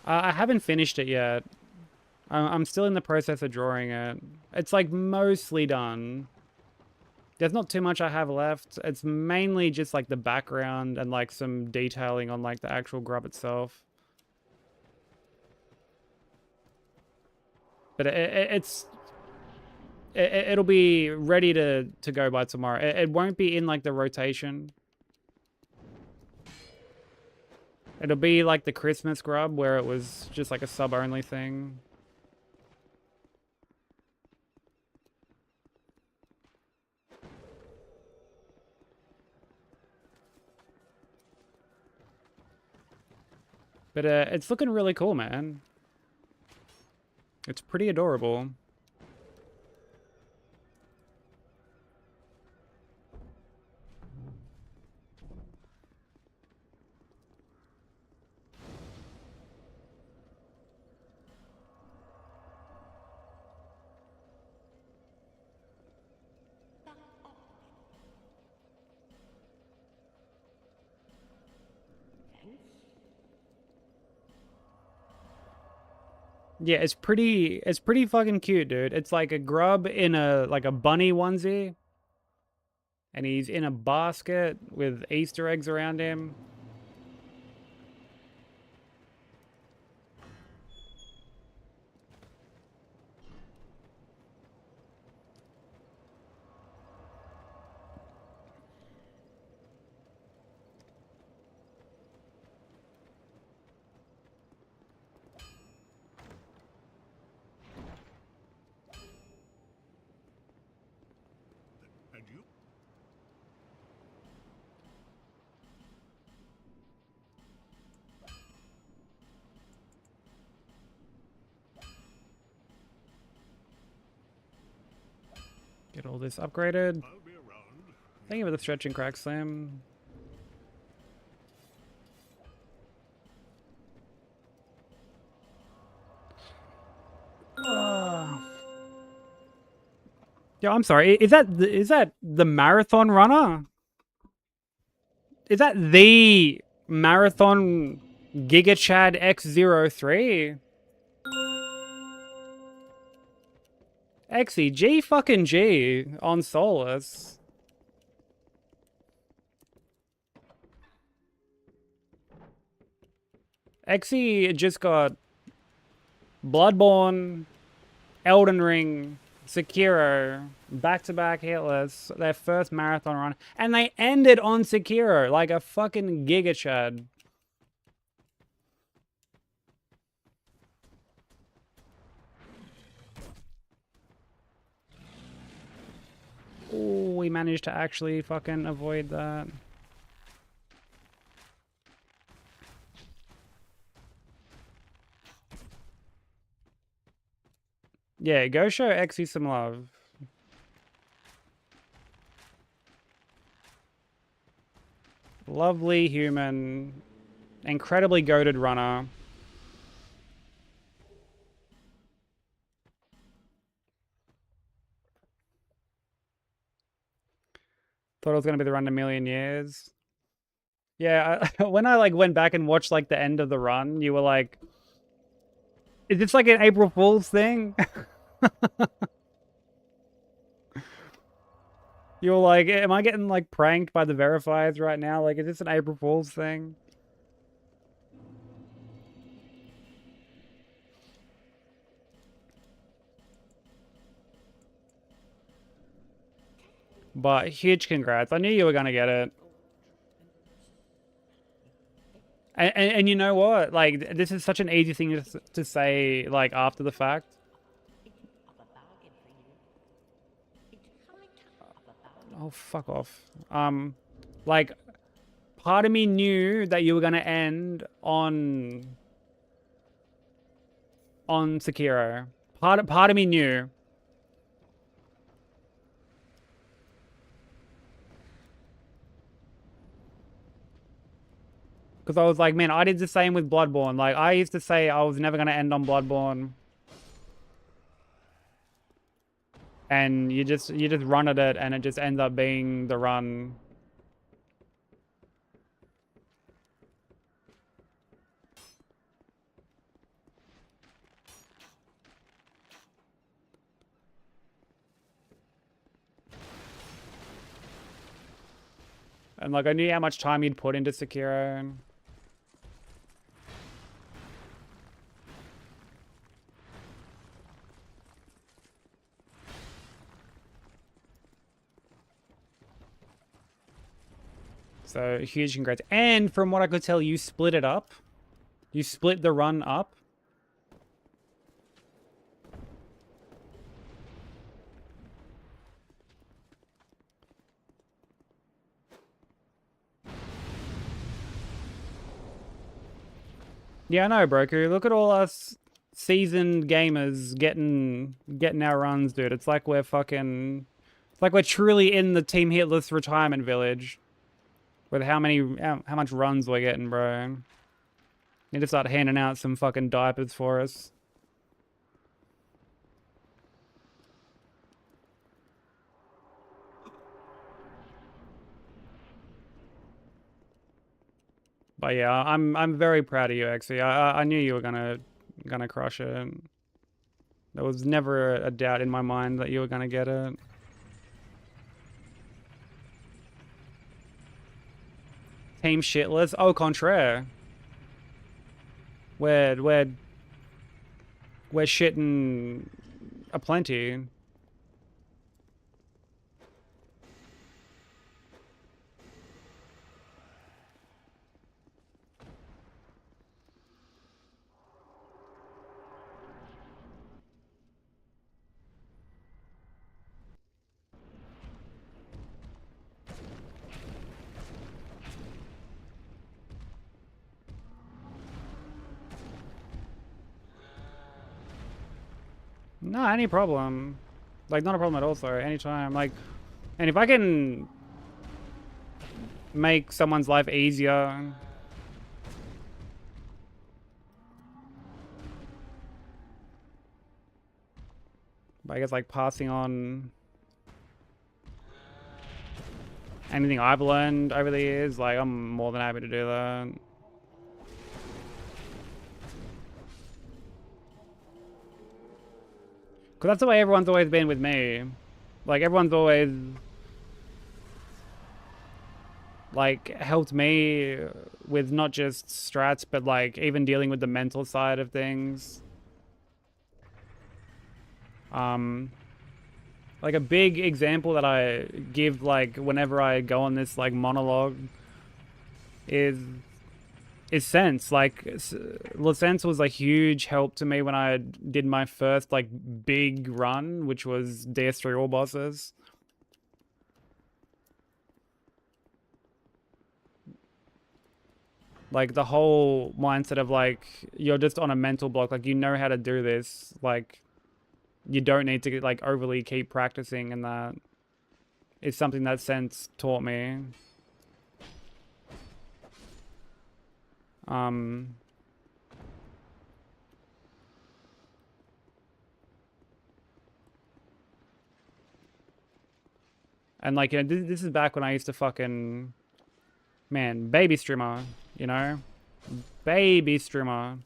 Speaker 1: I haven't finished it yet. I'm still in the process of drawing it. It's like mostly done. There's not too much I have left. It's mainly just like the background and like some detailing on like the actual grub itself. But it'll be ready to go by tomorrow. It won't be in like the rotation. It'll be like the Christmas grub where it was just like a sub-only thing. But it's looking really cool, man. It's pretty adorable. Yeah, it's pretty fucking cute, dude. It's like a grub in a like a bunny onesie. And he's in a basket with Easter eggs around him.
Speaker 9: And you?
Speaker 1: Get all this upgraded.
Speaker 9: I'll be around.
Speaker 1: Thank you for the stretch and crack slam. Yo, I'm sorry. Is that the marathon runner? Is that the marathon Giga Chad X03? Exy, G fucking G on Solus. Exy just got Bloodborne, Elden Ring, Sekiro, back-to-back hitless, their first marathon run, and they ended on Sekiro like a fucking Giga Chad. Oh, we managed to actually fucking avoid that. Yeah, go show Exy some love. Lovely human, incredibly goated runner. Thought it was gonna be the run in a million years. Yeah, when I like went back and watched like the end of the run, you were like, "Is this like an April Fool's thing?" You were like, "Am I getting like pranked by the verifiers right now? Like, is this an April Fool's thing?" But huge congrats. I knew you were gonna get it. And you know what? Like, this is such an easy thing to say, like, after the fact. Oh, fuck off. Like, part of me knew that you were gonna end on Sekiro. Part of me knew. Because I was like, man, I did the same with Bloodborne. Like, I used to say I was never going to end on Bloodborne. And you just run at it, and it just ends up being the run. And, like, I knew how much time you'd put into Sekiro. So, huge congrats. And from what I could tell, you split it up. You split the run up. Yeah, I know, Broku. Look at all us seasoned gamers getting our runs, dude. It's like we're fucking... It's like we're truly in the Team Hitless retirement village. With how much runs we're getting, bro. Need to start handing out some fucking diapers for us. But yeah, I'm very proud of you, actually. I knew you were gonna crush it. There was never a doubt in my mind that you were gonna get it. Team shitless. Au contraire. We're shitting aplenty. No, any problem. Like, not a problem at all, sorry. Anytime. Like, and if I can make someone's life easier... I guess, like, passing on anything I've learned over the years, like, I'm more than happy to do that. Because that's the way everyone's always been with me. Like, everyone's always... like, helped me with not just strats, but, like, even dealing with the mental side of things. Like a big example that I give like whenever I go on this like monologue is Sense. Like Sense was a huge help to me when I did my first like big run, which was DS3 All Bosses. Like the whole mindset of like you're just on a mental block, like you know how to do this, like you don't need to like overly keep practicing, and that is something that Sense taught me. And like, you know, this is back when I used to fucking, man, baby streamer, you know? Baby streamer.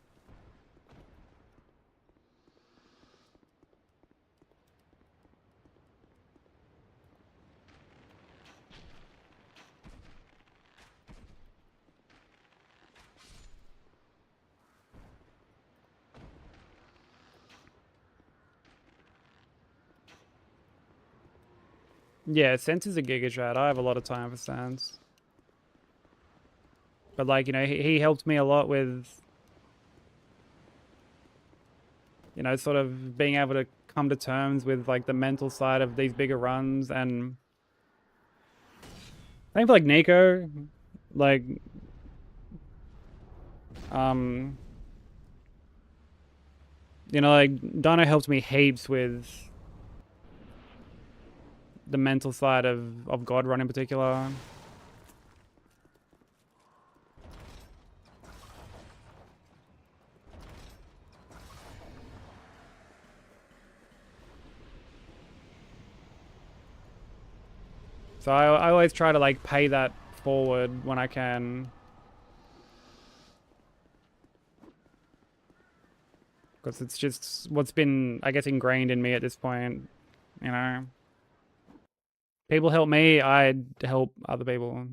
Speaker 1: Yeah, Sense is a giga chat. I have a lot of time for Sense. But like, you know, he helped me a lot with, you know, sort of being able to come to terms with like the mental side of these bigger runs. And I think for like Nico, like, you know, like Dino helped me heaps with the mental side of God Run in particular. So I always try to like pay that forward when I can. Because it's just what's been, I guess, ingrained in me at this point, you know? People help me, I help other people.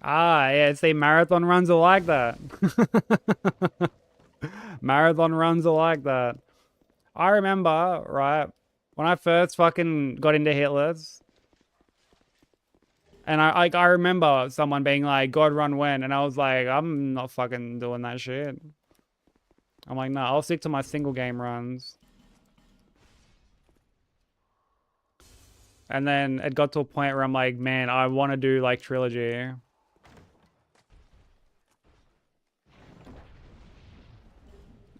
Speaker 1: Ah, yeah, see, marathon runs are like that. Marathon runs are like that. I remember, right, when I first fucking got into Hitless, and I remember someone being like, God Run when, and I was like, I'm not fucking doing that shit. I'm like, no, I'll stick to my single game runs. And then it got to a point where I'm like, man, I want to do like trilogy.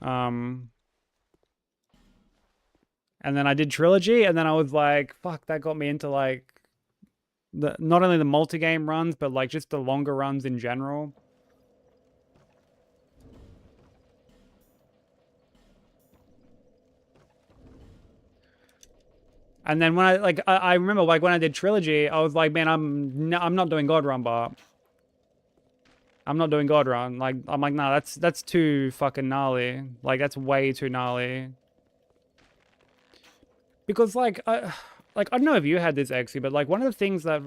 Speaker 1: And then I did trilogy, and then I was like, fuck, that got me into like the not only the multi-game runs, but like just the longer runs in general. And then when I remember like when I did trilogy, I was like, man, I'm not doing God Run bar. I'm not doing God Run. Like I'm like, nah, that's too fucking gnarly. Like that's way too gnarly. Because like I don't know if you had this Exy, but like one of the things that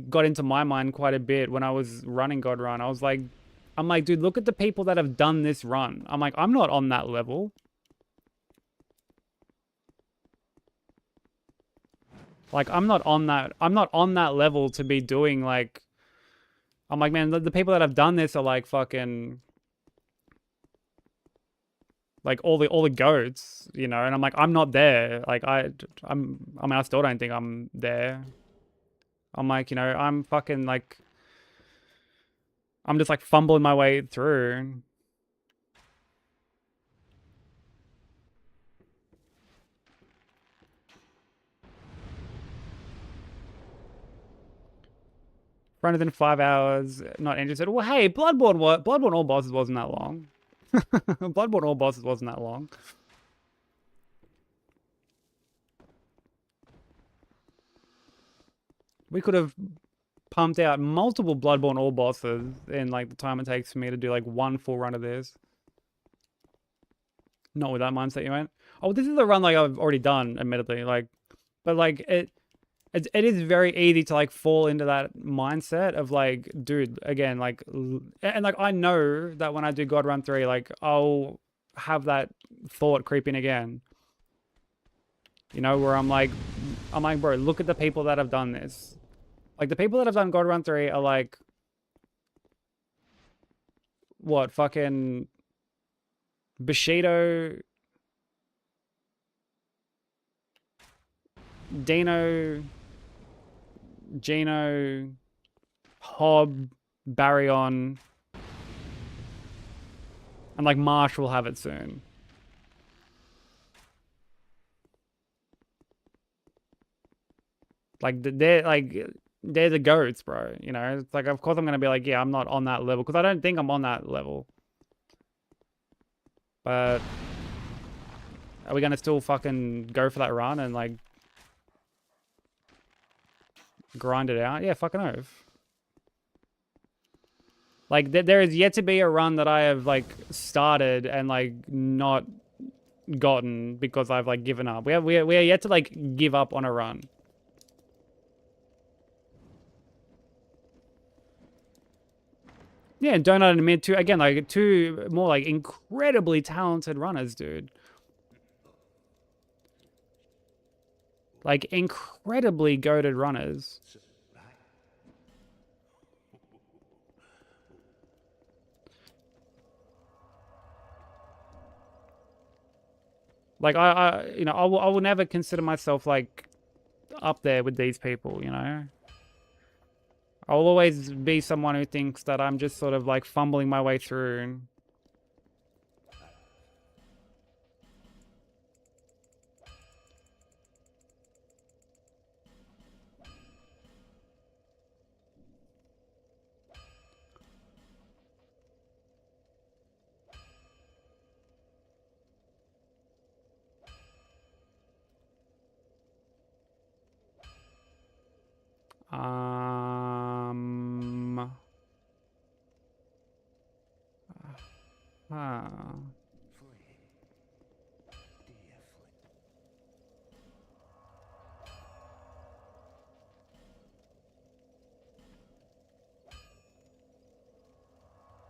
Speaker 1: got into my mind quite a bit when I was running God Run, I'm like, dude, look at the people that have done this run. I'm like, I'm not on that level. Like I'm not on that level to be doing like, I'm like, man, the people that have done this are like fucking like all the goats, you know, and I'm like, I'm not there. Like I mean, I still don't think I'm there. I'm like, you know, I'm fucking like, I'm just like fumbling my way through. Runner than 5 hours, not interested. Well, hey, Bloodborne All Bosses wasn't that long. Bloodborne All Bosses wasn't that long. We could have pumped out multiple Bloodborne All Bosses in like the time it takes for me to do like one full run of this. Not with that mindset you went. Oh, this is a run like I've already done, admittedly. Like, but like it, it is very easy to like fall into that mindset of like, dude, again, like, and like I know that when I do God Run 3, like I'll have that thought creeping again. You know, where I'm like, bro, look at the people that have done this. Like the people that have done God Run 3 are like, what, fucking Bushido, Dino, Gino, Hob, Baryon, and like Marsh will have it soon. Like they're the goats, bro. You know, it's like of course I'm gonna be like, yeah, I'm not on that level because I don't think I'm on that level. But are we gonna still fucking go for that run and like grind it out? Yeah, fucking oath. Like there is yet to be a run that I have like started and like not gotten because I've like given up. We are yet to like give up on a run. Yeah, Donut and Mid two again, like two more like incredibly talented runners, dude. Like incredibly goated runners. Like you know, I will never consider myself like up there with these people, you know. I'll always be someone who thinks that I'm just sort of like fumbling my way through.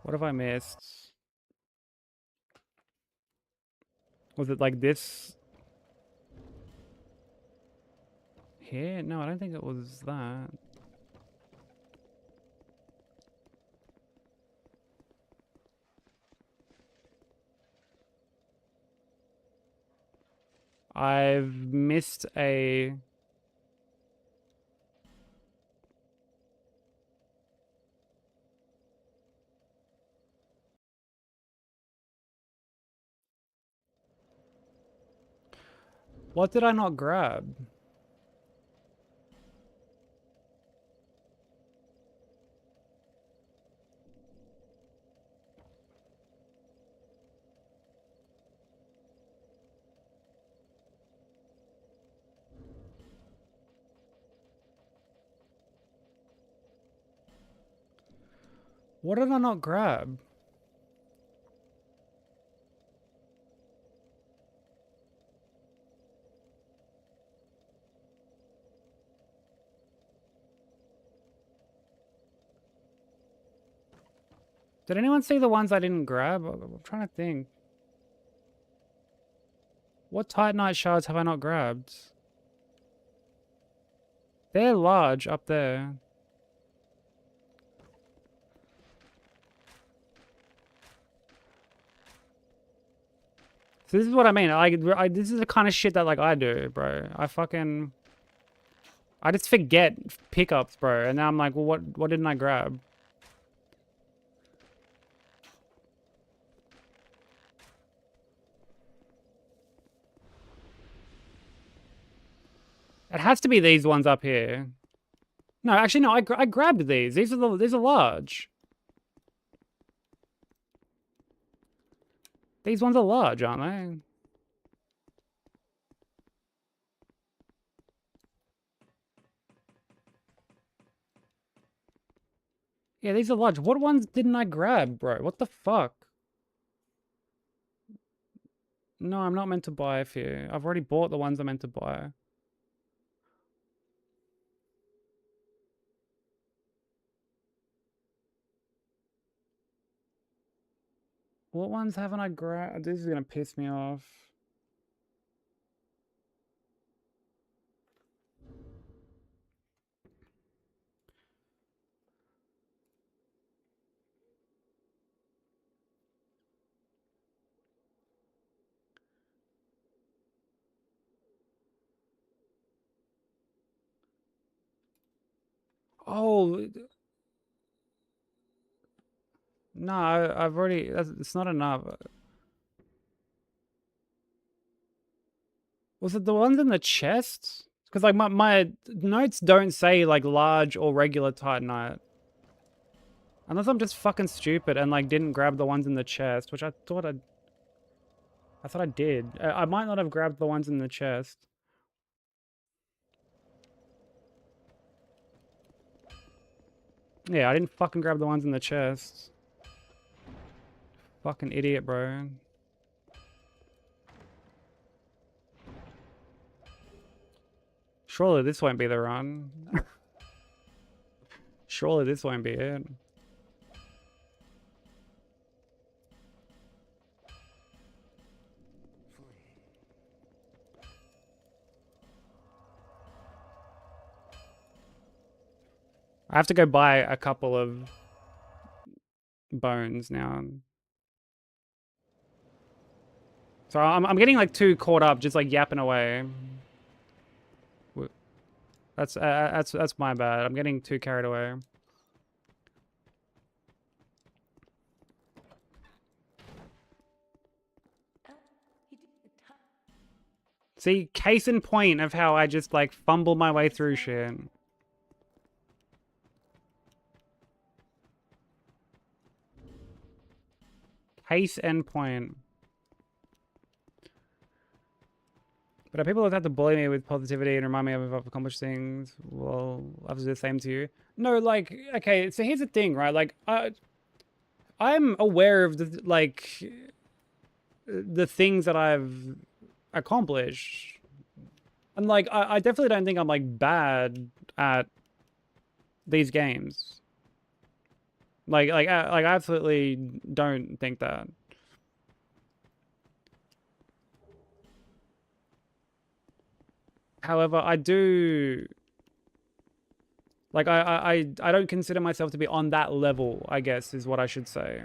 Speaker 1: What have I missed? Was it like this? Here? No, I don't think it was that. I've missed a... What did I not grab? What did I not grab? Did anyone see the ones I didn't grab? I'm trying to think. What Titanite shards have I not grabbed? They're large up there. So this is what I mean. This is the kind of shit that like I do, bro. I just forget pickups, bro. And now I'm like, well, what didn't I grab? It has to be these ones up here. No, actually, no. I grabbed these. These are large. These ones are large, aren't they? Yeah, these are large. What ones didn't I grab, bro? What the fuck? No, I'm not meant to buy a few. I've already bought the ones I'm meant to buy. What ones haven't I grabbed? This is gonna piss me off. Oh, no, I've already, it's not enough. Was it the ones in the chest? Because like my notes don't say like large or regular titanite. Unless I'm just fucking stupid and like didn't grab the ones in the chest, which I thought I did. I might not have grabbed the ones in the chest. Yeah, I didn't fucking grab the ones in the chest. Fucking idiot, bro. Surely this won't be the run. Surely this won't be it. I have to go buy a couple of bones now. So I'm getting like too caught up, just like yapping away. That's my bad. I'm getting too carried away. See, case in point of how I just like fumble my way through shit. Case in point. But people that have to bully me with positivity and remind me of I've accomplished things, well, I'll have to do the same to you. No, like, okay, so here's the thing, right? Like, I'm aware of the, like, the things that I've accomplished. And, like, I definitely don't think I'm, like, bad at these games. I absolutely don't think that. However, I do, like, I don't consider myself to be on that level, I guess, is what I should say.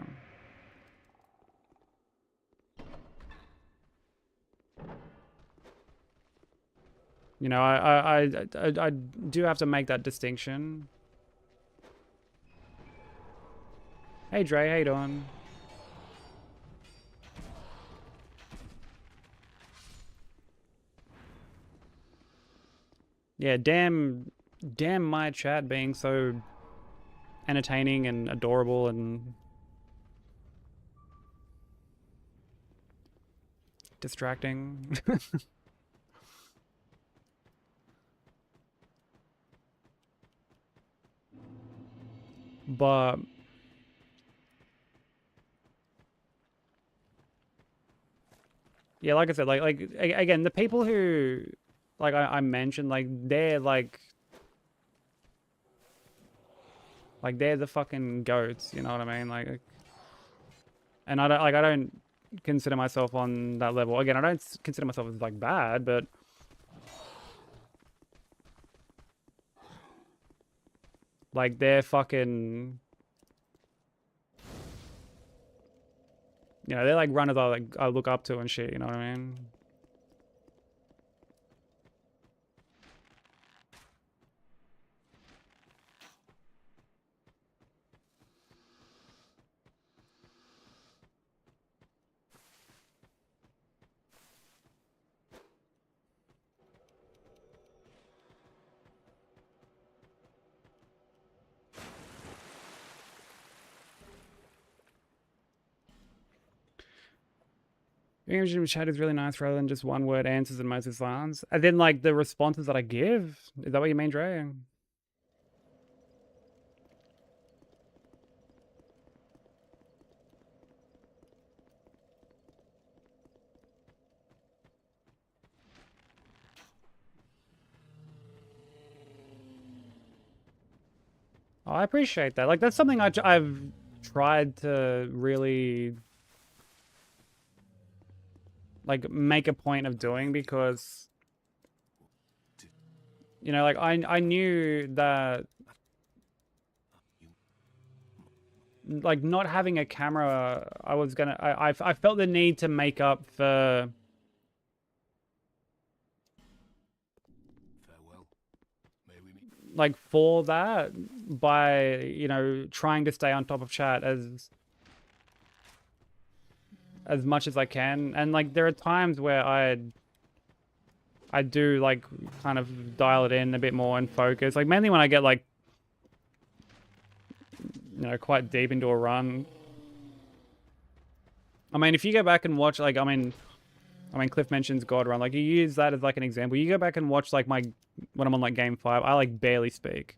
Speaker 1: You know, I do have to make that distinction. Hey, Dre, how you doing? Yeah, damn my chat being so entertaining and adorable and distracting. But yeah, like I said, again, the people who like I mentioned, like they're like they're the fucking goats, you know what I mean? Like, and I don't consider myself on that level. Again, I don't consider myself as like bad, but like they're fucking, you know, they're like runners I look up to and shit, you know what I mean? Engaging with chat is really nice rather than just one word answers and mostly silence. And then like the responses that I give, is that what you mean, Dre? Oh, I appreciate that. Like that's something I've tried to really like make a point of doing, because you know, like I knew that like not having a camera, I was gonna I felt the need to make up for
Speaker 5: Farewell. May we meet.
Speaker 1: like for that by, you know, trying to stay on top of chat as much as I can. And like there are times where I do like kind of dial it in a bit more and focus, like mainly when I get like, you know, quite deep into a run. I mean, if you go back and watch, like, I mean, Cliff mentions God Run. Like, you use that as like an example. You go back and watch like when I'm on like game 5, I like barely speak.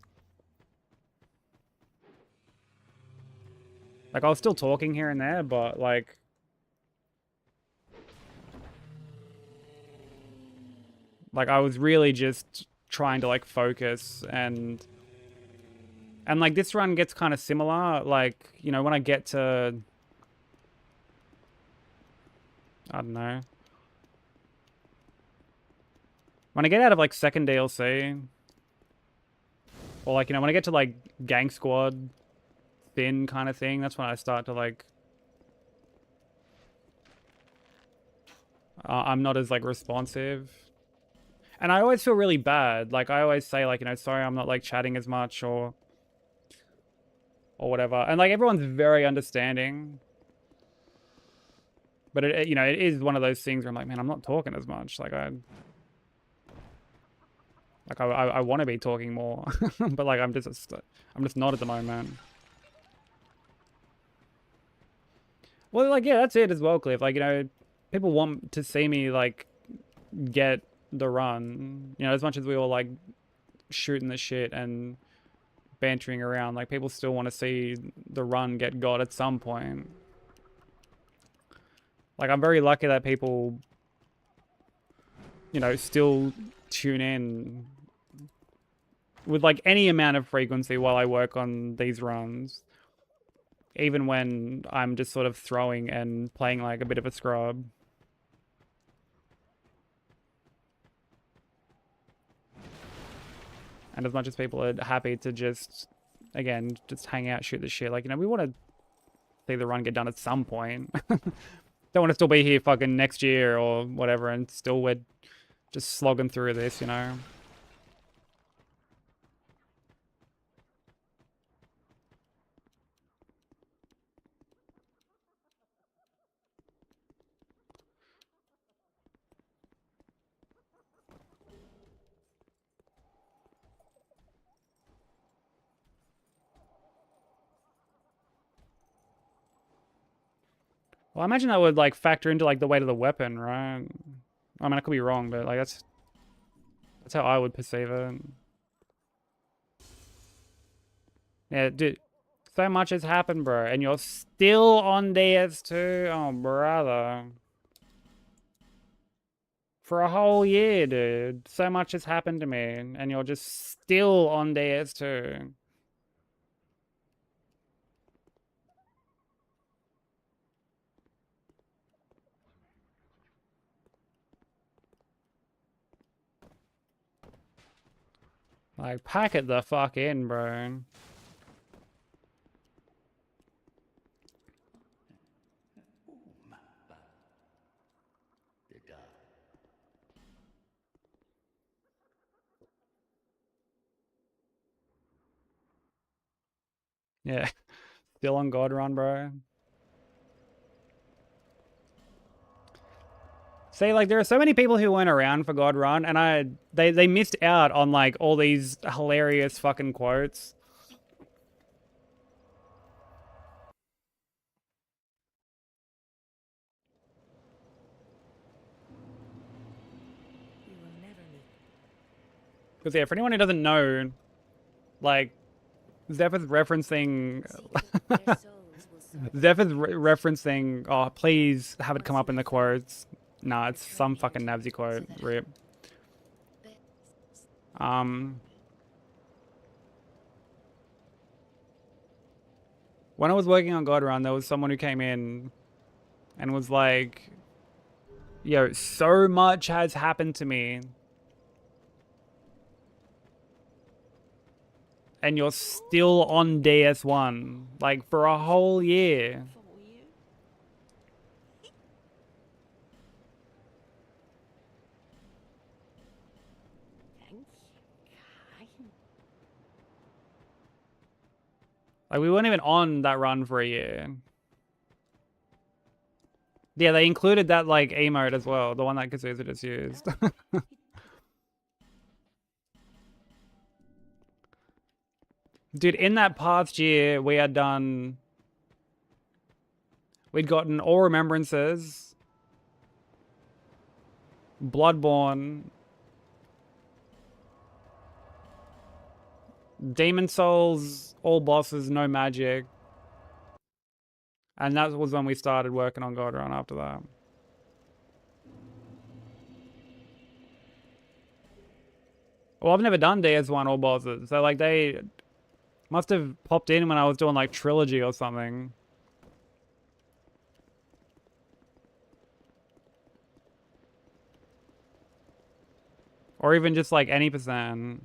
Speaker 1: Like, I was still talking here and there, but like, I was really just trying to like focus and like this run gets kind of similar. Like, you know, when I get to, I don't know, when I get out of like second DLC, or like, you know, when I get to like Gang Squad thin kind of thing, that's when I start to like, I'm not as like responsive. And I always feel really bad. Like, I always say like, you know, sorry, I'm not like chatting as much or whatever. And like, everyone's very understanding. But it, you know, it is one of those things where I'm like, man, I'm not talking as much. Like I want to be talking more, but like I'm just not at the moment. Well, like, yeah, that's it as well, Cliff. Like, you know, people want to see me like get the run. You know, as much as we all like shooting the shit and bantering around, like people still want to see the run get got at some point. Like, I'm very lucky that people, you know, still tune in with like any amount of frequency while I work on these runs, even when I'm just sort of throwing and playing like a bit of a scrub. And as much as people are happy to just, again, just hang out, shoot the shit, like, you know, we want to see the run get done at some point. Don't want to still be here fucking next year or whatever and still we're just slogging through this, you know? Well, I imagine that would like factor into like the weight of the weapon, right? I mean, I could be wrong, but like that's how I would perceive it. Yeah, dude, so much has happened, bro, and you're still on DS2. Oh, brother. For a whole year, dude. So much has happened to me, and you're just still on DS2. Like, pack it the fuck in, bro. Yeah. Still on God Run, bro. See, like, there are so many people who weren't around for God Run, and they missed out on, like, all these hilarious fucking quotes. Because, yeah, for anyone who doesn't know, like, Zeph is referencing... Zeph is referencing... Oh, please have it come up in the quotes. Nah, it's some fucking Navsy quote. Rip. When I was working on God Run, there was someone who came in and was like... Yo, so much has happened to me. And you're still on DS1. Like, for a whole year.
Speaker 3: For you? Thanks. Kind.
Speaker 1: Like, we weren't even on that run for a year. Yeah, they included that, like, emote as well. The one that Kazuza just used. Dude, in that past year, we had done... We'd gotten All Remembrances, Bloodborne, Demon Souls, all bosses, no magic. And that was when we started working on God Run after that. Well, I've never done DS1 all bosses. So, like, they must have popped in when I was doing, like, Trilogy or something. Or even just, like, any percent.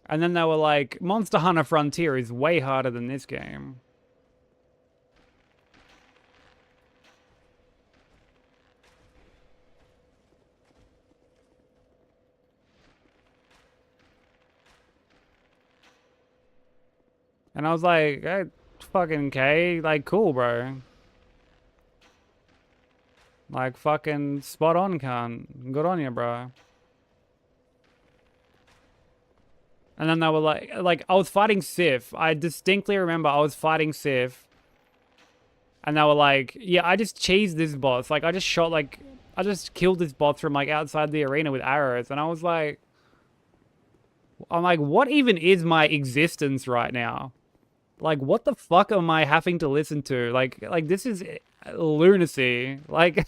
Speaker 1: And then they were like, Monster Hunter Frontier is way harder than this game. And I was like, hey, fucking K, like, cool, bro. Like, fucking spot on, cunt. Good on you, bro. And then they were like, I was fighting Sif. I distinctly remember I was fighting Sif. And they were like, yeah, I just cheesed this boss. Like, I just shot, like, I just killed this boss from, like, outside the arena with arrows. And I was like, I'm like, what even is my existence right now? Like, what the fuck am I having to listen to? Like this is lunacy. Like,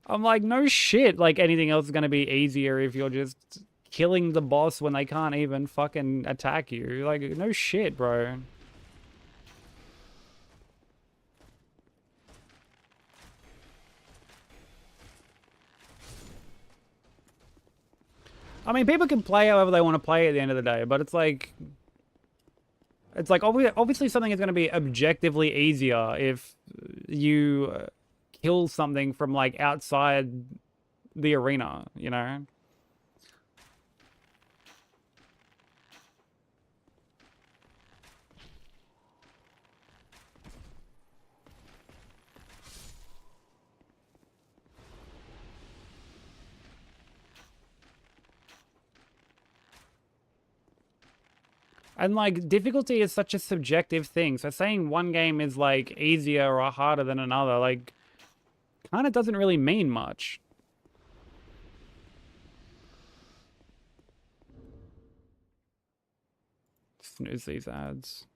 Speaker 1: I'm like, no shit. Like, anything else is gonna be easier if you're just killing the boss when they can't even fucking attack you. Like, no shit, bro. I mean, people can play however they want to play at the end of the day, but it's like obviously something is going to be objectively easier if you kill something from, like, outside the arena, you know? And, like, difficulty is such a subjective thing. So saying one game is, like, easier or harder than another, like, kind of doesn't really mean much. Snooze these ads.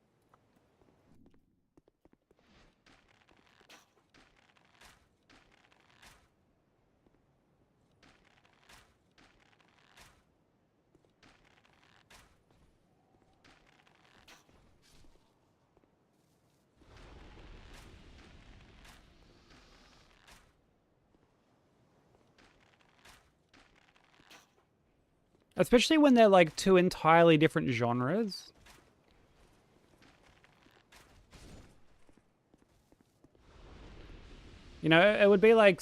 Speaker 1: Especially when they're, like, two entirely different genres. You know, it would be like...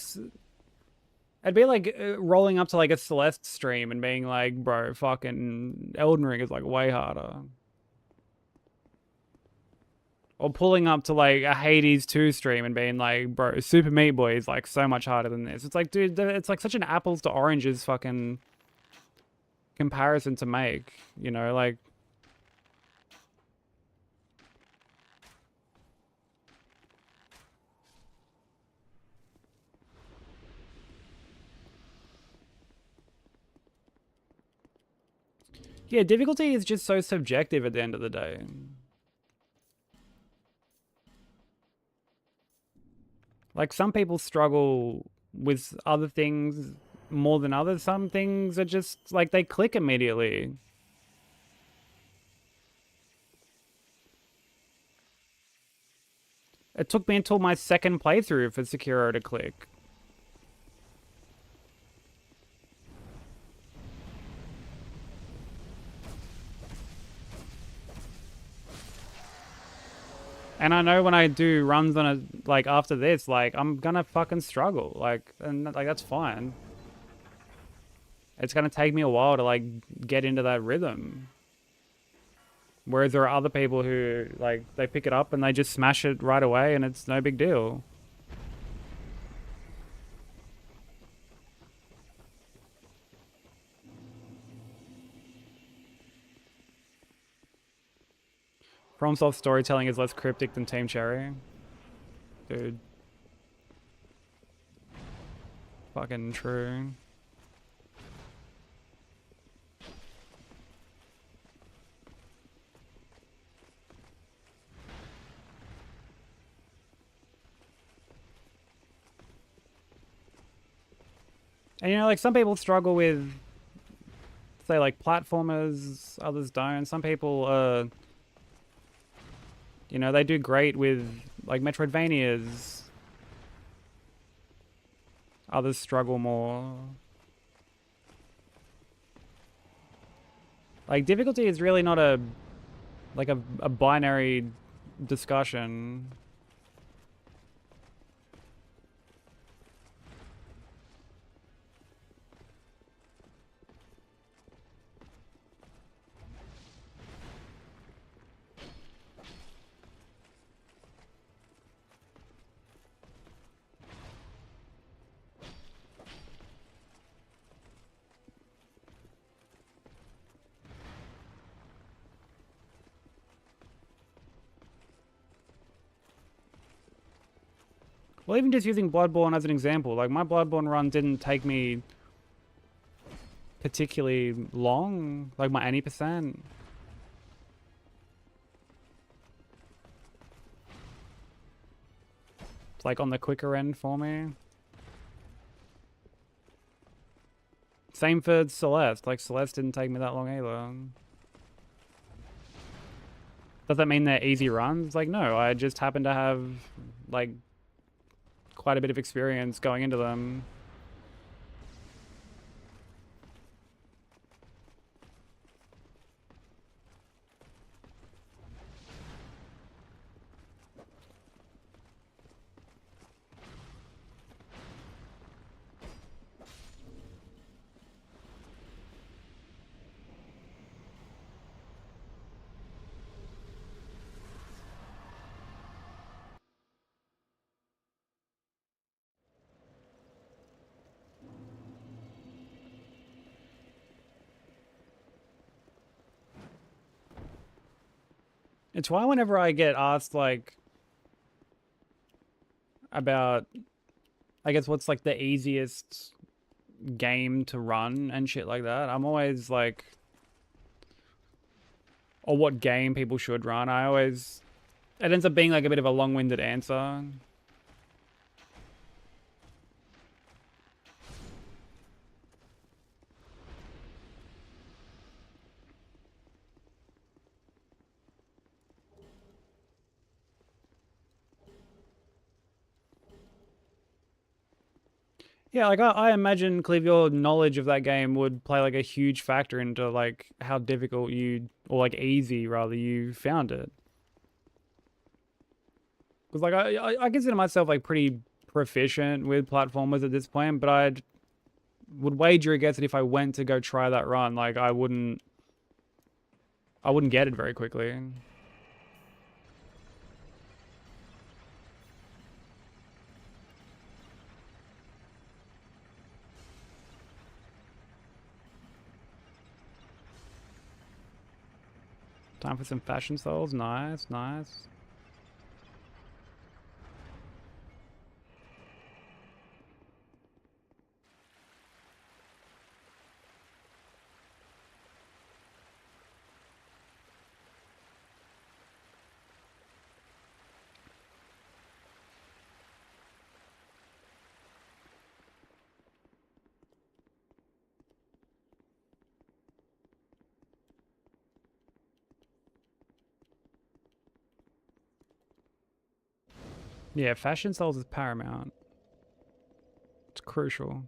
Speaker 1: It'd be like rolling up to, like, a Celeste stream and being like, bro, fucking Elden Ring is, like, way harder. Or pulling up to, like, a Hades 2 stream and being like, bro, Super Meat Boy is, like, so much harder than this. It's like, dude, it's like such an apples to oranges fucking comparison to make, you know, like... Yeah, difficulty is just so subjective at the end of the day. Like, some people struggle with other things more than others. Some things are just, like, they click immediately. It took me until my second playthrough for Sekiro to click. And I know when I do runs on a, like, after this, like, I'm gonna fucking struggle. Like, and, like, that's fine. It's gonna take me a while to, like, get into that rhythm. Whereas there are other people who, like, they pick it up and they just smash it right away and it's no big deal. FromSoft storytelling is less cryptic than Team Cherry. Dude. Fucking true. And you know, like, some people struggle with, say, like, platformers, others don't. Some people, you know, they do great with, like, Metroidvanias. Others struggle more. Like, difficulty is really not a, like, a binary discussion. Well, even just using Bloodborne as an example, like, my Bloodborne run didn't take me particularly long, like my 80%. It's like on the quicker end for me. Same for Celeste, like Celeste didn't take me that long either. Does that mean they're easy runs? Like, no, I just happen to have, like, quite a bit of experience going into them. It's why whenever I get asked, like, about, I guess, what's, like, the easiest game to run and shit like that, I'm always, like, or what game people should run, it ends up being, like, a bit of a long-winded answer. Yeah, like, I imagine, Cleve, your knowledge of that game would play, like, a huge factor into, like, how difficult you, or, like, easy, rather, you found it. Because, like, I consider myself, like, pretty proficient with platformers at this point, but I would wager a guess that if I went to go try that run, like, I wouldn't get it very quickly. Time for some fashion souls. Nice, nice. Yeah, fashion sales is paramount. It's crucial.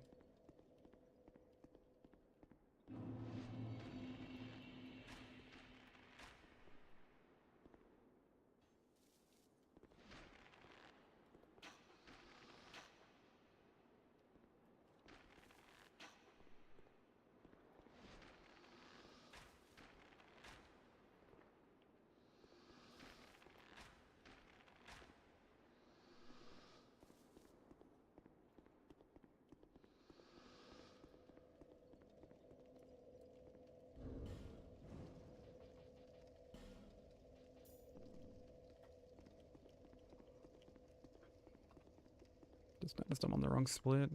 Speaker 1: Just noticed I'm on the wrong split.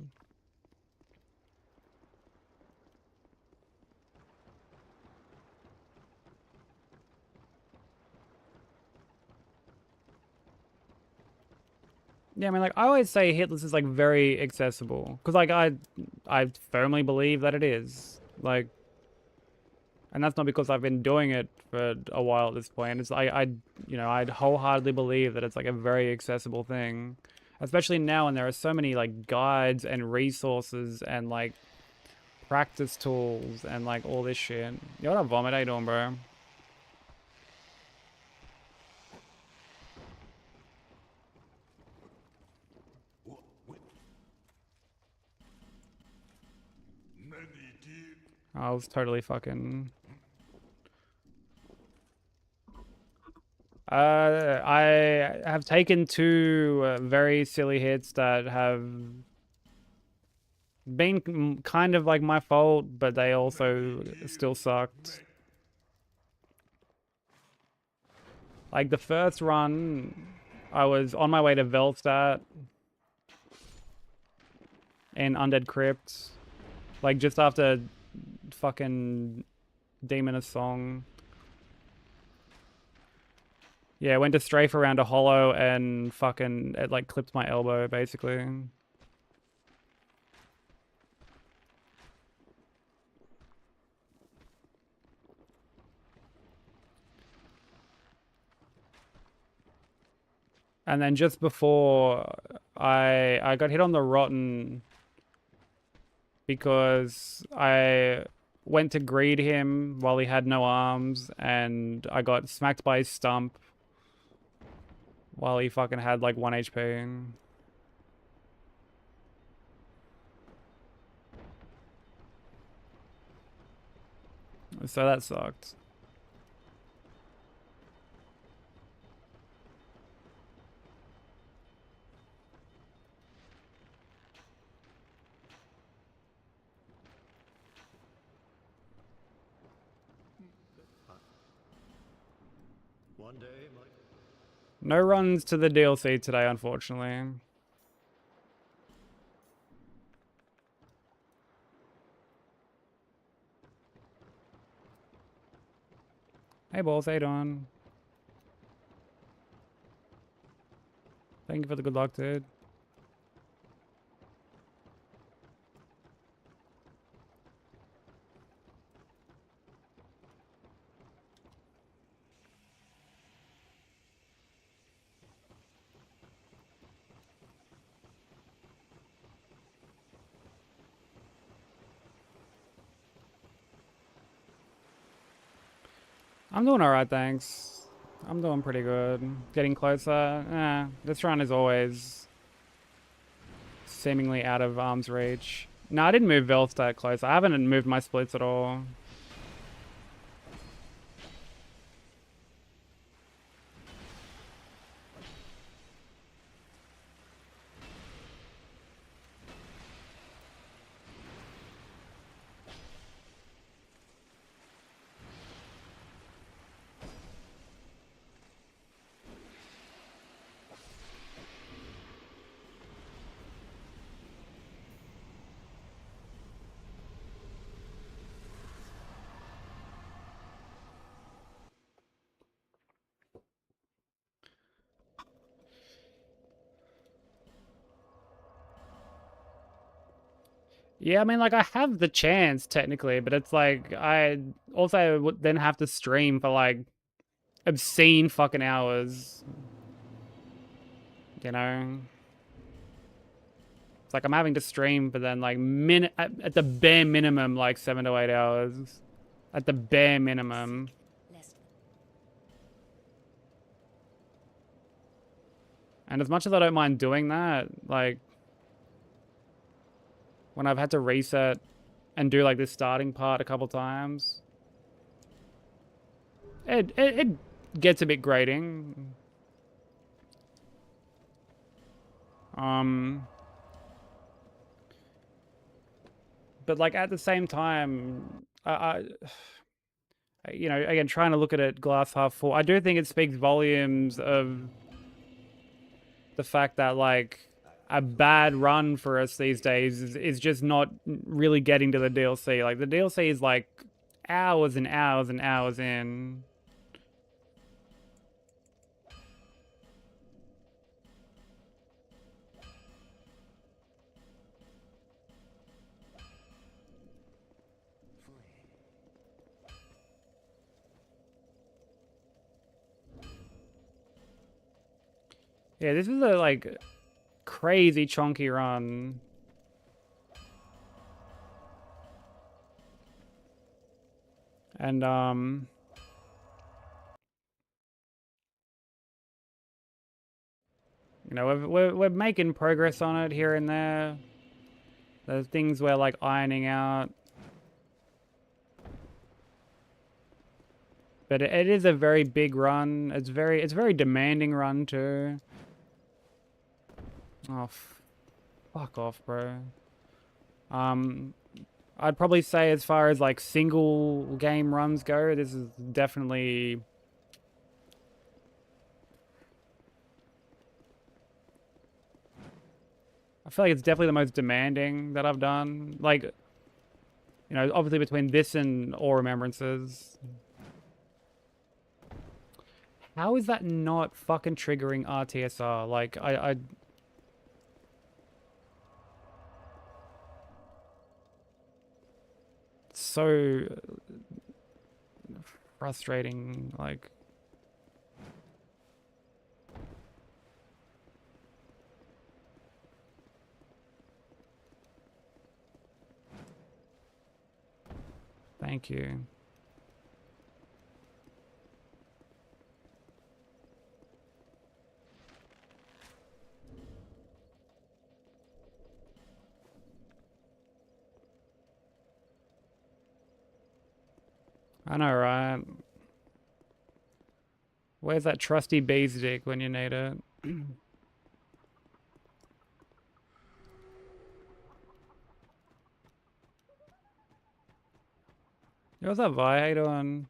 Speaker 1: Yeah, I mean, like, I always say Hitless is, like, very accessible. Because, like, I firmly believe that it is. Like, and that's not because I've been doing it for a while at this point. It's, you know, I'd wholeheartedly believe that it's, like, a very accessible thing. Especially now when there are so many, like, guides and resources and, like, practice tools and, like, all this shit. You wanna vomit? How you doing, bro? I was totally fucking... I have taken two very silly hits that have been kind of like my fault, but they also still sucked. Like the first run, I was on my way to Velstadt in Undead Crypt, like just after fucking Demoness Song. Yeah, went to strafe around a hollow and fucking it like clipped my elbow basically. And then just before I got hit on the rotten because I went to greet him while he had no arms and I got smacked by his stump while he fucking had like 1 HP. So that sucked.
Speaker 7: One day, Mike.
Speaker 1: No runs to the DLC today, unfortunately. Hey, Balls, how you doing? Thank you for the good luck, dude. I'm doing alright, thanks. I'm doing pretty good. Getting closer. This run is always seemingly out of arm's reach. No, I didn't move Velstadt close. I haven't moved my splits at all. Yeah, I mean, like, I have the chance, technically, but it's like, I also would then have to stream for, like, obscene fucking hours. You know? It's like I'm having to stream for then like at the bare minimum like 7 to 8 hours. At the bare minimum. And as much as I don't mind doing that, like when I've had to reset and do like this starting part a couple times, it gets a bit grating. But like at the same time, you know, again, trying to look at it glass half full, I do think it speaks volumes of the fact that like a bad run for us these days is just not really getting to the DLC. Like the DLC is like hours and hours and hours in. Yeah, this is a like crazy chunky run. And you know, we're making progress on it here and there. There's things we're like ironing out. But it is a very big run. It's a very demanding run too. Oh, fuck off, bro. I'd probably say as far as like single game runs go, this is definitely I feel like it's definitely the most demanding that I've done. Like, you know, obviously between this and All Remembrances. How is that not fucking triggering RTSR? Like, I so frustrating, like. Thank you. I know, right? Where's that trusty bee's dick when you need it? Yo, what's up, Vi? How you doing?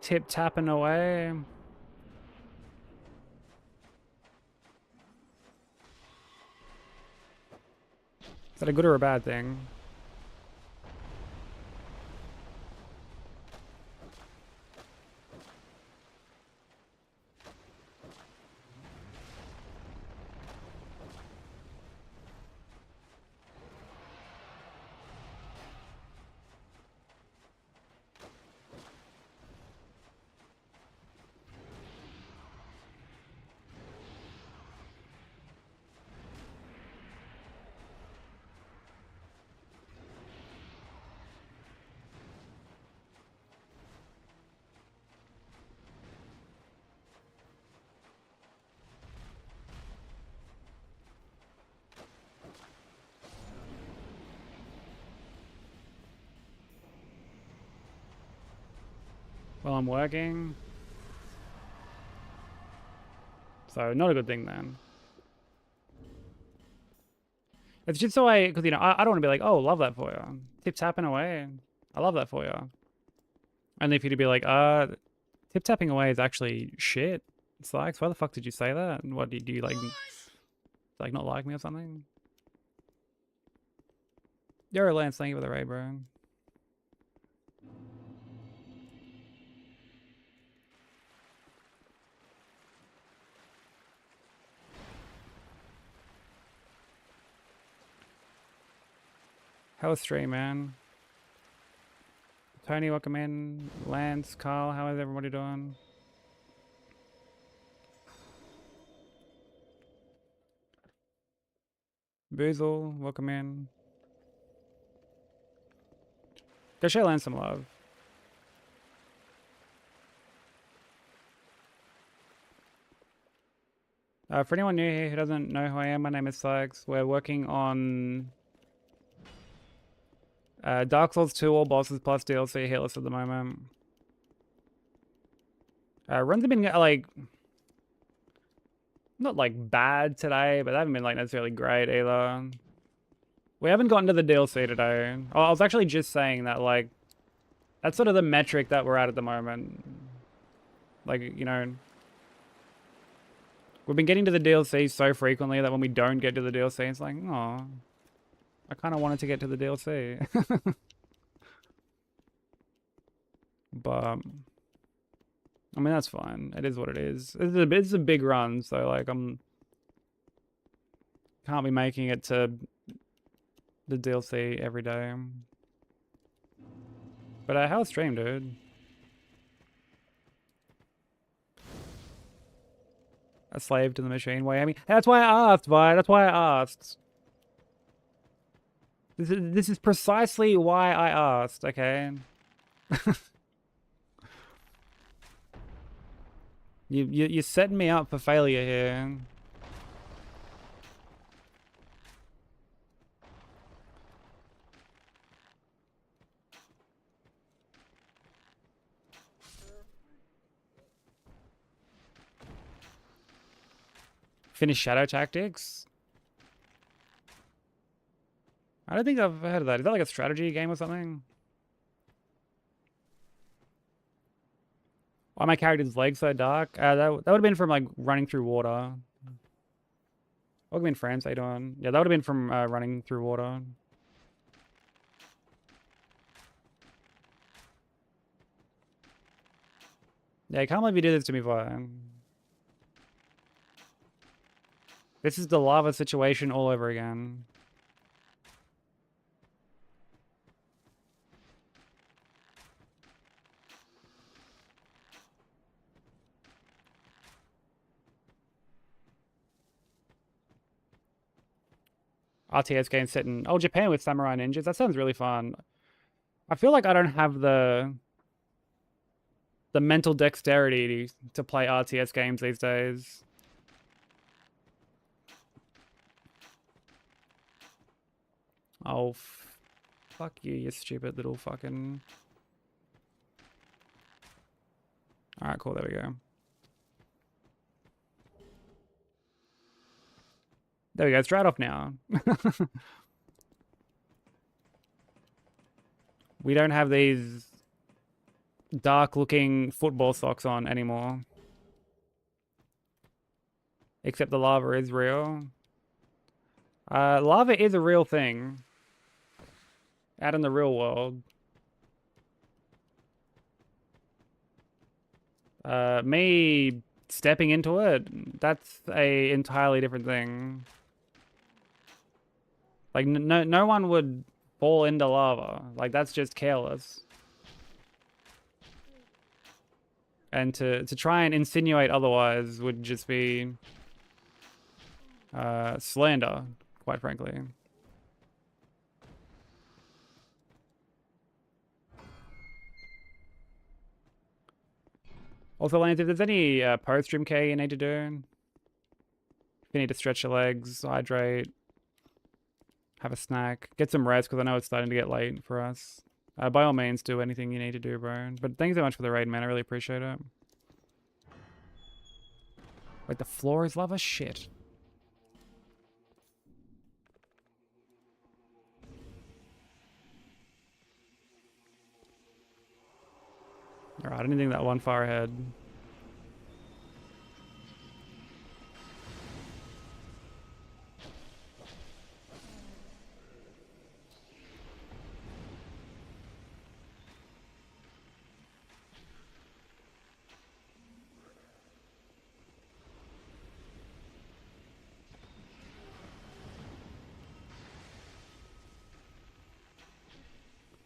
Speaker 1: Tip tapping away. Is that a good or a bad thing? While I'm working. So, not a good thing then. It's just so because, you know, I don't want to be like, oh, love that for you. Tip tapping away. I love that for you. And if you'd be like, tip tapping away is actually shit. It's like, why the fuck did you say that? And what do you like not like me or something? Yo, Lance, thank you for the raid, bro. How was stream, man? Tony, welcome in. Lance, Carl, how is everybody doing? Boozle, welcome in. Go show Lance some love. For anyone new here who doesn't know who I am, my name is Sykes. We're working on Dark Souls 2 all bosses plus DLC Hitless at the moment. Runs have been like not like bad today, but they haven't been like necessarily great either. We haven't gotten to the DLC today. Oh, I was actually just saying that like that's sort of the metric that we're at the moment. Like, you know, we've been getting to the DLC so frequently that when we don't get to the DLC, it's like, oh, I kind of wanted to get to the DLC. But, I mean, that's fine. It is what it is. It's a big run, so, like, can't be making it to the DLC every day. But, how's stream, dude? A slave to the machine, Miami. That's why I asked, Vi. That's why I asked. This is precisely why I asked, okay? You're setting me up for failure here. Finish Shadow Tactics? I don't think I've heard of that. Is that like a strategy game or something? Why my character's legs so dark? That would have been from like running through water. What have been France? How you doing? Yeah, that would have been from running through water. Yeah, I can't believe you did this to me, Vi. This is the lava situation all over again. RTS game set in Japan with samurai ninjas. That sounds really fun. I feel like I don't have the mental dexterity to play RTS games these days. Oh, fuck you, you stupid little fucking... Alright, cool, there we go. There we go, it's right off now. We don't have these dark-looking football socks on anymore. Except the lava is real. Lava is a real thing. Out in the real world. Me stepping into it, that's a entirely different thing. Like, no one would fall into lava. Like, that's just careless. And to try and insinuate otherwise would just be slander, quite frankly. Also, Lance, if there's any post-stream care you need to do, if you need to stretch your legs, hydrate, have a snack, get some rest, because I know it's starting to get late for us. By all means, do anything you need to do, bro. But thanks so much for the raid, man. I really appreciate it. Wait, the floor is lava? Shit. Alright, I didn't think that one far ahead.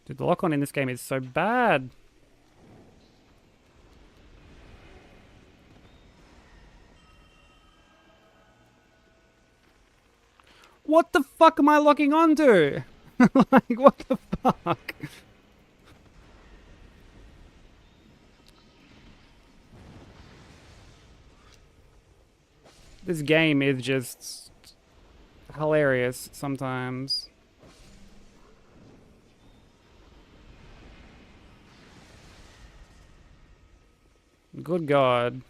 Speaker 1: Dude, the lock-on in this game is so bad. What the fuck am I locking onto? Like, what the fuck? This game is just hilarious sometimes. Good God.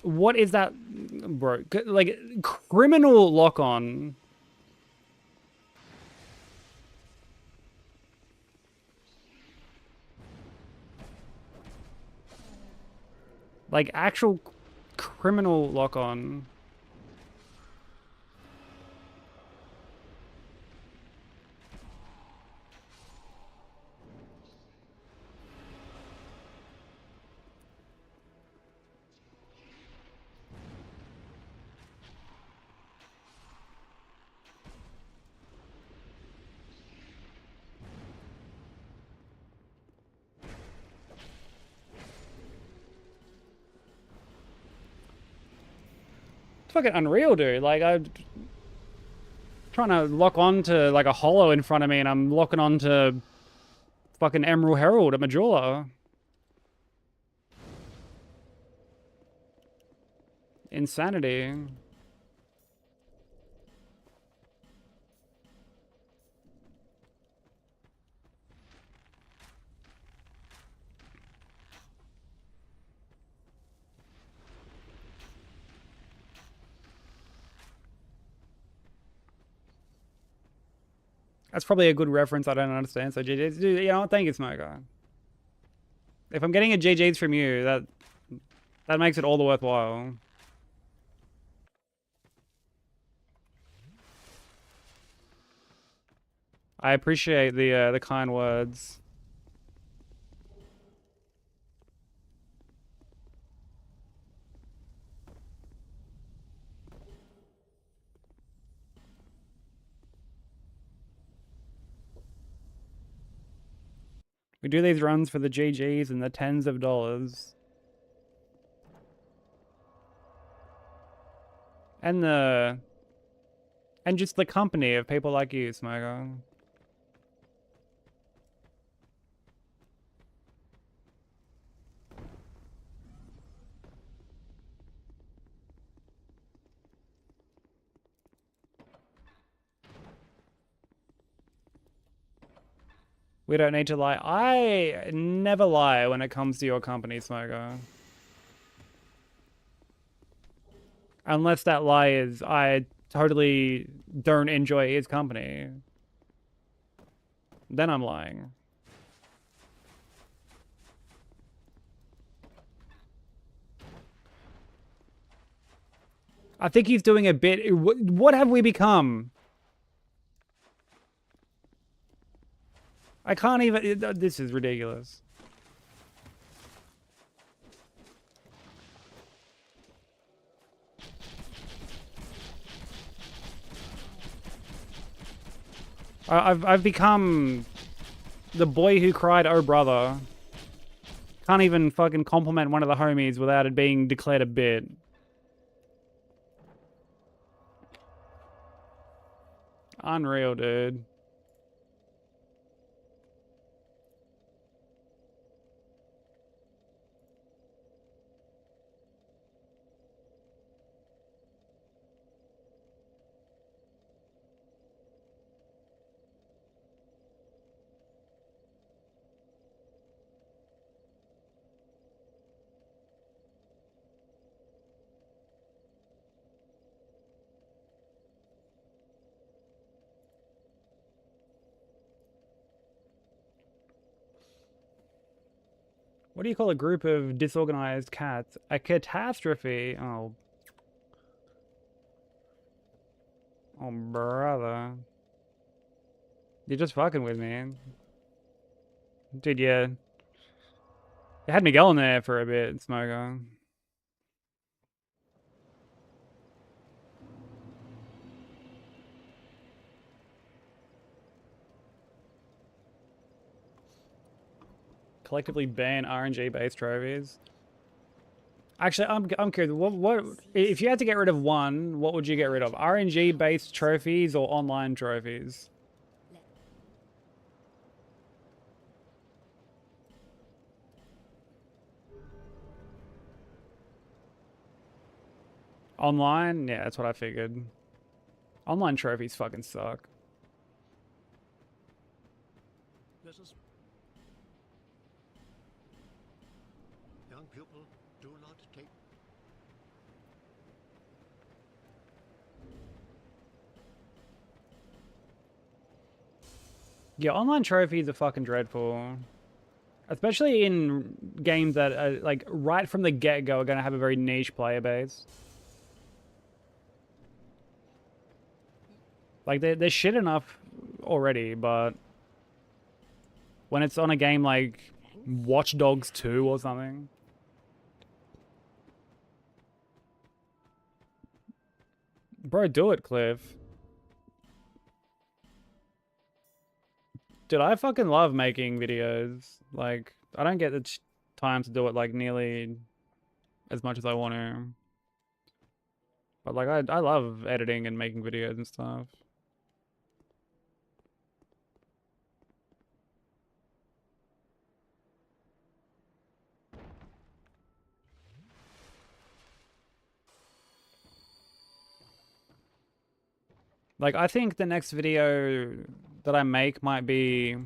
Speaker 1: What is that, bro? Like, criminal lock-on. Like, actual criminal lock-on. It's fucking unreal, dude. Like, I'm trying to lock on to, like, a holo in front of me, and I'm locking on to fucking Emerald Herald at Majula. Insanity. That's probably a good reference I don't understand. So GG's, you know, thank you, Smoker. If I'm getting a GG's from you, that makes it all the worthwhile. I appreciate the kind words. We do these runs for the GGs and the tens of dollars. And just the company of people like you, Smoker. We don't need to lie. I never lie when it comes to your company, Smoker. Unless that lie is I totally don't enjoy his company. Then I'm lying. I think he's doing a bit. What have we become? I can't even. This is ridiculous. I've become the boy who cried, "Oh brother." Can't even fucking compliment one of the homies without it being declared a bit. Unreal, dude. What do you call a group of disorganized cats? A catastrophe. Oh. Oh, brother. You're just fucking with me. Dude, yeah. They had me going there for a bit, Smoker. Collectively ban RNG-based trophies. Actually, I'm curious. What if you had to get rid of one? What would you get rid of? RNG-based trophies or online trophies? Online? Yeah, that's what I figured. Online trophies fucking suck.
Speaker 9: Let us. Young people, do not take.
Speaker 1: Yeah, online trophies are fucking dreadful. Especially in games that are, like, right from the get-go are going to have a very niche player base. Like, they're shit enough already, but when it's on a game like Watch Dogs 2 or something. Bro, do it, Cliff. Dude, I fucking love making videos. Like, I don't get the time to do it, like, nearly as much as I want to. But, like, I love editing and making videos and stuff. Like, I think the next video that I make might be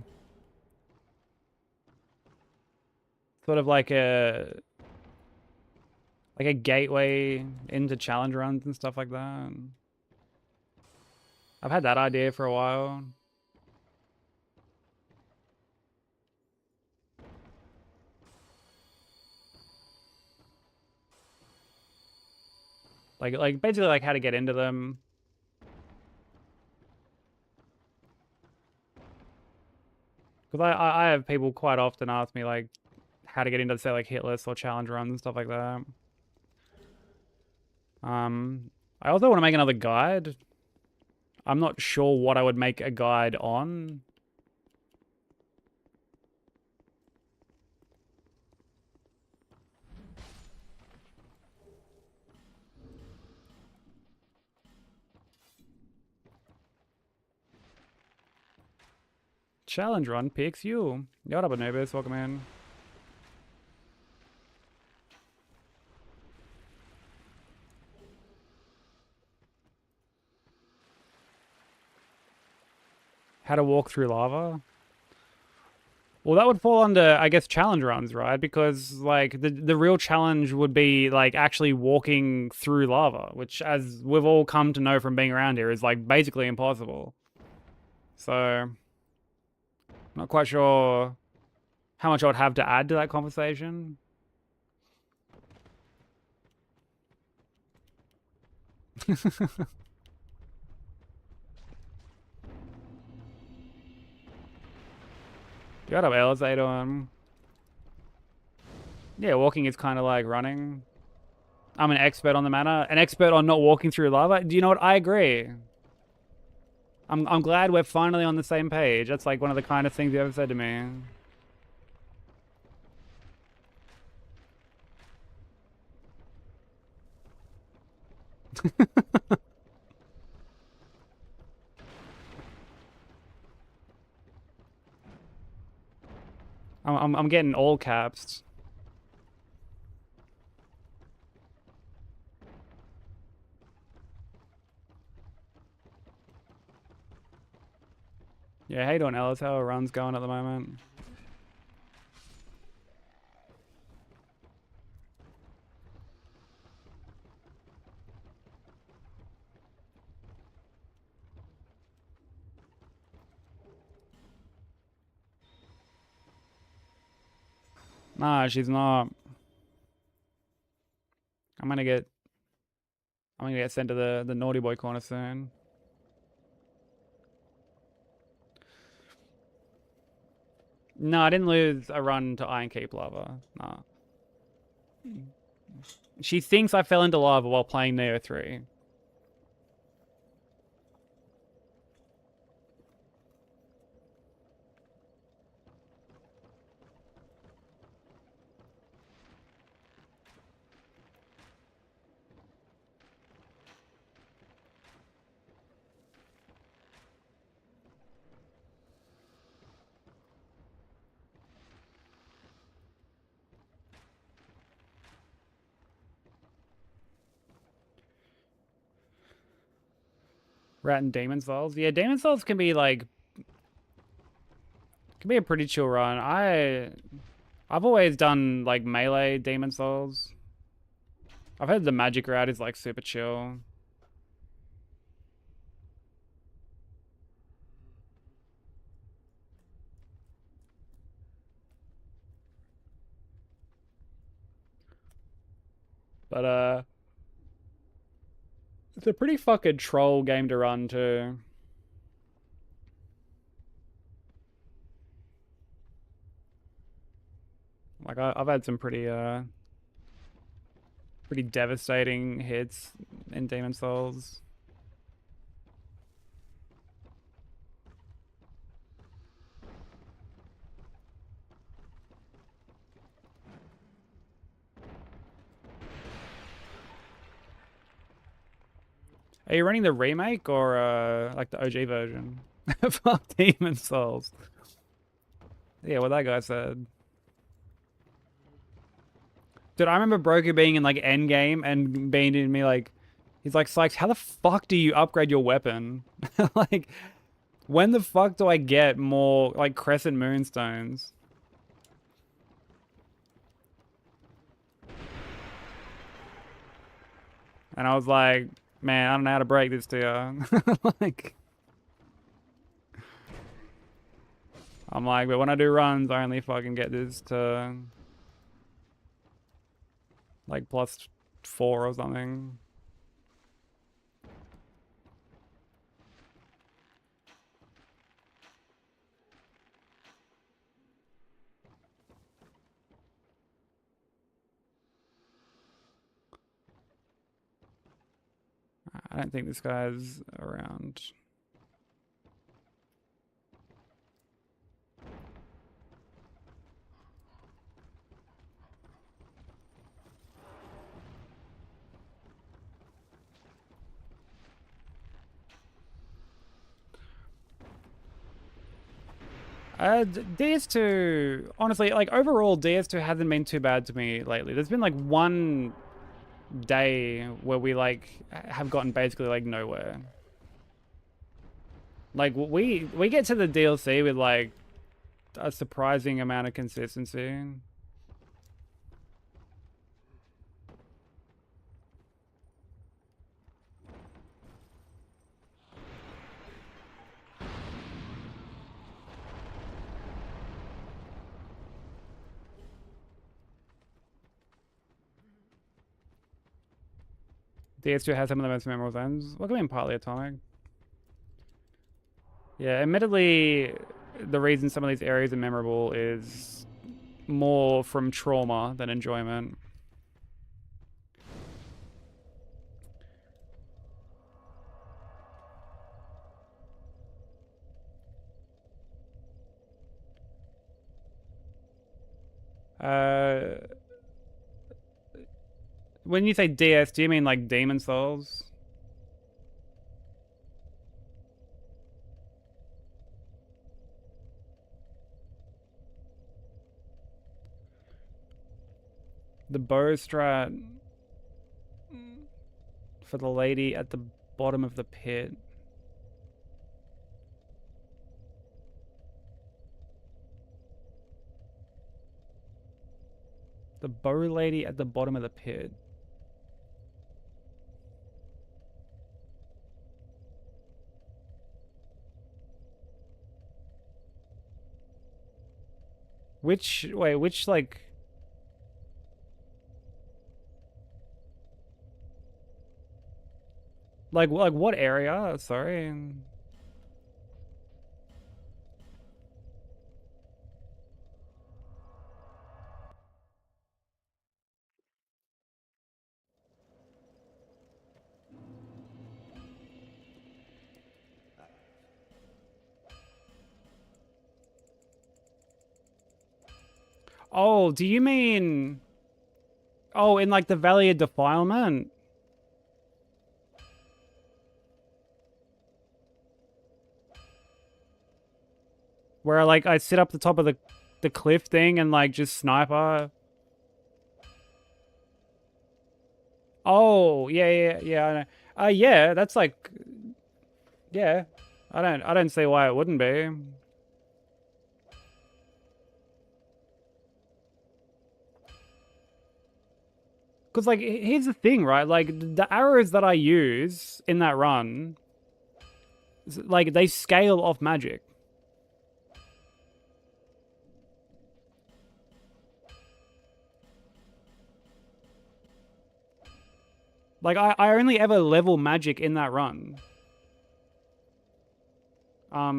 Speaker 1: sort of like a gateway into challenge runs and stuff like that. I've had that idea for a while. Like basically like how to get into them. Because I have people quite often ask me like how to get into, say, like Hitless or challenge runs and stuff like that. I also want to make another guide. I'm not sure what I would make a guide on. Challenge run picks you. What up, Anubis? Welcome in. How to walk through lava? Well, that would fall under, I guess, challenge runs, right? Because, like, the real challenge would be, like, actually walking through lava, which, as we've all come to know from being around here, is, like, basically impossible. So, not quite sure how much I would have to add to that conversation. What up, Els? How you doing? Yeah, walking is kind of like running. I'm an expert on the matter. An expert on not walking through lava. Do you know what? I agree. I'm glad we're finally on the same page. That's like one of the kindest things you ever said to me. I'm getting all caps. Yeah, how you doing, Ellis? How are runs going at the moment? Nah, she's not. I'm gonna get sent to the naughty boy corner soon. No, I didn't lose a run to Iron Keep lava. Nah. She thinks I fell into lava while playing Neo 3. Rat and Demon Souls. Yeah, Demon Souls can be like a pretty chill run. I've always done like melee Demon Souls. I've heard the magic route is like super chill. But it's a pretty fucking troll game to run too. Like I've had some pretty devastating hits in Demon Souls. Are you running the remake or like the OG version? Fuck Demon Souls. Yeah, what that guy said. Dude, I remember Broker being in like endgame and being in me like, he's like, Sykes, how the fuck do you upgrade your weapon? Like, when the fuck do I get more like Crescent Moonstones? And I was like, man, I don't know how to break this to you. Like, I'm like, but when I do runs, I only fucking get this to like +4 or something. I don't think this guy's around. DS2, honestly, like overall, DS2 hasn't been too bad to me lately. There's been like one day where we like have gotten basically like nowhere. Like we get to the DLC with like a surprising amount of consistency. DS2 has some of the most memorable zones. What do you mean partly atomic? Yeah, admittedly, the reason some of these areas are memorable is more from trauma than enjoyment. When you say DS, do you mean like Demon Souls? The bow strat for the lady at the bottom of the pit. The bow lady at the bottom of the pit. Which like what area? Sorry. Oh, do you mean... Oh, in like the Valley of Defilement? Where like I sit up the top of the cliff thing and like just sniper. Oh, yeah, I know. Yeah, that's like, yeah. I don't see why it wouldn't be. Because, like, here's the thing, right? Like, the arrows that I use in that run, like, they scale off magic. Like, I only ever level magic in that run. I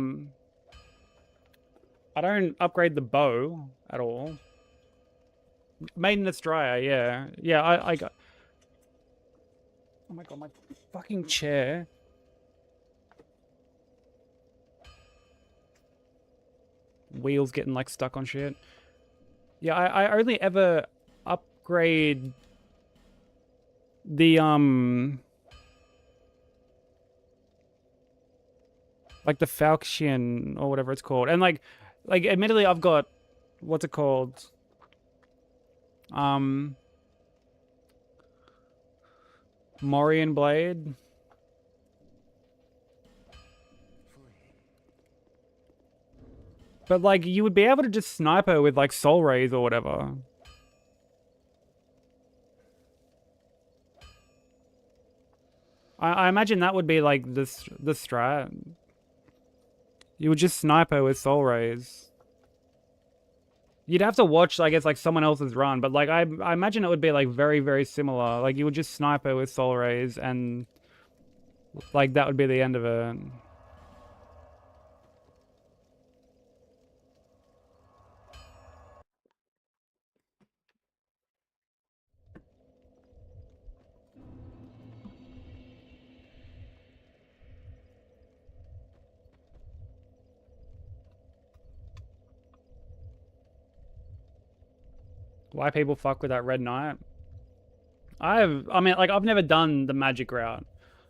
Speaker 1: don't upgrade the bow at all. Made in Australia, yeah. Yeah, I got... Oh my god, my fucking chair. Wheels getting, like, stuck on shit. Yeah, I only ever upgrade the, like the Falchion or whatever it's called. And like admittedly I've got, what's it called? Morian Blade. But like you would be able to just snipe her with like soul rays or whatever. I imagine that would be like the strat. You would just snipe her with soul rays. You'd have to watch, I guess, like someone else's run, but like I imagine it would be like very, very similar. Like you would just snipe her with soul rays and like that would be the end of it. Why people fuck with that Red Knight? I mean, like, I've never done the magic route,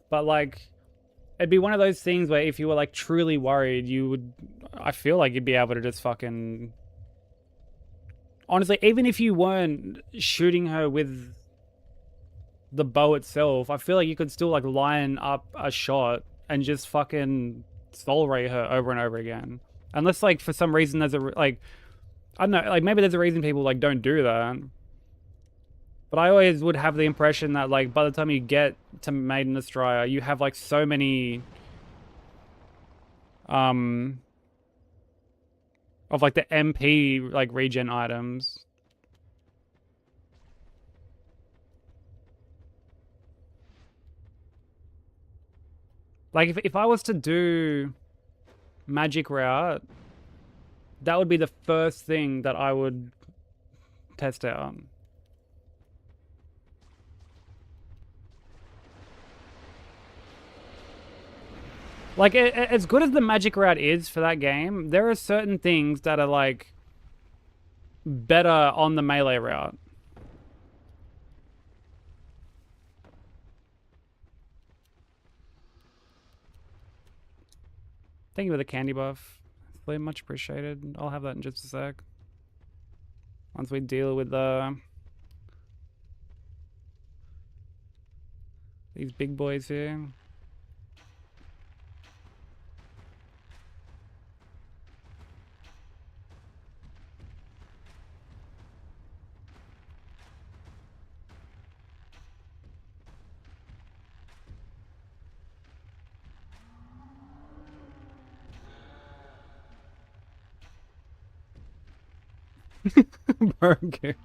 Speaker 1: but like, it'd be one of those things where if you were like truly worried, you would, I feel like you'd be able to just fucking, honestly, even if you weren't shooting her with the bow itself, I feel like you could still like line up a shot and just fucking soul ray her over and over again. Unless like for some reason there's a, like, I don't know, like maybe there's a reason people like don't do that. But I always would have the impression that, like, by the time you get to Maiden Astraea, you have, like, so many, of, like, the MP, like, regen items. Like, if I was to do magic route, that would be the first thing that I would test out. Like, as good as the magic route is for that game, there are certain things that are, like, better on the melee route. Thank you for the candy buff. Very much appreciated. I'll have that in just a sec. Once we deal with these big boys here. Burger.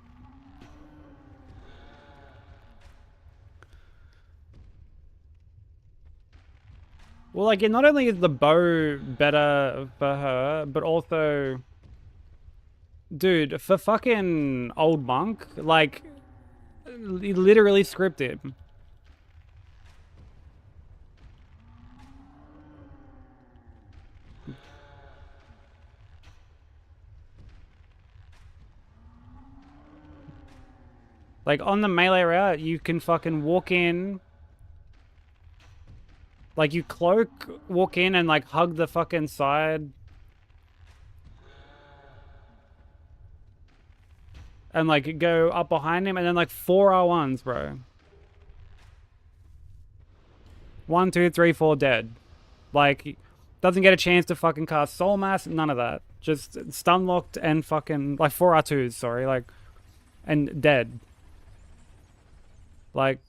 Speaker 1: Well, like, not only is the bow better for her, but also, dude, for fucking old monk, like, he literally scripted. Like, on the melee route, you can fucking walk in. Like, you cloak, walk in, and, like, hug the fucking side. And, like, go up behind him, and then, like, 4 R1s, bro. 1, 2, 3, 4 dead. Like, doesn't get a chance to fucking cast Soul Mass, none of that. Just stun locked and fucking, like, 4 R2s, sorry, like, and dead. Like,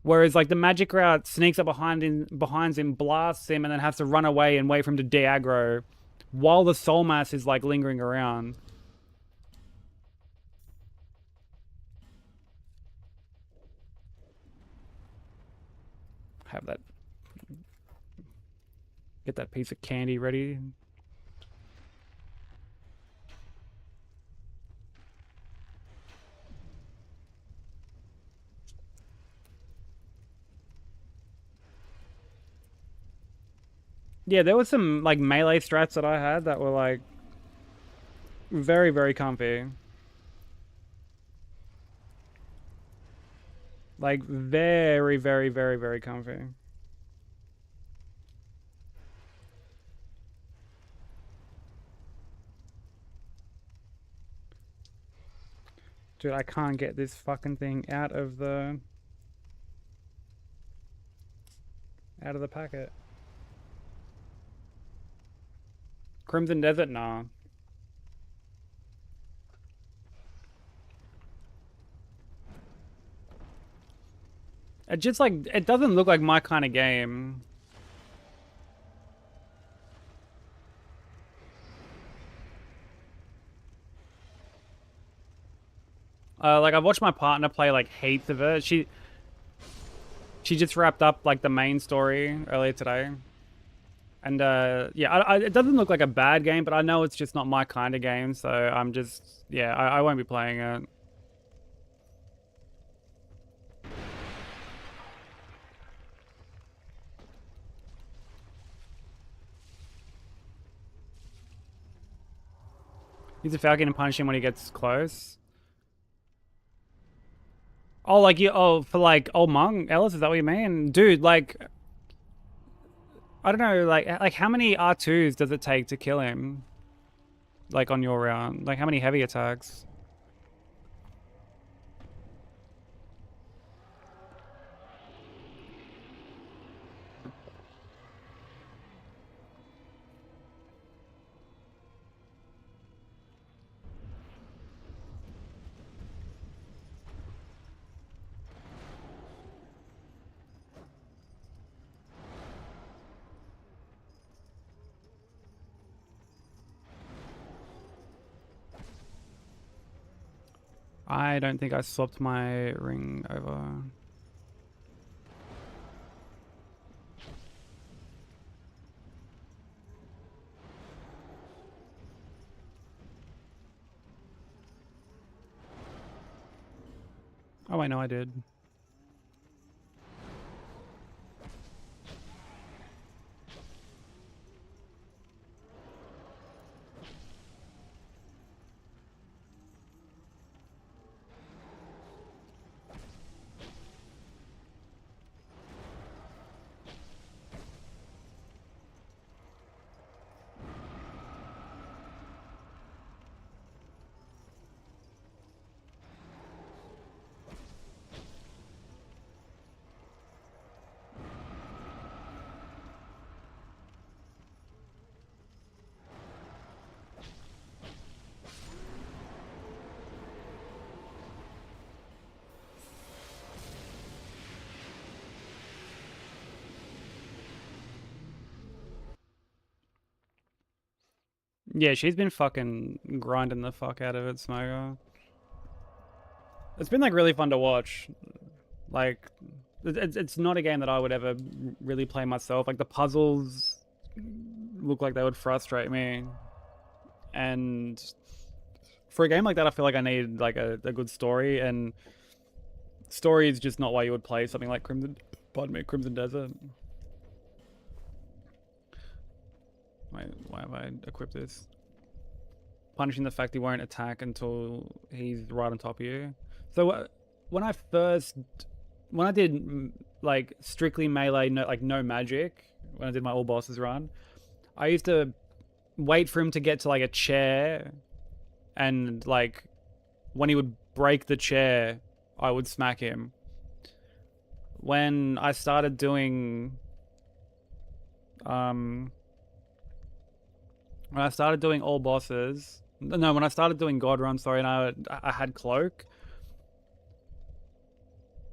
Speaker 1: whereas, like, the magic route sneaks up behind him, blasts him, and then has to run away and wait for him to de-aggro while the Soul Mass is, like, lingering around. Have that. Get that piece of candy ready. Yeah, there was some, like, melee strats that I had that were, like, very, very comfy. Like, very, very, very, very comfy. Dude, I can't get this fucking thing out of the packet. Crimson Desert? Nah. It just, like, it doesn't look like my kind of game. Like, I've watched my partner play, like, heaps of it. She just wrapped up, like, the main story earlier today. And, yeah, it doesn't look like a bad game, but I know it's just not my kind of game, so I'm just, yeah, I won't be playing it. Use a falcon and punish him when he gets close. Oh, like, for, like, old monk, Ellis, is that what you mean? Dude, like, I don't know, like how many R2s does it take to kill him? Like, on your round? Like, how many heavy attacks? I don't think I swapped my ring over. Oh, I know I did. Yeah, she's been fucking grinding the fuck out of it, Smoker. It's been, like, really fun to watch. Like, it's not a game that I would ever really play myself. Like, the puzzles look like they would frustrate me. And for a game like that, I feel like I need, like, a good story, and story is just not why you would play something like Crimson Desert. Wait, why have I equipped this? punishing the fact he won't attack until he's right on top of you. So when I did like strictly melee, no magic, when I did my all bosses run, I used to wait for him to get to like a chair, and like when he would break the chair, I would smack him. When I started doing when I started doing all bosses, no, when I started doing God Run, sorry, and I had cloak,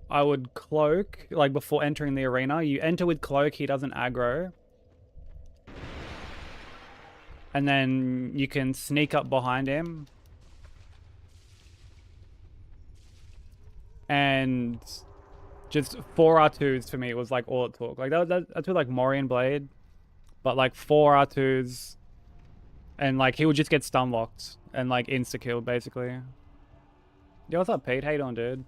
Speaker 1: I would cloak, like before entering the arena. You enter with cloak, he doesn't aggro. And then you can sneak up behind him. And just 4 R2s for me, it was like all it took. Like that's with like Morian Blade. But like 4 R2s. And like he would just get stun locked and like insta killed basically. Yo, what's up, Pete? How you doing, dude?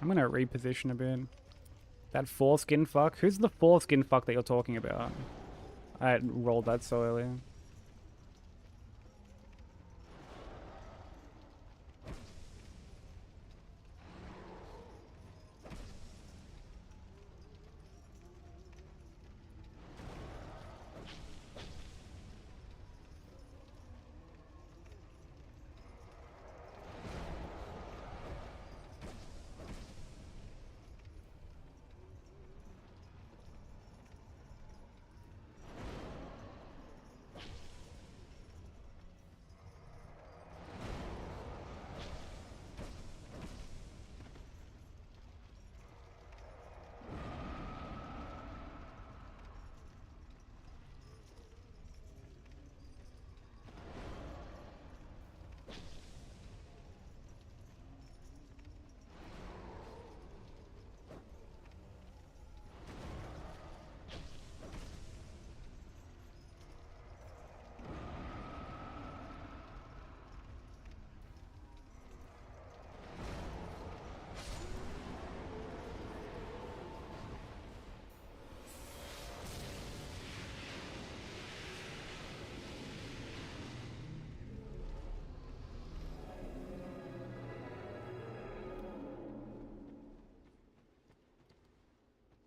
Speaker 1: I'm gonna reposition a bit. That foreskin fuck? Who's the foreskin fuck that you're talking about? I rolled that so early.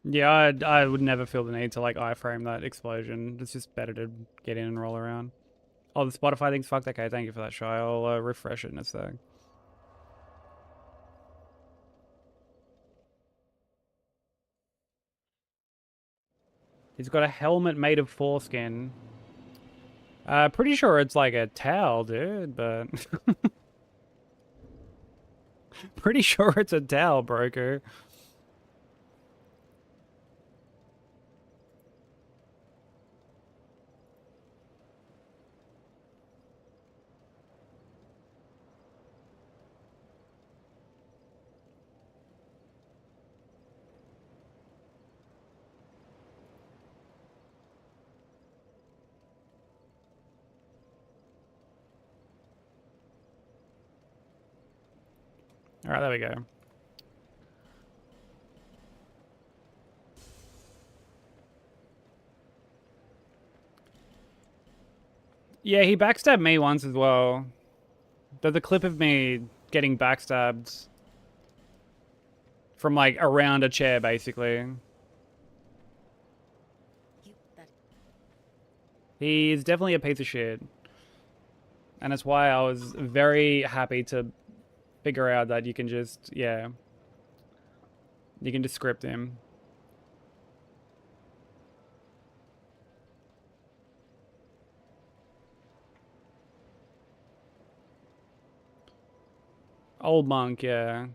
Speaker 1: Yeah, I would never feel the need to like iframe that explosion. It's just better to get in and roll around. Oh, the Spotify thing's fucked. Okay, thank you for that, Shy. I'll refresh it in a sec. He's got a helmet made of foreskin. Pretty sure it's like a towel, dude, but... pretty sure it's a towel, broker. Alright, there we go. Yeah, he backstabbed me once as well. There's a clip of me getting backstabbed from like around a chair, basically. He's definitely a piece of shit. And that's why I was very happy to figure out that you can just, yeah. You can just script him. Old monk, yeah.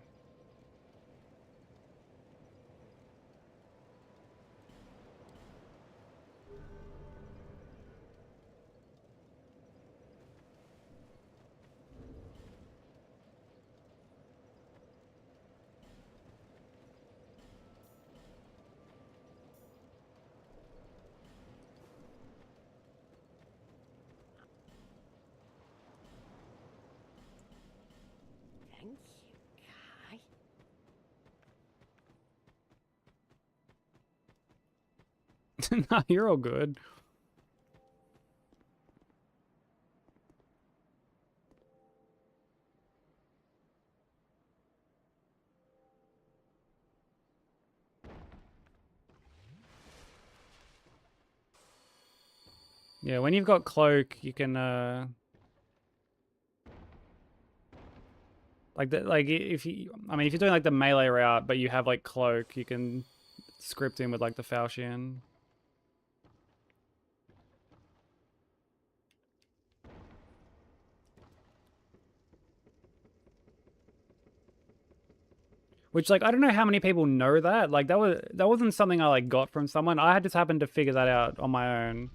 Speaker 1: Nah, you're all good. Yeah, when you've got cloak, you can like if you, I mean, if you're doing like the melee route, but you have like cloak, you can script in with like the falchion. Which, like, I don't know how many people know that. Like, that wasn't something I like got from someone. I had just happened to figure that out on my own.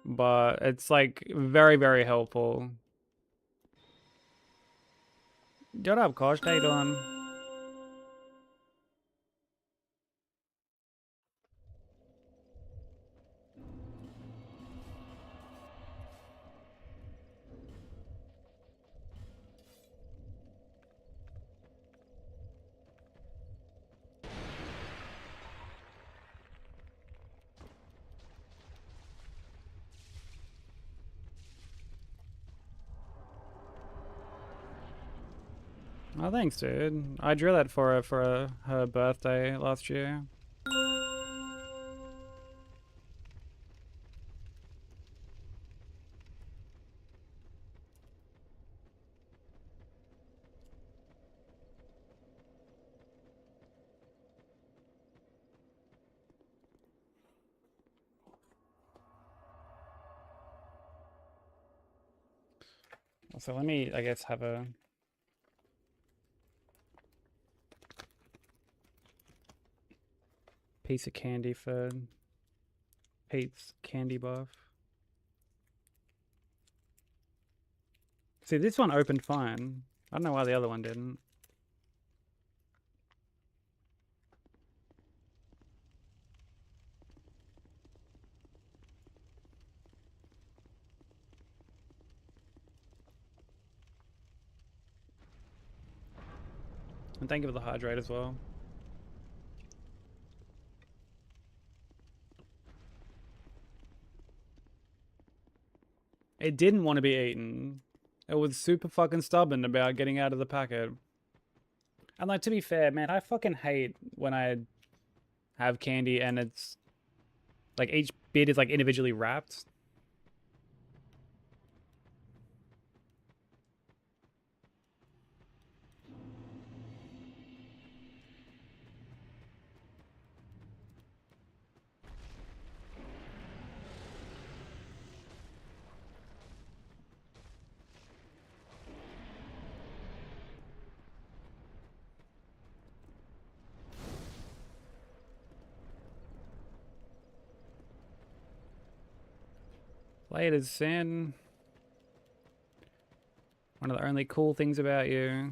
Speaker 1: But it's like very, very helpful. Shut up, Kosh. How you doing? Oh, thanks, dude. I drew that for her for her birthday last year. So let me, I guess, have a piece of candy for Pete's candy buff. See, this one opened fine. I don't know why the other one didn't. And thank you for the hydrate as well. It didn't want to be eaten. It was super fucking stubborn about getting out of the packet. And like, to be fair, man, I fucking hate when I have candy and it's like each bit is like individually wrapped. Later, sin. One of the only cool things about you.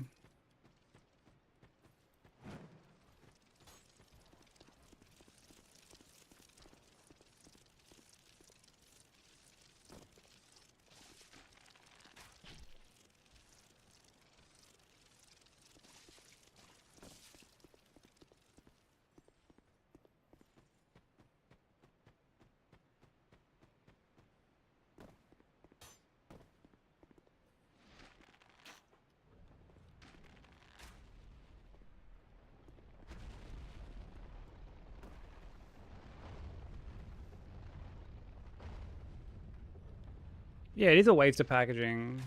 Speaker 1: Yeah, it is a waste of packaging.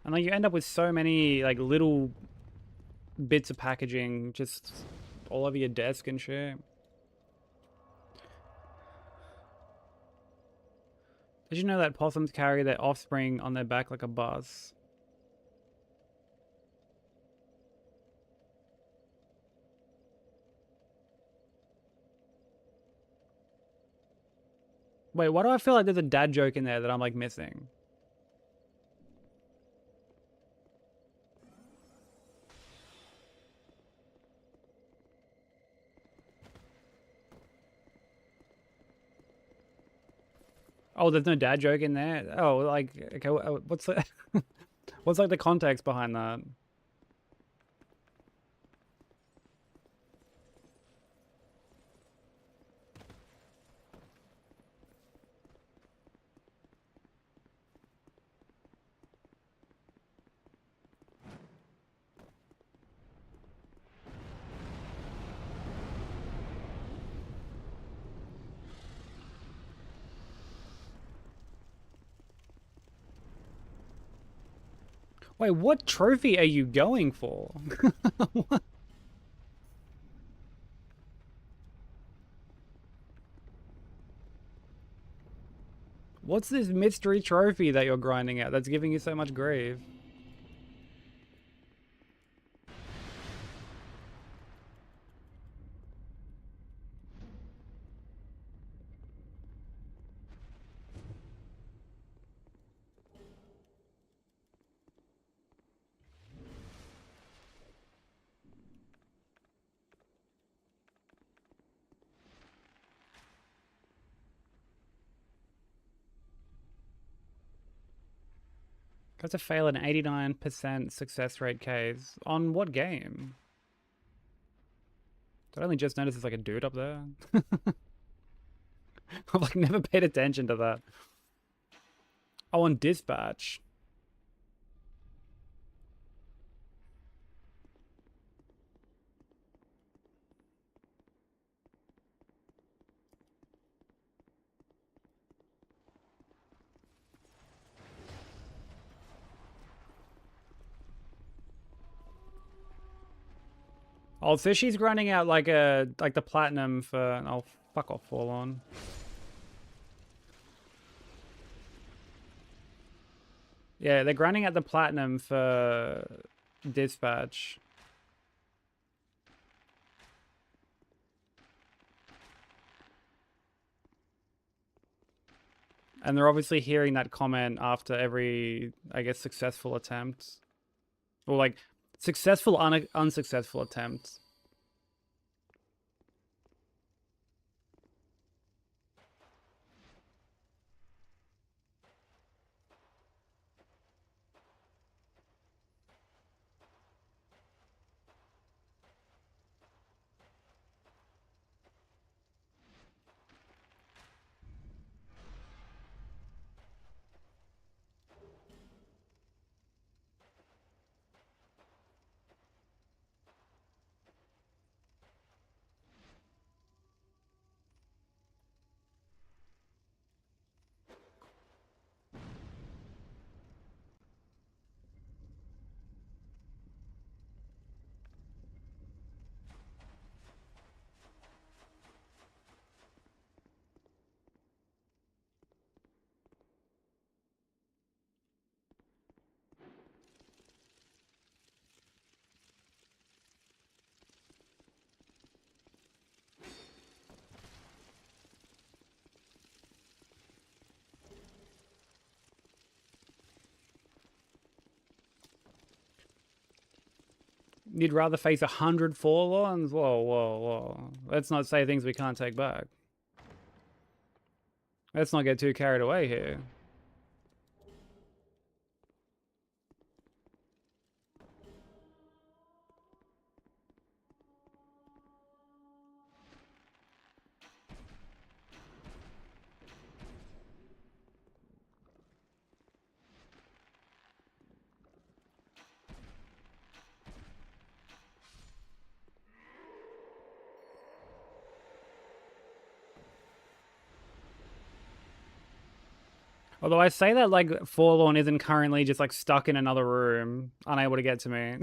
Speaker 1: And like you end up with so many like little bits of packaging just all over your desk and shit. Did you know that possums carry their offspring on their back like a bus? Wait, why do I feel like there's a dad joke in there that I'm like missing? Oh, there's no dad joke in there? Oh, like, okay, what's the... what's, like, the context behind that? Wait, what trophy are you going for? What? What's this mystery trophy that you're grinding at that's giving you so much grief? Got to fail an 89% success rate case. On what game? Did I only just notice there's like a dude up there? I've like never paid attention to that. Oh, on dispatch. Oh, so she's grinding out like the platinum for... Oh, fuck off, Forlorn. Yeah, they're grinding out the platinum for dispatch. And they're obviously hearing that comment after every, I guess, successful attempt. Or like, successful, unsuccessful attempt. You'd rather face 100 Forlorns? Whoa, whoa, whoa. Let's not say things we can't take back. Let's not get too carried away here. Although I say that like Forlorn isn't currently just like stuck in another room, unable to get to me.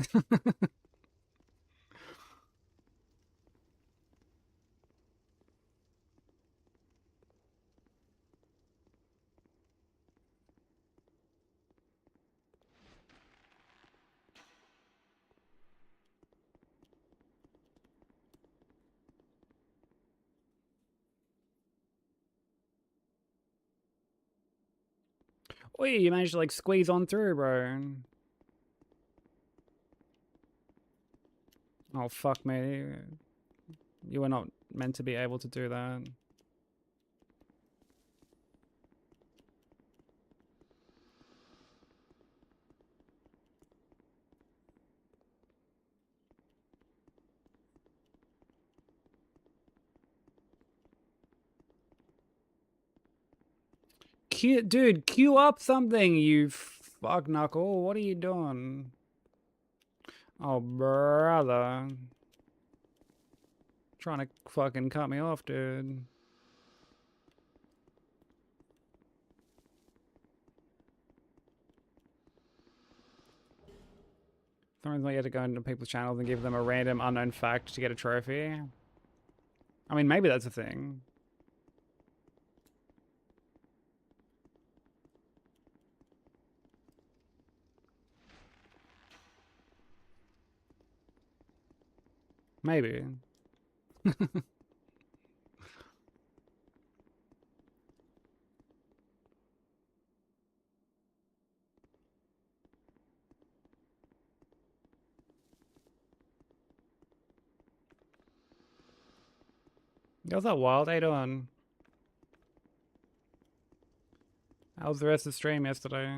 Speaker 1: Oh yeah, you managed to like squeeze on through, bro. Oh fuck me. You were not meant to be able to do that. Dude, queue up something, you fuck knuckle. What are you doing? Oh, brother. Trying to fucking cut me off, dude. Sometimes you have to go into people's channels and give them a random unknown fact to get a trophy. I mean, maybe that's a thing. Maybe. How's that wild? How you doing? How was the rest of the stream yesterday?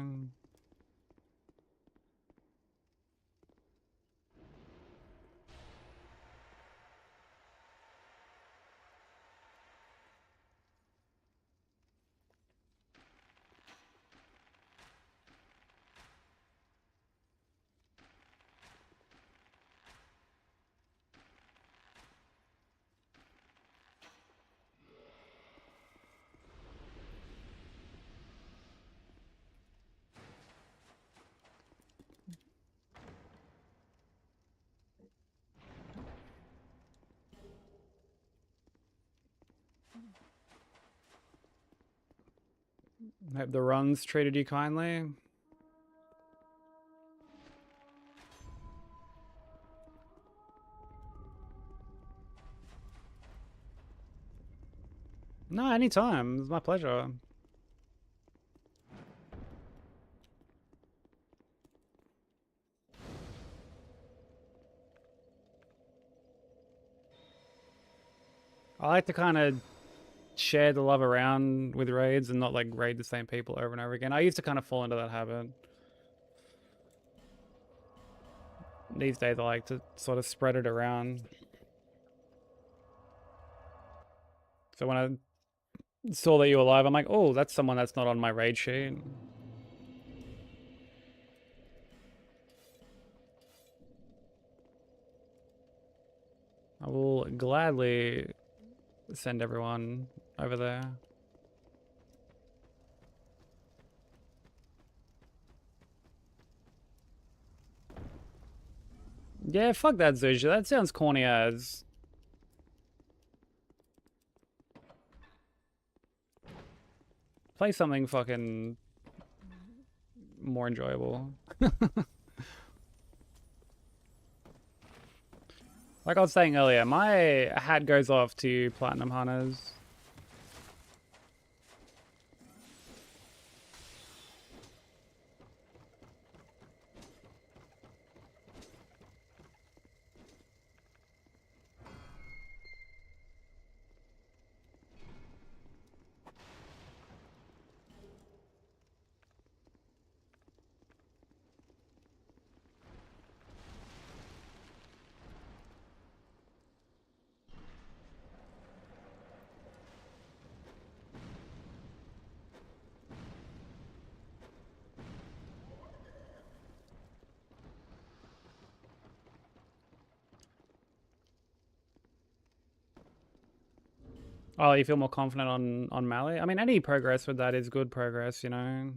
Speaker 1: Hope the runs treated you kindly. No, anytime. It's my pleasure. I like to kind of share the love around with raids and not like raid the same people over and over again. I used to kind of fall into that habit. These days I like to sort of spread it around. So when I saw that you were live, I'm like, oh, that's someone that's not on my raid sheet. I will gladly send everyone over there. Yeah, fuck that, Zuja. That sounds corny as. Play something fucking more enjoyable. Like I was saying earlier, my hat goes off to Platinum Hunters. Oh, you feel more confident on melee? I mean, any progress with that is good progress, you know?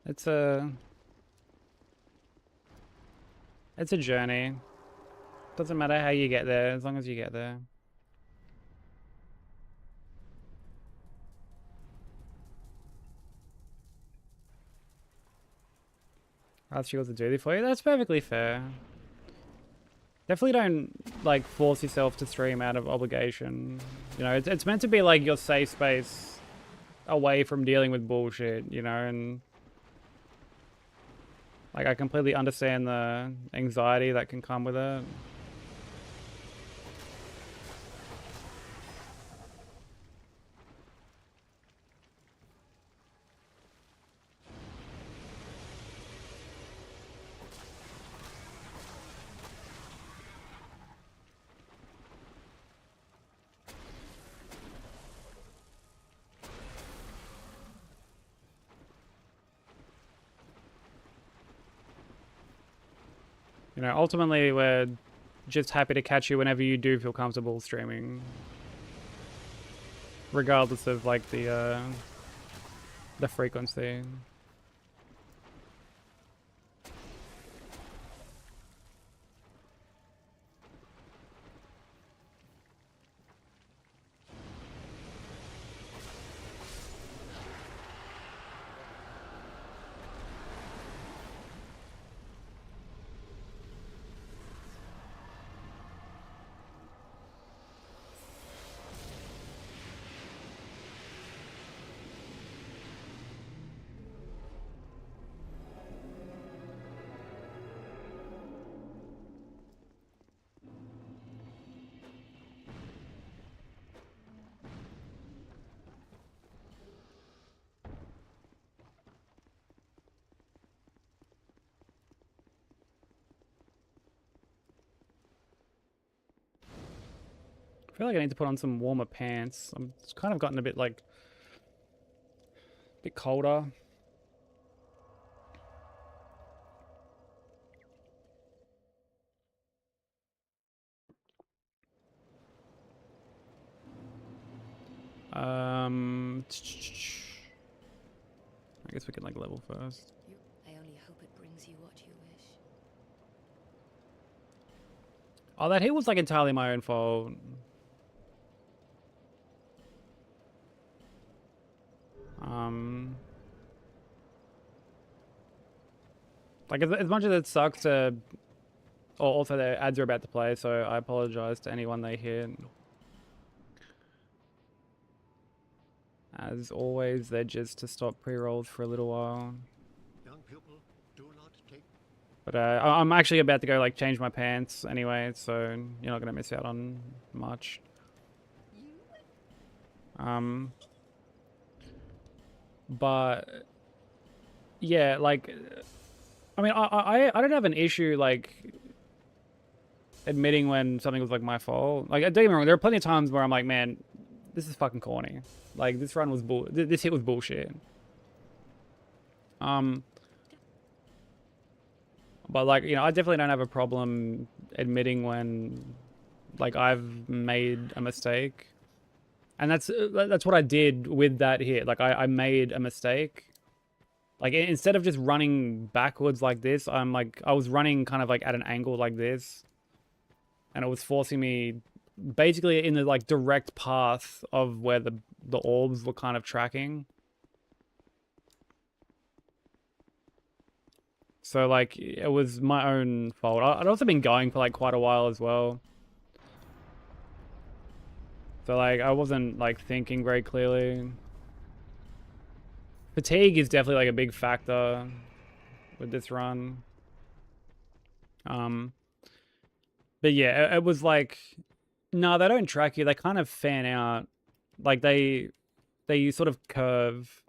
Speaker 1: It's a journey. Doesn't matter how you get there, as long as you get there. Ask you what to do for you. That's perfectly fair. Definitely don't like force yourself to stream out of obligation. You know, it's meant to be like your safe space away from dealing with bullshit, you know, and like I completely understand the anxiety that can come with it. You know, ultimately we're just happy to catch you whenever you do feel comfortable streaming, regardless of like the frequency. I feel like I need to put on some warmer pants. It's kind of gotten a bit like a bit colder. I guess we can like level first.
Speaker 4: I only hope it brings you what you wish.
Speaker 1: Oh, that hit was like entirely my own fault. Like as much as it sucks to, also the ads are about to play, so I apologize to anyone they hit. As always, they're just to stop pre-rolls for a little while.
Speaker 9: Young people, do not take.
Speaker 1: But I'm actually about to go like change my pants anyway, so you're not gonna miss out on much. But yeah, like, I mean, I don't have an issue like admitting when something was like my fault. Like, don't get me wrong, there are plenty of times where I'm like, man, this is fucking corny. Like, this run was this hit was bullshit. But like, you know, I definitely don't have a problem admitting when like I've made a mistake. And that's what I did with that hit. Like I made a mistake. Like instead of just running backwards like this, I was running kind of like at an angle like this. And it was forcing me basically in the like direct path of where the orbs were kind of tracking. So like it was my own fault. I'd also been going for like quite a while as well. So like I wasn't like thinking very clearly. Fatigue is definitely like a big factor with this run. But yeah, it was like, no, they don't track you. They kind of fan out. Like they sort of curve.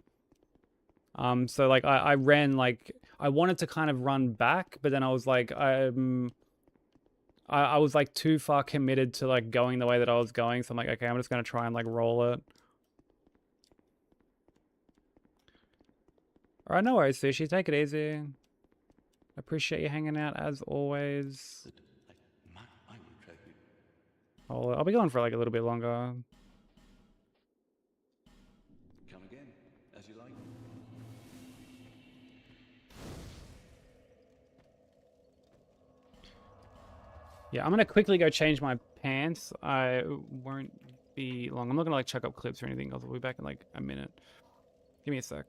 Speaker 1: So like I ran like, I wanted to kind of run back, but then I was like, I was like too far committed to like going the way that I was going. So I'm like, okay, I'm just going to try and like roll it. All right, no worries, Sushi. Take it easy. Appreciate you hanging out as always. I'll be going for like a little bit longer.
Speaker 7: Come again, as you like.
Speaker 1: Yeah, I'm gonna quickly go change my pants. I won't be long. I'm not gonna like check up clips or anything else. I'll be back in like a minute. Give me a sec.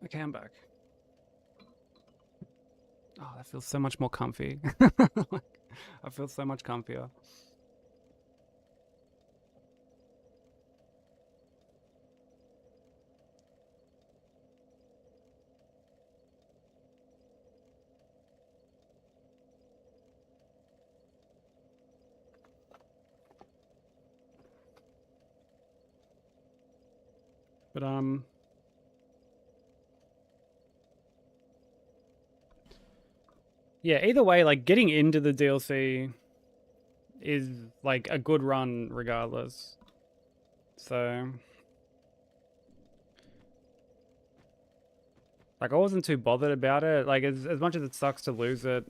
Speaker 1: Okay, I'm back. Oh, that feels so much more comfy. I feel so much comfier. But yeah, either way, like getting into the DLC is like a good run regardless. So like I wasn't too bothered about it. Like as much as it sucks to lose it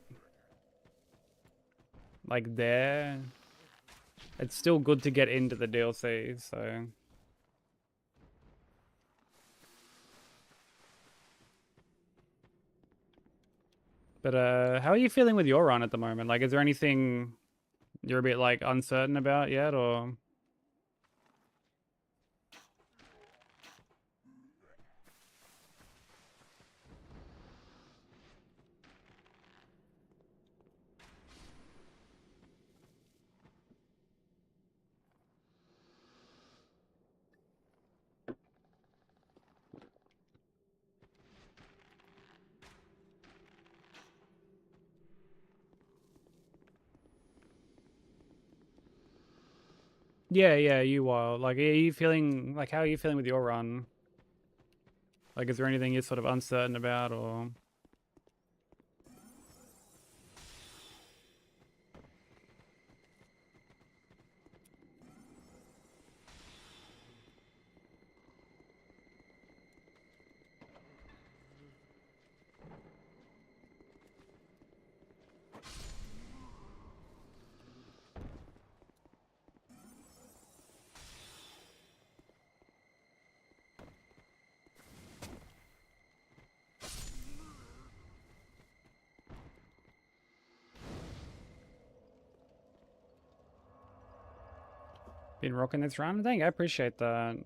Speaker 1: like there, it's still good to get into the DLC, so but how are you feeling with your run at the moment? Like is there anything you're a bit like uncertain about yet, or yeah, you are. Like, are you feeling like how are you feeling with your run? Like, is there anything you're sort of uncertain about, or? Been rocking this run? Thank you, I appreciate that.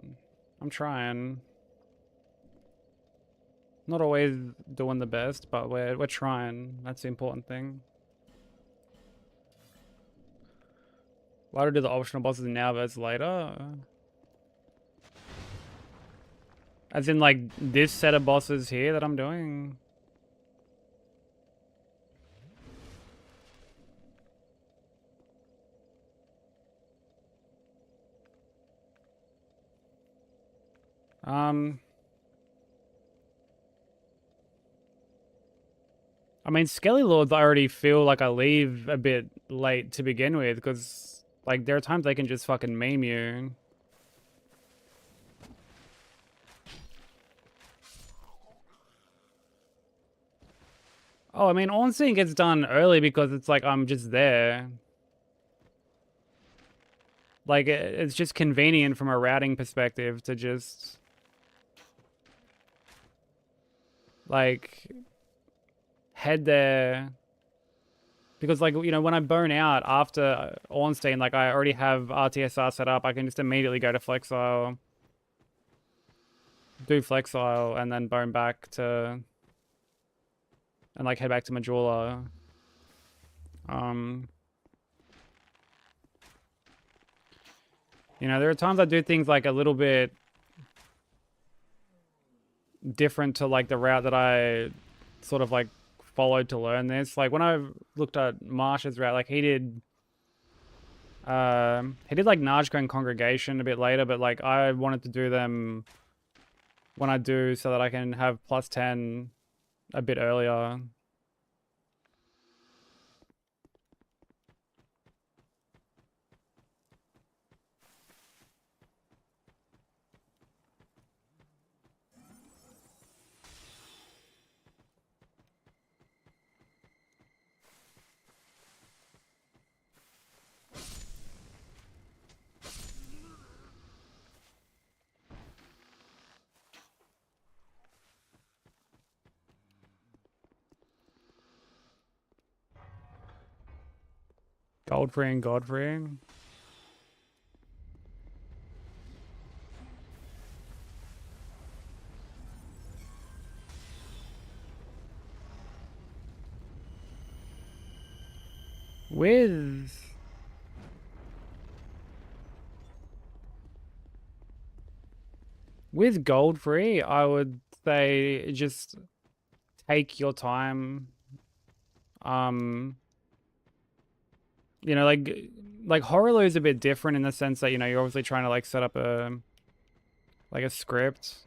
Speaker 1: I'm trying. Not always doing the best, but we're trying. That's the important thing. Why do I do the optional bosses now versus later? As in like this set of bosses here that I'm doing? I mean, Skelly Lords I already feel like I leave a bit late to begin with, because, like, there are times they can just fucking meme you. Oh, I mean, Ornstein gets done early because it's like, I'm just there. Like, it's just convenient from a routing perspective to just... like... head there. Because, like, you know, when I burn out after Ornstein, like, I already have RTSR set up. I can just immediately go to Flexile. Do Flexile, and then burn back to... and, like, head back to Majula. You know, there are times I do things, like, a little bit different to, like, the route that I sort of, like, followed to learn this. Like, when I looked at Marsh's route, like, he did, like, Najka and Congregation a bit later, but, like, I wanted to do them when I do so that I can have plus 10 a bit earlier. Goldfree and Godfree. With gold free, I would say just take your time. You know, like Horror is a bit different in the sense that, you know, you're obviously trying to like set up a script.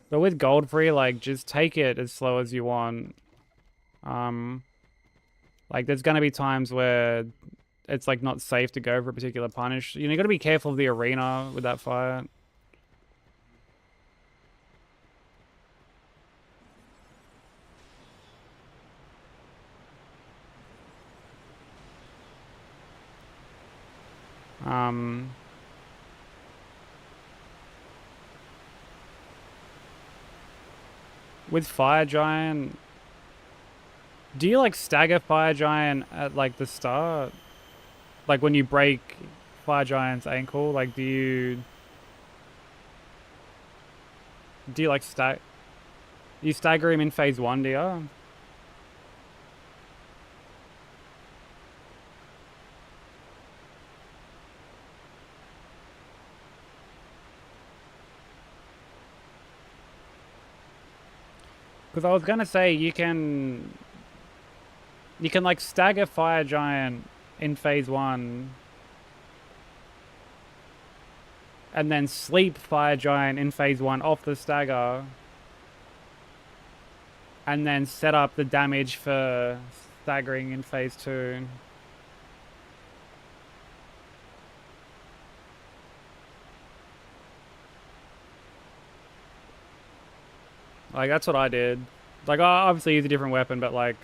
Speaker 1: But with gold free, like just take it as slow as you want. Like there's gonna be times where it's like not safe to go for a particular punish. You know, you gotta be careful of the arena with that fight. With Fire Giant, do you like stagger Fire Giant at like the start? Like when you break Fire Giant's ankle, like do you like you stagger him in phase 1, do you? Because I was gonna say you can like stagger Fire Giant in phase 1 and then sleep Fire Giant in phase 1 off the stagger and then set up the damage for staggering in phase 2. Like, that's what I did. Like, I obviously use a different weapon, but like...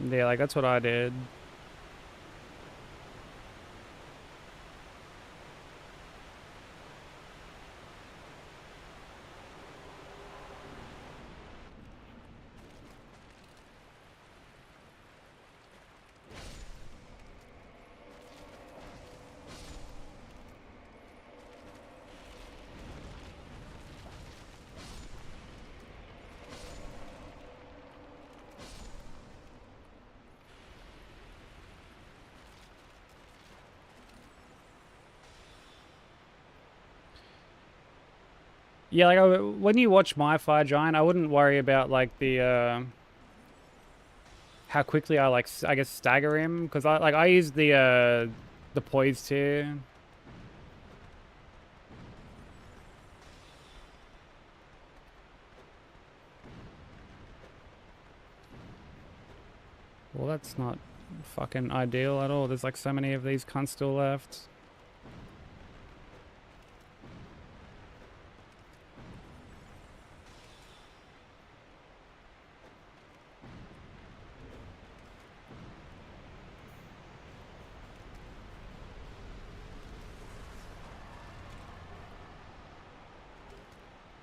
Speaker 1: Yeah, like, that's what I did. Yeah, like, when you watch my Fire Giant, I wouldn't worry about, like, the, how quickly I, like, I guess stagger him. Because, I use the poise tier. Well, that's not fucking ideal at all. There's, like, so many of these cunts still left.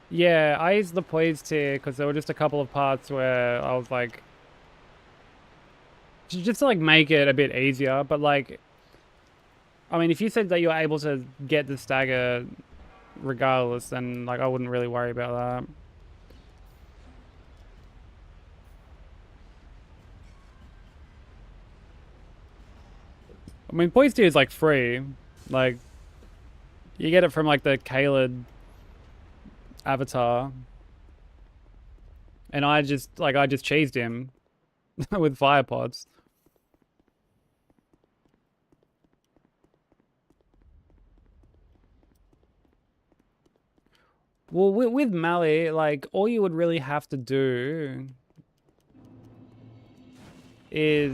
Speaker 1: Yeah, I used the poise tier because there were just a couple of parts where I was like... Just to, like, make it a bit easier, but, like... I mean, if you said that you were able to get the stagger regardless, then, like, I wouldn't really worry about that. I mean, poise tier is, like, free. Like, you get it from, like, the Kaled avatar. And I just cheesed him with fire pods. Well, with Mali, like, all you would really have to do is,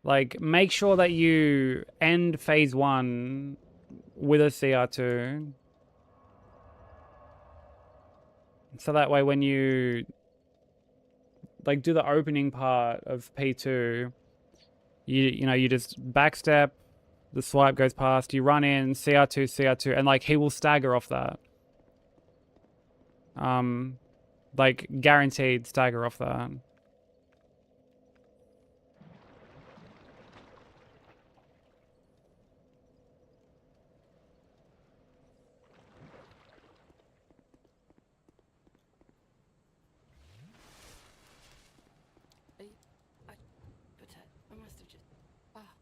Speaker 1: like, make sure that you end phase 1 with a CR2. So that way when you, like, do the opening part of P2, you know, you just backstep, the swipe goes past, you run in, CR2, CR2, and, like, he will stagger off that. Like, guaranteed stagger off that.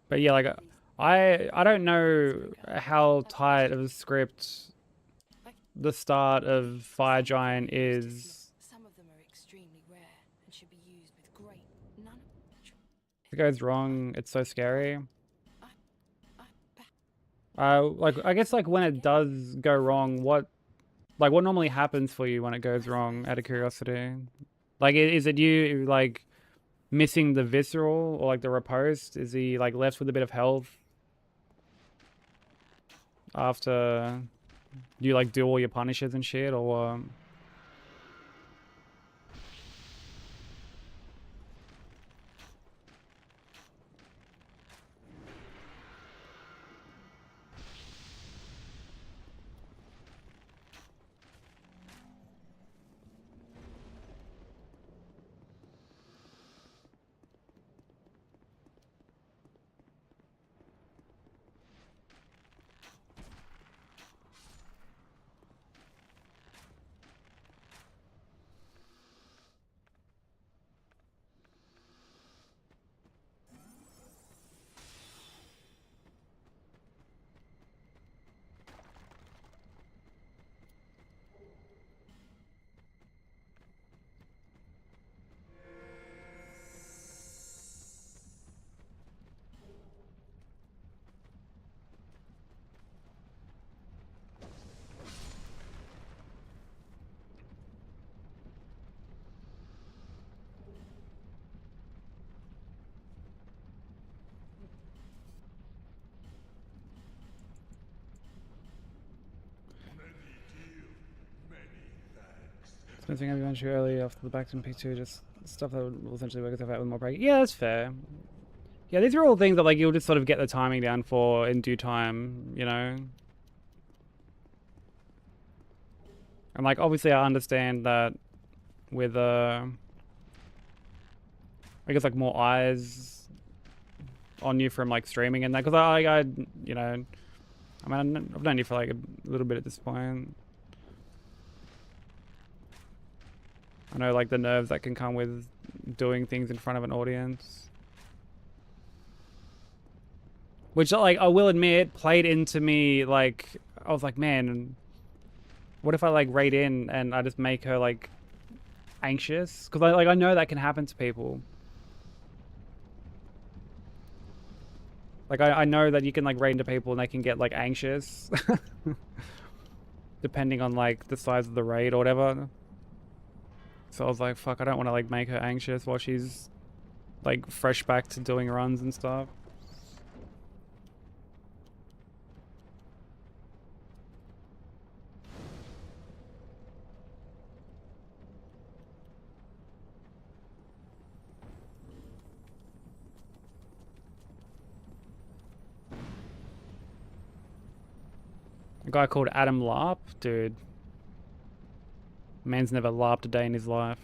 Speaker 1: But yeah, like, I don't know how tight of a script the start of Fire Giant is.
Speaker 4: Some of them are extremely rare and should be used with great none.
Speaker 1: If it goes wrong, it's so scary. Like, I guess, like, when it does go wrong, what normally happens for you when it goes wrong, out of curiosity? Like, is it you, like, missing the visceral or, like, the riposte? Is he, like, left with a bit of health after you, like, do all your punishes and shit, or what? Something I've gone too early after the back to P2, just stuff that will essentially work itself out with more break. Yeah, that's fair. Yeah, these are all things that, like, you'll just sort of get the timing down for in due time, you know? And, like, obviously I understand that with, I guess, like, more eyes on you from, like, streaming and that, because I you know, I mean, I've known you for, like, a little bit at this point. I know, like, the nerves that can come with doing things in front of an audience. Which, like, I will admit, played into me, like, I was like, man, what if I, like, raid in and I just make her, like, anxious? Because, I know that can happen to people. Like, I know that you can, like, raid into people and they can get, like, anxious. Depending on, like, the size of the raid or whatever. So I was like, fuck, I don't want to, like, make her anxious while she's, like, fresh back to doing runs and stuff. A guy called Adam Larp? Dude. Man's never LARPed a day in his life.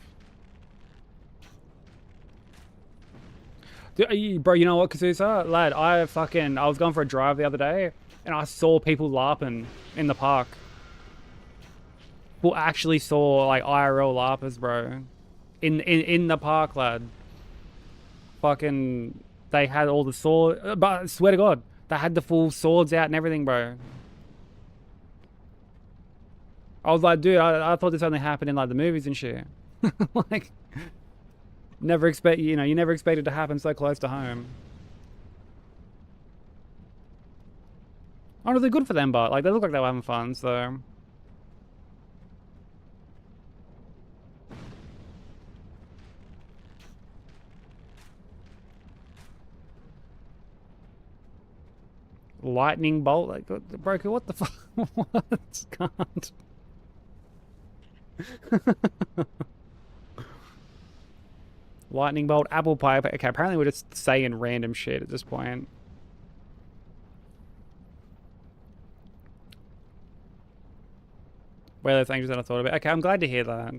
Speaker 1: Dude, bro, you know what, Kasusa? Lad, I was going for a drive the other day, and I saw people LARPing in the park. People actually saw, like, IRL LARPers, bro. In the park, lad. Fucking, they had all the swords, but I swear to God, they had the full swords out and everything, bro. I was like, dude, I thought this only happened in, like, the movies and shit. Like, you never expect it to happen so close to home. Honestly, good for them, but, like, they look like they were having fun, so. Lightning bolt? Like, broker, what the fuck? What? Can't. Lightning bolt, apple pie. Okay, apparently we're just saying random shit at this point. Way less anxious than I thought about. Okay, I'm glad to hear that.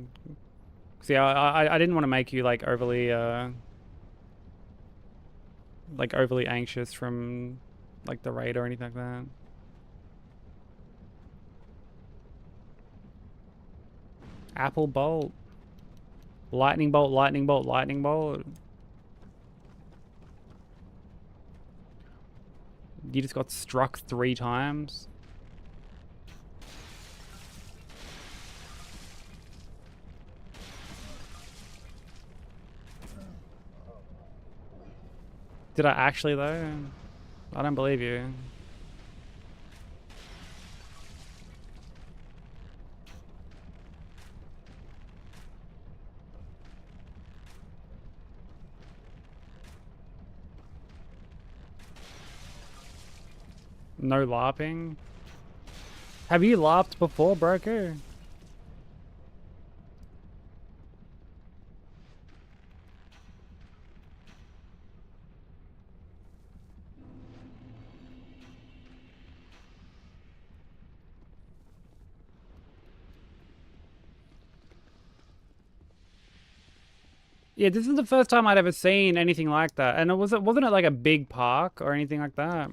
Speaker 1: See, I didn't want to make you like overly anxious from like the raid or anything like that. Apple bolt. Lightning bolt, lightning bolt, lightning bolt. You just got struck 3 times. Did I actually though? I don't believe you. No LARPing? Have you LARPed before, Broker? Yeah, this is the first time I'd ever seen anything like that. And wasn't it like a big park or anything like that?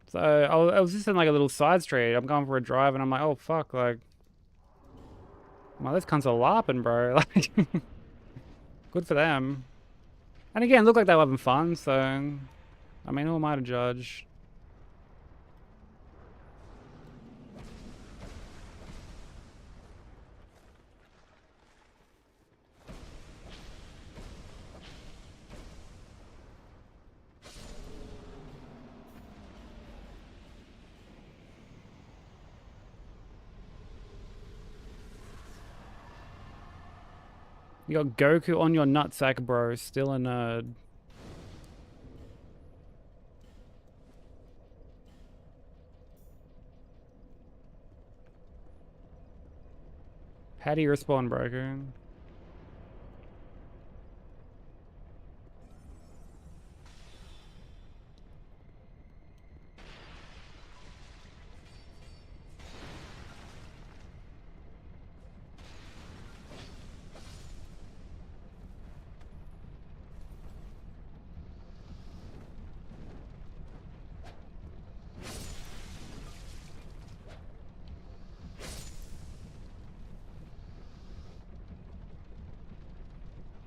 Speaker 1: So I was just in like a little side street. I'm going for a drive and I'm like, oh fuck, like, well, those cunts are LARPing, bro. Like, good for them. And again, looked like they were having fun, so I mean, who am I to judge? You got Goku on your nutsack, bro. Still a nerd. How do you respond, Broker?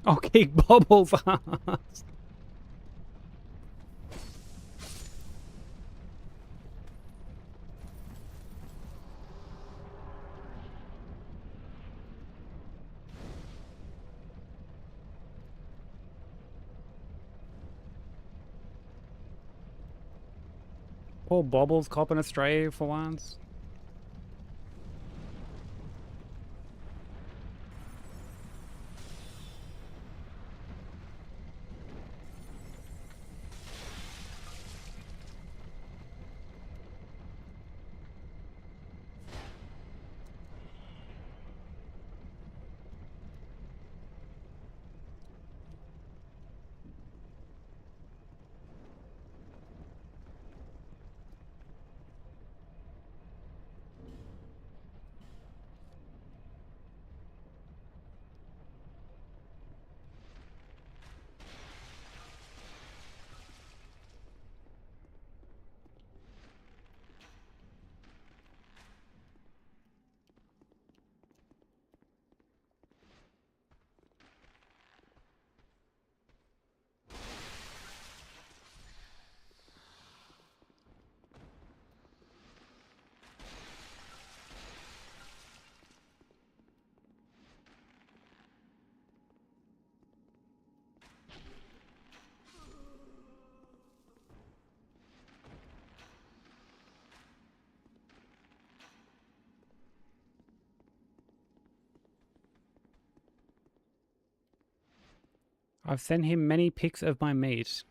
Speaker 1: Oh, kick Bobble's ass. Poor Bobble's copping a stray for once. I've sent him many pics of my meat.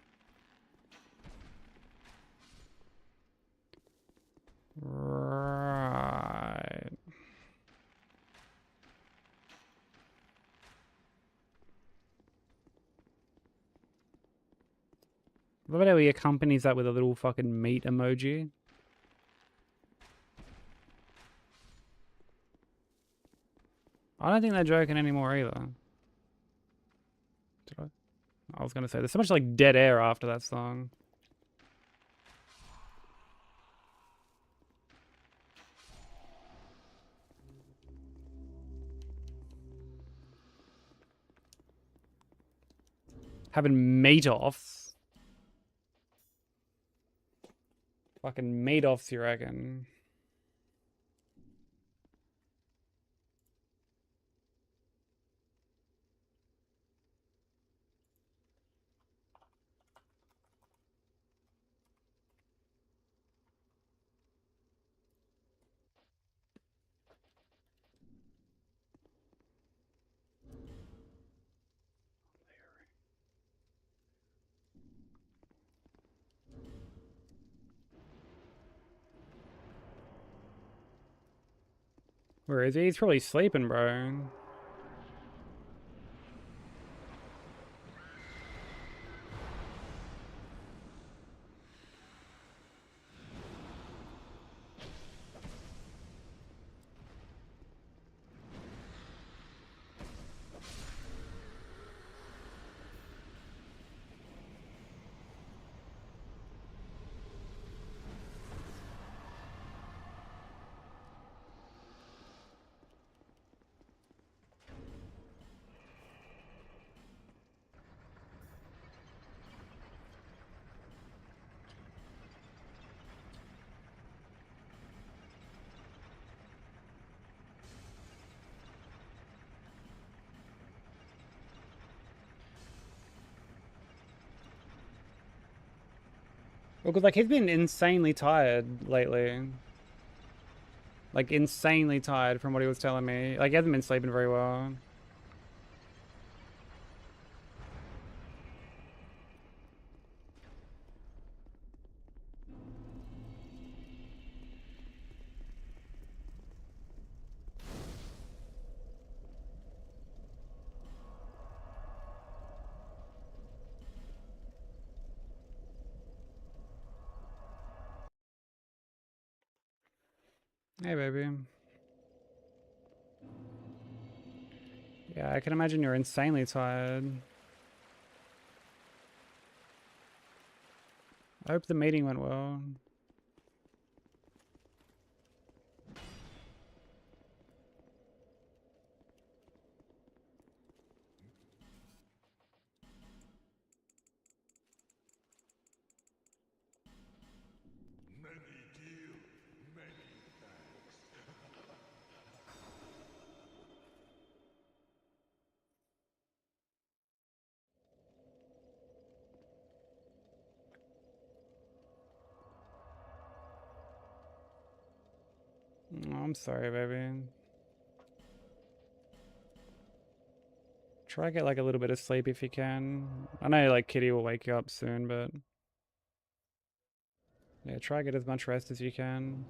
Speaker 1: Right. Love it how he accompanies that with a little fucking meat emoji. I don't think they're joking anymore either. Did I was gonna say, there's so much like dead air after that song. Having meat-offs. Fucking meat-offs, you reckon? Where is he? He's probably sleeping, bro. Well, because like he's been insanely tired lately. Like insanely tired from what he was telling me. Like he hasn't been sleeping very well. Hey, baby. Yeah, I can imagine you're insanely tired. I hope the meeting went well. Oh, I'm sorry, baby. Try to get like a little bit of sleep if you can. I know like Kitty will wake you up soon, but yeah, try to get as much rest as you can.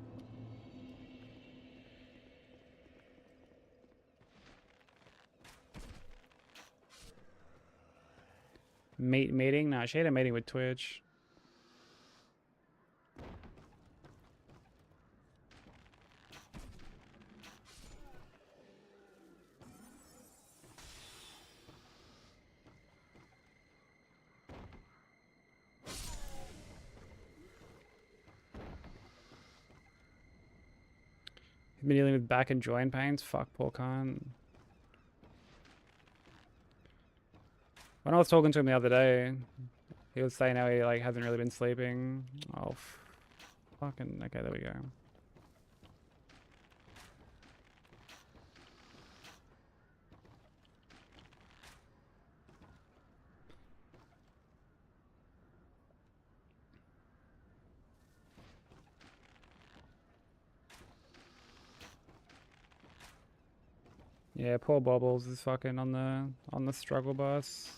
Speaker 1: Meeting? No, she had a meeting with Twitch. He's been dealing with back and joint pains. Fuck, poor cunt. When I was talking to him the other day, he was saying how he like hasn't really been sleeping. Oh, fucking okay. There we go. Yeah, poor Bobbles is fucking on the struggle bus.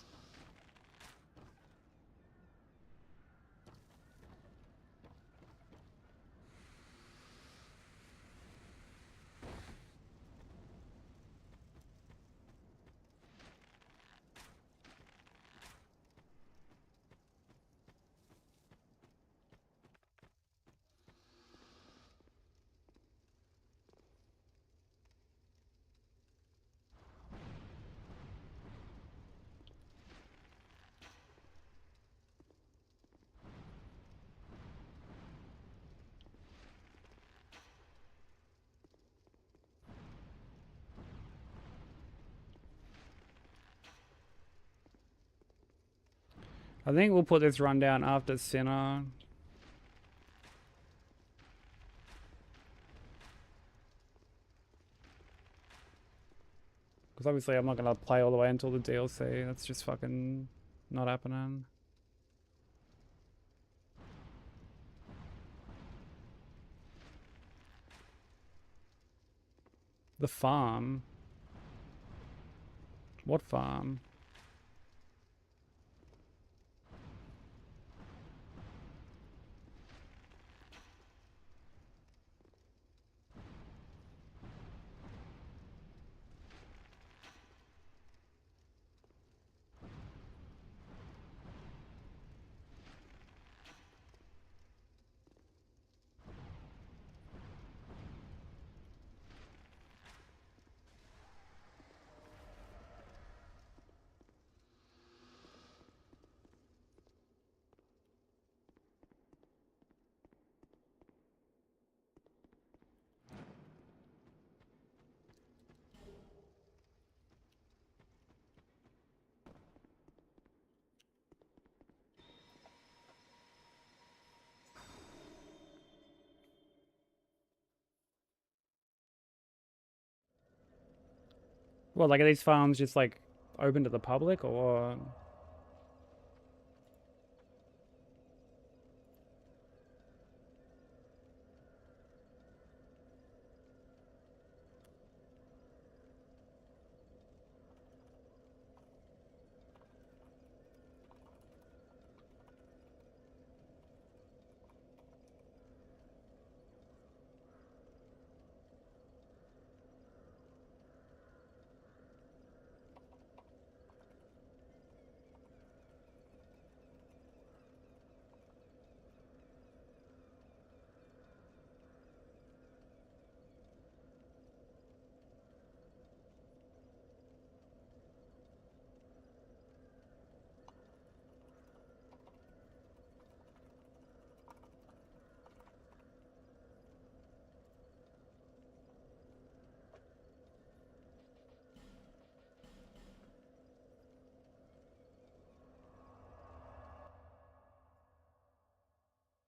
Speaker 1: I think we'll put this run down after Sinner. Because obviously I'm not going to play all the way until the DLC. That's just fucking not happening. The farm? What farm? Well, like, are these farms just, like, open to the public, or...?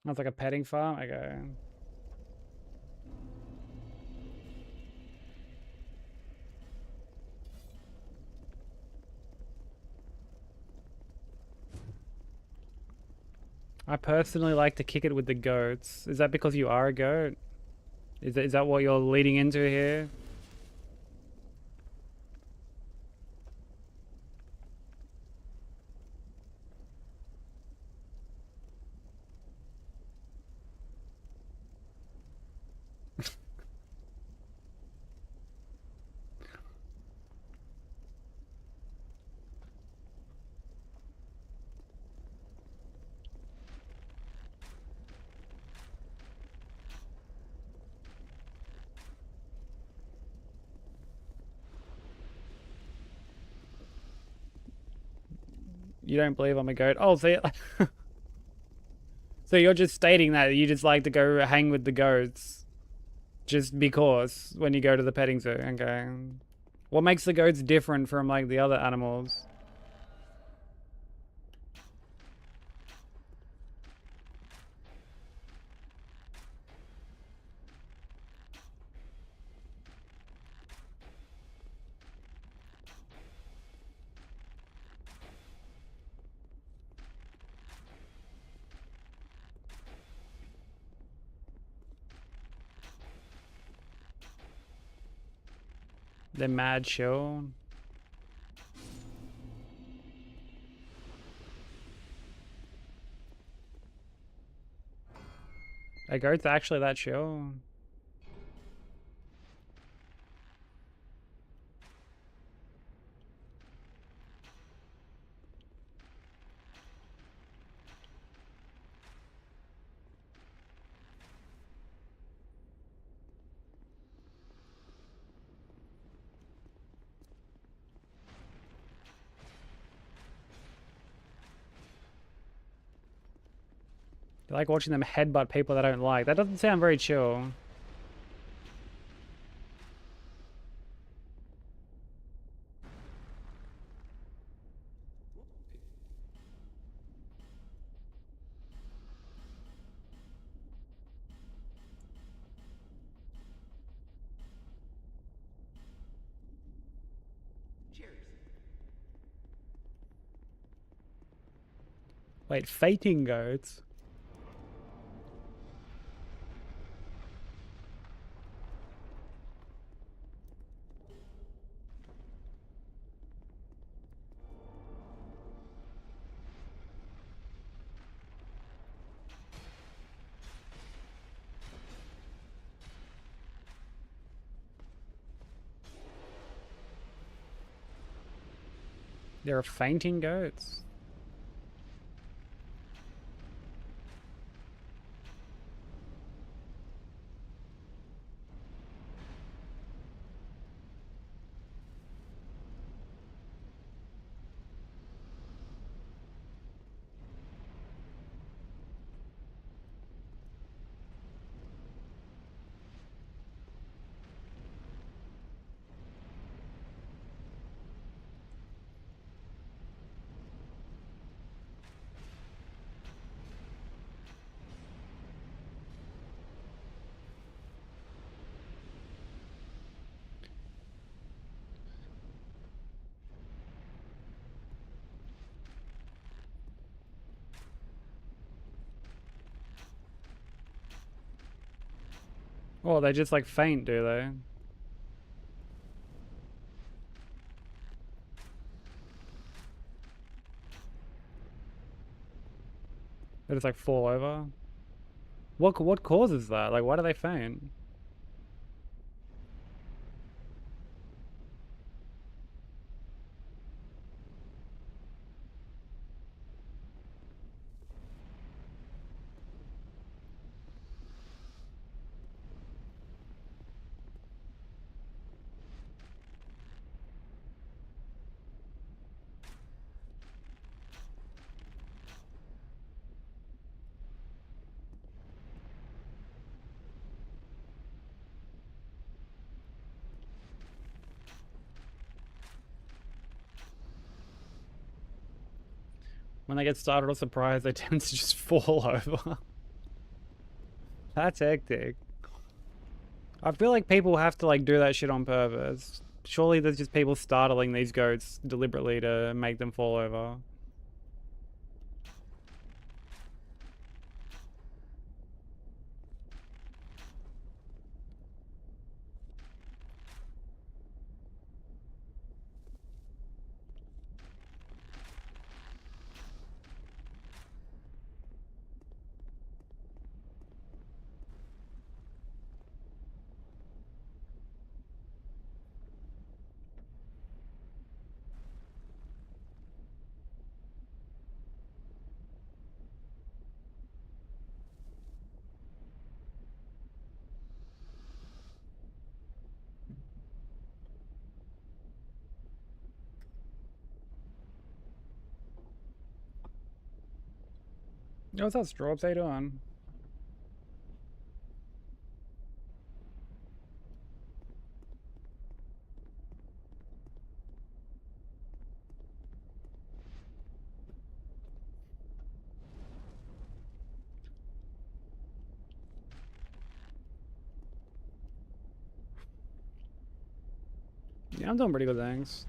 Speaker 1: That's like a petting farm? Okay. I personally like to kick it with the goats. Is that because you are a goat? Is that what you're leading into here? You don't believe I'm a goat? Oh, so, so you're just stating that you just like to go hang with the goats just because when you go to the petting zoo. Okay. What makes the goats different from like the other animals? They're mad chill. Are goats actually that chill? You like watching them headbutt people they don't like. That doesn't sound very chill. Wait, fainting goats? There are fainting goats. Oh, they just like faint, do they? They just like fall over? What causes that? Like, why do they faint? When they get startled or surprised, they tend to just fall over. That's hectic. I feel like people have to like do that shit on purpose. Surely there's just people startling these goats deliberately to make them fall over. Yo, what's up, Strawbs? How you doing? Yeah, I'm doing pretty good, thanks.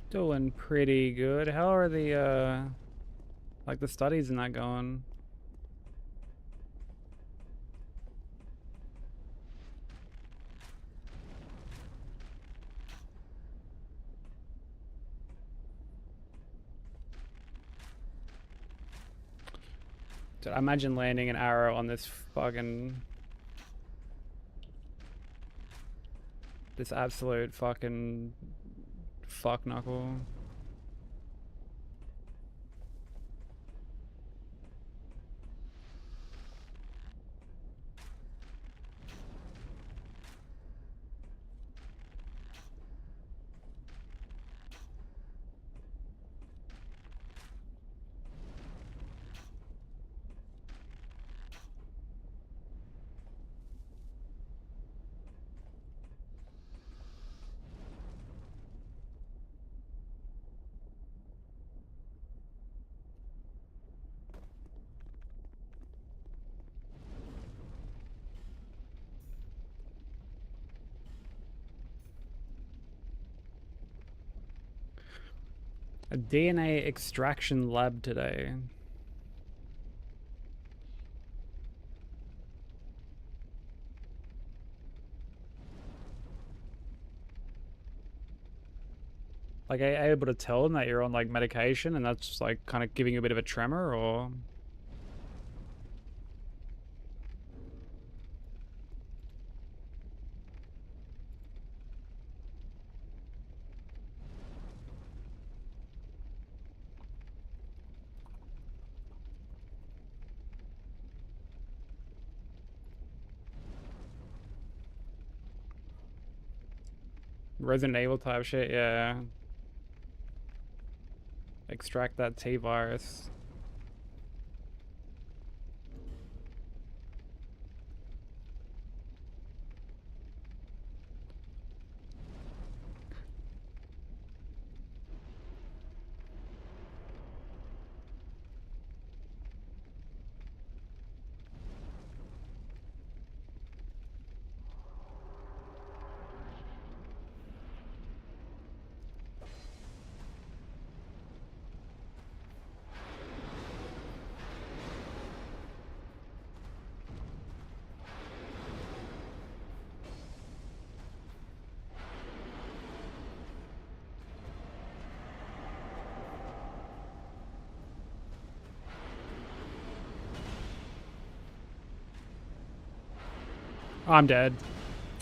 Speaker 1: Doing pretty good. How are the like the studies and that going? Dude, I imagine landing an arrow on this fucking this absolute fucking fuck knuckle. A DNA extraction lab today. Like, are you able to tell them that you're on like medication and that's like kind of giving you a bit of a tremor, or? Resident Evil type shit, yeah. Extract that T virus. I'm dead.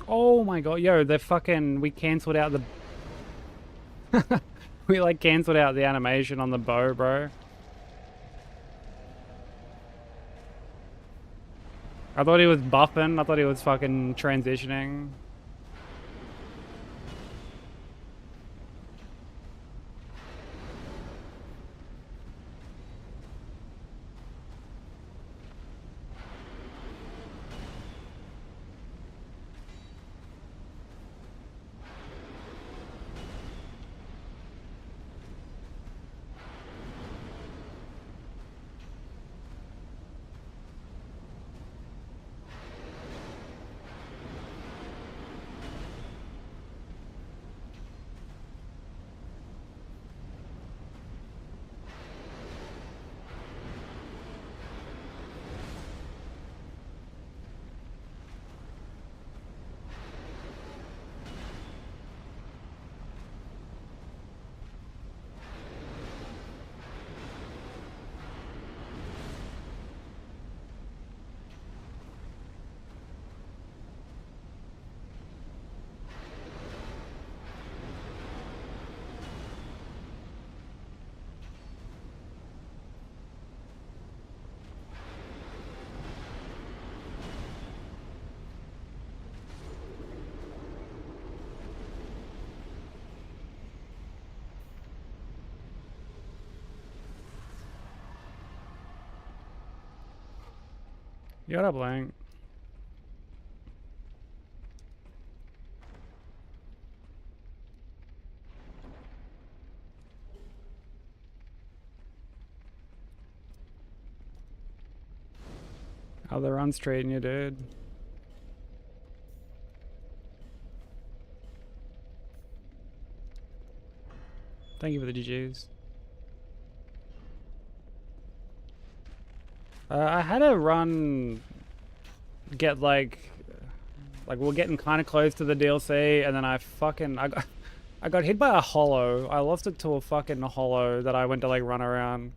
Speaker 1: Oh my god, yo, they're fucking, we cancelled out the... we like cancelled out the animation on the bow, bro. I thought he was buffing, I thought he was fucking transitioning. You got a blank. How the run's treating you, dude. Thank you for the GGs. I had a run get like we're getting kind of close to the DLC, and then I got hit by a hollow. I lost it to a fucking hollow that I went to like run around.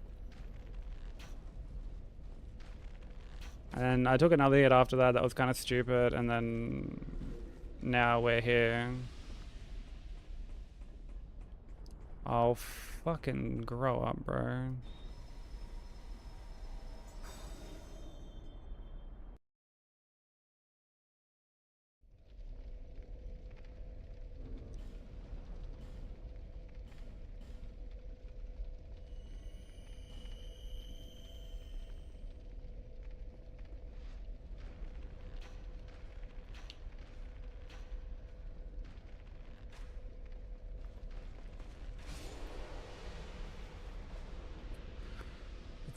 Speaker 1: And I took another hit after that was kind of stupid, and then now we're here. Oh, fucking grow up, bro.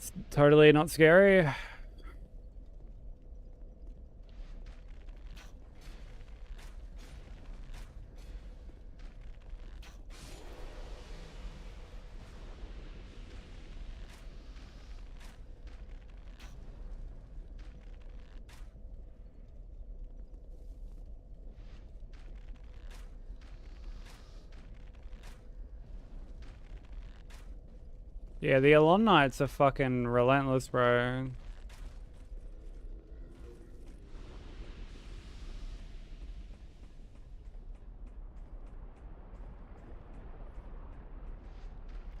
Speaker 1: It's totally not scary. Yeah, the alumnites are fucking relentless, bro.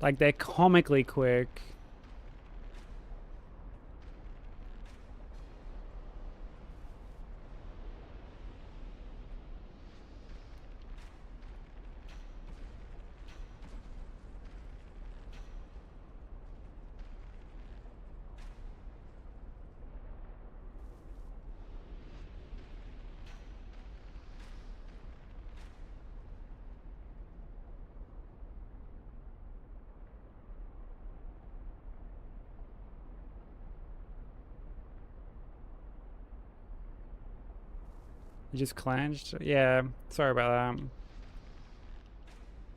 Speaker 1: Like, they're comically quick. You just clenched? Yeah, sorry about that.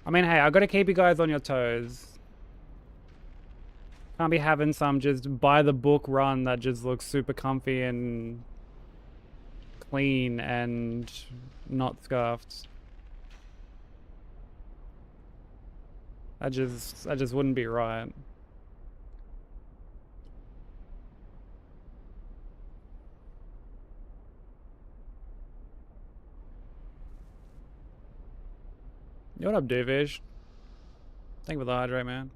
Speaker 1: I mean, hey, I gotta keep you guys on your toes. Can't be having some just by the book run that just looks super comfy and clean and not scuffed. I just wouldn't be right. Yo, what up, Duvish? Thank you for the hydrate, man.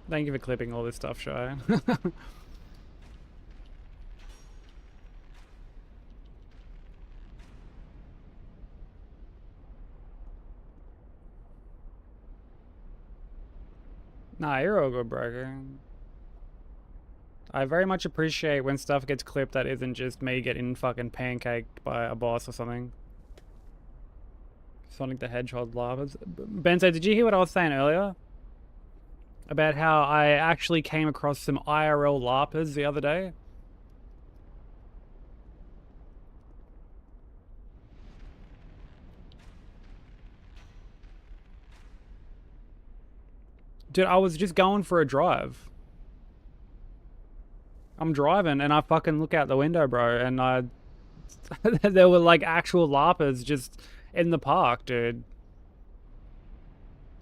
Speaker 1: Thank you for clipping all this stuff, Shy. Nah, you're all good, bro. I very much appreciate when stuff gets clipped that isn't just me getting fucking pancaked by a boss or something. Sonic the Hedgehog llamas. Benzo, did you hear what I was saying earlier? About how I actually came across some IRL LARPers the other day? Dude, I was just going for a drive. I'm driving and I fucking look out the window, bro, and there were like actual LARPers just in the park, dude.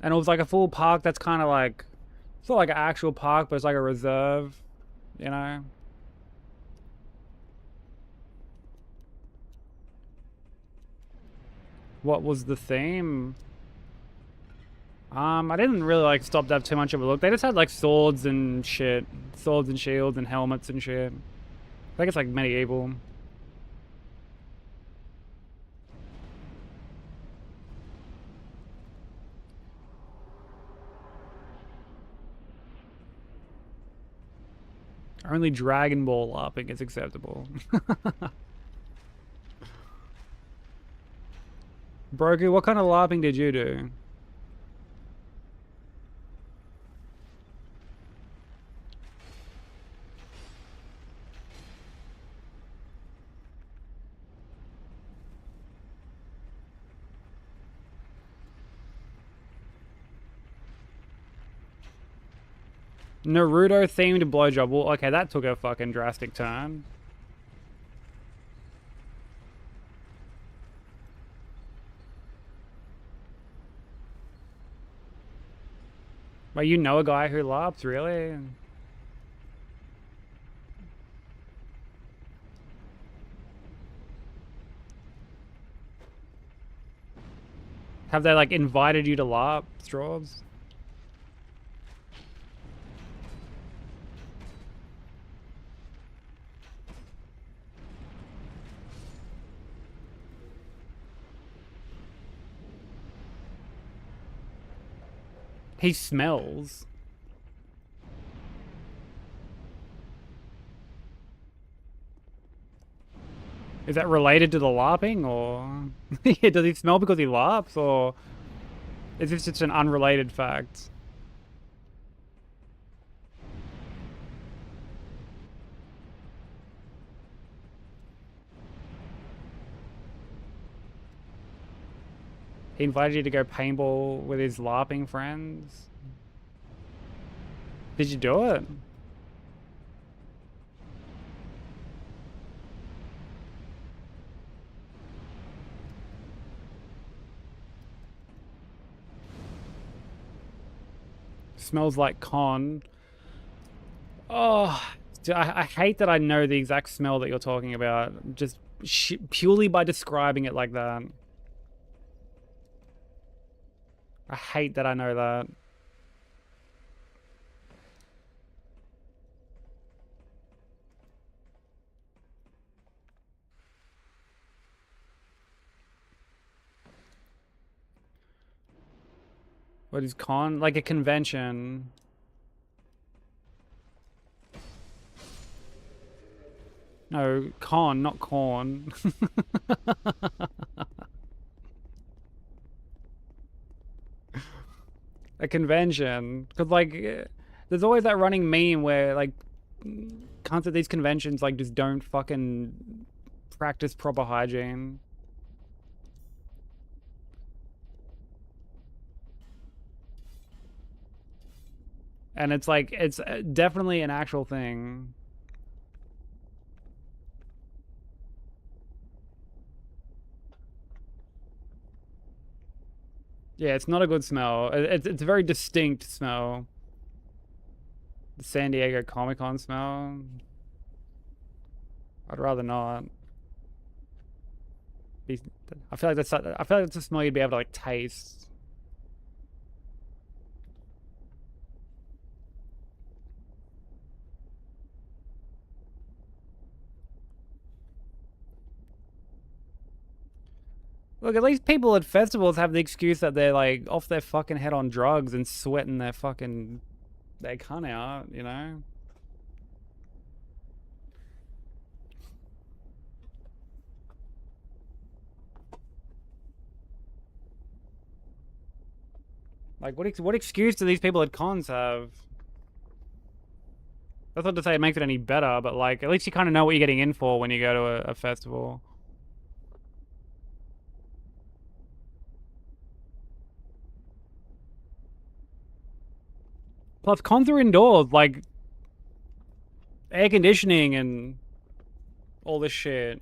Speaker 1: And it was like a full park that's kind of like, it's not like an actual park, but it's like a reserve, you know? What was the theme? I didn't really like stop to have too much of a look. They just had like swords and shit. Swords and shields and helmets and shit. I think it's like medieval. Only Dragon Ball LARPing is acceptable. Broku, what kind of LARPing did you do? Naruto themed blowjob. Well, okay, that took a fucking drastic turn. Wait, you know a guy who LARPs, really? Have they like invited you to LARP, Straws? He smells. Is that related to the LARPing, or yeah, does he smell because he LARPs, or is this just an unrelated fact? He invited you to go paintball with his LARPing friends. Did you do it? Smells like con. Oh, I hate that I know the exact smell that you're talking about, just purely by describing it like that. I hate that I know that. What is con? Like a convention. No, con, not corn. A convention. Because, like, there's always that running meme where, like, cunts at these conventions, like, just don't fucking practice proper hygiene. And it's like, it's definitely an actual thing. Yeah, it's not a good smell. It's a very distinct smell. The San Diego Comic-Con smell. I'd rather not. I feel like that's a smell you'd be able to like taste. Look, at least people at festivals have the excuse that they're like off their fucking head on drugs and sweating their cunt out, you know? Like, what excuse do these people at cons have? That's not to say it makes it any better, but like, at least you kind of know what you're getting in for when you go to a festival. Plus, cons are indoors, like air conditioning and all this shit.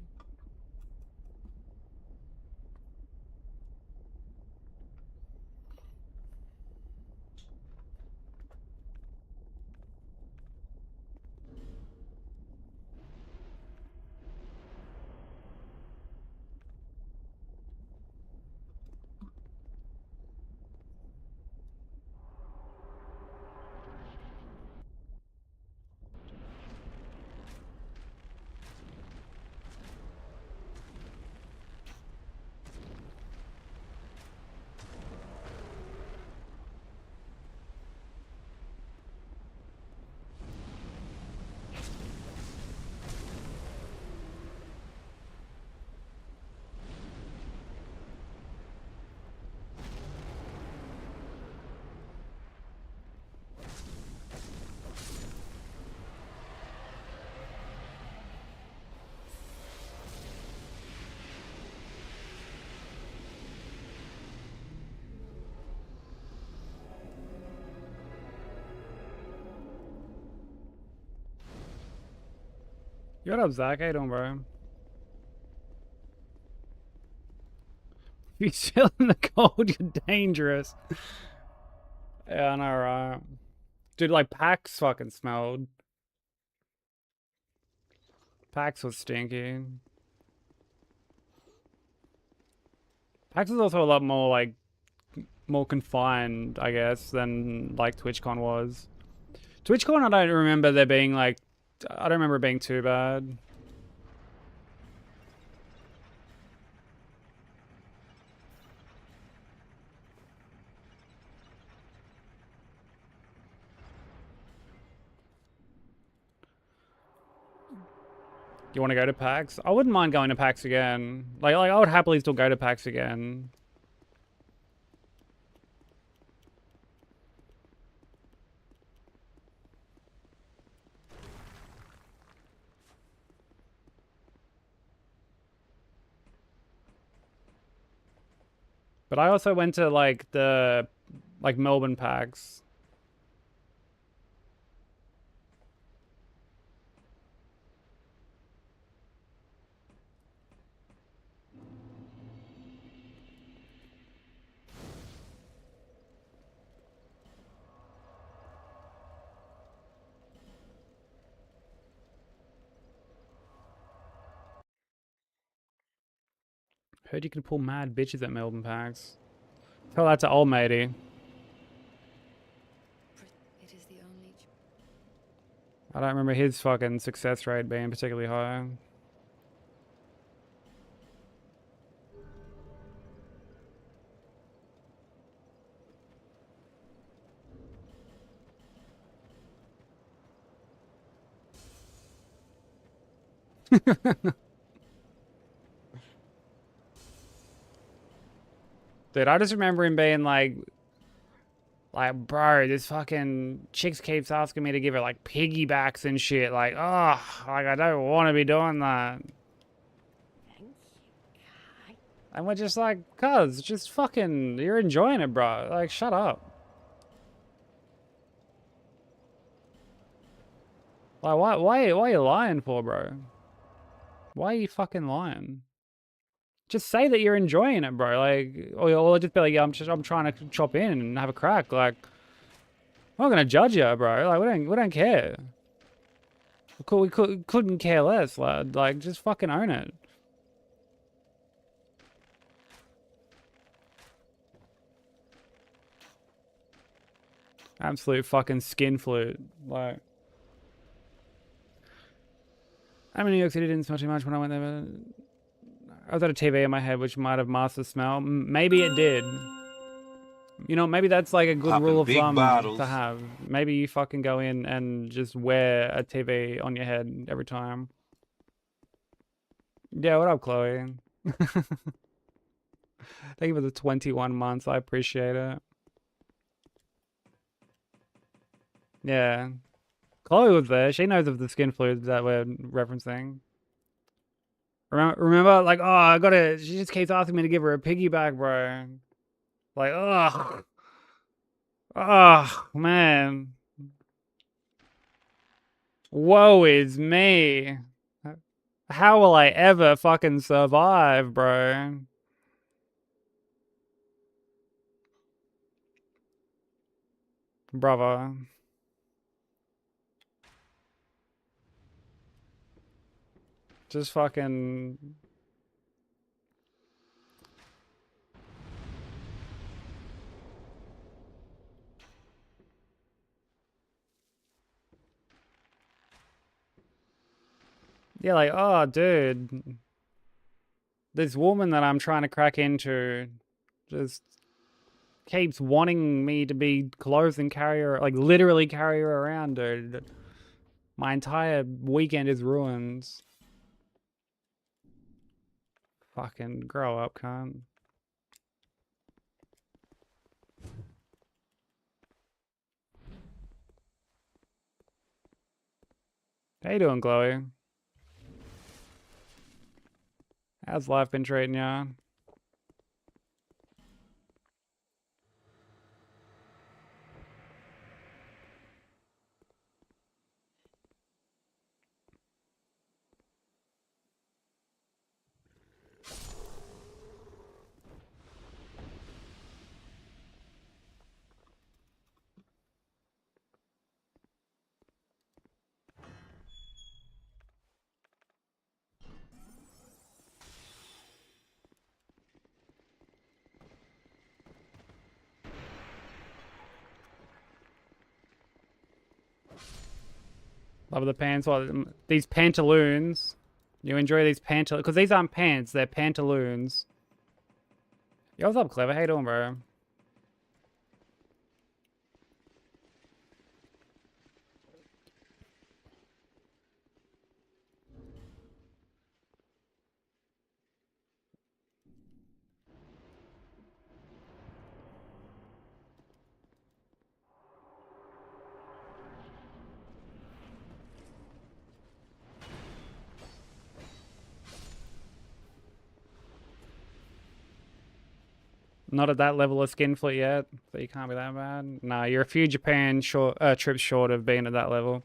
Speaker 1: What up, Zach? How you doing, bro? If you chill in the cold, you're dangerous. Yeah, I know, right? Dude, like, PAX fucking smelled. PAX was stinky. PAX is also a lot more, like, more confined, I guess, than, like, TwitchCon was. TwitchCon, I don't remember there being, like, I don't remember it being too bad. You want to go to PAX? I wouldn't mind going to PAX again. Like I would happily still go to PAX again. But I also went to like the Melbourne PAX. Heard you can pull mad bitches at Melbourne PAX. Tell that to old matey.
Speaker 4: It is the only.
Speaker 1: I don't remember his fucking success rate being particularly high. Dude, I just remember him being like, bro, this fucking chicks keeps asking me to give her like piggybacks and shit. Like, oh, like I don't want to be doing that. And we're just like, cuz, just fucking, you're enjoying it, bro. Like, shut up. Like, why are you lying for, bro? Why are you fucking lying? Just say that you're enjoying it, bro. Like, or just be like, yeah, I'm trying to chop in and have a crack. Like, I'm not gonna judge you, bro. Like, we don't care. We couldn't care less, lad. Like, just fucking own it. Absolute fucking skin flute. Like, I'm in New York City, didn't smell too much when I went there, but I was at a TV in my head, which might have masked the smell. Maybe it did. You know, maybe that's like a good rule of thumb to have. Maybe you fucking go in and just wear a TV on your head every time. Yeah, what up, Chloe? Thank you for the 21 months. I appreciate it. Yeah. Chloe was there. She knows of the skin fluid that we're referencing. Remember, like, oh, she just keeps asking me to give her a piggyback, bro. Like, ugh. Oh, man. Woe is me. How will I ever fucking survive, bro? Brother. Just fucking... Yeah, like, oh, dude. This woman that I'm trying to crack into just keeps wanting me to be close and carry her, like, literally carry her around, dude. My entire weekend is ruined. Fucking grow up, cunt. How you doing, Chloe? How's life been treating ya? Love the pants. What, these pantaloons. You enjoy these pantaloons? Because these aren't pants, they're pantaloons. Yo, what's up, Clever? How you doing, bro? Not at that level of skin fleet yet, so you can't be that bad. Nah, you're a few Japan trips short of being at that level.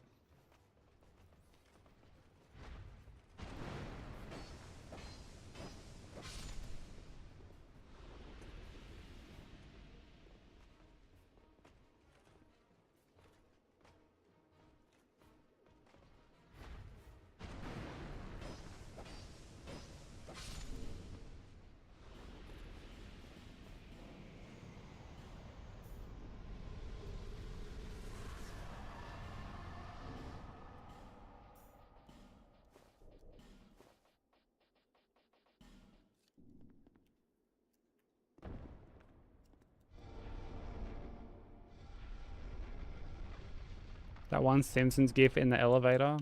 Speaker 1: That one Simpsons gif in the elevator.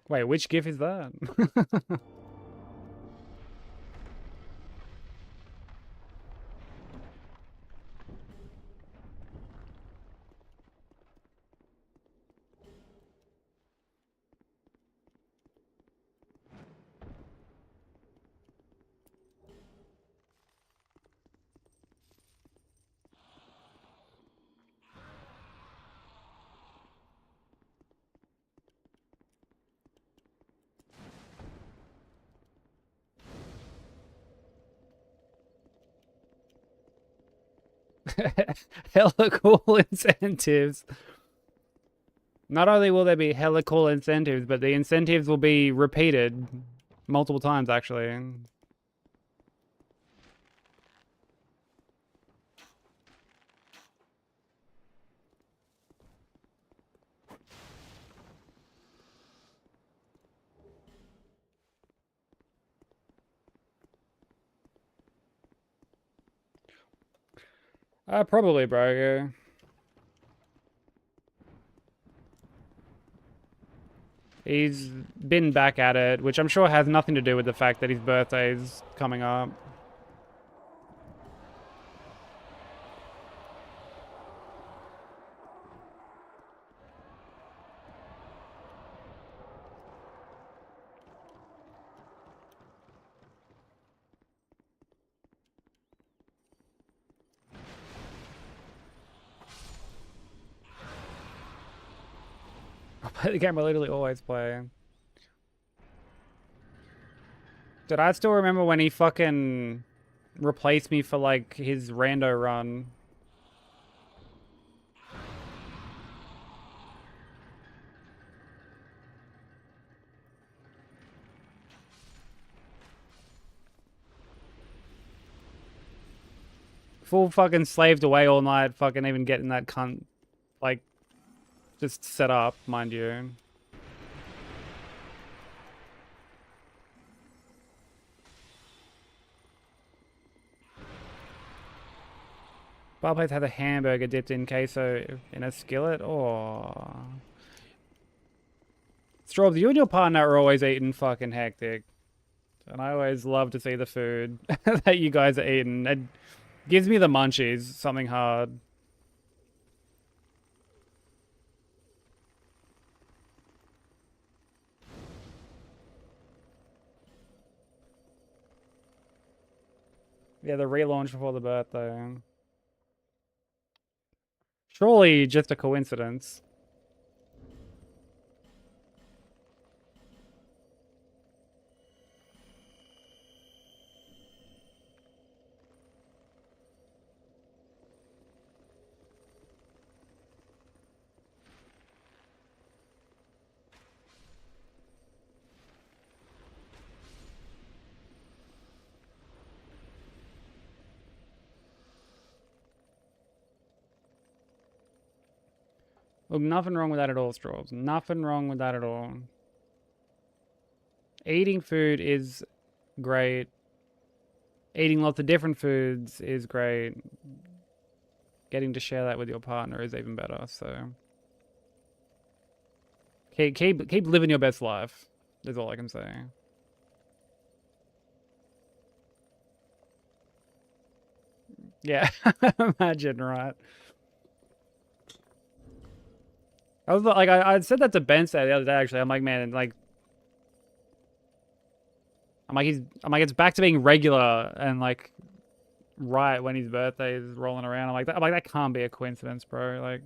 Speaker 1: Wait, which gif is that? Hella cool incentives. Not only will there be hella cool incentives, but the incentives will be repeated multiple times, actually. Probably, bro. Yeah. He's been back at it, which I'm sure has nothing to do with the fact that his birthday's coming up. I play the game I literally always play. Dude, I still remember when he fucking replaced me for like his rando run. Full fucking slaved away all night, fucking even getting that cunt, like, just set up, mind you. Barplace had a hamburger dipped in queso in a skillet. Oh. Straubs, you and your partner are always eating fucking hectic. And I always love to see the food that you guys are eating. It gives me the munchies, something hard. Yeah, the relaunch before the birthday. Surely just a coincidence. Look, nothing wrong with that at all, Straws. Nothing wrong with that at all. Eating food is great. Eating lots of different foods is great. Getting to share that with your partner is even better, so... Keep living your best life, is all I can say. Yeah, imagine, right? I was like, I said that to Ben the other day, actually. I'm like, man, like, I'm like, it's back to being regular and like right when his birthday is rolling around. I'm like, that can't be a coincidence, bro. Like,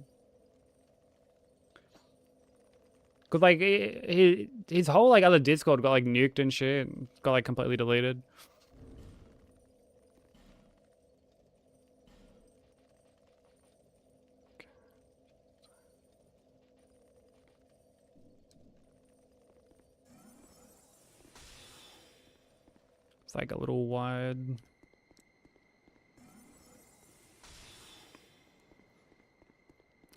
Speaker 1: cause like his whole like other Discord got like nuked and shit, got like completely deleted. It's like a little wide.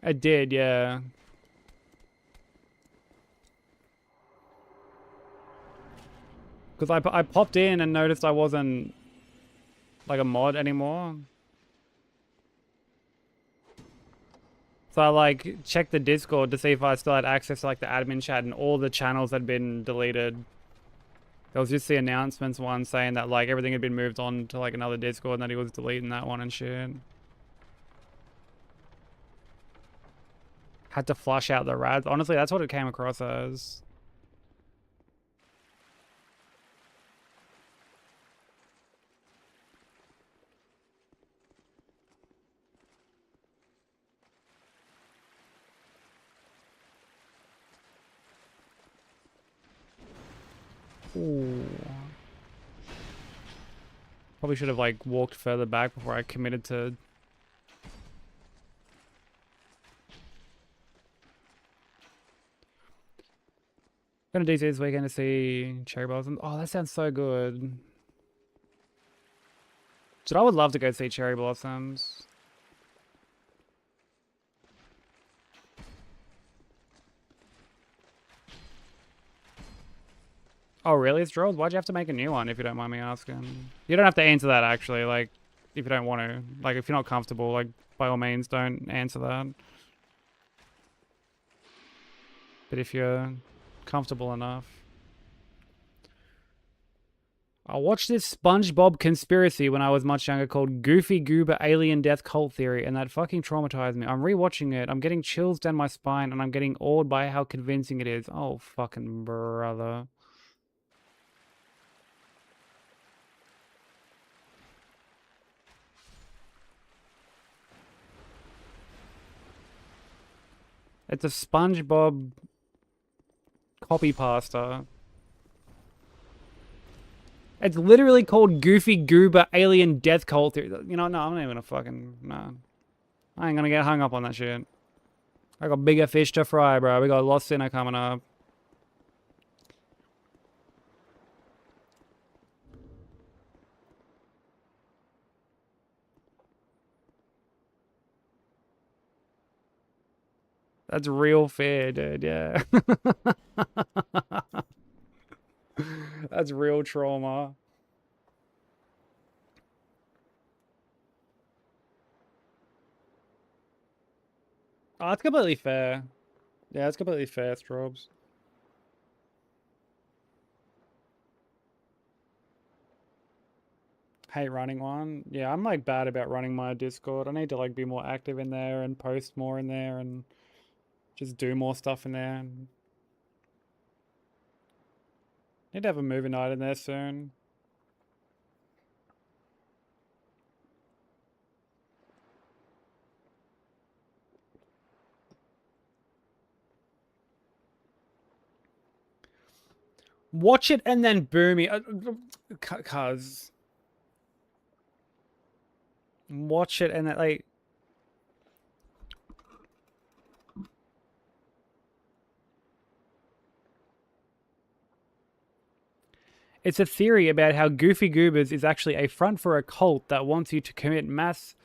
Speaker 1: I did, yeah. Because I popped in and noticed I wasn't like a mod anymore. So I like checked the Discord to see if I still had access to like the admin chat, and all the channels had been deleted. There was just the announcements one saying that like everything had been moved on to like another Discord and that he was deleting that one and shit. Had to flush out the rads. Honestly, that's what it came across as. Ooh. Probably should have like walked further back before I committed to. Going to DC this weekend to see Cherry Blossom. Oh, that sounds so good. Dude, I would love to go see Cherry Blossoms. Oh, really? It's Drolled? Why'd you have to make a new one, if you don't mind me asking? You don't have to answer that, actually. Like, if you don't want to. Like, if you're not comfortable, like, by all means, don't answer that. But if you're comfortable enough. I watched this SpongeBob conspiracy when I was much younger called Goofy Goober Alien Death Cult Theory, and that fucking traumatized me. I'm rewatching it. I'm getting chills down my spine, and I'm getting awed by how convincing it is. Oh, fucking brother. It's a SpongeBob copy pasta. It's literally called Goofy Goober Alien Death Cult Theory. You know, no, I'm not even gonna fucking... No. I ain't gonna get hung up on that shit. I got bigger fish to fry, bro. We got Lost Sinner coming up. That's real fair, dude, yeah. That's real trauma. Oh, that's completely fair. Yeah, it's completely fair, Strobes. Hate running one. Yeah, I'm like bad about running my Discord. I need to like be more active in there and post more in there and just do more stuff in there. Need to have a movie night in there soon. Watch it and then boo me. Cuz. Watch it and then, like... It's a theory about how Goofy Goobers is actually a front for a cult that wants you to commit mass...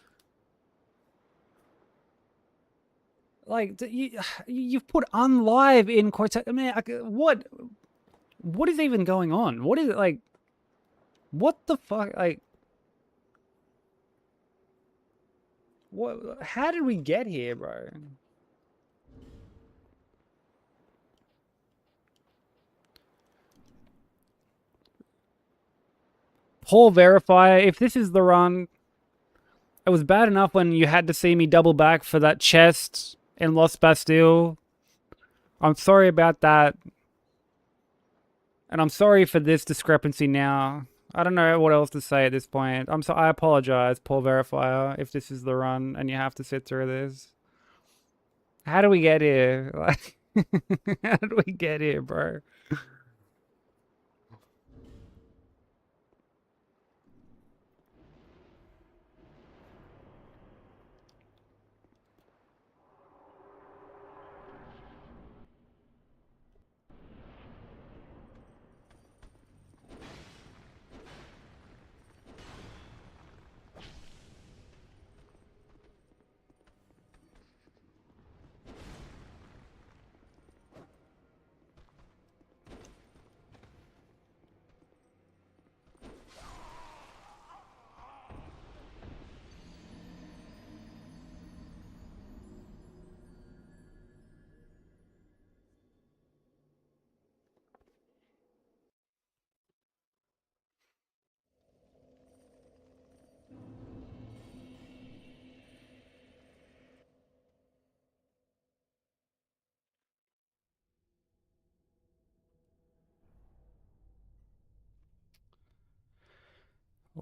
Speaker 1: Like, you've put unlive in quotation... I mean, what? What is even going on? What is it, like... What the fuck, like... What? How did we get here, bro? Paul Verifier, if this is the run, it was bad enough when you had to see me double back for that chest in Lost Bastille. I'm sorry about that. And I'm sorry for this discrepancy now. I don't know what else to say at this point. I apologize, poor verifier, if this is the run and you have to sit through this. How do we get here? Like, how did we get here, bro?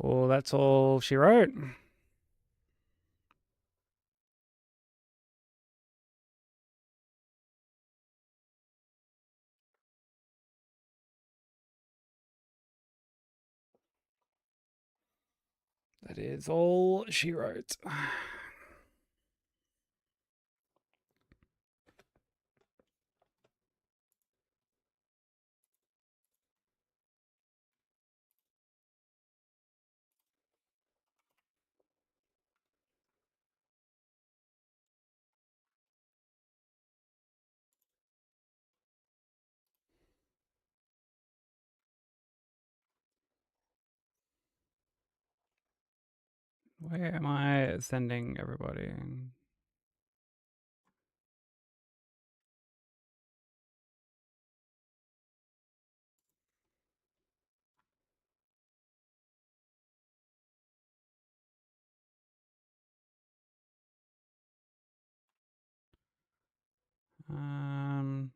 Speaker 1: Oh, that's all she wrote. That is all she wrote. Where am I sending everybody? Um,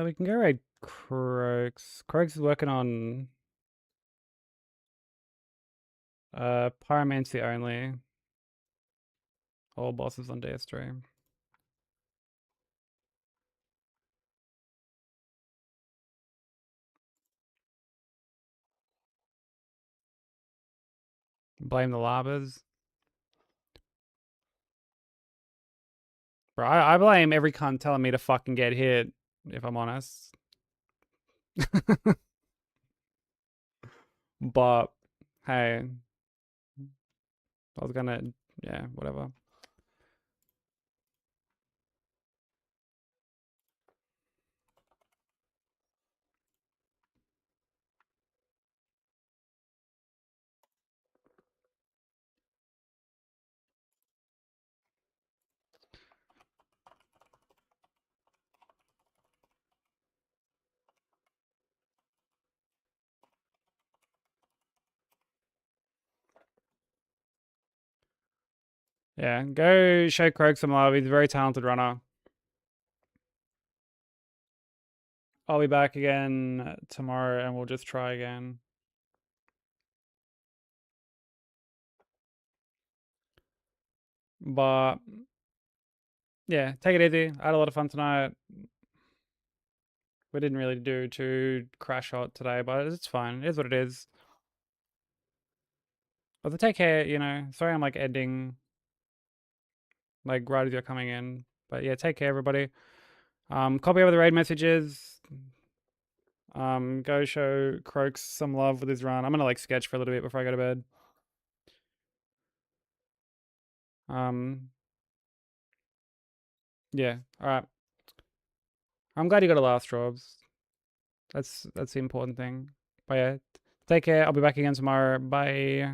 Speaker 1: we can go raid Croaks. Croaks is working on Pyromancy only. All bosses on DS3. Blame the Labas. Bro, I blame every cunt telling me to fucking get hit, if I'm honest. But, hey, I was gonna, yeah, whatever. Yeah, go show Croak some love. He's a very talented runner. I'll be back again tomorrow and we'll just try again. But yeah, take it easy. I had a lot of fun tonight. We didn't really do too crash hot today, but it's fine. It is what it is. But take care, you know. Sorry I'm like ending like right as you're coming in. But yeah, take care everybody. Copy over the raid messages. Go show Croaks some love with his run. I'm gonna like sketch for a little bit before I go to bed. Yeah, alright. I'm glad you got a laugh, Straubs. That's the important thing. But yeah, take care. I'll be back again tomorrow. Bye.